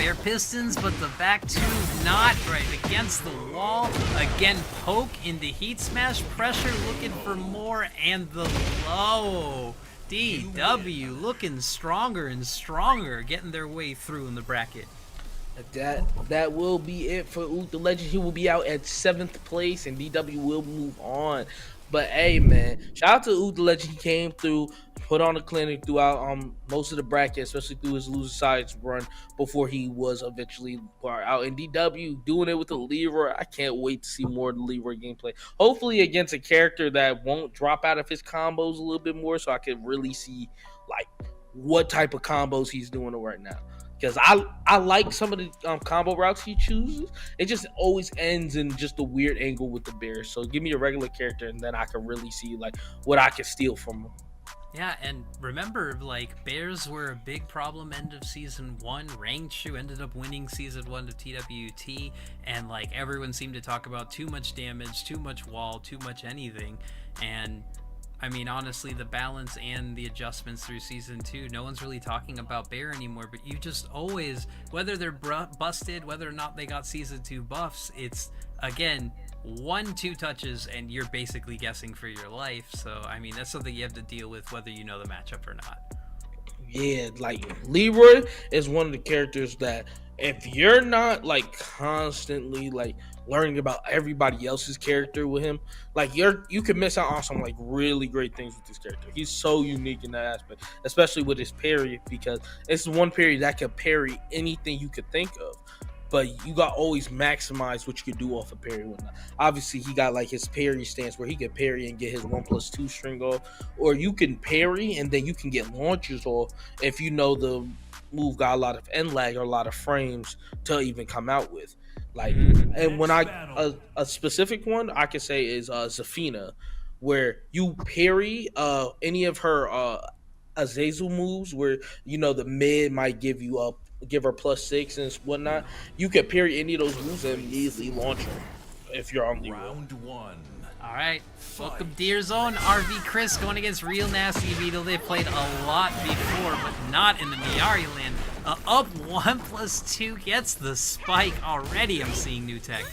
Bear pistons, but the back two not right against the wall. Again, poke into heat smash, pressure looking for more, and the low. DW looking stronger and stronger, getting their way through in the bracket. That will be it for Ook the Legend. He will be out at 7th place, and DW will move on. But hey, man, shout out to Ook the Legend. He came through, put on a clinic throughout most of the bracket, especially through his loser sides run before he was eventually bar out. And DW doing it with the Leroy. I can't wait to see more of the Leroy gameplay. Hopefully against a character that won't drop out of his combos a little bit more, so I can really see like what type of combos he's doing right now. Because I like some of the combo routes he chooses. It just always ends in just a weird angle with the Bears. So give me a regular character, and then I can really see like what I can steal from him. Yeah, and remember, like, Bears were a big problem end of Season 1. Rangchu ended up winning Season 1 of TWT, and, like, everyone seemed to talk about too much damage, too much wall, too much anything, and I mean, honestly, the balance and the adjustments through Season 2, no one's really talking about Bear anymore, but you just always, whether they're busted, whether or not they got Season 2 buffs, it's, again, 1-2 touches and you're basically guessing for your life. So, I mean, that's something you have to deal with whether you know the matchup or not. Yeah, like, Leroy is one of the characters that if you're not, like, constantly, like, learning about everybody else's character with him, like you could miss out on some like really great things with this character. He's so unique in that aspect, especially with his parry, because it's one parry that can parry anything you could think of, but you got always maximize what you could do off a parry and whatnot. Obviously he got like his parry stance where he could parry and get his 1+2 string off, or you can parry and then you can get launchers off if you know the move got a lot of end lag or a lot of frames to even come out with. Like, and when a specific one I can say is Zafina, where you parry any of her Azazel moves, where you know the mid might give her +6 and whatnot. You can parry any of those moves and immediately launch her if you're on the round 1. All right, welcome Deer Zone. RV Chris going against Real Nasty Beetle. They played a lot before, but not in the Miari land. Up 1+2 gets the spike already. I'm seeing new tech.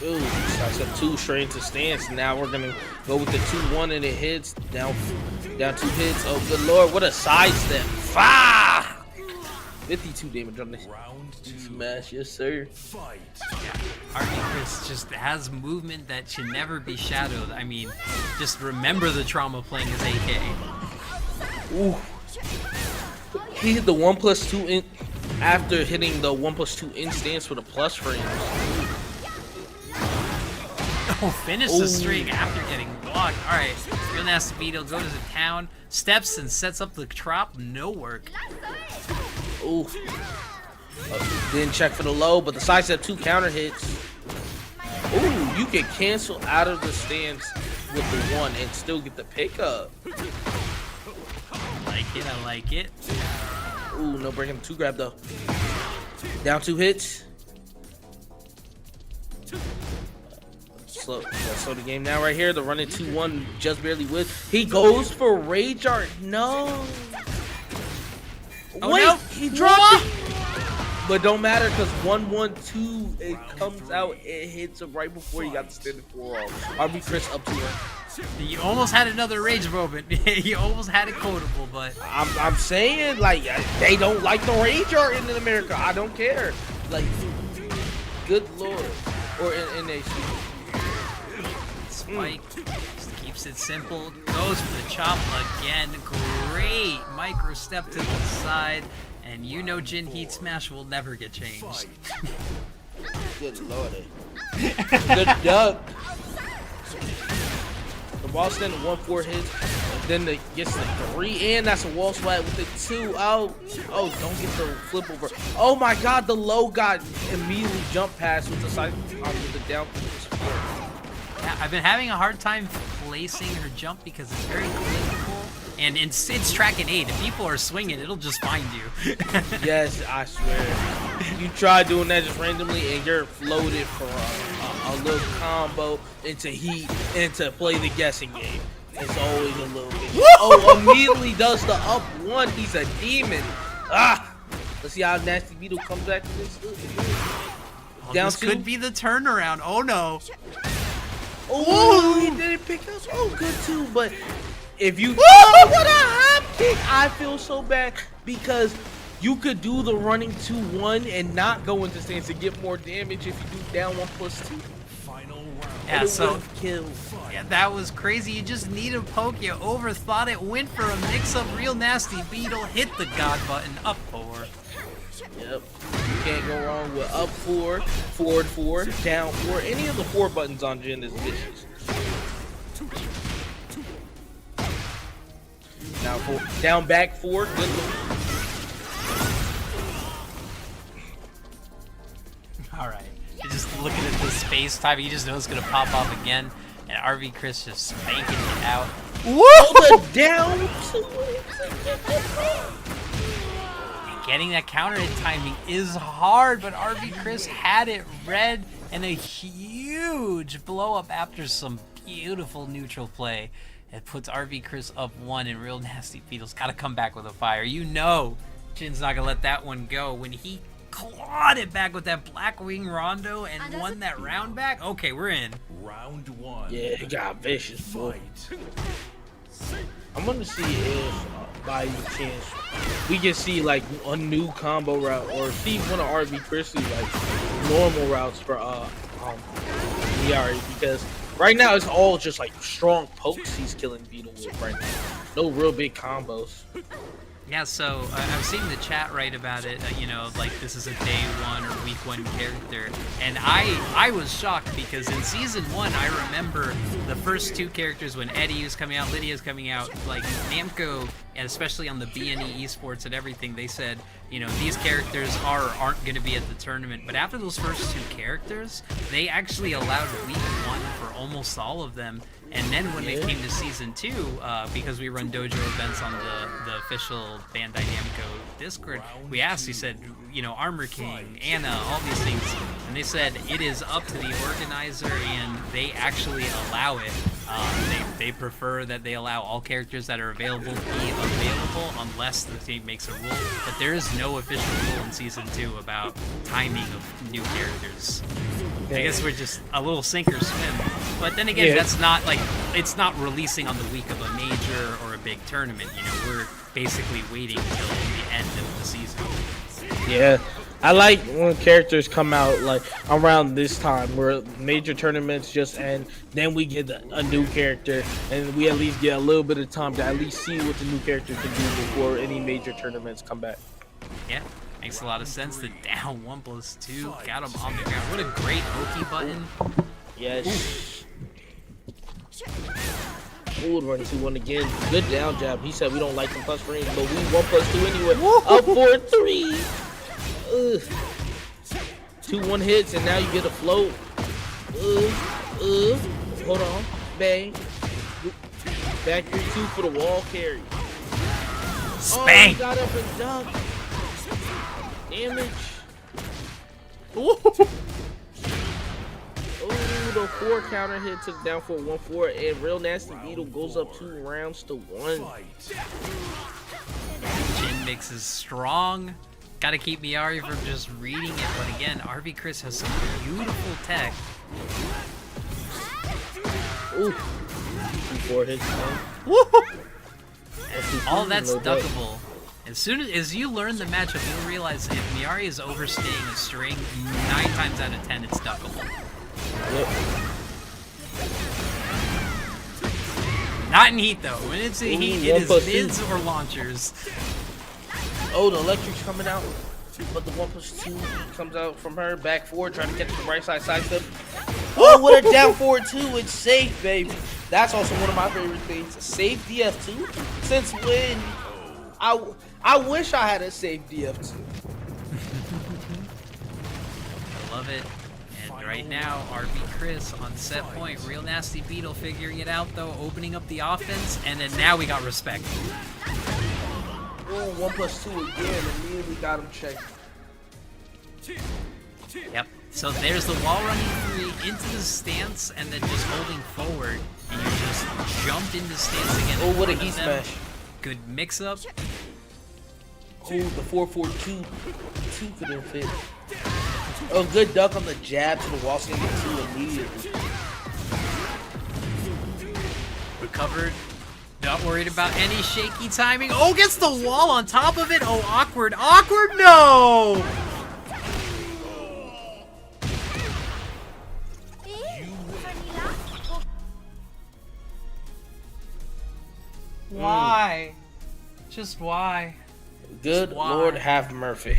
Ooh, I said 2 straight into stance. Now we're gonna go with the 2-1 and it hits down 2 hits. Oh good lord, what a sidestep! 52 damage on this round 2 smash, yes sir. Fight. Yeah, RV Chris just has movement that should never be shadowed. I mean, just remember the trauma playing his AK. Ooh. He hit the 1+2 in after hitting the 1+2 in stance with a plus frame. Oh, finish the streak after getting blocked. All right, Real Nasty Beetle goes to town, steps and sets up the trop. No work. Ooh. Didn't check for the low, but the sidestep 2 counter hits. Ooh, you can cancel out of the stance with the 1 and still get the pickup. I like it. Ooh, no breaking the 2 grab though. Down 2 hits. Slow the game now right here. The running 2-1 just barely with. He goes for Rage Art. No. Oh, wait, no. He dropped it. But don't matter because 1-1-2, it comes out, it hits him right before he got the standing 4 off. RB Chris up to 1. You almost had another rage moment. You almost had it quotable, but I'm saying like they don't like the rage art in America. I don't care. Like, good lord. Or in NAC. Spike just keeps it simple. Goes for the chop again. Great micro step to the side. And you know Jin Heat Smash will never get changed. Good lordy. Good duck. The wall stand 1-4 hits. Then it gets the 3 and that's a wall swipe with the 2 out. Oh, don't get the flip over. Oh my god, the low got immediately jump pass with the side with the down. Yeah, I've been having a hard time placing her jump because it's very clinical. And it's track and 8. If people are swinging, it'll just find you. Yes, I swear. You try doing that just randomly and you're floated for a little combo into heat and to play the guessing game. It's always a little bit. Oh, immediately does the up 1. He's a demon. Ah! Let's see how Nasty Beetle comes back to this. Down this could be the turnaround. Oh no. Oh, he didn't pick us. Oh, good too. But if you, oh, what a hop kick! I feel so bad because you could do the running 2-1 and not go into stance to get more damage if you do down 1+2. Final round. Yeah, so kill. Yeah, that was crazy. You just need a poke. You overthought it. Went for a mix-up. Real Nasty Beetle hit the God button. Up 4. Yep. You can't go wrong with up 4, forward 4, down 4. Any of the 4 buttons on Jin is vicious. Now 4, down back 4. Good look. All right. You're just looking at the space time. You just know it's gonna pop off again, and RV Chris just spanking it out. Whoa! The down. Getting that counter hit timing is hard, but RV Chris had it read, and a huge blow up after some beautiful neutral play. It puts RV Chris up 1, and Real Nasty Beetle's got to come back with a fire. You know Jin's not going to let that one go. When he clawed it back with that Blackwing Rondo and won that round back, okay, we're in. Round 1. Yeah, it got vicious, boy. I'm gonna see if by any chance we can see like a new combo route or see one of RV Chris's like normal routes for Miari, because right now it's all just like strong pokes he's killing Beetle with right now. No real big combos. Yeah, so I've seen the chat write about it, you know, like this is a day 1 or week 1 character, and I was shocked because in season 1 I remember the first 2 characters when Eddie was coming out, Lydia's coming out, like Namco, and especially on the BNE esports and everything, they said, you know, these characters aren't going to be at the tournament, but after those first 2 characters, they actually allowed week 1 for almost all of them. And then when they came to season 2, because we run dojo events on the official Bandai Namco Discord, we asked, he said, you know, Armor King, Anna, all these things, and they said it is up to the organizer, and they actually allow it. They prefer that they allow all characters that are available be available unless the team makes a rule, but there is no official rule in season 2 about timing of new characters. I guess we're just a little sink or swim. But then again, that's not like, it's not releasing on the week of a major or a big tournament. You know, we're basically waiting until the end of the season. Yeah, I like when characters come out like around this time where major tournaments just end, then we get a new character and we at least get a little bit of time to at least see what the new character can do before any major tournaments come back. Yeah, makes a lot of sense. The down 1+2 got him on the ground. What a great Oki button. Yes. Ooh, running 2-1 again. Good down jab. He said we don't like them plus frames, but we 1+2 anyway. Up 4-3. 2-1 hits, and now you get a float. Hold on. Bang. Back here 2 for the wall carry. Spank. Oh, he got up and dunked. Damage. The 4 counter hit took down for 1-4, and Real Nasty Beetle goes up 2 rounds to 1. Jin mix is strong. Gotta keep Miari from just reading it, but again, RV Chris has some beautiful tech. Ooh. 4 hits. All that's duckable. As soon as you learn the matchup, you'll realize if Miari is overstaying a string, 9 times out of 10 it's duckable. Yep. Not in heat though. When it's in heat, it is mids or launchers. Oh, the electric's coming out, but the 1+2 comes out from her. Back 4, trying to catch the right side step. Oh, with a down 4-2, it's safe, baby. That's also one of my favorite things. Safe DF2. Since when? I wish I had a safe DF2. I love it. And right now, RV Chris on set point. Real Nasty Beetle figuring it out though, opening up the offense, and then now we got respect. Oh, 1+2 again, immediately got him checked. Yep. So there's the wall running 3 into the stance, and then just holding forward, and you just jumped into stance again. Oh, what a heat smash. Good mix up. Oh, the 4-4-2 couldn't fit. Oh, good duck on the jab to the wall standing 2 immediately. Recovered. Not worried about any shaky timing. Oh, gets the wall on top of it. Oh, awkward. Awkward, no! Why? Just why? Good Just why? Lord have Murphy.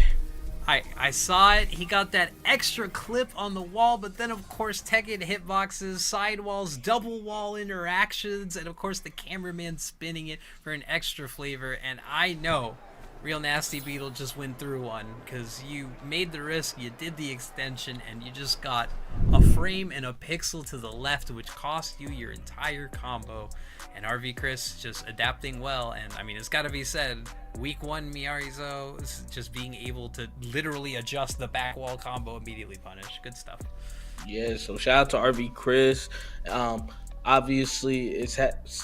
I saw it. He got that extra clip on the wall, but then of course Tekken hitboxes, sidewalls, double wall interactions, and of course the cameraman spinning it for an extra flavor. And I know Real Nasty Beetle just went through one because you made the risk, you did the extension, and you just got a frame and a pixel to the left, which cost you your entire combo. And RV Chris just adapting well, and I mean, it's got to be said, week 1 Miyarizo is just being able to literally adjust the back wall combo, immediately punish. Good stuff. Yeah, so shout out to RV Chris. Obviously, it's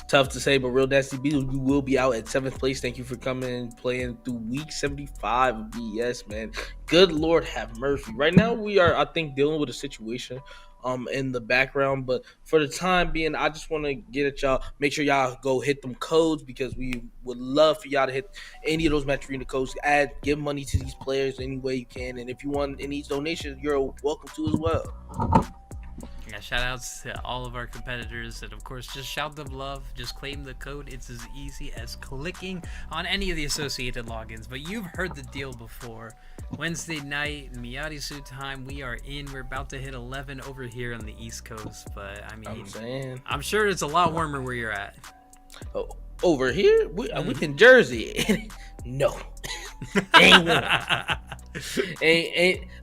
tough to say, but Real Nasty Beetle, you will be out at 7th place. Thank you for coming and playing through week 75 of BS, man. Good Lord have Murphy. Right now, we are, I think, dealing with a situation in the background, but for the time being, I just want to get at y'all. Make sure y'all go hit them codes because we would love for y'all to hit any of those Match Arena codes. Give money to these players any way you can, and if you want any donations, you're welcome to as well. Yeah, shout outs to all of our competitors, and of course just shout them love, just claim the code. It's as easy as clicking on any of the associated logins. But you've heard the deal before. Wednesday night, Miyarisu time, we are in. We're about to hit 11 over here on the East Coast, but I mean, I'm sure it's a lot warmer where you're at. Oh, over here? We in Jersey. No. Ain't warm.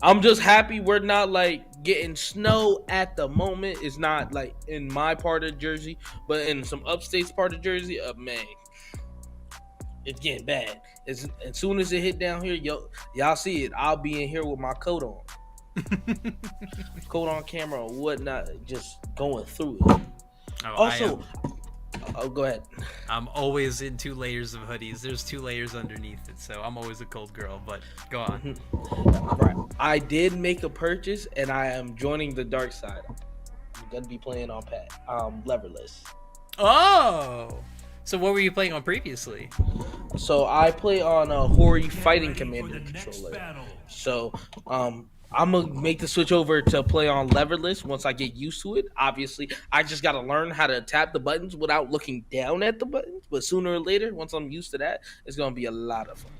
I'm just happy we're not like getting snow at the moment. It's not like in my part of Jersey, but in some upstate part of Jersey, man, it's getting bad. As soon as it hit down here, y'all see it. I'll be in here with my coat on, coat on camera or whatnot, just going through it. Oh, go ahead. I'm always in 2 layers of hoodies. There's 2 layers underneath it, so I'm always a cold girl, but go on. Right. I did make a purchase, and I am joining the dark side. I'm going to be playing on leverless. Oh! So what were you playing on previously? So I play on a Hori Fighting Commander controller. So, I'm going to make the switch over to play on leverless once I get used to it. Obviously, I just got to learn how to tap the buttons without looking down at the buttons. But sooner or later, once I'm used to that, it's going to be a lot of fun.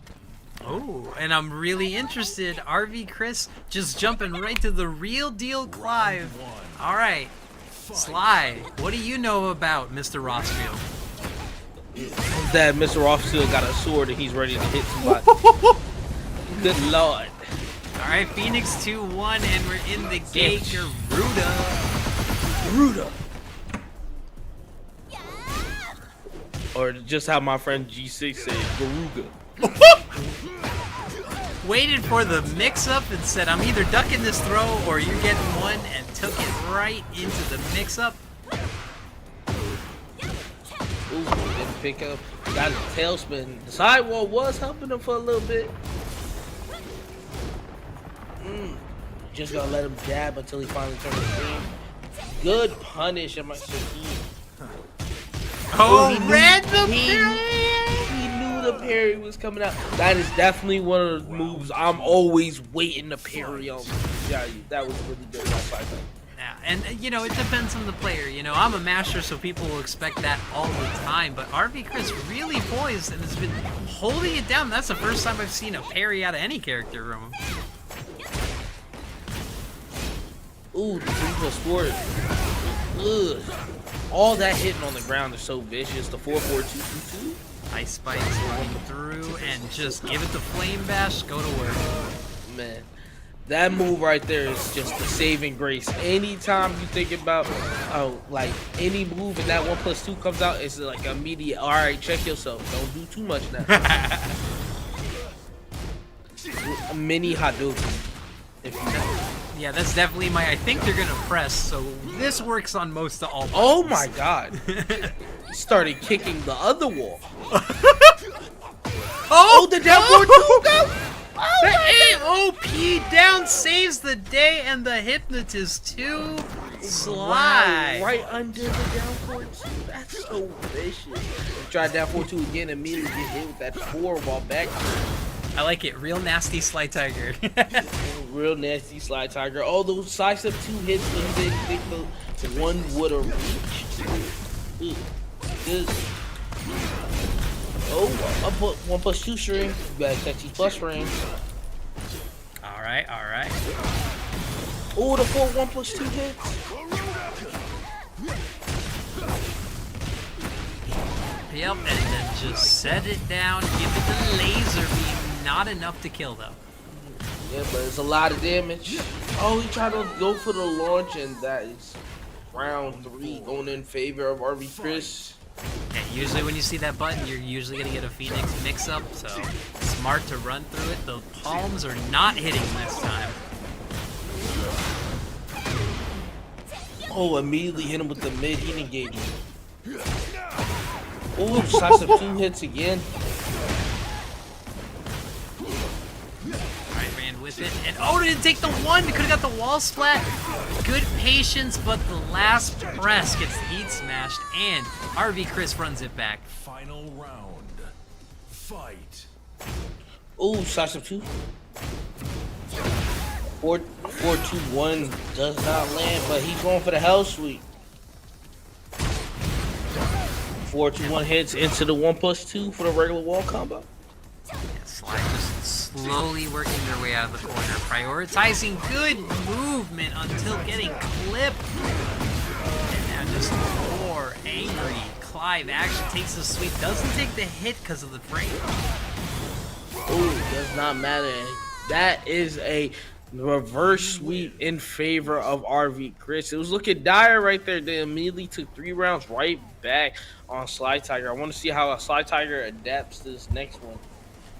Oh, and I'm really interested. RV Chris just jumping right to the real deal Clive. All right, Sly, what do you know about Mr. Rossfield? That Mr. Rossfield got a sword and he's ready to hit somebody. Good Lord. All right, Phoenix 2-1, and we're in the gate. Ruda. Or just how my friend G6 said, Garuga. Waited for the mix-up and said, I'm either ducking this throw or you're getting one, and took it right into the mix-up. Ooh, didn't pick up. Got a tailspin. The sidewall was helping him for a little bit. Just gonna let him jab until he finally turns the screen. Good punish, am I saying? Oh, read the parry! He knew the parry was coming out. That is definitely one of the moves I'm always waiting to parry on. Yeah, that was really good. Yeah, and you know, it depends on the player. You know, I'm a master, so people will expect that all the time. But RV Chris really poised and has been holding it down. That's the first time I've seen a parry out of any character from him. Ooh, the 3+4. Ugh. All that hitting on the ground is so vicious. The 4-4-2-2-2. Ice Spikes going through and just give it the Flame Bash. Go to work. Man, that move right there is just the saving grace. Anytime you think about like any move and that 1+2 comes out, it's like immediate. All right, check yourself. Don't do too much now. A mini Hadouken. If you know. Yeah, that's definitely my. I think they're gonna press, so this works on most of all buttons. Oh my god! Started kicking the other wall. Oh, the down 4-2 go. The AOP down saves the day, and the Hypnotist 2 slide. Wow, right under the down 4-2. That's so vicious. Try down 4-2 again, immediately get hit with that 4 while back. I like it. Real nasty Slide Tiger. Real nasty Slide Tiger. Oh, those sidestep 2 hits when they think the one would have reached. Good. Oh, I put 1+2 string. You gotta catch these plus frames. Alright. Oh, the 4 1+2 hits. Yep, and then just set it down, give it the laser beam. Not enough to kill though. Yeah, but it's a lot of damage. Oh, he tried to go for the launch, and that is round 3 going in favor of RV Chris. Yeah, usually when you see that button, you're usually gonna get a Phoenix mix-up, so smart to run through it. The palms are not hitting this time. Oh, immediately hit him with the mid-heat engagement. Oh, slice of 2 hits again. Alright, ran with it, and oh, didn't take the 1! Could've got the wall splat. Good patience, but the last press gets the heat smashed, and RV Chris runs it back. Final round. Fight. Oh, slice of 2. 4-2-1 does not land, but he's going for the hell sweep. 4-2-1 hits into the 1+2 for the regular wall combo. Yeah, Slide just slowly working their way out of the corner, prioritizing good movement until getting clipped. And now just more angry. Clive actually takes the sweep, doesn't take the hit because of the frame. Oh, does not matter. That is a reverse sweep in favor of RV Chris. It was looking dire right there. They immediately took 3 rounds right back on Slide Tiger. I want to see how a Slide Tiger adapts to this next one.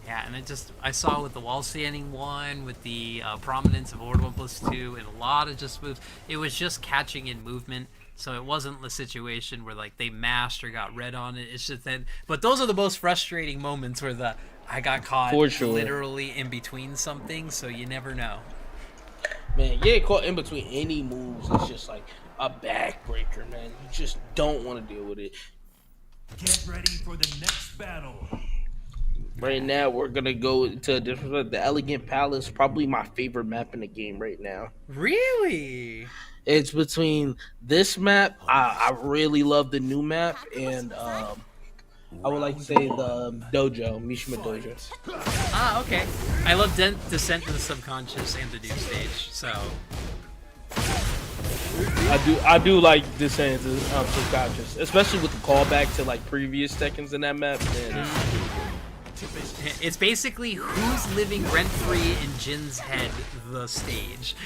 Yeah, and I saw with the wall standing one, with the prominence of Order 1+2, and a lot of just moves. It was just catching in movement. So it wasn't the situation where like they mashed or got red on it. It's just that, but those are the most frustrating moments where I got caught literally in between something. So you never know. Man, you get caught in between any moves. It's just like a backbreaker, man. You just don't want to deal with it. Get ready for the next battle. Right now, we're gonna go into a different. The Elegant Palace, probably my favorite map in the game right now. Really? It's between this map. I really love the new map, and I would like to say the Dojo, Mishima Dojo. Ah, okay. I love Descent into the Subconscious and the New Stage, so. I do like Descent into Subconscious, especially with the callback to like previous Tekkens in that map. Man, it's basically who's living rent-free in Jin's head, the stage.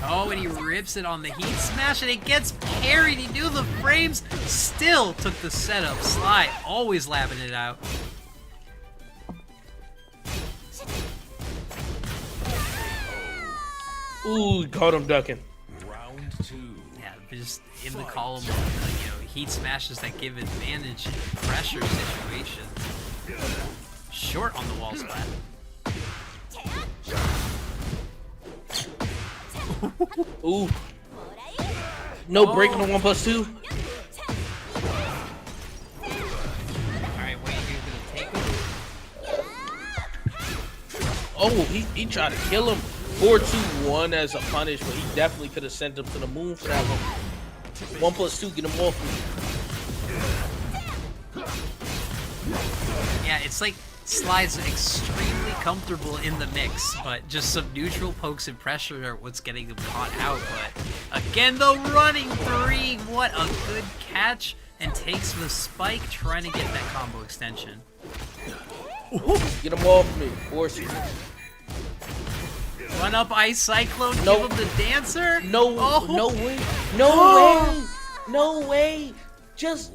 Oh, and he rips it on the heat smash, and it gets parried. He knew the frames, still took the setup. Sly always labbing it out. Ooh, caught him ducking. Round 2. Yeah, just in the column of heat smashes that give advantage in pressure situations. Short on the wall splat. Ooh. No break on the 1+2. Alright, Wayne, you're gonna take him. Oh, he tried to kill him. 4-2-1 as a punish, but he definitely could have sent him to the moon for that one. 1+2, get him off me. Yeah, it's like Slide's extremely comfortable in the mix, but just some neutral pokes and pressure are what's getting him caught out. But again, the running 3, what a good catch, and takes the spike, trying to get that combo extension. Get him off me, force it. Run up Ice Cyclone, No. give him the dancer. No, Oh. no way, no way, no way. Just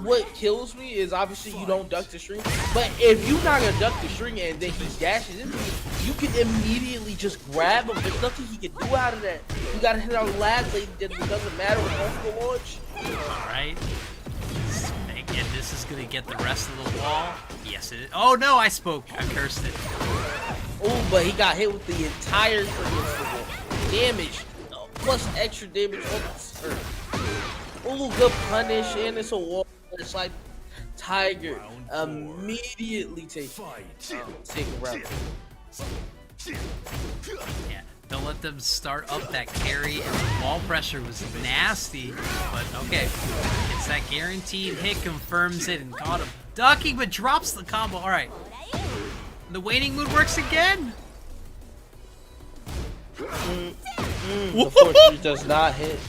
what kills me is obviously you don't duck the string, but if you're not gonna duck the string and then he dashes into you, you can immediately just grab him. There's nothing he can do out of that. You gotta hit on lag, ladies and gentlemen. It doesn't matter what the launch. All right. Again, this is gonna get the rest of the wall. Yes, it is. Oh no, I spoke. I cursed it. Oh, but he got hit with the entire damage, plus extra damage on the skirt. Oh, good punish, and it's a wall. It's like Tiger immediately take a round. Yeah, don't let them start up that carry, and the wall pressure was nasty, but okay. It's that guaranteed hit, confirms it, and caught him ducking, but drops the combo. All right. The waiting mood works again. The force does not hit.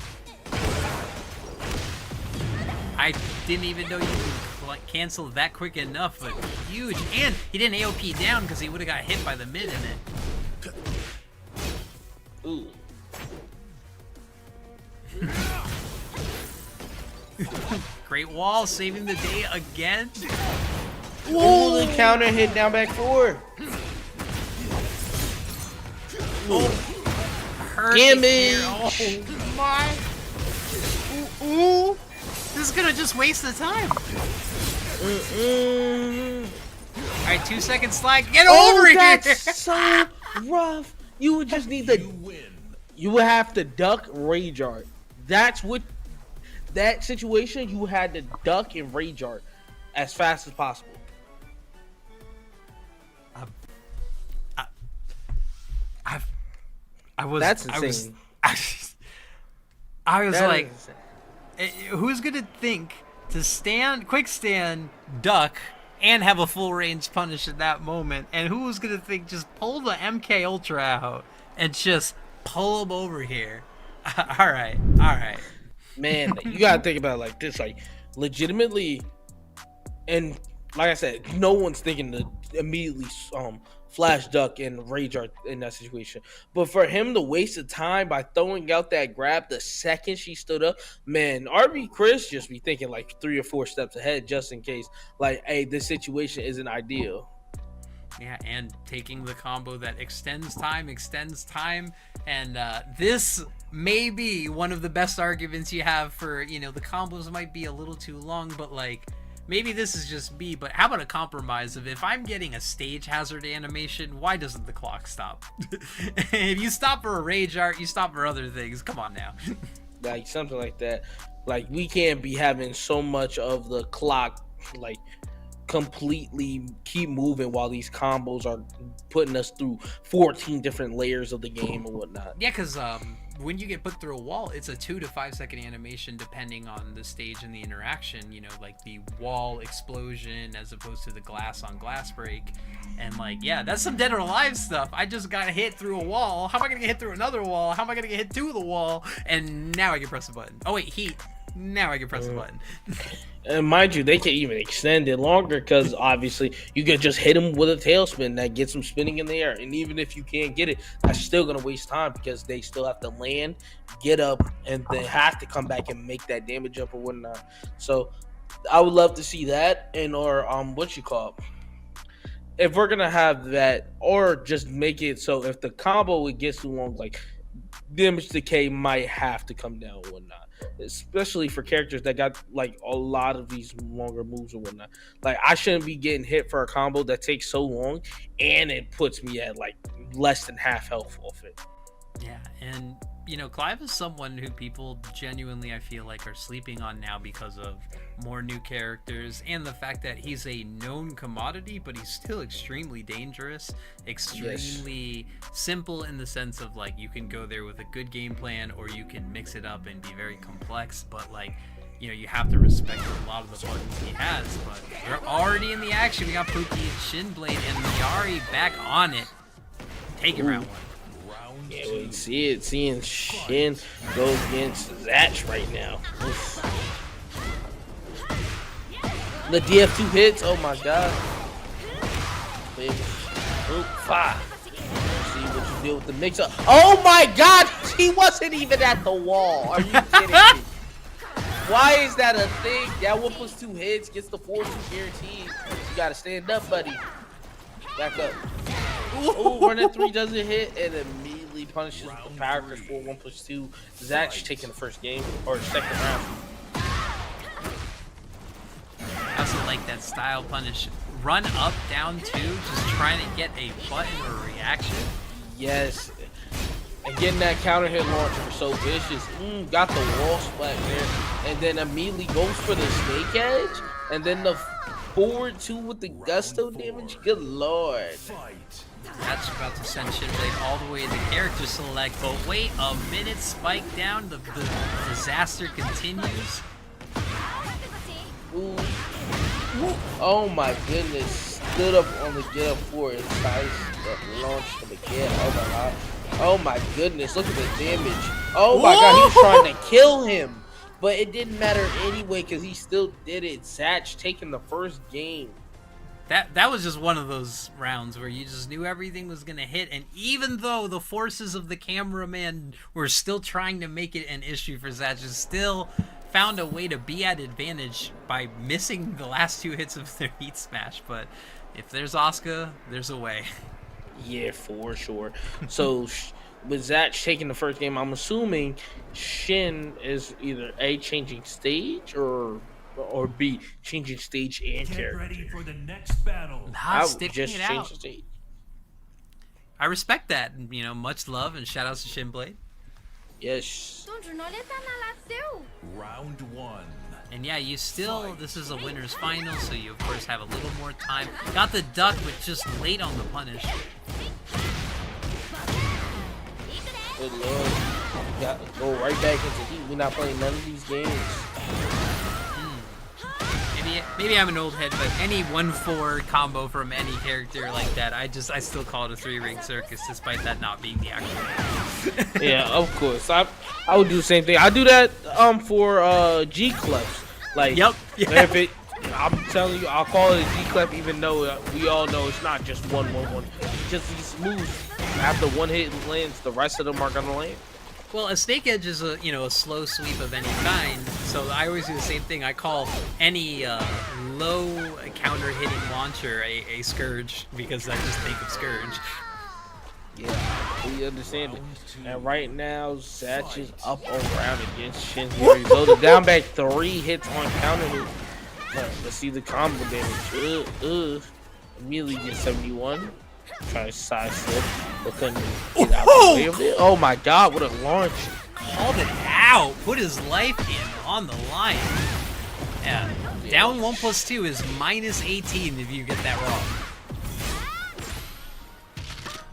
I didn't even know you could cancel that quick enough, but huge. And he didn't AOP down because he would have got hit by the mid in it. Ooh. Great wall, saving the day again. Whoa, the counter hit down back 4. Damage. Oh my. Ooh. This is gonna just waste the time. Alright, 2 seconds slide. Get over here! That's so rough. You would just need the. You would have to duck Rage Art. That's what. That situation, you had to duck and Rage Art as fast as possible. That's insane. I was like, who's gonna think to stand, quick stand, duck, and have a full range punish in that moment? And who was gonna think just pull the MK Ultra out and just pull him over here? All right. Man, you gotta think about it like this, like legitimately, and like I said, no one's thinking to immediately flash duck and Rage Art in that situation. But for him to waste the time by throwing out that grab the second she stood up, man, RB Chris just be thinking like 3 or 4 steps ahead just in case, like, hey, this situation isn't ideal. Yeah, and taking the combo that extends time, and this may be one of the best arguments you have for, the combos might be a little too long, but like, maybe this is just me, but how about a compromise of if I'm getting a stage hazard animation, why doesn't the clock stop? If you stop for a Rage Art, you stop for other things. Come on now. Like, something like that. Like, we can't be having so much of the clock, like, completely keep moving while these combos are putting us through 14 different layers of the game and whatnot. Yeah, because when you get put through a wall, it's a 2 to 5 second animation depending on the stage and the interaction, like the wall explosion as opposed to the glass on glass break. And like, yeah, that's some Dead or Alive stuff. I just got hit through a wall. How am I gonna get hit through another wall? How am I gonna get hit to the wall? And now I can press the button. Oh wait, heat. Now I can press the button. And mind you, they can even extend it longer because obviously you could just hit him with a tailspin that gets him spinning in the air. And even if you can't get it, that's still going to waste time because they still have to land, get up, and they have to come back and make that damage up or whatnot. So I would love to see that. And or if we're going to have that, or just make it so if the combo it gets too long, like damage decay might have to come down and whatnot. Especially for characters that got like a lot of these longer moves or whatnot. Like, I shouldn't be getting hit for a combo that takes so long and it puts me at like less than half health off it. Yeah, and Clive is someone who people genuinely, I feel like, are sleeping on now because of more new characters and the fact that he's a known commodity, but he's still extremely dangerous, extremely simple in the sense of like you can go there with a good game plan or you can mix it up and be very complex, but like, you have to respect a lot of the buttons he has. But we're already in the action. We got Pookie and Shinblade and Yari back on it. Take it round 1. Yeah, we see it. Seeing Shin go against Zatch right now. Oof. The DF2 hits. Oh my god. Big. Oop, 5. See what you do with the mix up. Oh my god! He wasn't even at the wall. Are you kidding me? Why is that a thing? That 1+2 hits gets the 4-2 guaranteed. You gotta stand up, buddy. Back up. Ooh, running 3 doesn't hit and immediately punishes the power crush for 1+2. Zach's taking the first game or second round. I also like that style punish. Run up, down 2, just trying to get a button or reaction. Yes. And getting that counter hit launcher so vicious. Got the wall splat there. And then immediately goes for the snake edge. And then the forward 2 with the gusto damage. Good lord. That's about to send Shinblade all the way to character select. But wait a minute, spike down. The disaster continues. Ooh. Oh my goodness. Stood up on the get up for it. Nice. Launched him again. Oh my god. Oh my goodness. Look at the damage. Oh my god. He was trying to kill him. But it didn't matter anyway because he still did it. Zach taking the first game. That was just one of those rounds where you just knew everything was going to hit. And even though the forces of the cameraman were still trying to make it an issue for Zach, still found a way to be at advantage by missing the last 2 hits of their heat smash. But if there's Asuka, there's a way. Yeah, for sure. So with Zach taking the first game, I'm assuming Shin is either A, changing stage or B, changing stage and character. Get ready for the next battle. Nah, sticking just it change out. the stage. I respect that. You know, much love and shout outs to Shinblade. Yes. Round 1. And yeah, you still, this is a winner's final, so you of course have a little more time. Got the duck, but just late on the punish. Good lord. Got to go right back into heat. We're not playing none of these games. Maybe I'm an old head, but any 1-4 combo from any character like that, I still call it a 3-ring circus, despite that not being the actual. Yeah, of course. I would do the same thing. I do that for G clubs. Like, yep. If it, I'm telling you, I'll call it a G club, even though we all know it's not just 1-1-1. Just these moves. After one hit lands, the rest of them are gonna land. Well, a snake edge is a slow sweep of any kind, so I always do the same thing. I call any low counter hitting launcher a scourge because I just think of scourge. Yeah, we understand it. And right now, Zach is up around against Shin here. He's loaded down back 3 hits on counter hit. Let's see the combo damage. Immediately get 71. Trying to side slip, but couldn't get out the way of it. Oh my god, what a launch. Called it out. Put his life in on the line. Yeah. Down 1+2 is -18 if you get that wrong.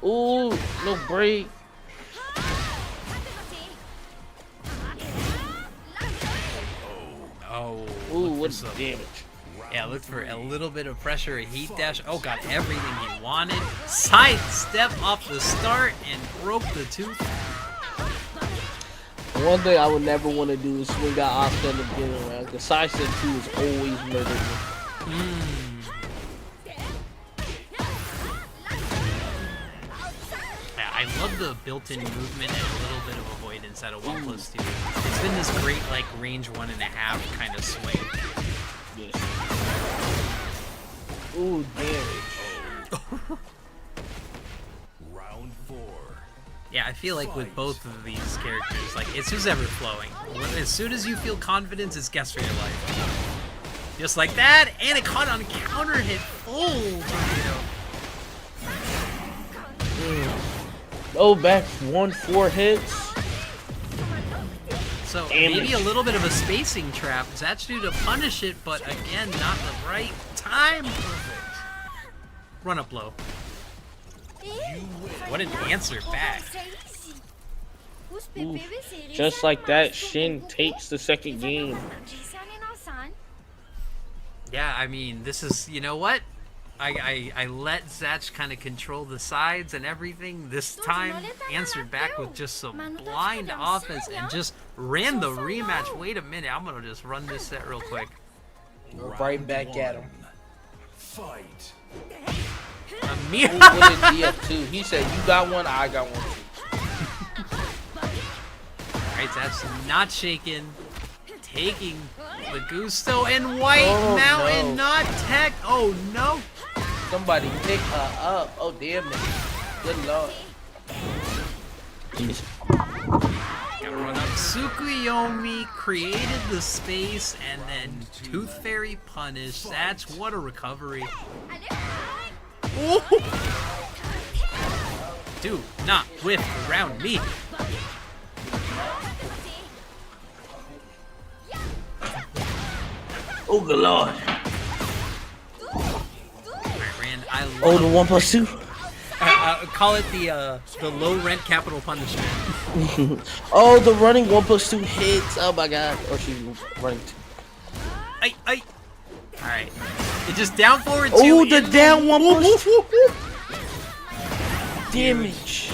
Ooh, no break. Oh. Ooh, what's the damage? Yeah, look for a little bit of pressure, a heat dash. Oh, got everything he wanted. Side step off the start and broke the tooth. One thing I would never want to do is swing out Asuka in the beginning round. The side step 2 is always murdered me. Yeah, I love the built-in movement and a little bit of avoidance at a 1+2. It's been this great, like, range 1.5 kind of swing. Yes. Ooh, damage. Round 4. Yeah, I feel like with both of these characters, like, it's who's ever flowing. As soon as you feel confidence, it's guess for your life. Just like that, and it caught on counter hit. Full tornado. Oh, back 1-4 hits. So maybe a little bit of a spacing trap. Zatsu to punish it, but again, not the right time. Perfect. Run up low. What an answer back. Ooh, just like that, Shin takes the second game. Yeah, I mean, this is, you know what? I let Zach kind of control the sides and everything. This time, answered back with just some blind offense and just ran the rematch. Wait a minute, I'm going to just run this set real quick. Right back at him. Fight. Amir. With a DF2. He said, you got one, I got one too. Alright, that's not shaken. taking the Gusto and White Mountain, not Tech. Oh no! Somebody pick her up. Oh damn it! Good lord. Gotta run up. Tsukuyomi created the space and then Tooth Fairy punished. That's what a recovery. Ooh. Do not whiff around me. Oh good lord. I love the 1+2. Call it the low rent capital punishment. Oh, the running 1+2 hits. Oh my god. Or she's running 2. All right. It just down forward 2. Oh, the down 1+2. Damage.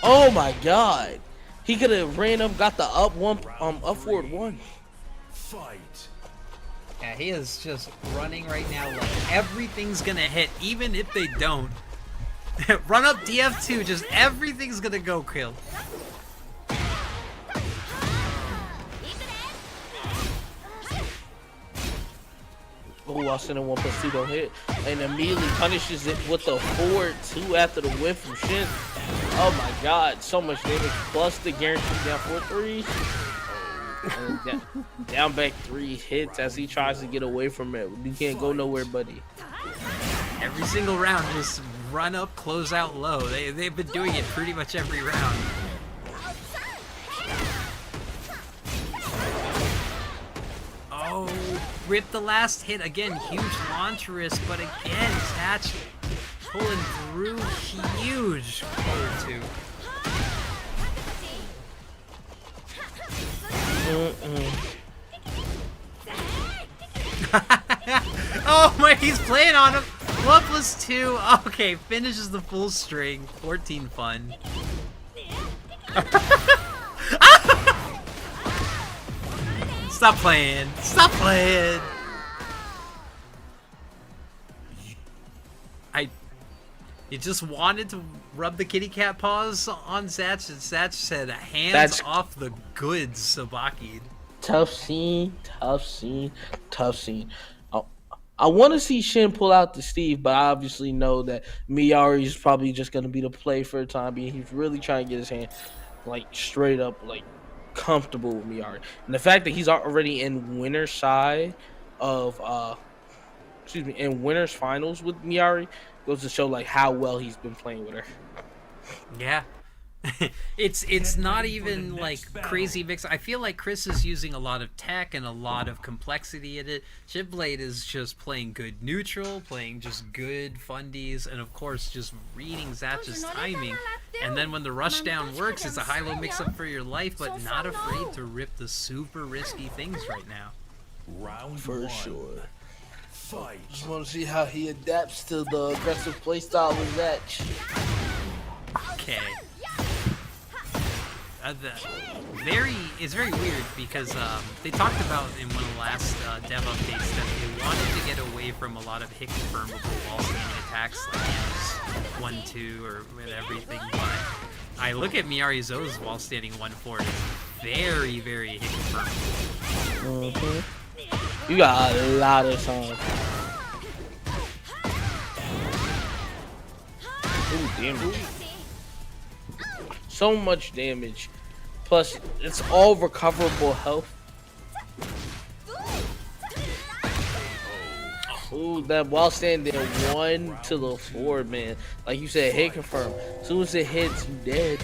Oh my god. He could have ran up, got the up forward 1. Fight. Yeah, he is just running right now like everything's gonna hit, even if they don't. Run up DF2, just everything's gonna go kill. Oh, I'll send a 1+2 don't hit. And immediately punishes it with the forward 2 after the whiff from Shin. Oh my god, so much damage. Plus the guaranteed down 4-3. And down back 3 hits as he tries to get away from it. You can't go nowhere, buddy. Every single round, just run up, close out low. They've been doing it pretty much every round. Oh, rip the last hit again. Huge launch risk, but again, Satch pulling through huge forward 2. Oh my, he's playing on him. 1+2. Okay, finishes the full string. 14 fun. Stop playing. Stop playing. You just wanted to rub the kitty cat paws on Zatch, and Zatch said, hands off the goods, Sabaki. Tough scene. I want to see Shin pull out the Steve, but I obviously know that Miyari is probably just going to be the play for the time being. He's really trying to get his hand, like, straight up, like, comfortable with Miyari. And the fact that he's already in winner's side of, in winner's finals with Miyari goes to show, like, how well he's been playing with her. Yeah. It's not even like crazy mix. I feel like Chris is using a lot of tech and a lot of complexity in it. Shipblade is just playing good neutral, playing just good fundies, and of course just reading Zatch's timing. And then when the rushdown works, it's a high-low mix-up for your life, but not afraid to rip the super risky things right now. Round for 1. Sure. Fight. Just want to see how he adapts to the aggressive playstyle with Zatch. Okay. It's very weird because they talked about in one of the last dev updates that they wanted to get away from a lot of hit confirmable wall standing attacks like 1-2 or with everything, but I look at Miyari Zo's wall standing 1-4. It's very, very hit confirmable. Mm-hmm. You got a lot of songs. Ooh, damage. So much damage. Plus, it's all recoverable health. Ooh, that wall stand there 1 to the 4, man. Like you said, hit confirm. As soon as it hits, you dead.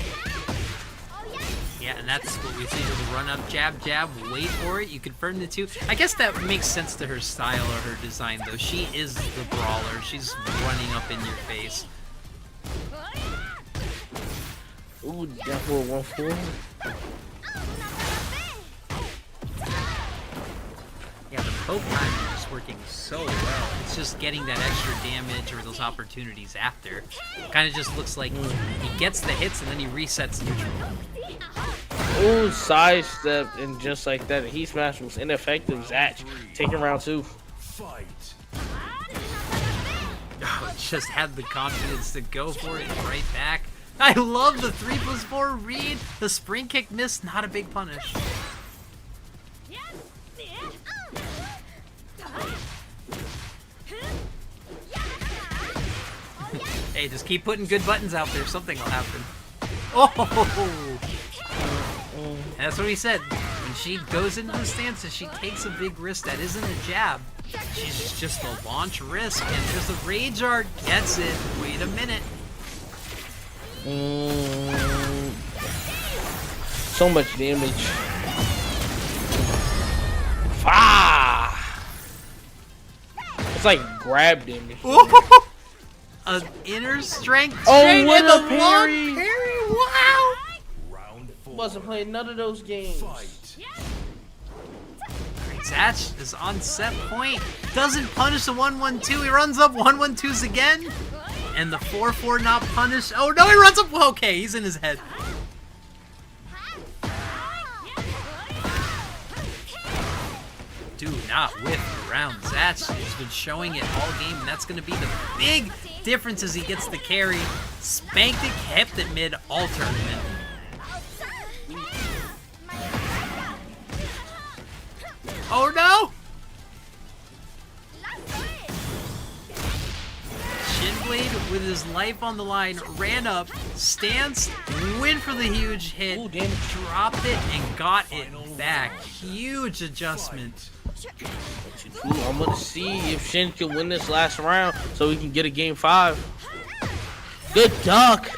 Yeah, and that's what we see. Just run up, jab, jab, wait for it. You confirm the 2. I guess that makes sense to her style or her design, though. She is the brawler. She's running up in your face. Ooh, that for 1-4. Yeah, the poke timing is working so well. It's just getting that extra damage or those opportunities after. Kind of just looks like he gets the hits and then he resets neutral. Ooh, sidestep, and just like that, he smash was ineffective. Zatch taking round 2. Fight. Oh, just had the confidence to go for it right back. I love the 3+4 read. The spring kick missed, not a big punish. Hey, just keep putting good buttons out there. Something will happen. Oh! And that's what he said. When she goes into the stances, she takes a big risk. That isn't a jab. She's just a launch risk. And there's a rage art. Gets it. Wait a minute. So much damage. Ah! It's like grab damage. An inner strength. Oh, what and a the long parry! parry! Wow! Wasn't playing none of those games. Zatch is on set point. Doesn't punish the 1-1-2. He runs up 1-1-2s again. And the 4-4 not punished. Oh no, he runs up. Okay, he's in his head. Do not whiff around. Zatch has been showing it all game, and that's going to be the big difference as he gets the carry. Spanked it, kept it mid all tournament. Oh no! Shinblade with his life on the line ran up, stanced, went for the huge hit, dropped it, and got it back. Huge adjustment. I'm gonna see if Shin can win this last round so we can get a game 5. Good duck.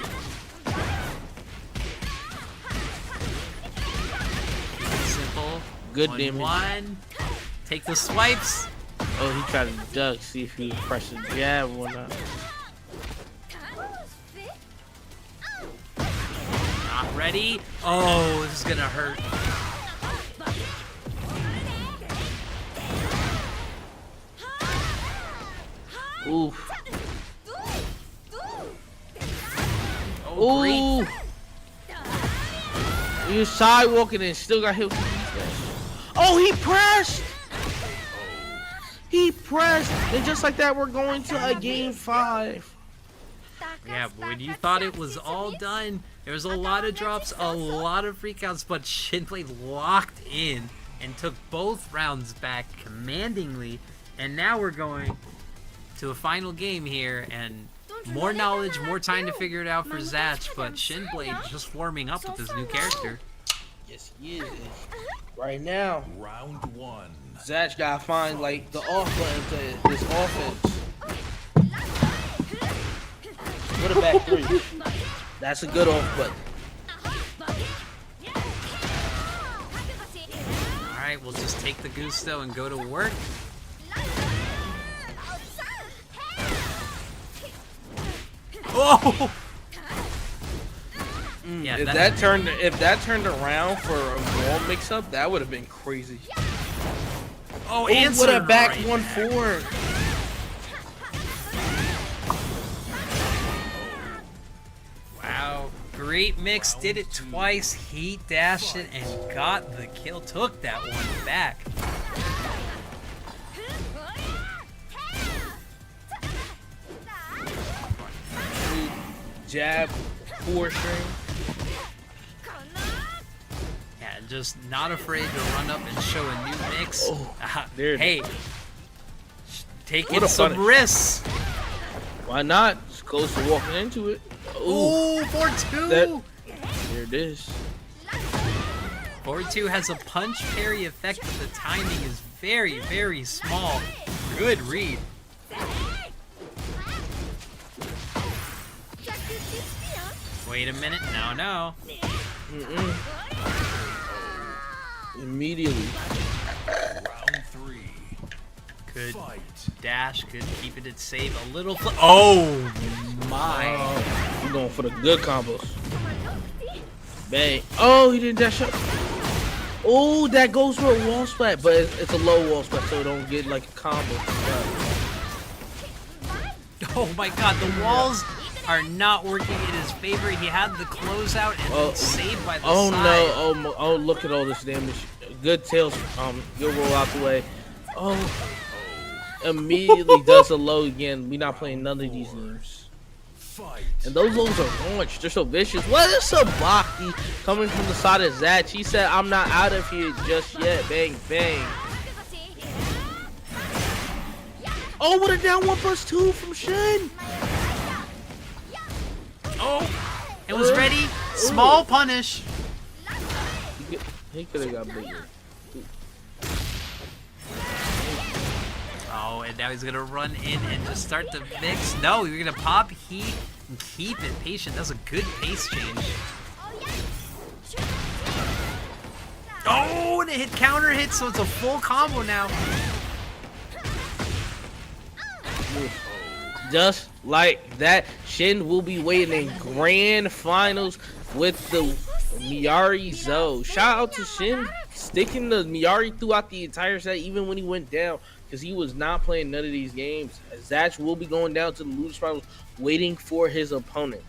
Simple. Good 1-1. damage. Take the swipes. Oh, he tried to duck. See if he was pressing jab or not. Not ready. Oh, this is gonna hurt. Oof. Oh, ooh. He was sidewalking and still got hit with the Oh, he pressed! He pressed! And just like that, we're going to a game 5. Yeah, but when you thought it was all done, there was a lot of drops, a lot of freakouts, but Shinblade locked in and took both rounds back commandingly. And now we're going to a final game here, and more knowledge, more time to figure it out for Zatch, but Shinblade just warming up with his new character. Yes, he is. Right now, round 1. Zatch gotta find like the off button to his offense. What a back 3. That's a good off button. Alright, we'll just take the gusto and go to work. Oh! Yeah, if that turned around for a wall mix-up, that would have been crazy. Oh, and what a back right 1-4. Wow, great mix, did it twice, he dashed it and got the kill, took that one back. Jab, 4-string. Yeah, just not afraid to run up and show a new mix. Oh, there it hey, is. taking some risks. Why not? It's close to walking into it. Ooh, 4-2. There it is. 4-2 has a punch parry effect, but the timing is very, very small. Good read. Wait a minute. No. Immediately. Round 3. Good dash. Good keeping it safe. A little. Oh my! We're going for the good combos. Bang! Oh, he didn't dash up. Oh, that goes for a wall splat, but it's a low wall splat, so it don't get like a combo. Oh my God! The walls are not working in his favor. He had the closeout and then saved by the side. No! Oh, look at all this damage. Good tails. Good roll out the way. Oh, immediately does a low again. We not playing none of these games. And those lows are launched. They're so vicious. What is Sabaki coming from the side of Zach? He said, I'm not out of here just yet. Bang, bang. Oh, what a down 1+2 from Shin. Oh, it was ready. Small punish. He could have got bigger. Oh, and now he's gonna run in and just start the mix. No, you're gonna pop heat and keep it patient. That's a good pace change. Oh, and it hit counter hit, so it's a full combo now. Just like that, Shin will be waiting in grand finals with the Miyari Zo. Shout out to Shin sticking the Miyari throughout the entire set, even when he went down, because he was not playing none of these games. Zach will be going down to the losers finals, waiting for his opponent.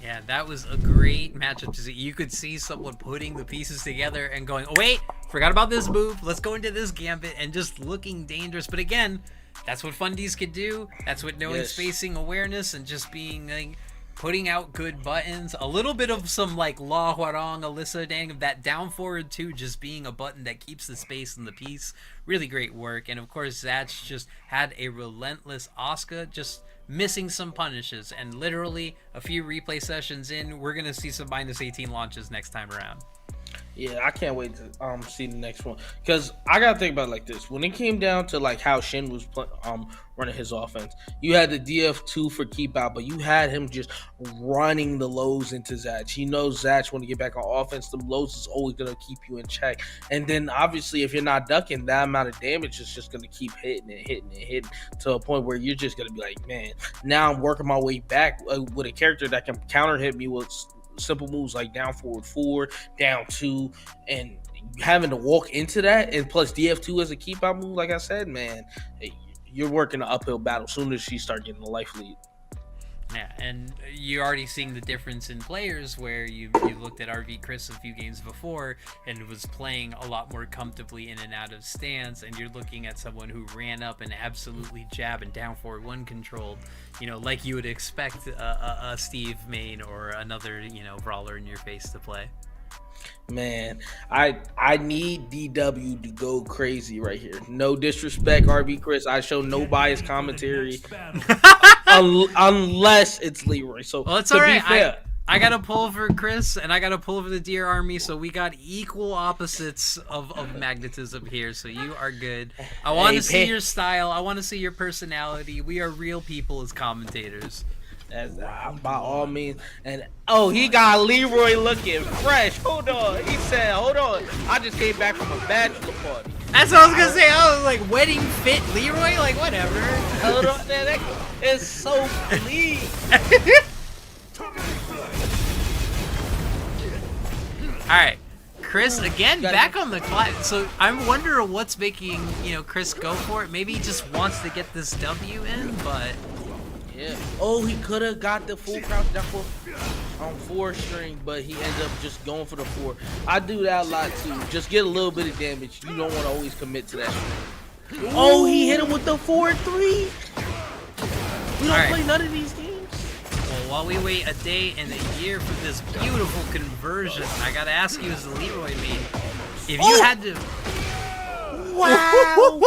Yeah, that was a great matchup to see. You could see someone putting the pieces together and going, oh wait, forgot about this move. Let's go into this gambit, and just looking dangerous. But again, that's what fundies could do. That's what knowing spacing awareness and just being like, putting out good buttons. A little bit of some like La Huarong, Alyssa Dang, of that down forward too, just being a button that keeps the space in the piece. Really great work. And of course, Zach just had a relentless Asuka, just missing some punishes. And literally a few replay sessions in, we're going to see some -18 launches next time around. Yeah, I can't wait to see the next one, because I gotta think about it like this. When it came down to like how Shin was running his offense, you had the DF2 for keep out, but you had him just running the lows into Zach. He knows Zach when to get back on offense. The lows is always gonna keep you in check, and then obviously if you're not ducking, that amount of damage is just gonna keep hitting to a point where you're just gonna be like, man, now I'm working my way back with a character that can counter hit me with simple moves like down forward 4, down 2, and having to walk into that, and plus DF2 as a keep out move, like I said, man, you're working an uphill battle as soon as she start getting the life lead. Yeah, and you're already seeing the difference in players where you looked at RV Chris a few games before and was playing a lot more comfortably in and out of stance, and you're looking at someone who ran up and absolutely jab and down forward 1 controlled, like you would expect a Steve Main or another, brawler in your face to play. Man, I need DW to go crazy right here. No disrespect, RV Chris. I show no bias commentary unless it's Leroy. So well, it's all right. I got to pull for Chris, and I got to pull for the Deer Army, so we got equal opposites of magnetism here, so you are good. I want to see your style. I want to see your personality. We are real people as commentators. That's by all means. And he got Leroy looking fresh. Hold on. He said, hold on, I just came back from a bachelor party. That's what I was gonna say. I was like, wedding fit Leroy, like whatever. Hold on, man, that is so clean. All right, Chris again back on the clock. So I'm wondering what's making Chris go for it. Maybe he just wants to get this W in, but. Yeah. Oh, he could have got the full crouch down on 4 string, but he ended up just going for the 4. I do that a lot too. Just get a little bit of damage. You don't want to always commit to that string. Ooh. Oh, he hit him with the 4-3. We don't play none of these games. Well, while we wait a day and a year for this beautiful conversion, I gotta ask you as the Leroy main, if you had to. Wow.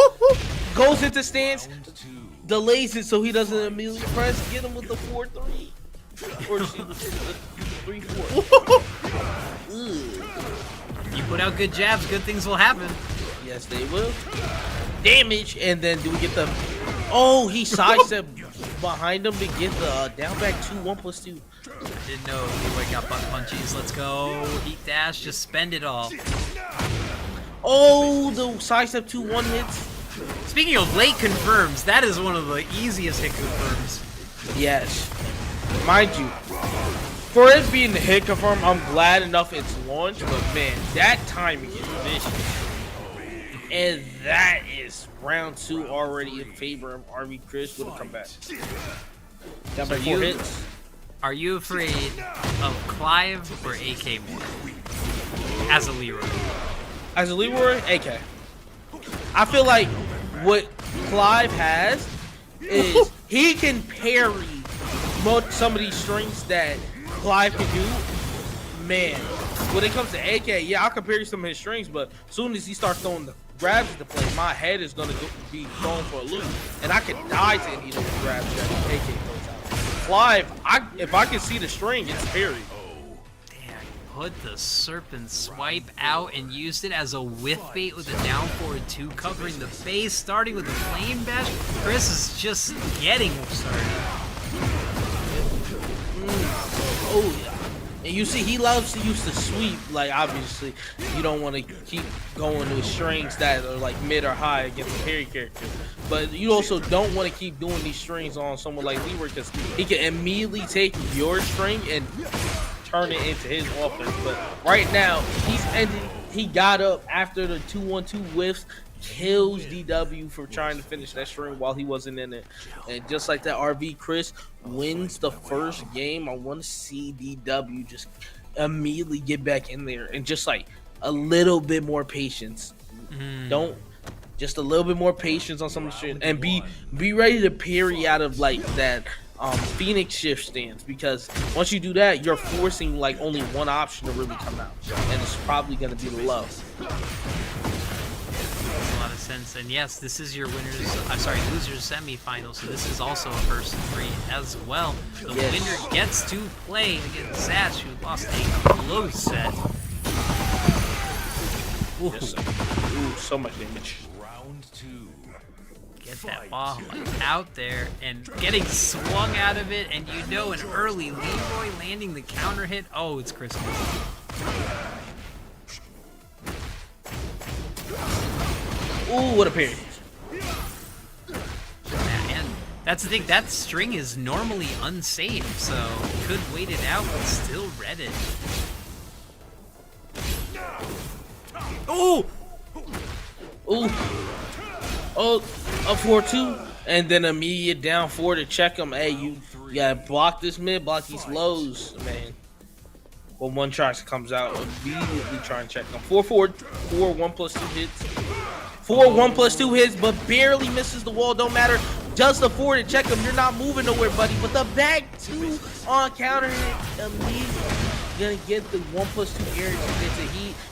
Goes into stance. Delays it so he doesn't immediately press. Get him with the 4-3 or 3-4. You put out good jabs, good things will happen. Yes, they will. Damage, and then do we get the? Oh, he sidestepped behind him to get the down back 2 1+2. Didn't know Leroy got butt punchies. Let's go. Heat dash, just spend it all. Oh, the sidestep 2 1 hits. Speaking of late confirms, that is one of the easiest hit confirms. Yes. Mind you, for it being the hit confirm, I'm glad enough it's launched, but man, that timing is vicious. And that is round 2 already in favor of RV Chris with a comeback. Down by 4 hits. Are you afraid of Clive or AK more? As a Leroy. As a Leroy, AK. I feel like what Clive has is he can parry some of these strings that Clive can do, man. When it comes to AK, yeah, I'll compare you some of his strings, but as soon as he starts throwing the grabs into play, my head is gonna be going for a loop, and I can die to any of those grabs that AK throws out. Clive, if I can see the string, it's parry. Put the serpent swipe out and used it as a whiff bait with a down forward 2, covering the face, starting with the flame bash. Chris is just getting started. Oh yeah. And you see, he loves to use the sweep. Like, obviously, you don't want to keep going with strings that are like mid or high against a parry character. But you also don't want to keep doing these strings on someone like Leroy, because he can immediately take your string and turn it into his offense. But right now, he got up after the 2-1-2 whiffs, kills DW for trying to finish that string while he wasn't in it. And just like that, RV Chris wins the first game. I want to see DW just immediately get back in there and just like a little bit more patience. Just a little bit more patience on some of the shit, and be ready to parry out of like that Phoenix shift stance, because once you do that, you're forcing like only one option to really come out, and it's probably going to be the low. Makes a lot of sense. And yes, this is your losers semifinal, so this is also a first 3 as well. The winner gets to play against Zatch, who lost a close set. Yes, ooh, so much damage. Round 2. Get that ball out there and getting swung out of it, and you know, an early Leroy landing the counter hit. Oh, it's Christmas. Ooh, what a parry. And that's the thing, that string is normally unsafe, so could wait it out, but still read it. Ooh! Ooh! Oh, up 4-2, and then immediate down 4 to check him. Hey, you gotta block this mid, block these lows, man. When one tries to comes out, immediately try and check him. 4-4, 1+2 hits. 1+2 hits, but barely misses the wall. Don't matter. Does the 4 to check him. You're not moving nowhere, buddy. But the back 2 on counter hit, immediately gonna get the 1+2 air.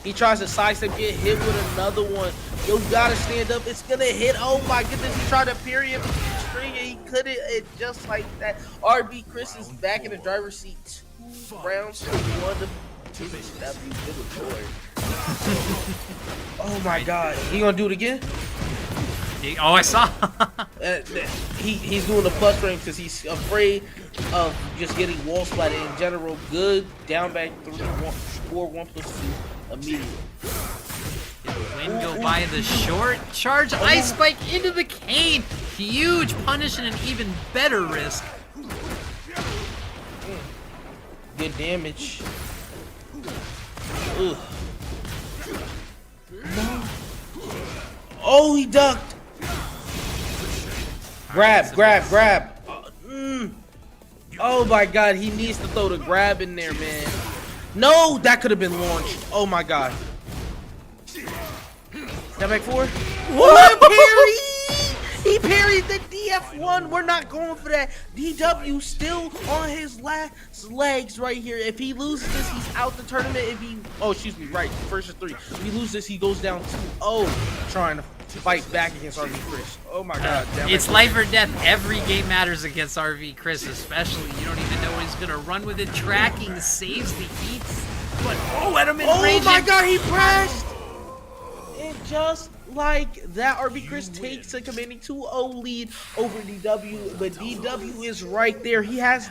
He tries to sidestep, get hit with another one. Yo, you gotta stand up. It's gonna hit. Oh my goodness, he tried to parry him with the string, and he couldn't. It just like that. RB Chris is back in the driver's seat. 2 rounds to 1 to oh my god, he gonna do it again? Oh, I saw. He's doing the plus frame because he's afraid of just getting wall splatted in general. Good down back 4 1+2 immediately. Win go by the short charge, ice spike into the cane. Huge punish and an even better risk. Good damage. Ugh. No. Oh, he ducked. Grab. Oh my god, he needs to throw the grab in there, man. No, that could have been launched. Oh my god. Step back 4. What a parry! He parried the DF1. We're not going for that. DW still on his last legs right here. If he loses this, he's out the tournament. First of 3. If he loses this, he goes down 2-0, trying to fight back against RV Chris. Oh my god. It's life or death. Every game matters against RV Chris, especially. You don't even know what he's gonna run with it. Tracking saves the heats. But Edelman range. Oh my god, he pressed! And just like that, RB Chris takes a commanding 2-0 lead over DW, but DW is right there. He has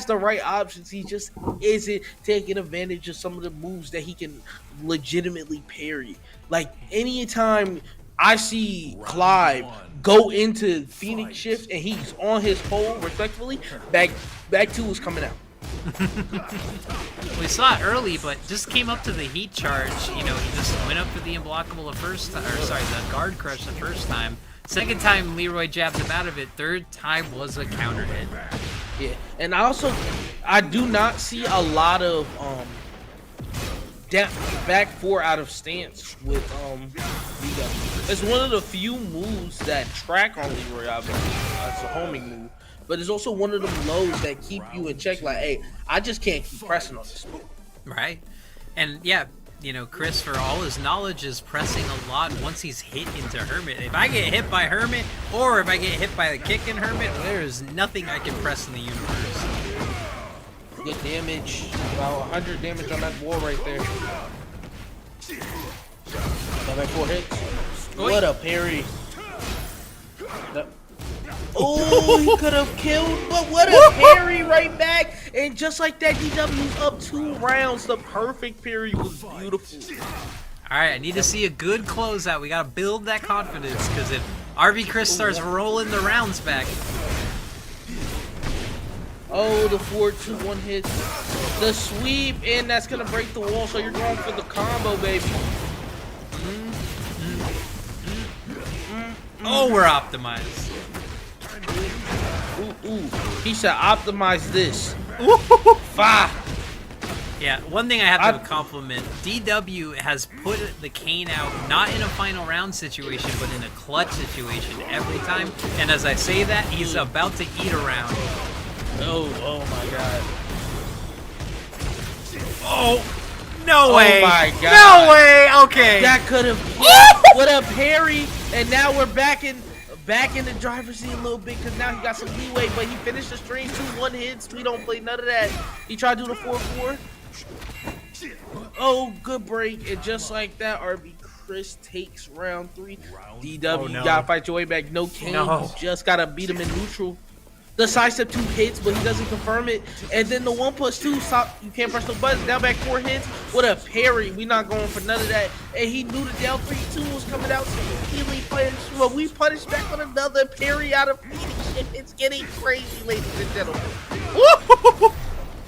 the right options. He just isn't taking advantage of some of the moves that he can legitimately parry. Like, anytime I see Clive go into Phoenix shift and he's on his pole, respectfully, back 2 is coming out. We saw it early, but just came up to the heat charge. You know, he just went up for the unblockable the guard crush the first time. Second time, Leroy jabbed him out of it. Third time was a counter hit. Yeah, and I do not see a lot of back 4 out of stance with DW. It's one of the few moves that track on Leroy, obviously. It's a homing move. but it's also one of them lows that keep you in check. Like, hey, I just can't keep pressing on this move. Right. And yeah, you know, Chris, for all his knowledge, is pressing a lot once he's hit into Hermit. If I get hit by Hermit, or if I get hit by the kick in Hermit, there is nothing I can press in the universe. Good damage. About 100 damage on that wall right there. Got back 4 hits. What a parry. Oh, he could have killed, but what a parry right back. And just like that, DW's up 2 rounds. The perfect parry was beautiful. All right, I need to see a good closeout. We got to build that confidence, because if RV Chris starts rolling the rounds back. Oh, the 4-2-1 hit. The sweep, and that's going to break the wall, so you're going for the combo, baby. Oh, we're optimized. Ooh. He said optimize this. Fah. Yeah, one thing I have to compliment, DW has put the cane out not in a final round situation, but in a clutch situation every time. And as I say that, he's about to eat a round. Oh my god. Oh, no way. Oh my god. No way. Okay. That could have. What a parry. And now we're back in the driver's seat a little bit, because now he got some leeway, but he finished the stream 2-1 hits. We don't play none of that. He tried to do the 4-4. Oh, good break. And just like that, RB Chris takes round 3. DW, you gotta fight your way back. No cane. You just gotta beat him in neutral. The sidestep 2 hits, but he doesn't confirm it. And then the 1+2, stop. You can't press no buttons. Down back 4 hits. What a parry. We not going for none of that. And he knew the down 3-2 was coming out, so he really punished. But we punished back on another parry out of Phoenix. It's getting crazy, ladies and gentlemen.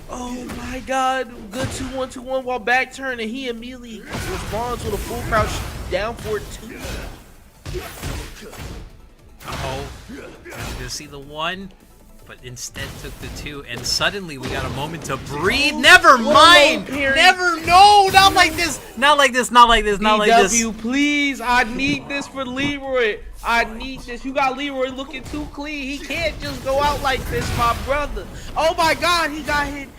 Oh my god. Good 2-1-2-1 while back turn, and he immediately responds with a full crouch down for 2. Oh, I'm gonna see the 1. But instead took the 2, and suddenly we got a moment to breathe. Never mind. Not like this. Not like this. DW, please. I need this for Leroy. I need this. You got Leroy looking too clean. He can't just go out like this, my brother. Oh my god, he got hit.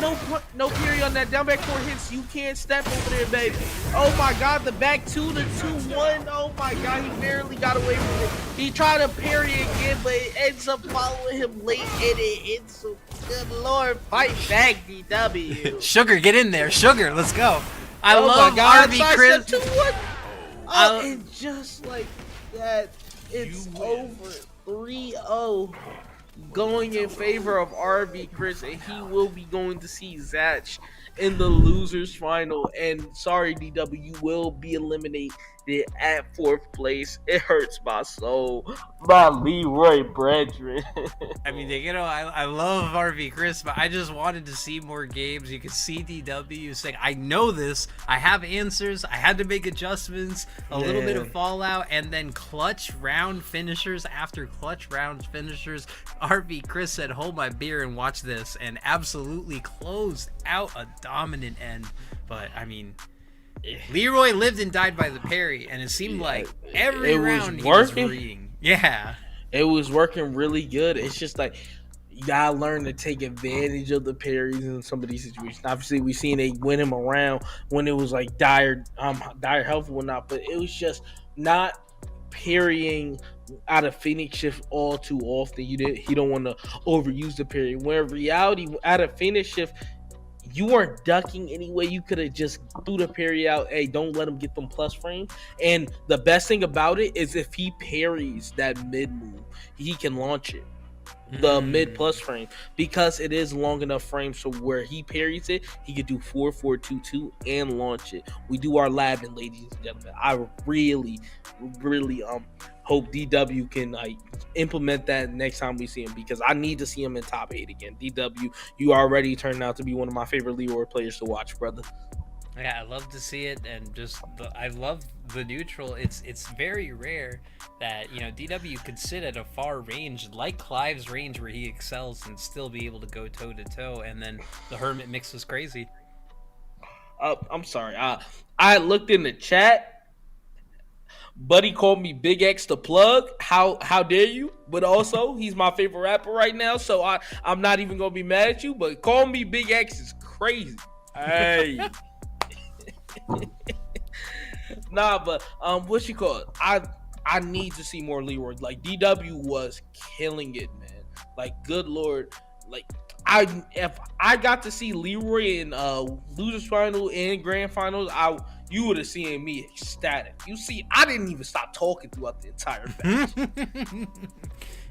No period on that. Down back 4 hits. You can't step over there, baby. Oh my god, the back 2 to 2-1. Oh my god, he barely got away from it. He tried to parry again, but it ends up following him late, and it hits him. Good lord, fight back, DW. Sugar, get in there. Sugar, let's go. I oh love my god, RV Chris. 2-1. Oh, and just like that, it's over. 3-0. Going in favor of RV Chris, and he will be going to see Zach in the losers final. And sorry, DW, you will be eliminated at 4th place. It hurts my soul. My Leroy brethren. I mean, you know, I love RV Chris, but I just wanted to see more games. You could see DW saying, I know this. I have answers. I had to make adjustments. A little bit of fallout, and then clutch round finishers after clutch round finishers. RV Chris said, hold my beer and watch this, and absolutely closed out a dominant end. But, I mean, Leroy lived and died by the parry, and it seemed like every round he was reading. Yeah. It was working really good. It's just like, you gotta learn to take advantage of the parries in some of these situations. Obviously, we seen they win him around when it was like dire health and whatnot, but it was just not parrying out of Phoenix Shift all too often. You don't want to overuse the parry. Where in reality, out of Phoenix Shift, you weren't ducking anyway. You could have just threw the parry out. Hey, don't let him get them plus frame. And the best thing about it is if he parries that mid move, he can launch it. The mid plus frame, because it is long enough frame, so where he parries it, he could do 4-4-2-2 and launch it. We do our lab, and ladies and gentlemen, I really hope DW can implement that next time we see him, because I need to see him in top 8 again. DW, you already turned out to be one of my favorite Leroy players to watch, brother. Yeah, I love to see it, and I love the neutral. It's very rare that, you know, DW could sit at a far range like Clive's range where he excels and still be able to go toe to toe, and then the Hermit mix was crazy. I'm sorry. I looked in the chat. Buddy called me Big X the plug. How dare you? But also, he's my favorite rapper right now, so I'm not even gonna be mad at you. But call me Big X is crazy. Hey. Nah, but what you call it? I need to see more Leroy. Like DW was killing it, man. Like good lord, like if I got to see Leroy in losers final and grand finals, you would have seen me ecstatic. You see, I didn't even stop talking throughout the entire match.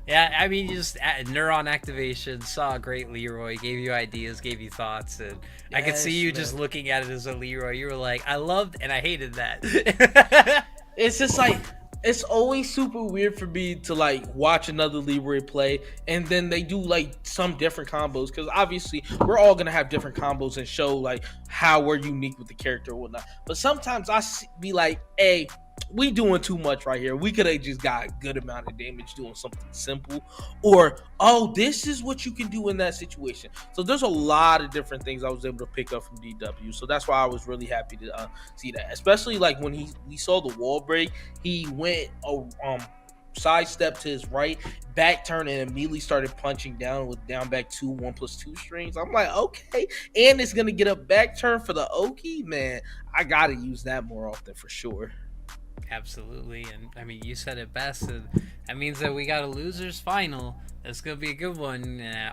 Yeah, I mean, you just neuron activation, saw a great Leroy, gave you ideas, gave you thoughts, and I could see you just looking at it as a Leroy. You were like, I loved and I hated that. It's just like, it's always super weird for me to like watch another Leroy play and then they do like some different combos, because obviously we're all gonna have different combos and show like how we're unique with the character or whatnot. But sometimes be like, hey, we doing too much right here. We could have just got a good amount of damage doing something simple, or oh, this is what you can do in that situation. So there's a lot of different things I was able to pick up from DW. So that's why I was really happy to see that, especially like when we saw the wall break, he went sidestep to his right, back turn, and immediately started punching down with down back 2 1+2 strings. I'm like, okay, and it's gonna get a back turn for the Oki. Man, I gotta use that more often for sure. Absolutely, and I mean, you said it best. And that means that we got a losers final. That's gonna be a good one.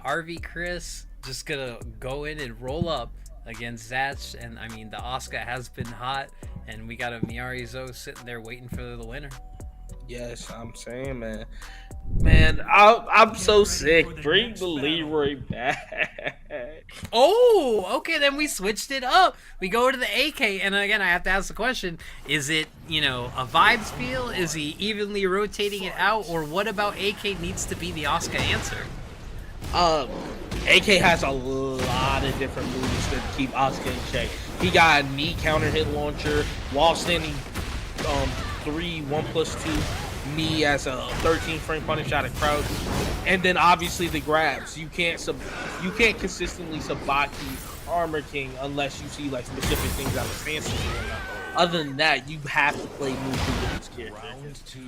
RV Chris just gonna go in and roll up against Zach, and I mean, the Asuka has been hot, and we got a Miyari Zo sitting there waiting for the winner. Yes, I'm saying, man, I'm so sick. Bring the Leroy back. Oh, okay, then we switched it up. We go to the AK, and again, I have to ask the question: is it, a vibes feel? Is he evenly rotating it out, or what about AK needs to be the Asuka answer? AK has a lot of different moves to keep Asuka in check. He got a knee counter hit launcher, wall standing 3 1+2 knee as a 13 frame punish out of crouch, and then obviously the grabs. You can't consistently Sabaki Armor King unless you see like specific things out of fancy. Other than that, you have to play moves with this character. Round 2.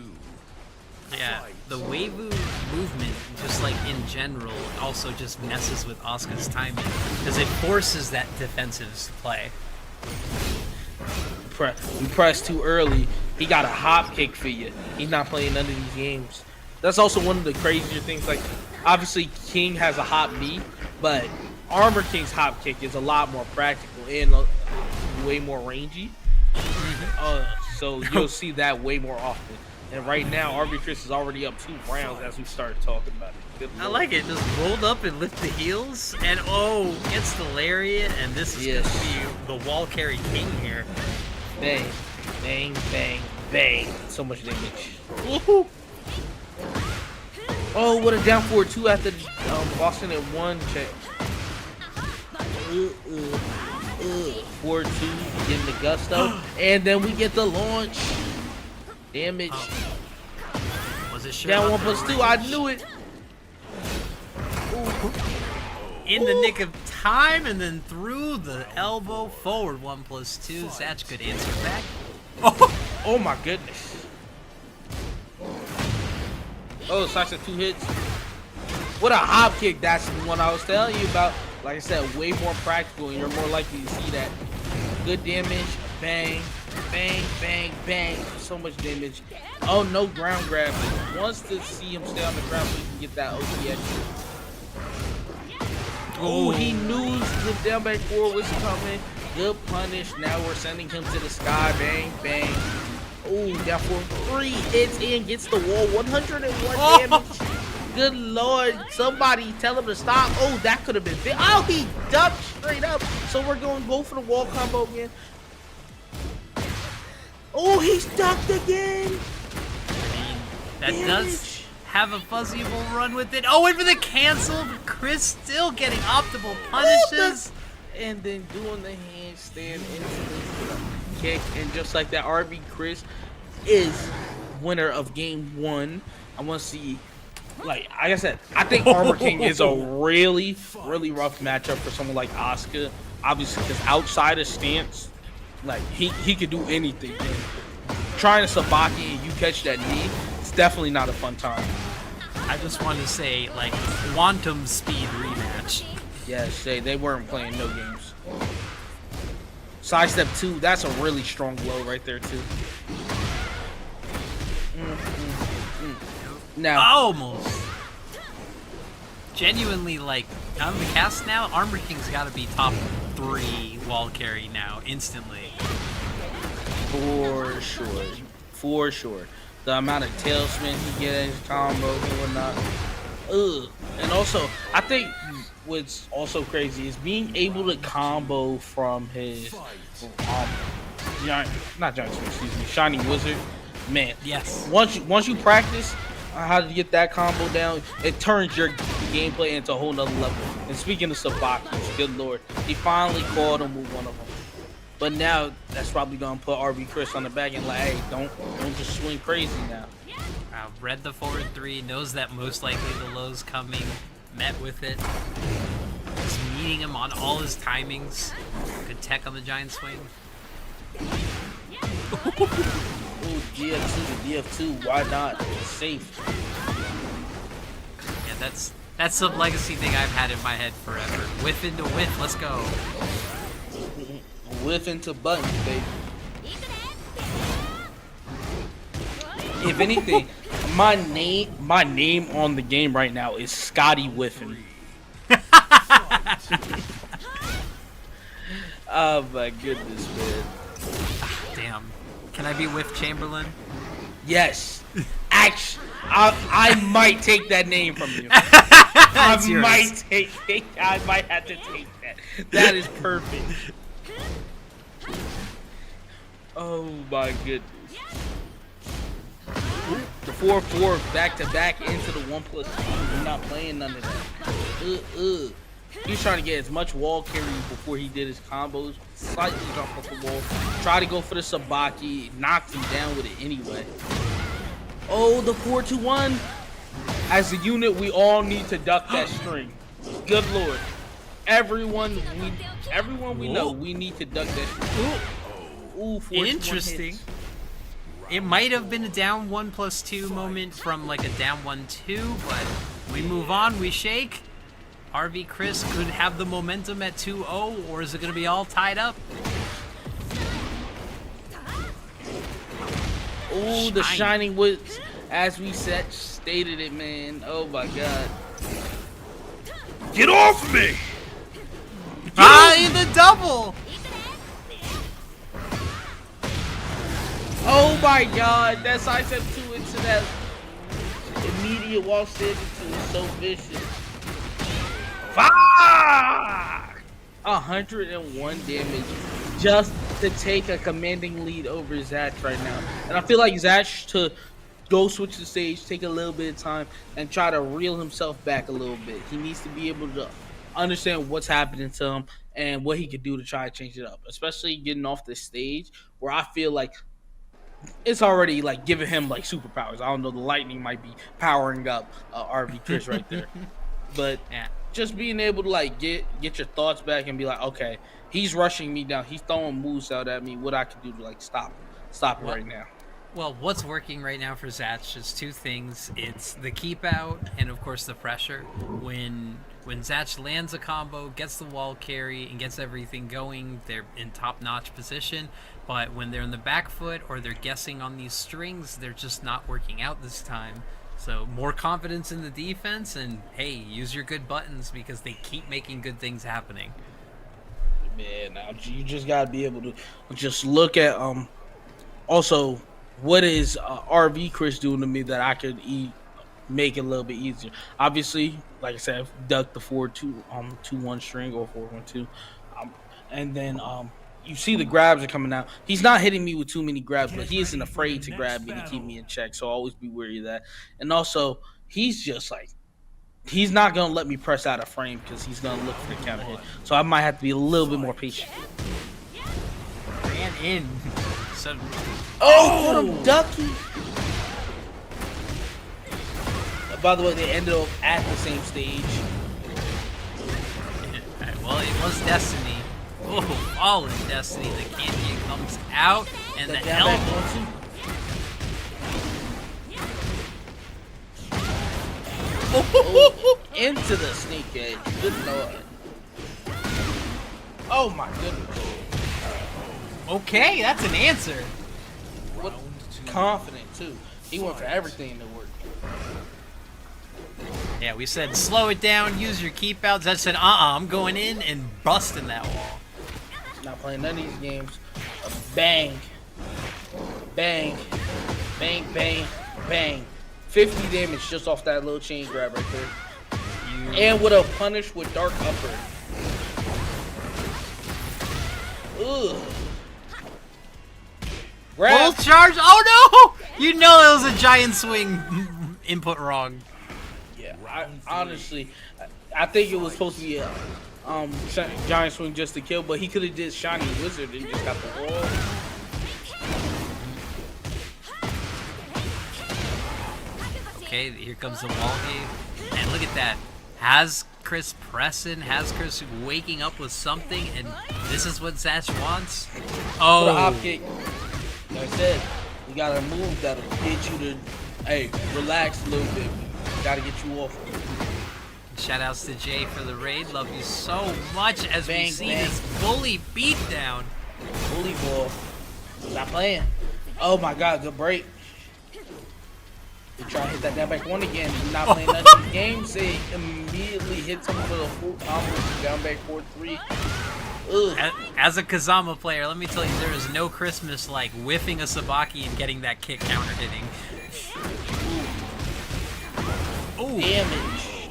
Yeah, the Weiwu movement, just like in general, also just messes with Asuka's timing because it forces that defensive play. You press too early, he got a hop kick for you. He's not playing none of these games. That's also one of the crazier things. Like, obviously, King has a hop knee, but Armor King's hop kick is a lot more practical and way more rangy. So you'll see that way more often. And right now, RB Chris is already up 2 rounds as we started talking about it. I like it. Just rolled up and lift the heels, and gets the lariat, and this is going to be the wall carry king here. Bang, bang, bang, bang. So much damage. Woohoo! Oh, what a down forward 2 after Boston at 1 check. 4-2, getting the gusto. And then we get the launch. Damage. Was it down 1+2? I knew it. In the nick of time, and then through the elbow forward 1+2. Zach could answer back. Oh my goodness. Oh, Sasha 2 hits. What a hop kick. That's the one I was telling you about. Like I said, way more practical, and you're more likely to see that. Good damage. Bang, bang, bang, bang. So much damage. Oh, no ground grab. Wants to see him stay on the ground so he can get that OTX. Oh, he knew the down back 4 was coming. Good punish. Now we're sending him to the sky. Bang, bang. Oh, down for 3 hits and gets the wall. 101 damage. Good lord. Somebody tell him to stop. Oh, that could have been big. Oh, he ducked straight up. So we're going to go for the wall combo again. Oh, he's ducked again. That does have a fuzzable run with it. Oh, and for the cancel. Chris still getting optimal punishes. And then doing the handstand into the kick. And just like that, RB Chris is winner of game 1. I want to see, like I said, I think Armor King is a really, really rough matchup for someone like Asuka. Obviously, because outside of stance, like he could do anything. And trying to sabaki and you catch that knee, it's definitely not a fun time. I just want to say, like, quantum speed rematch. Yes, they weren't playing no games. Sidestep 2, that's a really strong blow right there too. Now, almost. Genuinely, like, on the cast now, Armor King's got to be top 3 wall carry now, instantly. For sure. For sure. The amount of tailspin he gets, his combos and whatnot. Ugh. And also, I think what's also crazy is being able to combo from his Shiny Wizard. Man, yes. Once you practice how to get that combo down, it turns your gameplay into a whole nother level. And speaking of Sabakis, good lord, he finally caught him with one of them. But now that's probably gonna put RB Chris on the back and like, hey, don't just swing crazy now. Read the forward 3, knows that most likely the low's coming, met with it. Just meeting him on all his timings. Good tech on the giant swing. Ooh, DF2 to DF2, why not? It's safe. Yeah, that's some legacy thing I've had in my head forever. Whiff into whiff, let's go. Whiff into buttons, baby. If anything, my name on the game right now is Scotty Whiffin. Oh my goodness, man. Damn. Can I be Whiff Chamberlain? Yes. Actually, I might take that name from you. I might have to take that. That is perfect. Oh my goodness. The 4-4 back to back into the 1+2. We're not playing none of that. He was trying to get as much wall carry before he did his combos. Slightly jump off the wall. Try to go for the Sabaki. Knocked him down with it anyway. Oh, the 4-2-1. As a unit, we all need to duck that string. Good lord. Everyone we know, we need to duck that string. Ooh, interesting. It might have been a down 1+2 moment from like a down 1-2, but we move on, we shake. RV Chris could have the momentum at 2-0, or is it going to be all tied up? Ooh, the Shining Woods, as we stated it, man. Oh my god. Get off me! The double! Oh my god, that sidestep 2 into that immediate wall stage into is so vicious. Fuck! 101 damage just to take a commanding lead over Zatch right now. And I feel like Zatch to go switch the stage, take a little bit of time, and try to reel himself back a little bit. He needs to be able to understand what's happening to him and what he could do to try to change it up. Especially getting off the stage where I feel like it's already like giving him like superpowers. I don't know, the lightning might be powering up RV Chris right there. But yeah, just being able to like get your thoughts back and be like, okay, he's rushing me down, he's throwing moves out at me, what I can do to like stop it right now. Well, what's working right now for Zatch is two things. It's the keep out and of course the pressure. When Zatch lands a combo, gets the wall carry, and gets everything going, they're in top-notch position. But when they're in the back foot or they're guessing on these strings, they're just not working out this time. So more confidence in the defense, and hey, use your good buttons because they keep making good things happening. Man, now you just gotta be able to just look at also what is RV Chris doing to me that I could make it a little bit easier. Obviously, like I said, I've ducked the 4-2-1 string or 4-1-2, and then you see the grabs are coming out. He's not hitting me with too many grabs, but he isn't afraid to grab me to keep me in check. So always be wary of that. And also, he's just like, he's not gonna let me press out of frame because he's gonna look for the counter hit. So I might have to be a little bit more patient. Ran in. So, what a ducky! By the way, they ended up at the same stage. Well, it was Destiny. Oh, all in Destiny. The Canyon comes out, and the elbow. Oh, into the sneak edge. Good lord. Oh my goodness. Okay, that's an answer. What confident too. He went for everything to work. Yeah, we said slow it down, use your keep outs. That said, I'm going in and busting that wall. Not playing none of these games. Bang. Bang. Bang, bang, bang. 50 damage just off that little chain grab right there. And with a punish with dark upper. Ugh. Full charge. Oh no! You know it was a giant swing input wrong. Yeah, honestly, I think it was supposed to be a giant swing just to kill, but he could have did shiny wizard and just got the wall. Okay, here comes the wall game. And look at that. Has Chris pressing, has Chris waking up with something, and this is what Zach wants? Oh. For the hop kick. Like I said, you got a move that'll get you to, hey, relax a little bit. Gotta get you off. Shout outs to Jay for the raid. Love you so much as Bang, we see bang. this bully beatdown. Bully ball. Stop playing. Oh my god, good break. They try to hit that down back one again. Not playing none of these games. They immediately hit someone with a full combo down back 4-3. As a Kazama player, let me tell you, there is no Christmas like whiffing a Sabaki and getting that kick counter hitting. Ooh. Damage.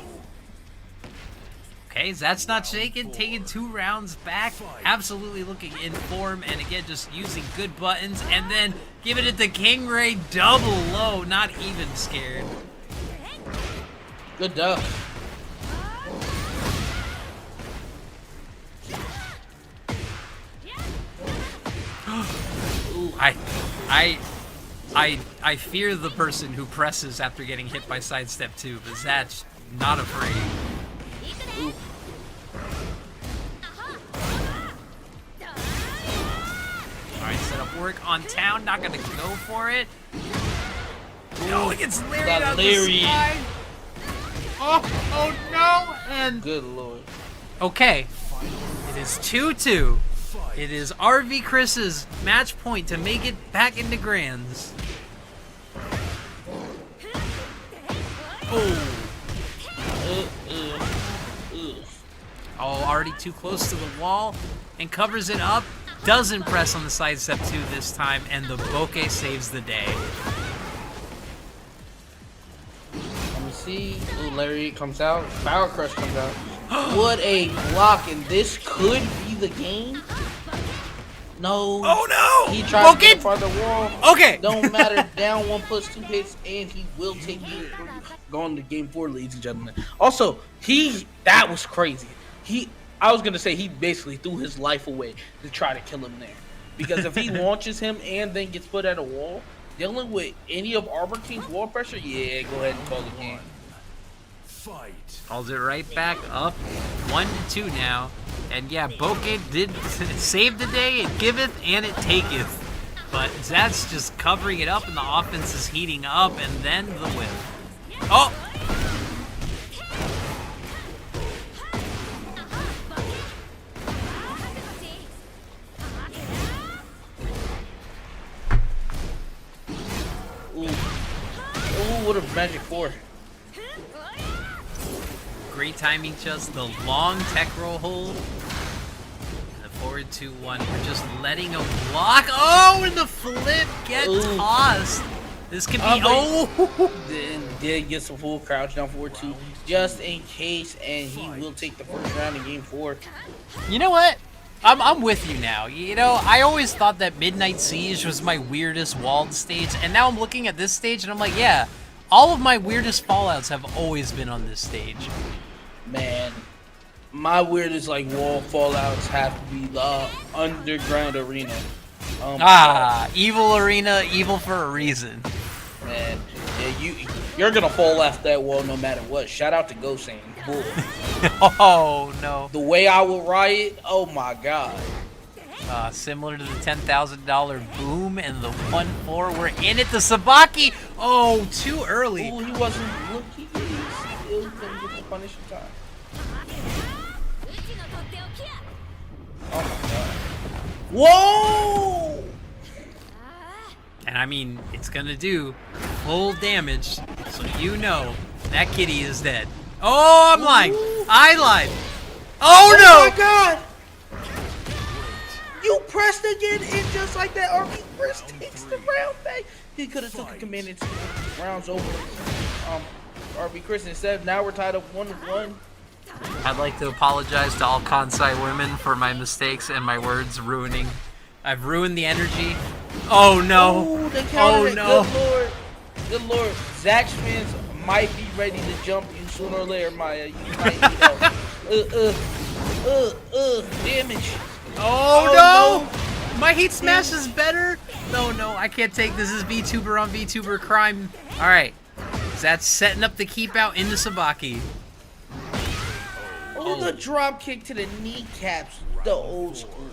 Okay, that's not shaken, taking 2 rounds back, absolutely looking in form, and again, just using good buttons, and then giving it to King Ray double low, not even scared. Good duck. I fear the person who presses after getting hit by sidestep 2, but that's not afraid. Ooh. Alright, set up work on town, not gonna go for it. No, it gets Larry out the sky. Oh no! And good lord. Okay, it is 2-2. It is RV Chris's match point to make it back into grands. Oh. Oh, already too close to the wall and covers it up. Doesn't press on the sidestep 2 this time, and the bokeh saves the day. Let me see. Ooh, Larry comes out. Power Crush comes out. What a block, and this could be the game. No. Oh no! He tried to get in front of the wall. Okay. Don't matter. Down 1+2 hits, and he will take you going to game 4, ladies and gentlemen. Also, that was crazy. I was gonna say he basically threw his life away to try to kill him there, because if he launches him and then gets put at a wall, dealing with any of Arbor King's wall pressure, yeah, go ahead and call the game. Fight. Calls it right back up, 1-2 now, and yeah, bokeh did save the day. It giveth and it taketh, but Zat's just covering it up, and the offense is heating up, and then the whiff. Oh. Ooh, what a magic 4. Great timing, just the long tech roll hold. The forward 2-1. We're just letting him block. Oh, and the flip get tossed. This could be. Did get some full crouch down 4-2 just in case, and he will take the first round in game 4. You know what? I'm with you now. You know, I always thought that Midnight Siege was my weirdest walled stage, and now I'm looking at this stage and I'm like, yeah, all of my weirdest fallouts have always been on this stage. Man, my weirdest wall fallouts have to be the underground arena. Evil arena, evil for a reason. Man, yeah, you're gonna fall off that wall no matter what. Shout out to Gosane. Bull. Oh no. The way I will riot, oh my god. Similar to the $10,000 boom and the 1-4. We're in it. The Sabaki. Oh, too early. Oh, he wasn't looking. still couldn't get the punish in time. Oh my god. Whoa! And I mean, it's gonna do full damage, so you know that kitty is dead. Oh, I'm lying. I lied. Oh no! Oh my god! You pressed again, and just like that, RB Chris takes the round back. He could have took a command and rounds over. RB Chris instead. Now we're tied up 1-1. I'd like to apologize to all Kansai women for my mistakes and my words ruining. I've ruined the energy. Oh no! Ooh, they Oh countered it. no! Good lord. Zach's fans might be ready to jump you sooner or later, Maya. You might need help. Damage. Oh no! My heat smash is better. No, I can't take this. Is VTuber on VTuber crime. All right, that's setting up the keep out into Sabaki. Oh, the drop kick to the kneecaps, the old school.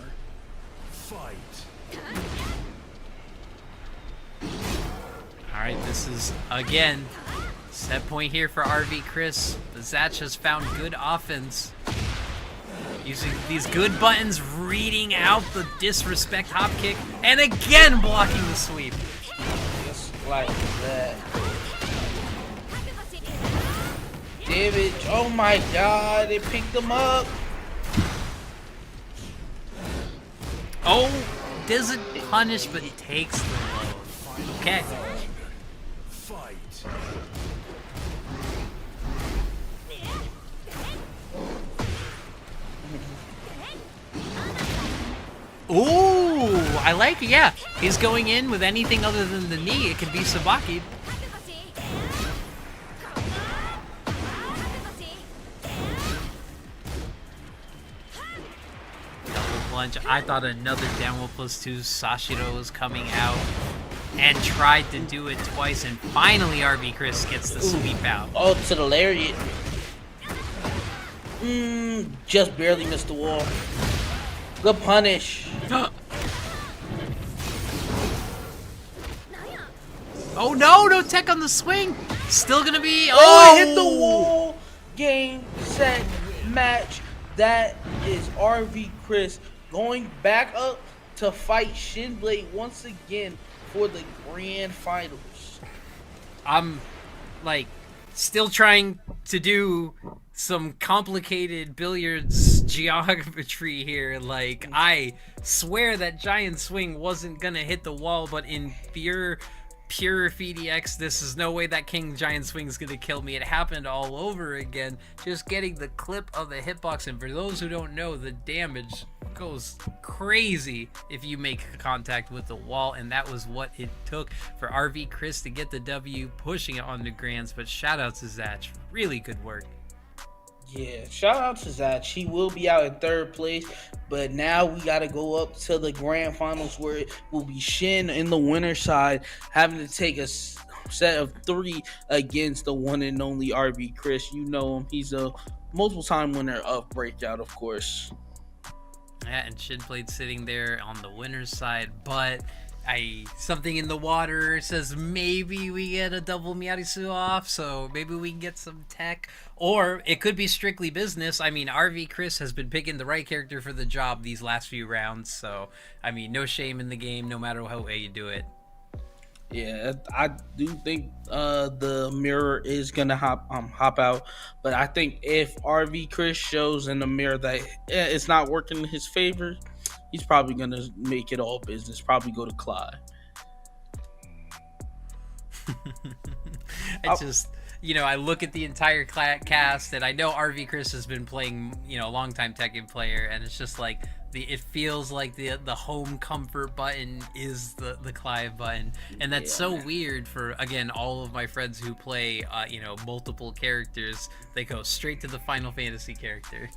All right, this is again set point here for RV Chris. The Zach has found good offense. Using these good buttons, reading out the disrespect hop kick, and again blocking the sweep. Just like that. Damage. Oh my god, they picked him up. Oh, doesn't punish, but takes the load. Okay. Ooh, I like it, yeah. He's going in with anything other than the knee. It could be Sabaki. Double plunge. I thought another downward +2 Sashiro was coming out and tried to do it twice, and finally RB Chris gets the sweep out. Oh, to the lariat. Just barely missed the wall. Good punish. Oh no tech on the swing. Still gonna be. Oh, it hit the wall. Game, set, match. That is RV Chris going back up to fight Shinblade once again for the grand finals. I'm like still trying to do some complicated billiards geometry here. Like, I swear that giant swing wasn't gonna hit the wall, but in pure FDX, this is no way that King Giant Swing is gonna kill me. It happened all over again. Just getting the clip of the hitbox, and for those who don't know, the damage goes crazy if you make contact with the wall, and that was what it took for RV Chris to get the W, pushing it on the grands. But shout out to Zach, really good work. Yeah, shout out to Zach. He will be out in third place, but now we got to go up to the grand finals where it will be Shin in the winner's side having to take a set of 3 against the one and only RB Chris. You know him. He's a multiple time winner of Breakout, of course. Yeah, and Shinblade sitting there on the winner's side, but something in the water says maybe we get a double Miyarisu off, so maybe we can get some tech, or it could be strictly business. I mean, RV Chris has been picking the right character for the job these last few rounds, so I mean, no shame in the game, no matter how way you do it. Yeah, I do think the mirror is gonna hop out, but I think if RV Chris shows in the mirror that it's not working in his favor, he's probably gonna make it all business. Probably go to Clyde. I look at the entire cast, and I know RV Chris has been playing, a long-time Tekken player, and it's just like it feels like the home comfort button is the Clive button, and that's so weird for, again, all of my friends who play multiple characters. They go straight to the Final Fantasy character.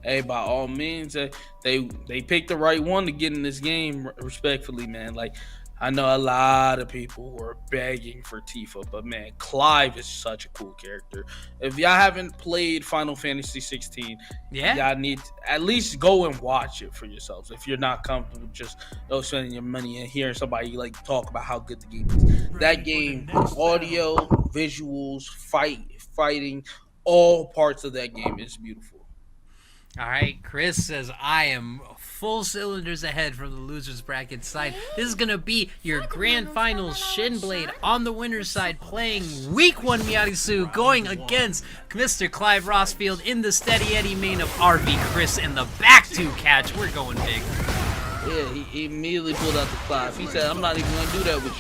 Hey, by all means, they picked the right one to get in this game. Respectfully, man, like, I know a lot of people were begging for Tifa, but man, Clive is such a cool character. If y'all haven't played Final Fantasy 16, y'all need to at least go and watch it for yourselves. If you're not comfortable just spending your money and hearing somebody like talk about how good the game is. That game, audio, visuals, fighting, all parts of that game is beautiful. All right, Chris says I am full cylinders ahead from the losers bracket side. This is gonna be your grand finals. Shinblade on the winner's side playing week 1 Miyagi-Su, going against Mr. Clive Rossfield in the Steady Eddie main of RV Chris in the back 2 catch. We're going big. Yeah, he immediately pulled out the Clive. He said, "I'm not even gonna do that with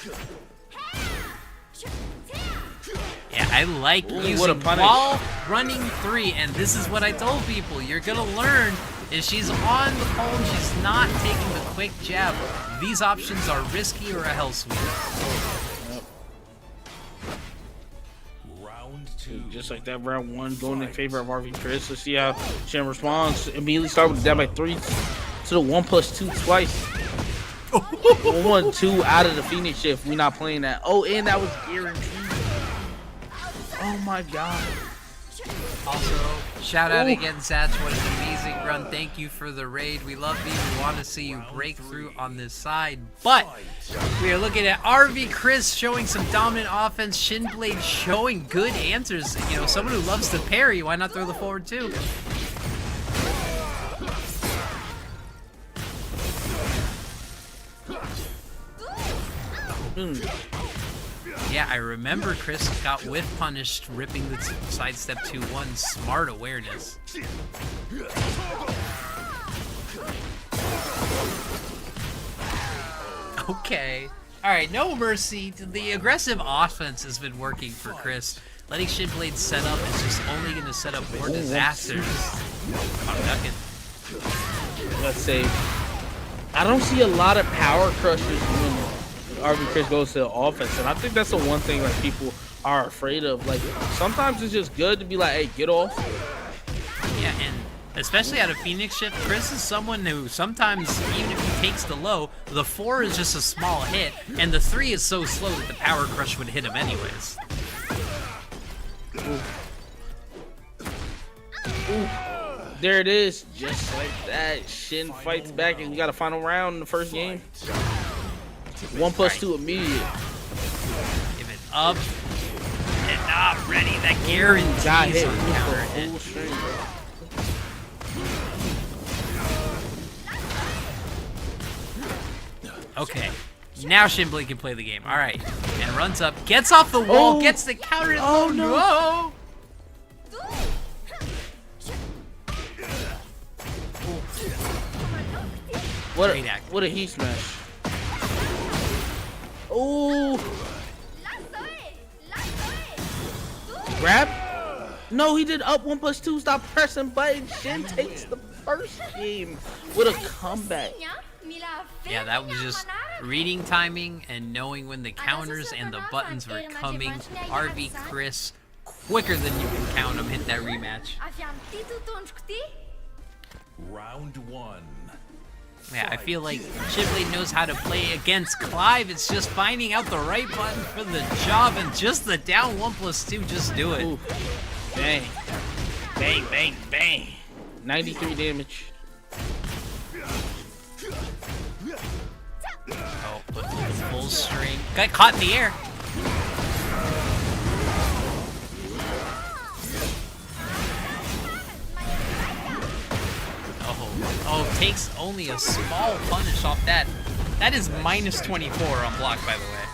you." Yeah, I like using wall running 3, and this is what I told people. You're gonna learn if she's on the pole and she's not taking the quick jab. These options are risky or a hell sweep. Round 2. Just like that, round 1 going in favor of RV Chris. Let's see how Shin responds. Immediately start with the dab by 3 to the 1+2 twice. 1-2 out of the Phoenix shift. We're not playing that. Oh, and that was guaranteed. Oh my god. Also, shout out again, Satch. What an amazing run. Thank you for the raid. We love you. We want to see you break through on this side. But we are looking at RV Chris showing some dominant offense. Shinblade showing good answers. You know, someone who loves to parry. Why not throw the forward too? Yeah, I remember Chris got whiff punished, ripping the sidestep 2-1. Smart awareness. Okay. Alright, no mercy. The aggressive offense has been working for Chris. Letting Shinblade set up is just only going to set up more disasters. I'm ducking. Let's say, I don't see a lot of power crushers when RV Chris goes to the offense, and I think that's the one thing like people are afraid of. Like sometimes it's just good to be like, hey, get off. Yeah, and especially out of Phoenix shift, Chris is someone who sometimes, even if he takes the low, the 4 is just a small hit, and the 3 is so slow that the power crush would hit him anyways. Ooh. Ooh. There it is, just like that. Shin fights back, and we got a final round in the first game. 1+2 immediate. Give it up and not ready. That guarantees got hit. on counter hit. Okay, now Shinblade can play the game. All right, and runs up, gets off the wall, gets the counter hit. Oh no! What a heat smash. Ooh. Grab? No, he did up 1+2. Stop pressing button. Shin takes the first game with a comeback. Yeah, that was just reading timing and knowing when the counters and the buttons were coming. RV Chris, quicker than you can count him, hit that rematch. Round 1. Yeah, I feel like Shinblade knows how to play against Clive. It's just finding out the right button for the job, and just the down 1+2, just do it. Ooh. Bang. Bang, bang, bang. 93 damage. Oh, but full string. Got caught in the air. Oh, takes only a small punish off that. That is -24 on block, by the way.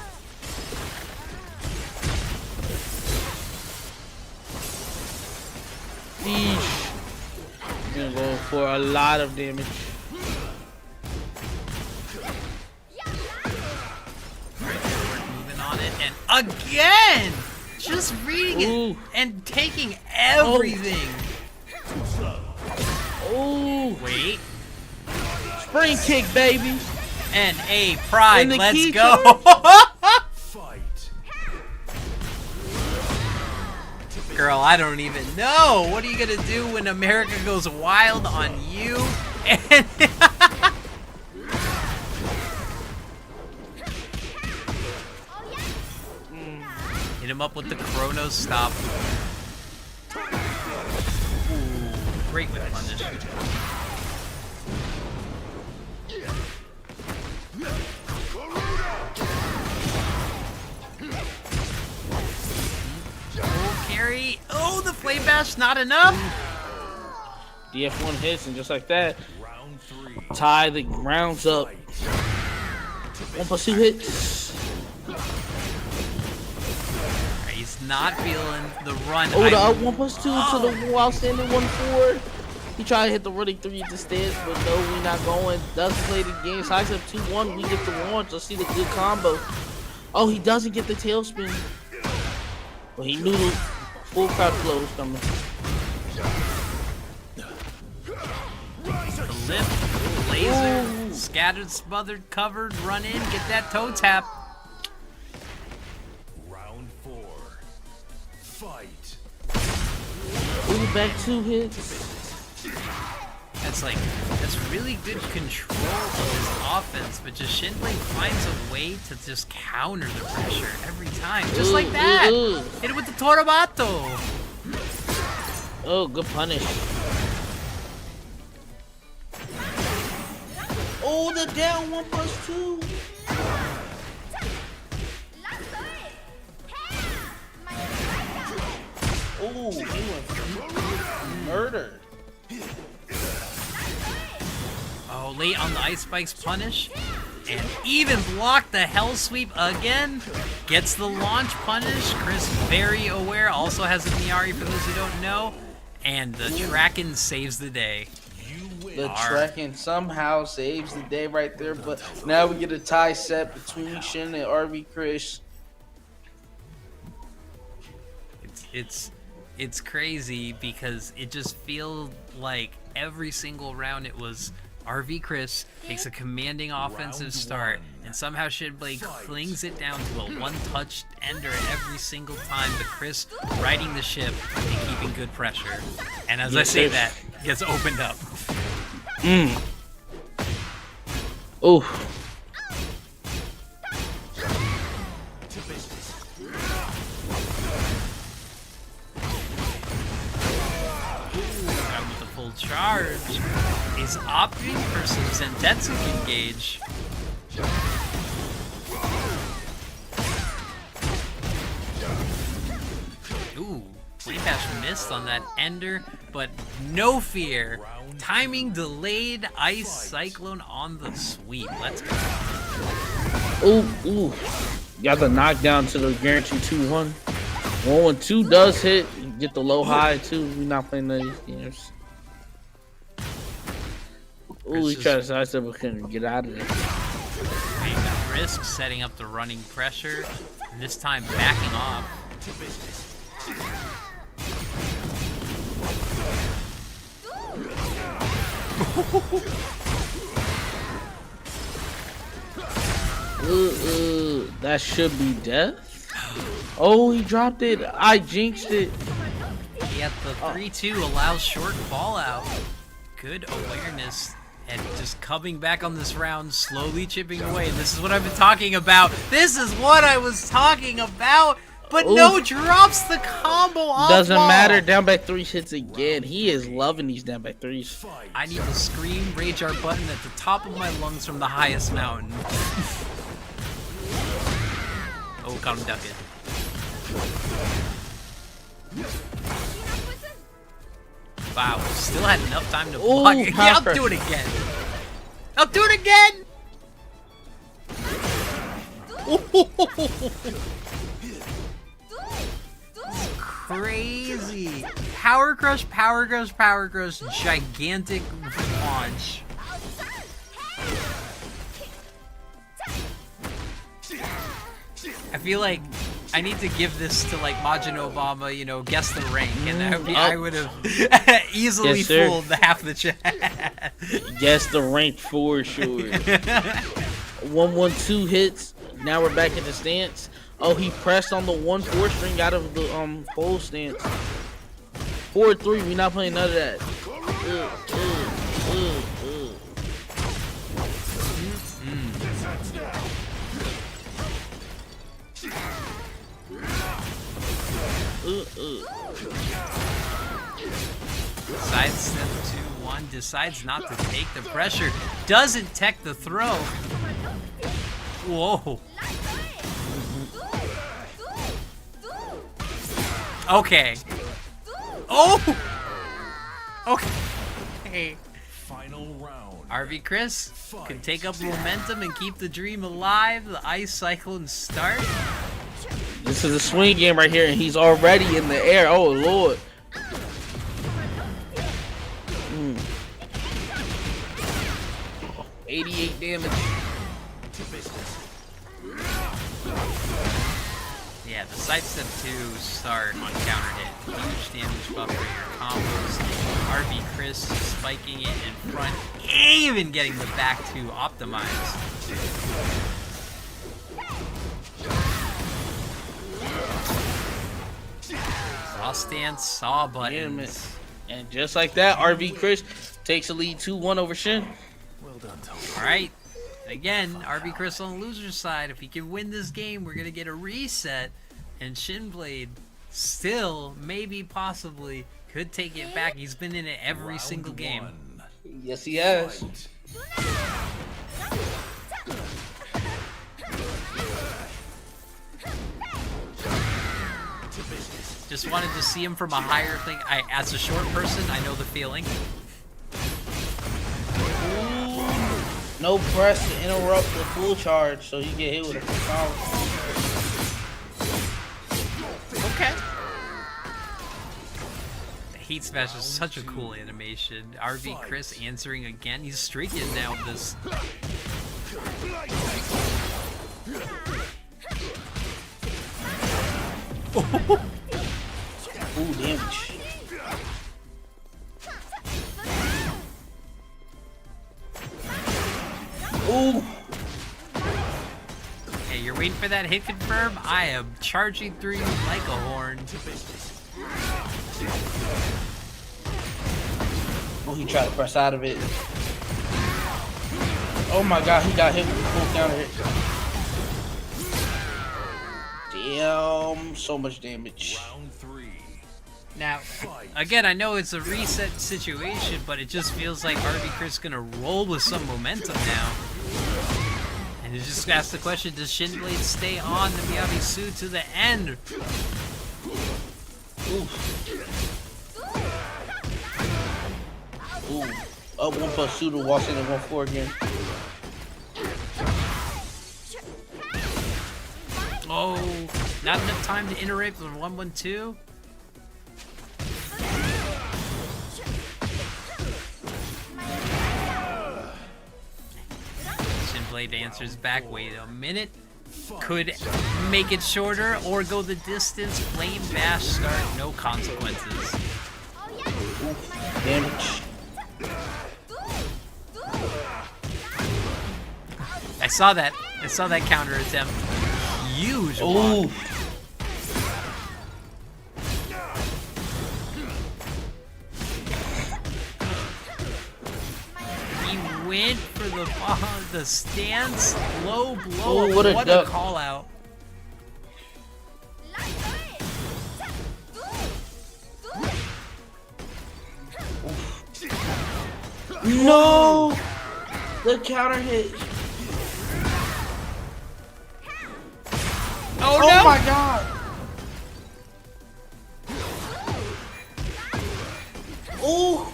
Eesh. Gonna go for a lot of damage. Moving on it, and again! Just reading it and taking everything. Oh, wait. Spring kick, baby. And a pride. Let's go. Girl, I don't even know. What are you going to do when America goes wild on you? And hit him up with the Chronos stop. Ooh, great whip punish. Miari. Oh, the flame bash, not enough. DF1 hits, and just like that, tie the rounds up. 1+2 hits. He's not feeling the run. Oh, the 1+2 to the while standing 1-4. He tried to hit the running 3 at the stance, but no, we not going. Does play the game. Size up 2-1. We get the launch. Let's see the good combo. Oh, he doesn't get the tailspin. But he knew the full crowd flow was coming. The lift, laser, scattered, smothered, covered, run in, get that toe tap. Round 4. Fight. Ooh, back 2 hits. That's really good control of his offense, but just Shinblade finds a way to just counter the pressure every time. Just like that! Hit it with the Torobato! Oh, good punish. Oh, the down 1+2. Oh, he went for murder. Oh, late on the Ice Spikes punish. And even blocked the Hell Sweep again. Gets the launch punish. Chris very aware. Also has a Miari for those who don't know. And the Tracken saves the day. The Tracken somehow saves the day right there. But now we get a tie set between Shin and RV Chris. It's crazy because it just feels like every single round it was RV Chris takes a commanding offensive start, and somehow Shinblade clings it down to a one-touch ender every single time, but Chris riding the ship and keeping good pressure. And as I say that, gets opened up. Oh. With the full charge. Is opting for some Zentetsu engage. Ooh, Flame Bash missed on that ender, but no fear. Timing delayed Ice Cyclone on the sweep. Let's go. Ooh. Got the knockdown to the guarantee 2-1. 1-1-2 does hit. You get the low high too. We're not playing these games. Ooh, he tried to sidestep but couldn't get out of there. Taking a risk, setting up the running pressure. This time backing off. That should be death. Oh, he dropped it. I jinxed it. Yet the 3-2 allows short fallout. Good awareness. And just coming back on this round, slowly chipping away. This is what I've been talking about. This is what I was talking about. But no, drops the combo off. Doesn't matter. Down by 3 hits again. He is loving these down by 3s. I need to scream Rage Art button at the top of my lungs from the highest mountain. Oh, got him ducking. Wow, still had enough time to block it. Yeah, I'll do it again. I'll do it again! Crazy. Power crush, power crush, power crush, gigantic launch. I feel like I need to give this to like Majin Obama, you know, guess the rank, and I would have easily fooled half the chat. Guess the rank for sure. 1-1-2 hits. Now we're back in the stance. Oh, he pressed on the 1-4 string out of the full stance. 4-3. We not playing none of that. Sidestep 2-1, decides not to take the pressure, doesn't tech the throw. Whoa. Okay. Oh! Okay. Final round. RV Chris can take up momentum and keep the dream alive. The Ice Cyclone start. This is a swing game right here, and he's already in the air. Oh, Lord. 88 damage. Yeah, the sidestep 2 start on counter hit. Huge damage buff for your combos. RV Chris spiking it in front, even getting the back 2 optimized. Saw stance, saw buttons. And just like that, RV Chris takes a lead 2-1 over Shin. Well done, Tony. Alright. Again, RV Chris on the loser's side. If he can win this game, we're going to get a reset. And Shinblade still, maybe, possibly, could take it back. He's been in it every single game. Yes, he has. Just wanted to see him from a higher thing. As a short person, I know the feeling. No press to interrupt the full charge, so you get hit with a full power. Okay. The Heat Smash is such a cool animation. RV Chris answering again. He's streaking now with this. Ooh, damage. Ooh. Hey, you're waiting for that hit confirm? I am charging through you like a horn. Oh, he tried to press out of it. Oh my god, he got hit with the full counter hit. Damn, so much damage. Round 3. Now, again, I know it's a reset situation, but it just feels like RV Chris gonna roll with some momentum now. And it just asks the question, does Shinblade stay on the Miyabi-Su to the end? Ooh. Up 1+2 to walk in at 1-4 again. Oh, not enough time to interact with 1-1-2. Shinblade answers back. Wait a minute. Could make it shorter or go the distance. Flame bash start. No consequences. Damage. I saw that. I saw that counter attempt. Huge block. He went for the stance, low blow. Ooh, what a call out. No! The counter hit. Oh, oh no! My god! Oh!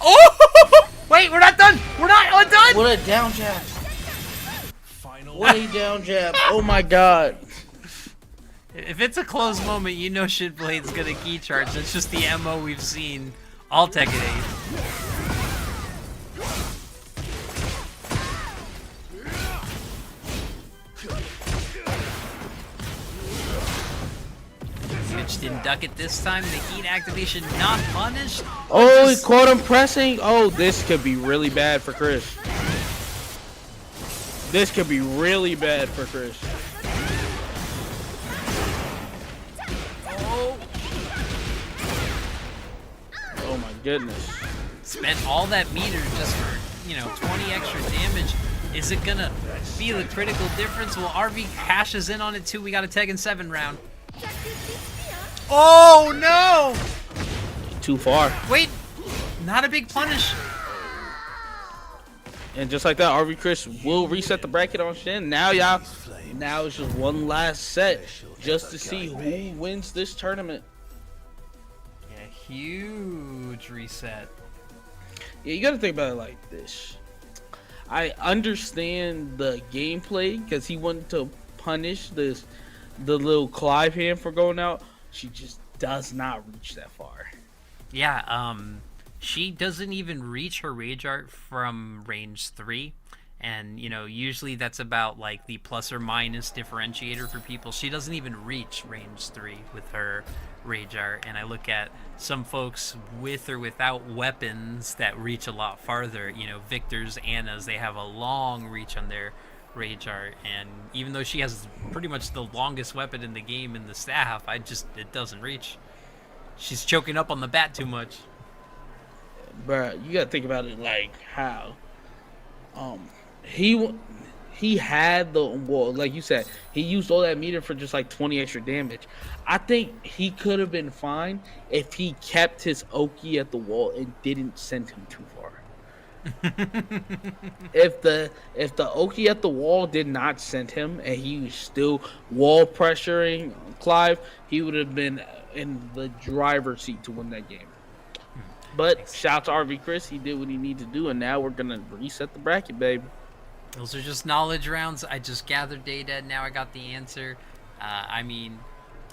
Oh! Wait, we're not done! We're not done! What a down jab! What a down jab! Oh my god! If it's a close moment, you know Shinblade's gonna key charge. That's just the MO we've seen all Tekken 8. Mitch didn't duck it this time. The heat activation not punished. Oh, he caught him pressing. Oh, this could be really bad for Chris. This could be really bad for Chris. Oh my goodness. Spent all that meter just for, 20 extra damage. Is it gonna be the critical difference? Well, RV hashes in on it too. We got a Tekken 7 round. Oh no! Too far. Wait, not a big punish. And just like that, RV Chris will reset the bracket on Shin. Now it's just one last set just to see who wins this tournament. Yeah, huge reset. Yeah, you got to think about it like this. I understand the gameplay because he wanted to punish the little Clive hand for going out. She just does not reach that far. Yeah, she doesn't even reach her rage art from range 3. And, you know, usually that's about, like, the plus or minus differentiator for people. She doesn't even reach range 3 with her rage art. And I look at some folks with or without weapons that reach a lot farther. You know, Victor's, Anna's, they have a long reach on their rage art. And even though she has pretty much the longest weapon in the game in the staff, it doesn't reach. She's choking up on the bat too much. Bruh, you gotta think about it like how he had like you said, he used all that meter for just like 20 extra damage. I think he could have been fine if he kept his Oki at the wall and didn't send him too far. If the Oki at the wall did not send him and he was still wall pressuring Clive, he would have been in the driver's seat to win that game. But shout out to RV Chris, he did what he needed to do, and now we're gonna reset the bracket, baby. Those are just knowledge rounds. I just gathered data, and now I got the answer. I mean,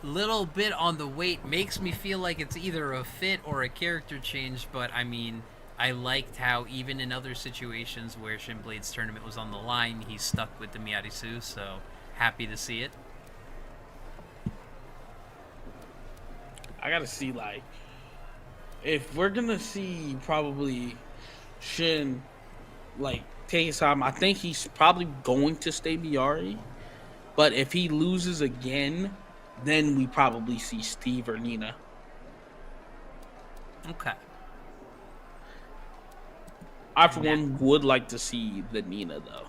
little bit on the weight makes me feel like it's either a fit or a character change, but I mean, I liked how even in other situations where Shinblade's tournament was on the line, he stuck with the Miyarisu, so happy to see it. I gotta see, like, if we're gonna see probably Shin like take his time, I think he's probably going to stay Miyari. But if he loses again, then we probably see Steve or Nina. Okay. I for one would like to see the Nina though.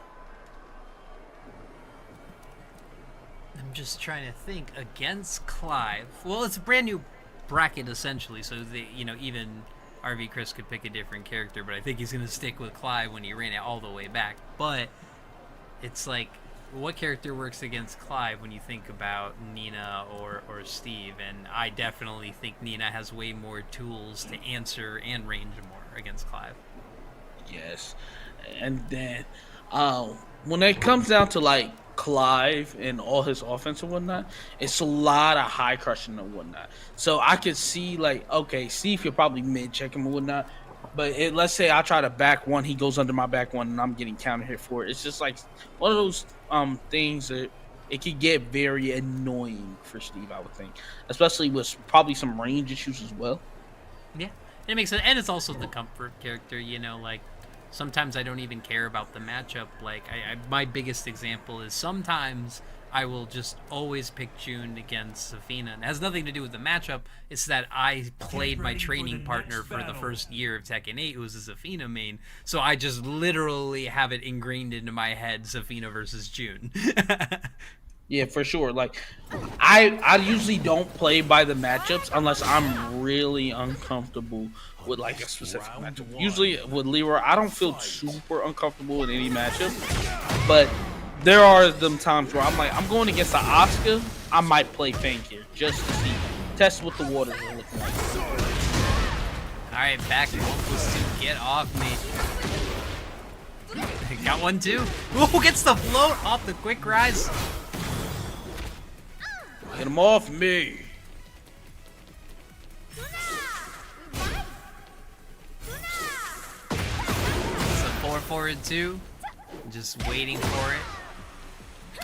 I'm just trying to think against Clive. Well, it's a brand new bracket essentially, so even RV Chris could pick a different character, but I think he's gonna stick with Clive when he ran it all the way back. But it's like, what character works against Clive when you think about Nina or Steve? And I definitely think Nina has way more tools to answer and range more against Clive. Yes, and then when it comes down to like Clive and all his offense and whatnot, it's a lot of high crushing and whatnot. So I could see like, okay, Steve could probably mid check him and whatnot, but let's say I try to back one, he goes under my back one, and I'm getting counter hit for it. It's just like one of those things that it could get very annoying for Steve, I would think, especially with probably some range issues as well. Yeah, it makes sense, and it's also the comfort character. You know, like, sometimes I don't even care about the matchup. Like, my biggest example is sometimes I will just always pick June against Safina. And it has nothing to do with the matchup. It's that I played my training partner for the first year of Tekken 8, who was a Safina main. So I just literally have it ingrained into my head, Safina versus June. Yeah, for sure. Like, I usually don't play by the matchups unless I'm really uncomfortable with like a specific matchup. Usually with Leroy, I don't feel super uncomfortable in any matchup, but there are them times where I'm like, I'm going against the Asuka, I might play Fang here just to see, test what the waters are looking like. All right, back 1+2, get off me. Got one too. Ooh, gets the float off the quick rise. Get him off me. It's a 4-4-2. Just waiting for it.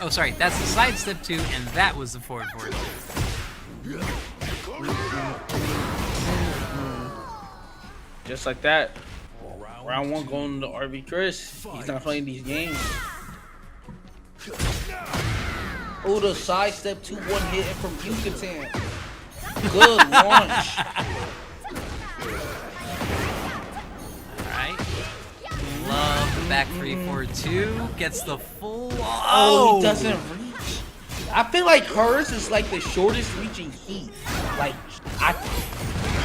Oh, sorry, that's the sidestep 2, and that was the 4-4-2. Just like that. Round 1 going to RV Chris. He's not playing these games. Oh, the sidestep 2 1 hitting from Yucatan. Good launch. Alright. Love the back 3-4-2. Gets the full. Oh, he doesn't reach. I feel like hers is like the shortest reaching heat. Like,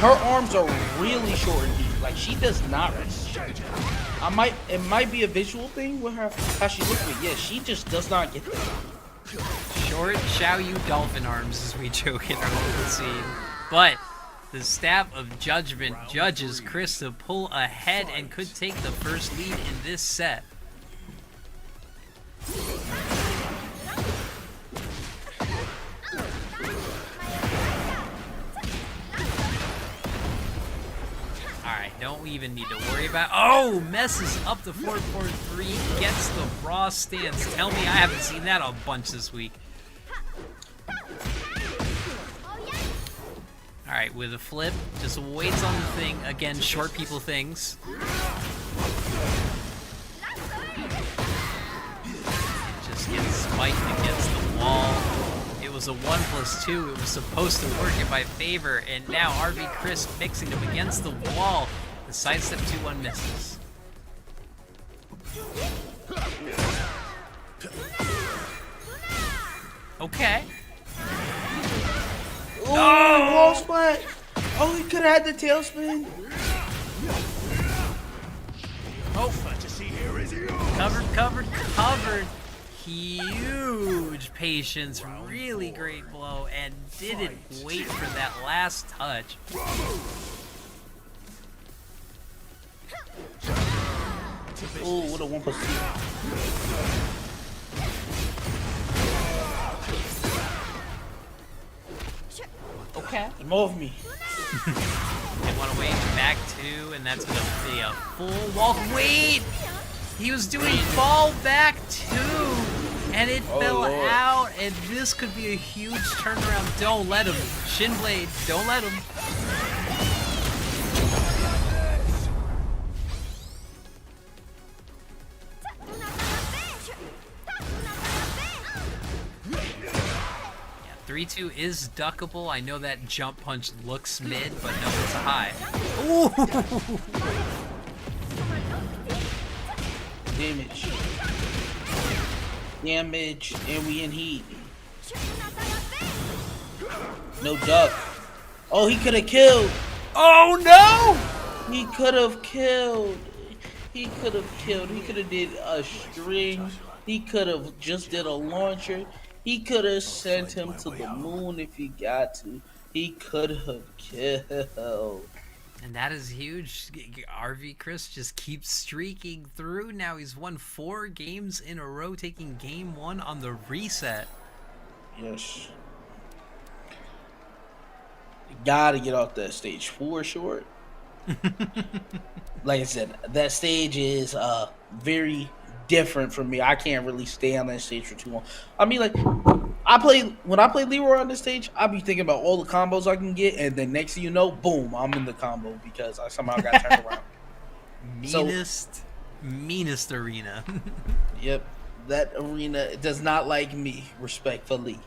her arms are really short in heat. Like she does not resist charge. It might be a visual thing with her how she looks, but yeah, she just does not get that. Short Xiaoyu dolphin arms, as we joke in our local scene. But the staff of judgment judges Chris to pull ahead and could take the first lead in this set. Alright, don't even need to worry about... Oh! Messes up the 4-4-3, gets the raw stance. Tell me I haven't seen that a bunch this week. Alright, with a flip, just waits on the thing. Again, short people things. Just gets spiked against the wall. It was a 1+2. It was supposed to work in my favor. And now RV Chris mixing him against the wall. The sidestep 2-1 misses. Okay. Oh, wall splat! Oh, he could have had the tailspin. Oh, covered. Huge patience, really great blow, and didn't wait for that last touch. Oh, what a 1+2. Okay. Move me. They want to wait back 2, and that's going to be a full walk. Wait! He was doing fall back 2, and it fell out, and this could be a huge turnaround. Don't let him. Shinblade, don't let him. Yeah, 3-2 is duckable. I know that jump punch looks mid, but no, it's a high. Ooh! Damage, and we in heat. No duck. Oh, he could have killed. Oh no! He could have killed. He could have killed. He could have did a string. He could have just did a launcher. He could have sent him to the moon if he got to. He could have killed. And that is huge. RV Chris just keeps streaking through. Now he's won 4 games in a row, taking game 1 on the reset. Yes. Gotta get off that stage 4 short. Like I said, that stage is very different from me. I can't really stay on that stage for too long. I mean, like, when I play Leroy on this stage, I be thinking about all the combos I can get, and then next thing you know, boom, I'm in the combo because I somehow got turned around. Meanest arena. Yep, that arena does not like me, respectfully.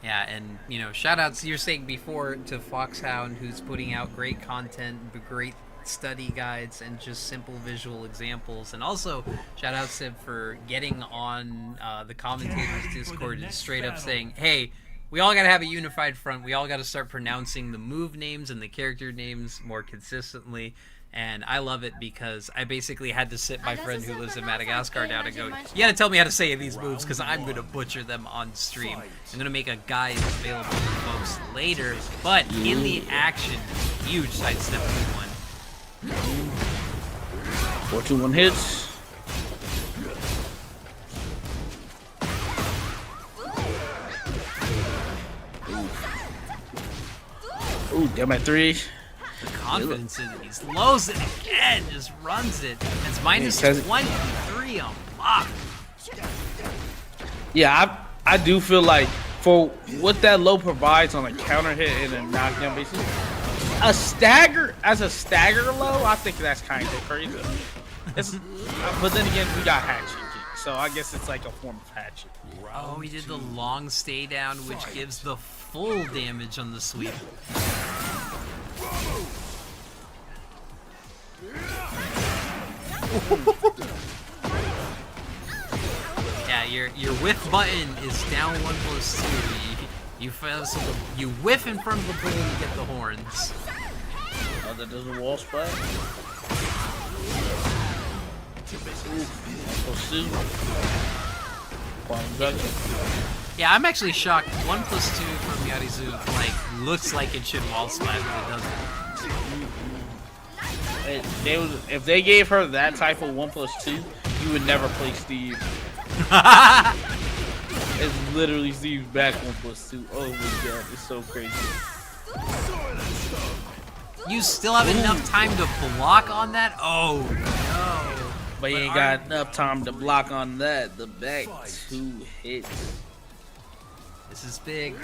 Yeah, and, you know, shout-outs, you're saying before, to Foxhound, who's putting out great content, great study guides, and just simple visual examples. And also, shout-outs to him for getting on the commentators' Discord and straight up saying, hey, we all got to have a unified front. We all got to start pronouncing the move names and the character names more consistently. And I love it because I basically had to sit my friend who lives in Madagascar down and go, you gotta tell me how to say these moves because I'm gonna butcher them on stream. I'm gonna make a guide available for folks later, but in the action, huge sidestep 2-1. 4-2-1 hits. Ooh, damn at 3. The confidence in it. He slows it again, just runs it. It's minus 23 on block. Yeah, I do feel like for what that low provides on a counter hit and a knockdown basis, a stagger low, I think that's kind of crazy. But then again, we got hatchet, so I guess it's like a form of hatchet. Oh, he did the long stay down, which gives the full damage on the sweep. Yeah, your whiff button is down 1+2. You whiff in front of the bull and you get the horns. Oh, that does a wall splat. Yeah, I'm actually shocked. 1+2 from Yarizu looks like it should wall splat, but it doesn't. If they gave her that type of 1+2, you would never play Steve. It's literally Steve's back 1+2. Oh my god, it's so crazy. You still have enough time to block on that? Oh no. But you ain't got enough time to block on that. The back 2 hits. This is big.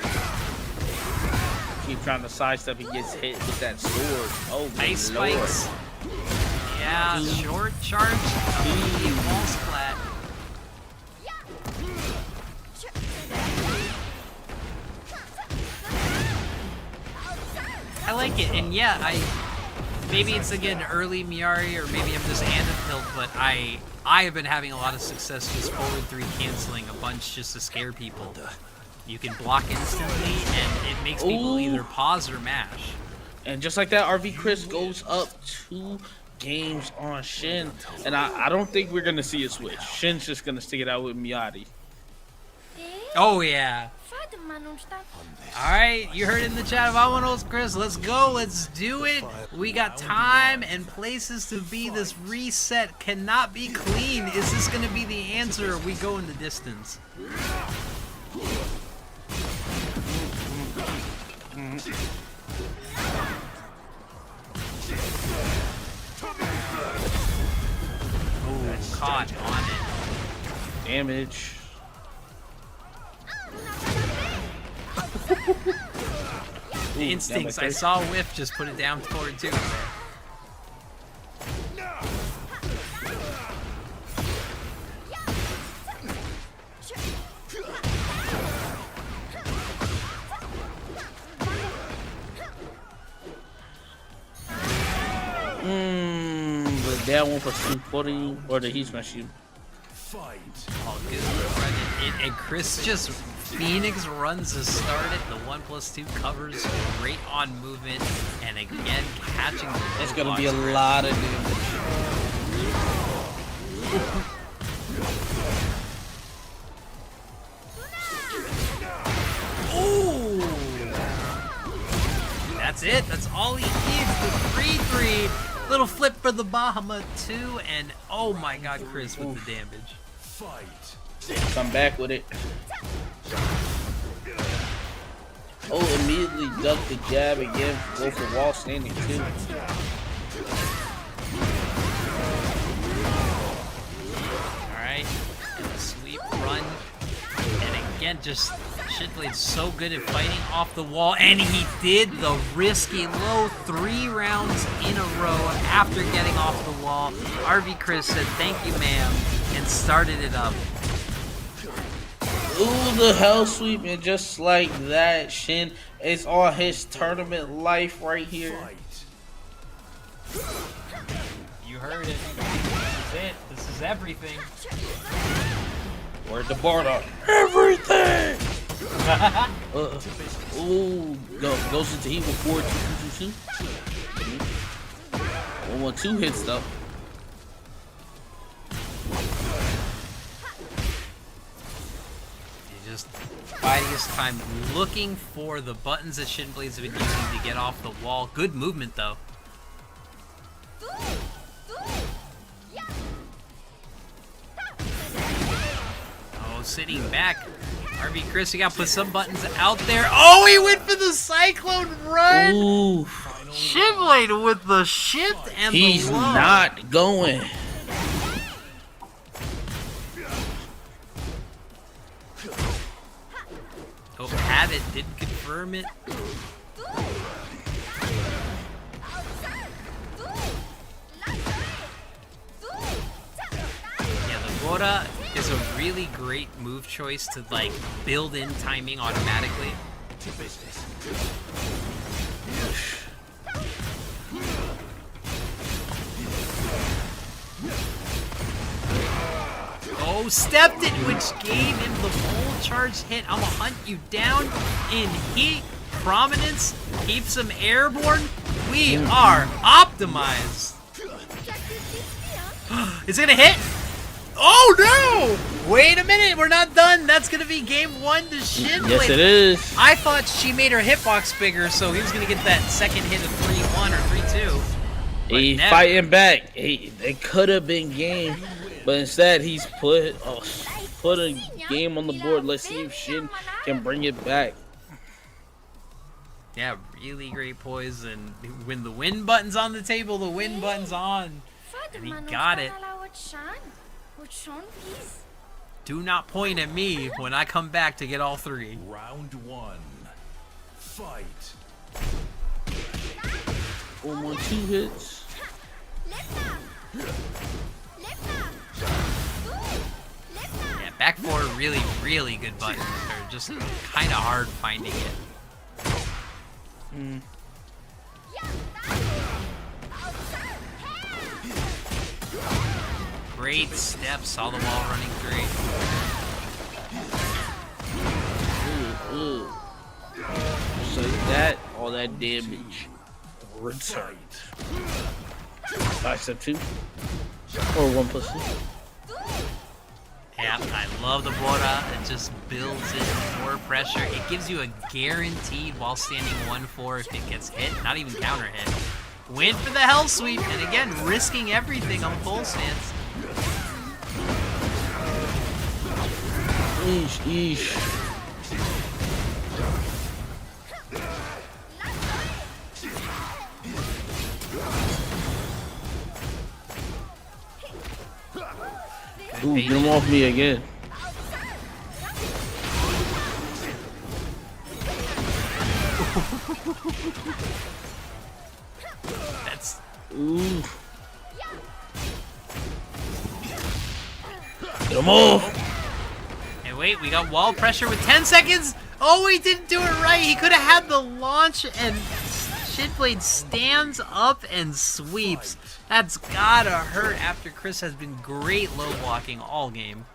Keep trying to sidestep, he gets hit with that sword. Oh my Ice lord. spikes. Yeah, short charge. Wall splat. I like it, and yeah, maybe it's again early Miari, or maybe I'm just Anapilk, but I have been having a lot of success just forward 3 canceling a bunch just to scare people. You can block instantly, and it makes people either pause or mash. And just like that, RV Chris goes up 2 games on Shin, and I don't think we're gonna see a switch. Shin's just gonna stick it out with Miyagi. Oh yeah. Alright, you heard it in the chat. Vámonos, Chris. Let's go. Let's do it. We got time and places to be. This reset cannot be clean. Is this going to be the answer, or we go in the distance? Oh, caught on it. Damage. Instincts. I saw Whiff just put it down forward 2 there. But that 1+2 40 or the heat smash you. All good. And Chris just Phoenix runs to start it. The 1+2 covers great on movement, and again catching the It's gonna be a lot of damage. Ooh! That's it. That's all he needs. The 3-3. Little flip for the Bahamut 2, and oh my god, Chris with the damage. Come back with it. Oh, immediately duck the jab again. Go for wall standing too. Alright, and the sweep run. And again, just Shitblade's so good at fighting off the wall. And he did the risky low 3 rounds in a row after getting off the wall. RV Chris said, "Thank you, ma'am," and started it up. Ooh, the hell sweep, and just like that, Shin is all his tournament life right here. You heard it. This is it. This is everything. Where's the bar up? Everything! Ooh, goes into heat with 4-2-2-2-2. 1-1-2 hits though. Just biding his time, looking for the buttons that Shin Blades have been using to get off the wall. Good movement, though. Oh, sitting back. RV Chris, you got to put some buttons out there. Oh, he went for the Cyclone run! Ooh. Shin Blade with the shift and He's the low. not going. Oh, had it, didn't confirm it. Yeah, the Gora is a really great move choice to like build in timing automatically. Oh, stepped it, which gave him the full charge hit. I'm gonna hunt you down in heat. Prominence keeps him airborne. We are optimized. Is it gonna hit? Oh no! Wait a minute, we're not done. That's gonna be game 1 to Shinblade. Yes, it is. I thought she made her hitbox bigger, so he was gonna get that second hit of 3-1 or 3-2. He's fighting back. It could have been game, but instead he's put a game on the board. Let's see if Shin can bring it back. Yeah, really great poise, and when the win button's on the table, the win button's on. And he got it. Do not point at me when I come back to get all 3. Round 1. Fight. 1 2 hits. Yeah, back 4, really, really good button. They're just kind of hard finding it. Great step, saw the wall running great. So that, all that damage returned. 5 step 2 or 1+2. Yeah, I love the Bora. It just builds in more pressure. It gives you a guaranteed while standing 1-4 if it gets hit, not even counter hit. Went for the hell sweep, and again, risking everything on full stance. Eesh. Ooh, get him off me again. That's... Ooh. Get him off! Hey, wait, we got wall pressure with 10 seconds! Oh, he didn't do it right! He could have had the launch, and Shinblade stands up and sweeps. That's gotta hurt after Chris has been great low blocking all game.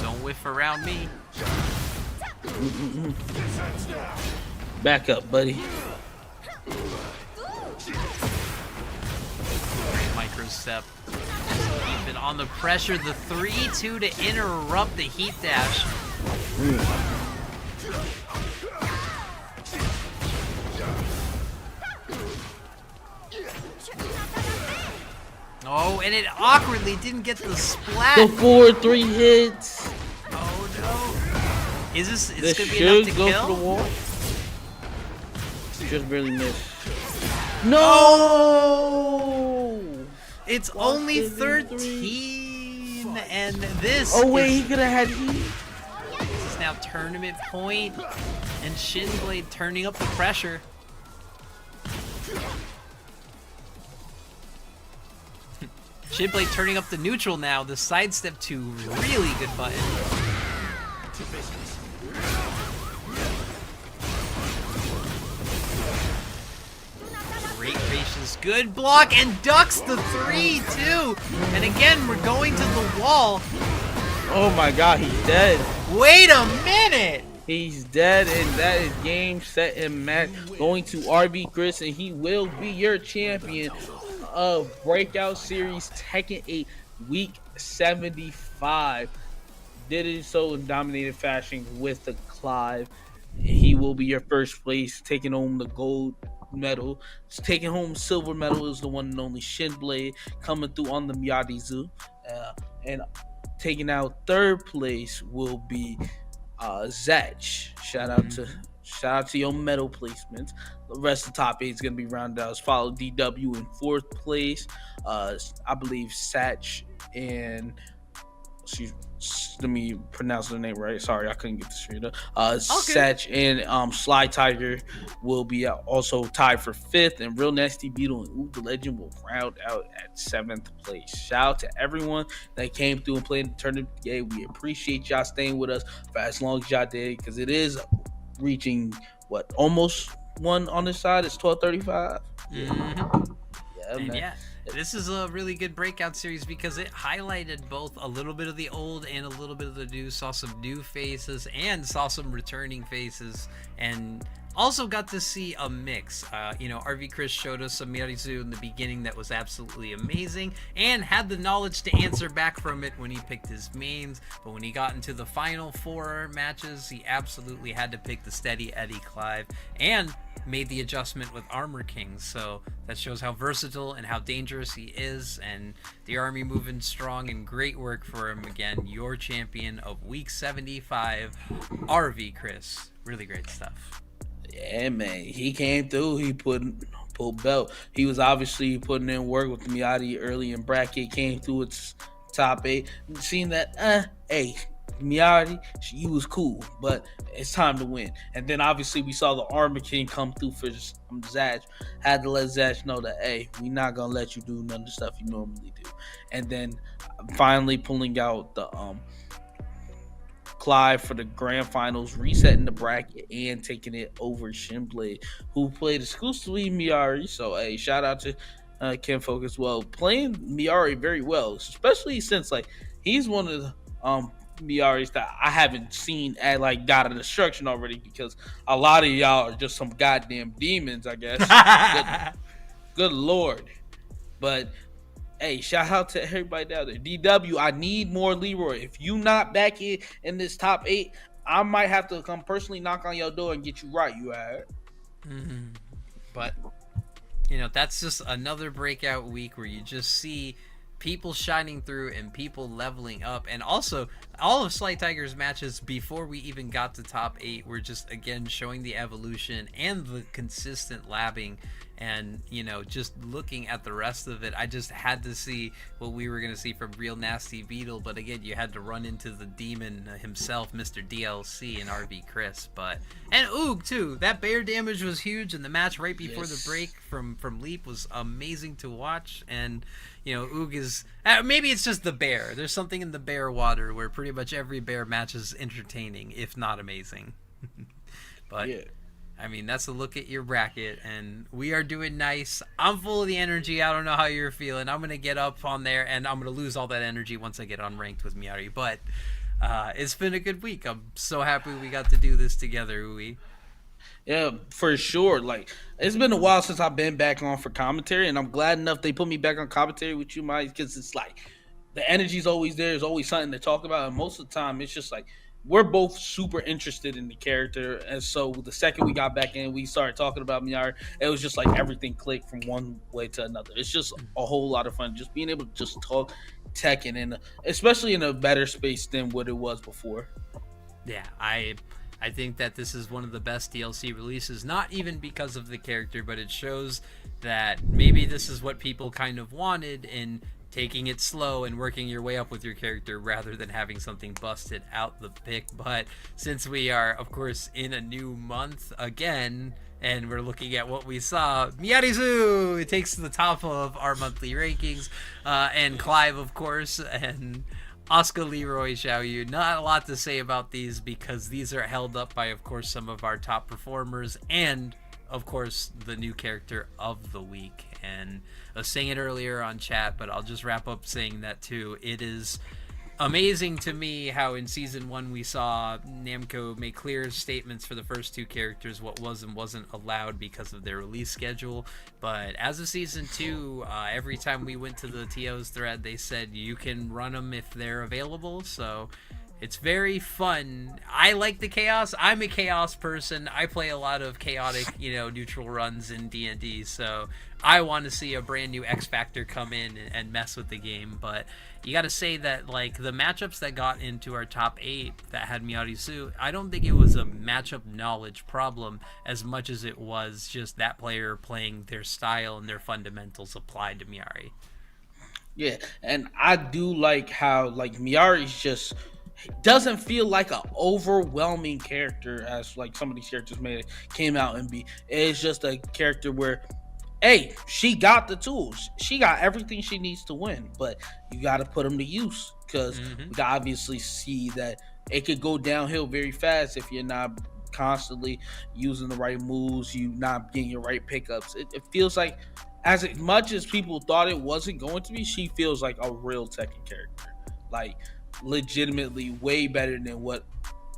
Don't whiff around me. Back up, buddy. Micro step. Keep it on the pressure. The 3-2 to interrupt the heat dash. Oh, and it awkwardly didn't get the splat. The 4-3 hits. Oh no. Is this This gonna be enough to go kill? for the wall. Just barely missed. No! It's only 13, and this. Oh wait, he could have had heat. This is now tournament point, and Shinblade turning up the pressure. Shinblade turning up the neutral now. The sidestep to really good button. Great patience, good block, and ducks the 3-2. And again, we're going to the wall. Oh my god, he's dead. Wait a minute. He's dead, and that is game, set, and match. Going to RB Chris, and he will be your champion of Breakout Series Tekken 8 Week 75. Did it so in dominated fashion with the Clive. He will be your first place, taking home the gold medal. Taking home silver medal is the one and only Shinblade, coming through on the Miyadizu. And taking out third place will be Zach. Shout out to your medal placements. The rest of the top 8 is going to be rounded out as follows. DW in 4th place. I believe Satch and let me pronounce the name right. Sorry, I couldn't get the straight up. Satch and Sly Tiger will be also tied for 5th, and Real Nasty Beetle and Ooh the Legend will round out at 7th place. Shout out to everyone that came through and played in the tournament today. We appreciate y'all staying with us for as long as y'all did, because it is reaching almost 1 on this side. It's 12:35. And man. yeah, this is a really good breakout series because it highlighted both a little bit of the old and a little bit of the new, saw some new faces and saw some returning faces, and also got to see a mix. RV Chris showed us some Miyarizu in the beginning that was absolutely amazing and had the knowledge to answer back from it when he picked his mains. But when he got into the final 4 matches, he absolutely had to pick the steady Eddie Clive and made the adjustment with Armor King. So that shows how versatile and how dangerous he is, and the army moving strong, and great work for him again. Your champion of week 75, RV Chris. Really great stuff. Yeah, man, he came through. He pulled belt. He was obviously putting in work with Miyagi early in bracket. Came through its top 8. Seen that, hey, Miyagi, you was cool, but it's time to win. And then obviously we saw the Armor King come through for Zach. Had to let Zach know that, hey, we not gonna let you do none of the stuff you normally do. And then finally pulling out the Clive for the grand finals, resetting the bracket and taking it over Shinblade, who played exclusively Miyari. So hey, shout out to Ken Folk as well, playing Miyari very well, especially since like he's one of the Miyaris that I haven't seen at like God of Destruction already, because a lot of y'all are just some goddamn demons, I guess. Good lord. But hey, shout out to everybody down there. DW, I need more Leroy. If you not back in this top 8, I might have to come personally knock on your door and get you right. You alright? Mm-hmm. But that's just another breakout week where you just see people shining through and people leveling up. And also, all of Sly Tiger's matches before we even got to top 8 were just, again, showing the evolution and the consistent labbing. And, just looking at the rest of it, I just had to see what we were going to see from Real Nasty Beetle. But again, you had to run into the demon himself, Mr. DLC and RV Chris. And Oog, too. That bear damage was huge. And the match right before the break from Leap was amazing to watch. And, Oog is... maybe it's just the bear. There's something in the bear water where pretty much every bear match is entertaining, if not amazing. But... yeah. I mean, that's a look at your bracket, and we are doing nice. I'm full of the energy. I don't know how you're feeling. I'm going to get up on there, and I'm going to lose all that energy once I get unranked with Miyari. But it's been a good week. I'm so happy we got to do this together, Uwe. Yeah, for sure. Like, it's been a while since I've been back on for commentary, and I'm glad enough they put me back on commentary with you, Mike, because it's like the energy's always there. There's always something to talk about, and most of the time it's just like, we're both super interested in the character, and so the second we got back in, we started talking about Miyari. It was just like everything clicked from one way to another. It's just a whole lot of fun, just being able to just talk Tekken, and especially in a better space than what it was before. Yeah, I think that this is one of the best DLC releases, not even because of the character, but it shows that maybe this is what people kind of wanted in taking it slow and working your way up with your character rather than having something busted out the pick. But since we are, of course, in a new month again, and we're looking at what we saw, Miyarizu, it takes the top of our monthly rankings, and Clive, of course, and Oscar Leroy Xiaoyu. Not a lot to say about these because these are held up by, of course, some of our top performers and, of course, the new character of the week. And I was saying it earlier on chat, but I'll just wrap up saying that too. It is amazing to me how in season 1 we saw Namco make clear statements for the first 2 characters, what was and wasn't allowed because of their release schedule. But as of season 2, every time we went to the TO's thread, they said you can run them if they're available. So it's very fun. I like the chaos. I'm a chaos person. I play a lot of chaotic, neutral runs in D&D. So I want to see a brand new X Factor come in and mess with the game. But you got to say that, like, the matchups that got into our top 8 that had Miyari-Su, I don't think it was a matchup knowledge problem as much as it was just that player playing their style and their fundamentals applied to Miyari. Yeah, and I do like how, like, Miyari's just doesn't feel like an overwhelming character as like some of these characters came out and be. It's just a character where, hey, she got the tools, she got everything she needs to win, but you got to put them to use, because we can obviously see that it could go downhill very fast if you're not constantly using the right moves, you not getting your right pickups. It feels like as much as people thought it wasn't going to be, she feels like a real Tekken character. Like, legitimately way better than what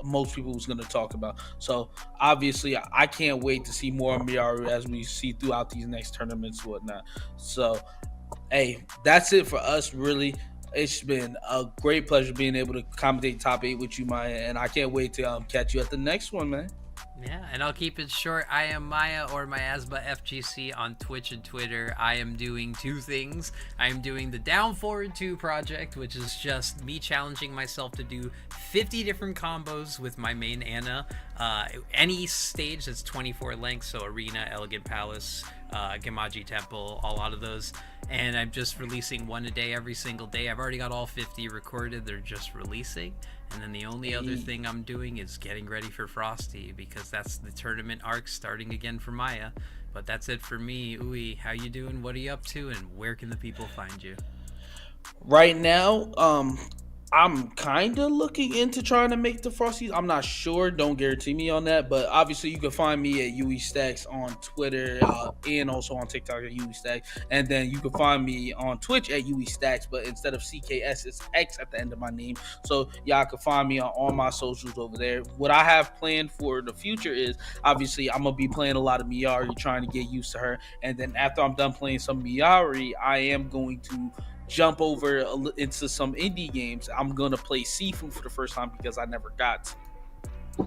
most people was going to talk about. So, obviously, I can't wait to see more of Miyaru as we see throughout these next tournaments and whatnot. So, hey, that's it for us, really. It's been a great pleasure being able to commentate top 8 with you, Maya, and I can't wait to catch you at the next one, man. Yeah, and I'll keep it short. I am Maya or Miasma FGC on Twitch and Twitter. I am doing 2 things. I am doing the Down Forward 2 project, which is just me challenging myself to do 50 different combos with my main Anna. Any stage that's 24 lengths, so Arena, Elegant Palace, Gemaji Temple, a lot of those. And I'm just releasing one a day every single day. I've already got all 50 recorded. They're just releasing. And then the only other thing I'm doing is getting ready for Frosty, because that's the tournament arc starting again for Maya. But that's it for me. Uwe, how you doing? What are you up to? And where can the people find you? Right now, I'm kind of looking into trying to make the Frosties. I'm not sure. Don't guarantee me on that. But obviously, you can find me at UE Stacks on Twitter and also on TikTok at UE Stacks. And then you can find me on Twitch at UE Stacks. But instead of CKS, it's X at the end of my name. So y'all can find me on all my socials over there. What I have planned for the future is, obviously, I'm going to be playing a lot of Miyari, trying to get used to her. And then after I'm done playing some Miyari, I am going to jump over into some indie games. I'm gonna play Sifu for the first time because I never got to.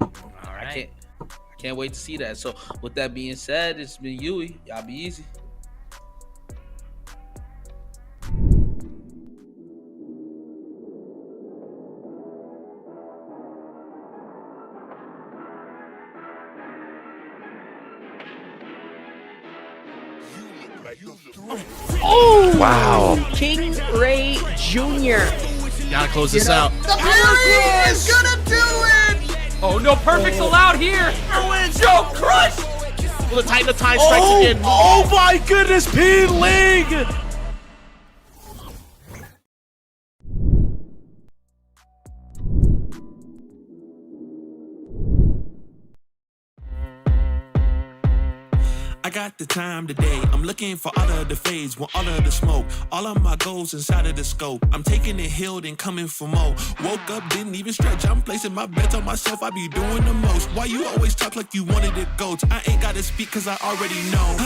All right. I can't wait to see that. So with that being said, it's been Yui. Y'all be easy. Oh! Wow. King Ray Jr. Gotta close this out. The parry is gonna do it! Oh, no perfects allowed here. Wins. Joe Crush. Will it tighten the time strikes again? Oh my goodness, P League! I got the time today. I'm looking for all of the fades, want all of the smoke. All of my goals inside of the scope. I'm taking it hill and coming for more. Woke up, didn't even stretch. I'm placing my bets on myself. I be doing the most. Why you always talk like you wanted to go? I ain't gotta speak cause I already know.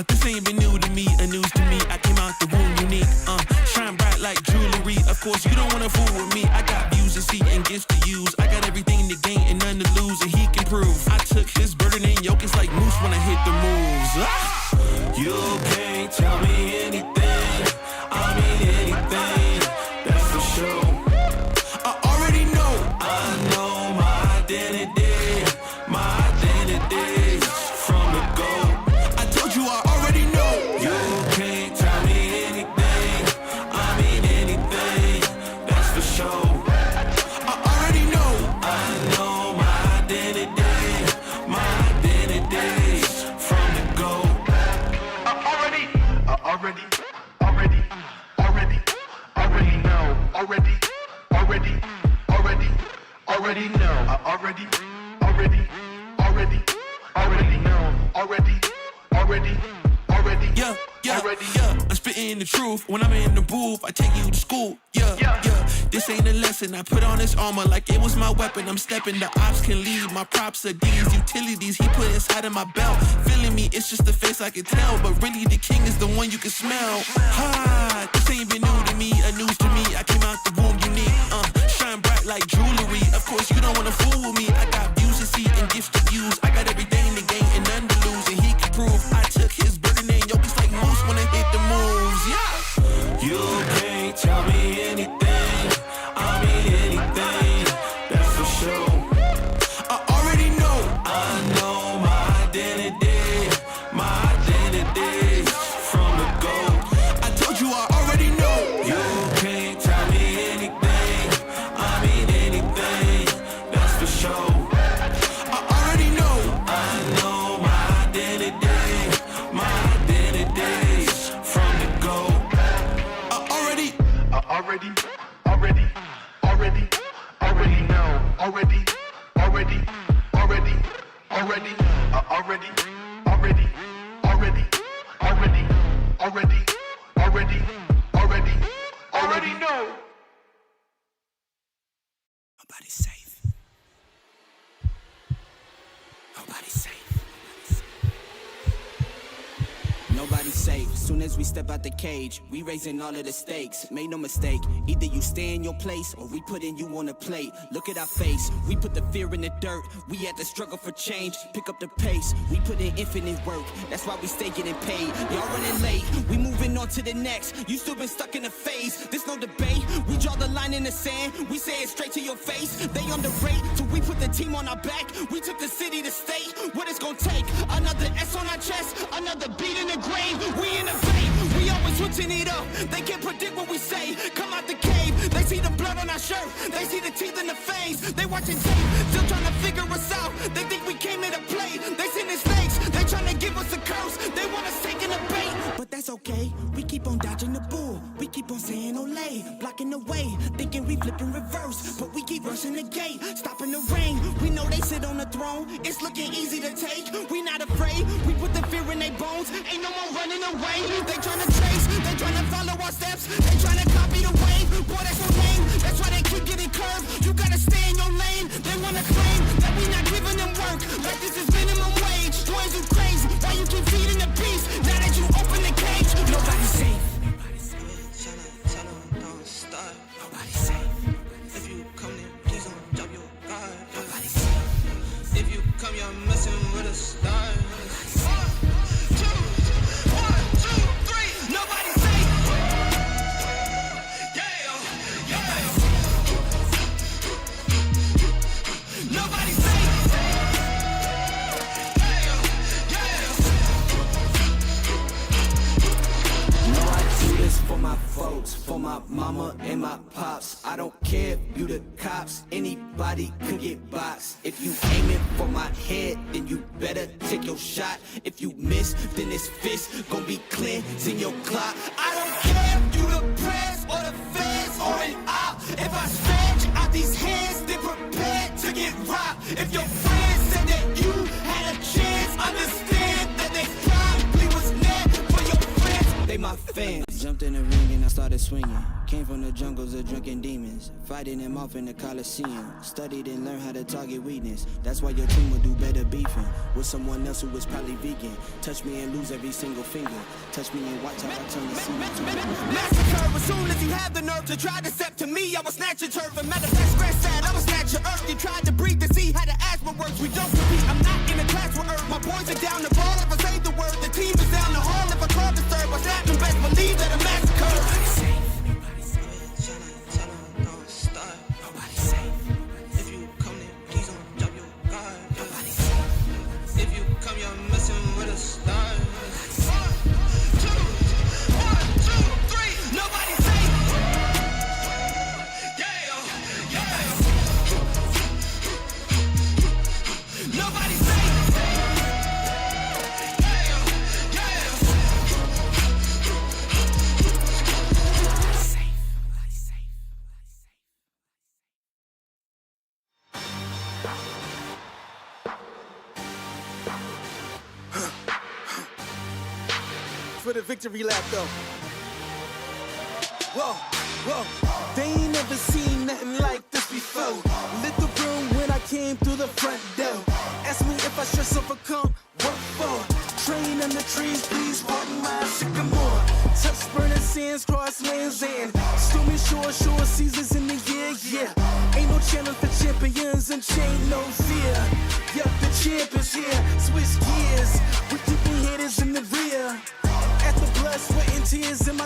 This ain't been new to me, a news to me. I came out the womb unique. Shine bright like jewelry. Of course, you don't wanna fool with me. I got views to see and gifts to use. I got everything to gain and none to lose, and he can prove. I took his burden and yoke. It's like moose when I hit the moves. You can't tell me anything. I mean anything. That's for sure. I already know. I know my identity. My identity from the go. I told you I already know. You can't tell me anything. I mean anything. That's for sure. I already know. I know my identity. My identity from the go. Already know. I already know. Yeah. I'm spitting the truth. When I'm in the booth, I take you to school. Yeah. This ain't a lesson. I put on this armor like it was my weapon. I'm stepping. The ops can lead. My props are these utilities he put inside of my belt. Feeling me, it's just the face I can tell. But really, the king is the one you can smell. This ain't been new to me, a news to me. I came out the womb unique. Shine bright like jewelry. Of course, you don't wanna fool with me. I got views to see and gifts to use. I got everything to gain and none to lose, and he can prove. I took his burden and yoke. It's like moose when I hit the moves. Yeah. You can't tell me anything. I mean anything. That's for sure. I already know. I know my identity. My identity from the go. I told you I already know. You can't tell me anything. I mean anything. That's for sure. I already know. I know my identity. My identity from the go. I already know. Already know. already know. Nobody's safe. Nobody's safe. Nobody's safe. Soon as we step out the cage, we raising all of the stakes. Make no mistake, either you stay in your place or we putting you on a plate. Look at our face, we put the fear in the dirt. We had to struggle for change, pick up the pace. We put in infinite work, that's why we stay getting paid. Y'all running late, we moving on to the next. You still been stuck in a phase, there's no debate. We draw the line in the sand, we say it straight to your face. They underrate, till we put the team on our back. We took the city to state, what it's gonna take. Another S on our chest, another beat in the grave. We innovate, we always switching it up. They can't predict what we say. Come out the cave, they see the blood on our shirt. They see the teeth in the fangs. They watching tape, still trying to figure us out. They think we came here to play. They sending snakes, they trying to give us a curse. They want us taking the bait, but that's okay. We keep on dodging the bull. We keep on saying Olay, blocking the way, thinking we flip in reverse, but we keep rushing the gate, stopping the rain. We know they sit on the throne. It's looking easy to take. We not afraid. We put the fear in their bones. Ain't no more running away. They tryna trace, they tryna follow our steps, they tryna copy the wave. Boy, that's so lame. That's why they keep getting curved. You gotta stay in your lane. They wanna claim that we not giving them work, like this is minimum wage. Boys, you crazy. Why you keep feeding the beast? Now that you open the cage, nobody's safe. Nobody's safe. Tell them don't start. Nobody's safe. If you come there, please don't drop your guard. Nobody's safe. If you come, you're messing with a star. For my folks, for my mama and my pops. I don't care if you the cops, anybody could get boxed. If you aiming for my head, then you better take your shot. If you miss, then this fist gon' be cleansing your clock. I don't care if you the press or the feds or an op. If I stretch out these hands, then prepare to get robbed. If your friends said that you had a chance, understand that they probably was never for your friends. They my fans. Jumped in the ring and I started swinging. Came from the jungles of drunken demons, fighting them off in the Coliseum. Studied and learned how to target weakness. That's why your team will do better beefing with someone else who was probably vegan. Touch me and lose every single finger. Touch me and watch how I turn the scene. Massacre as soon as you have the nerve to try to step to me, I will snatch your turf. And matter of fact, scratch that, I will snatch your earth. You tried to breathe to see how the asthma works. We don't compete, I'm not in a class with earth. My boys are down the ball if I say the word. The team is down the hall if I call the third. What's happening? Best believe that a massacre. Nobody's safe. Nobody's safe. Tell them don't start. Nobody's safe. If you come there, please don't drop your guard. Nobody's safe. If you come, you're messing with a star. For the victory lap though. Whoa, whoa. They ain't never seen nothing like this before. Lit the room when I came through the front door. Ask me if I stress overcome, what for? Train under trees, please walk my sycamore. Touch burning sands, cross lands and stormy shore seasons in the year, yeah. Ain't no challenge for champions and chain no fear. Yup, the champ is here, switch gears. We're keeping haters in the rear. At the blood, sweat, and tears in my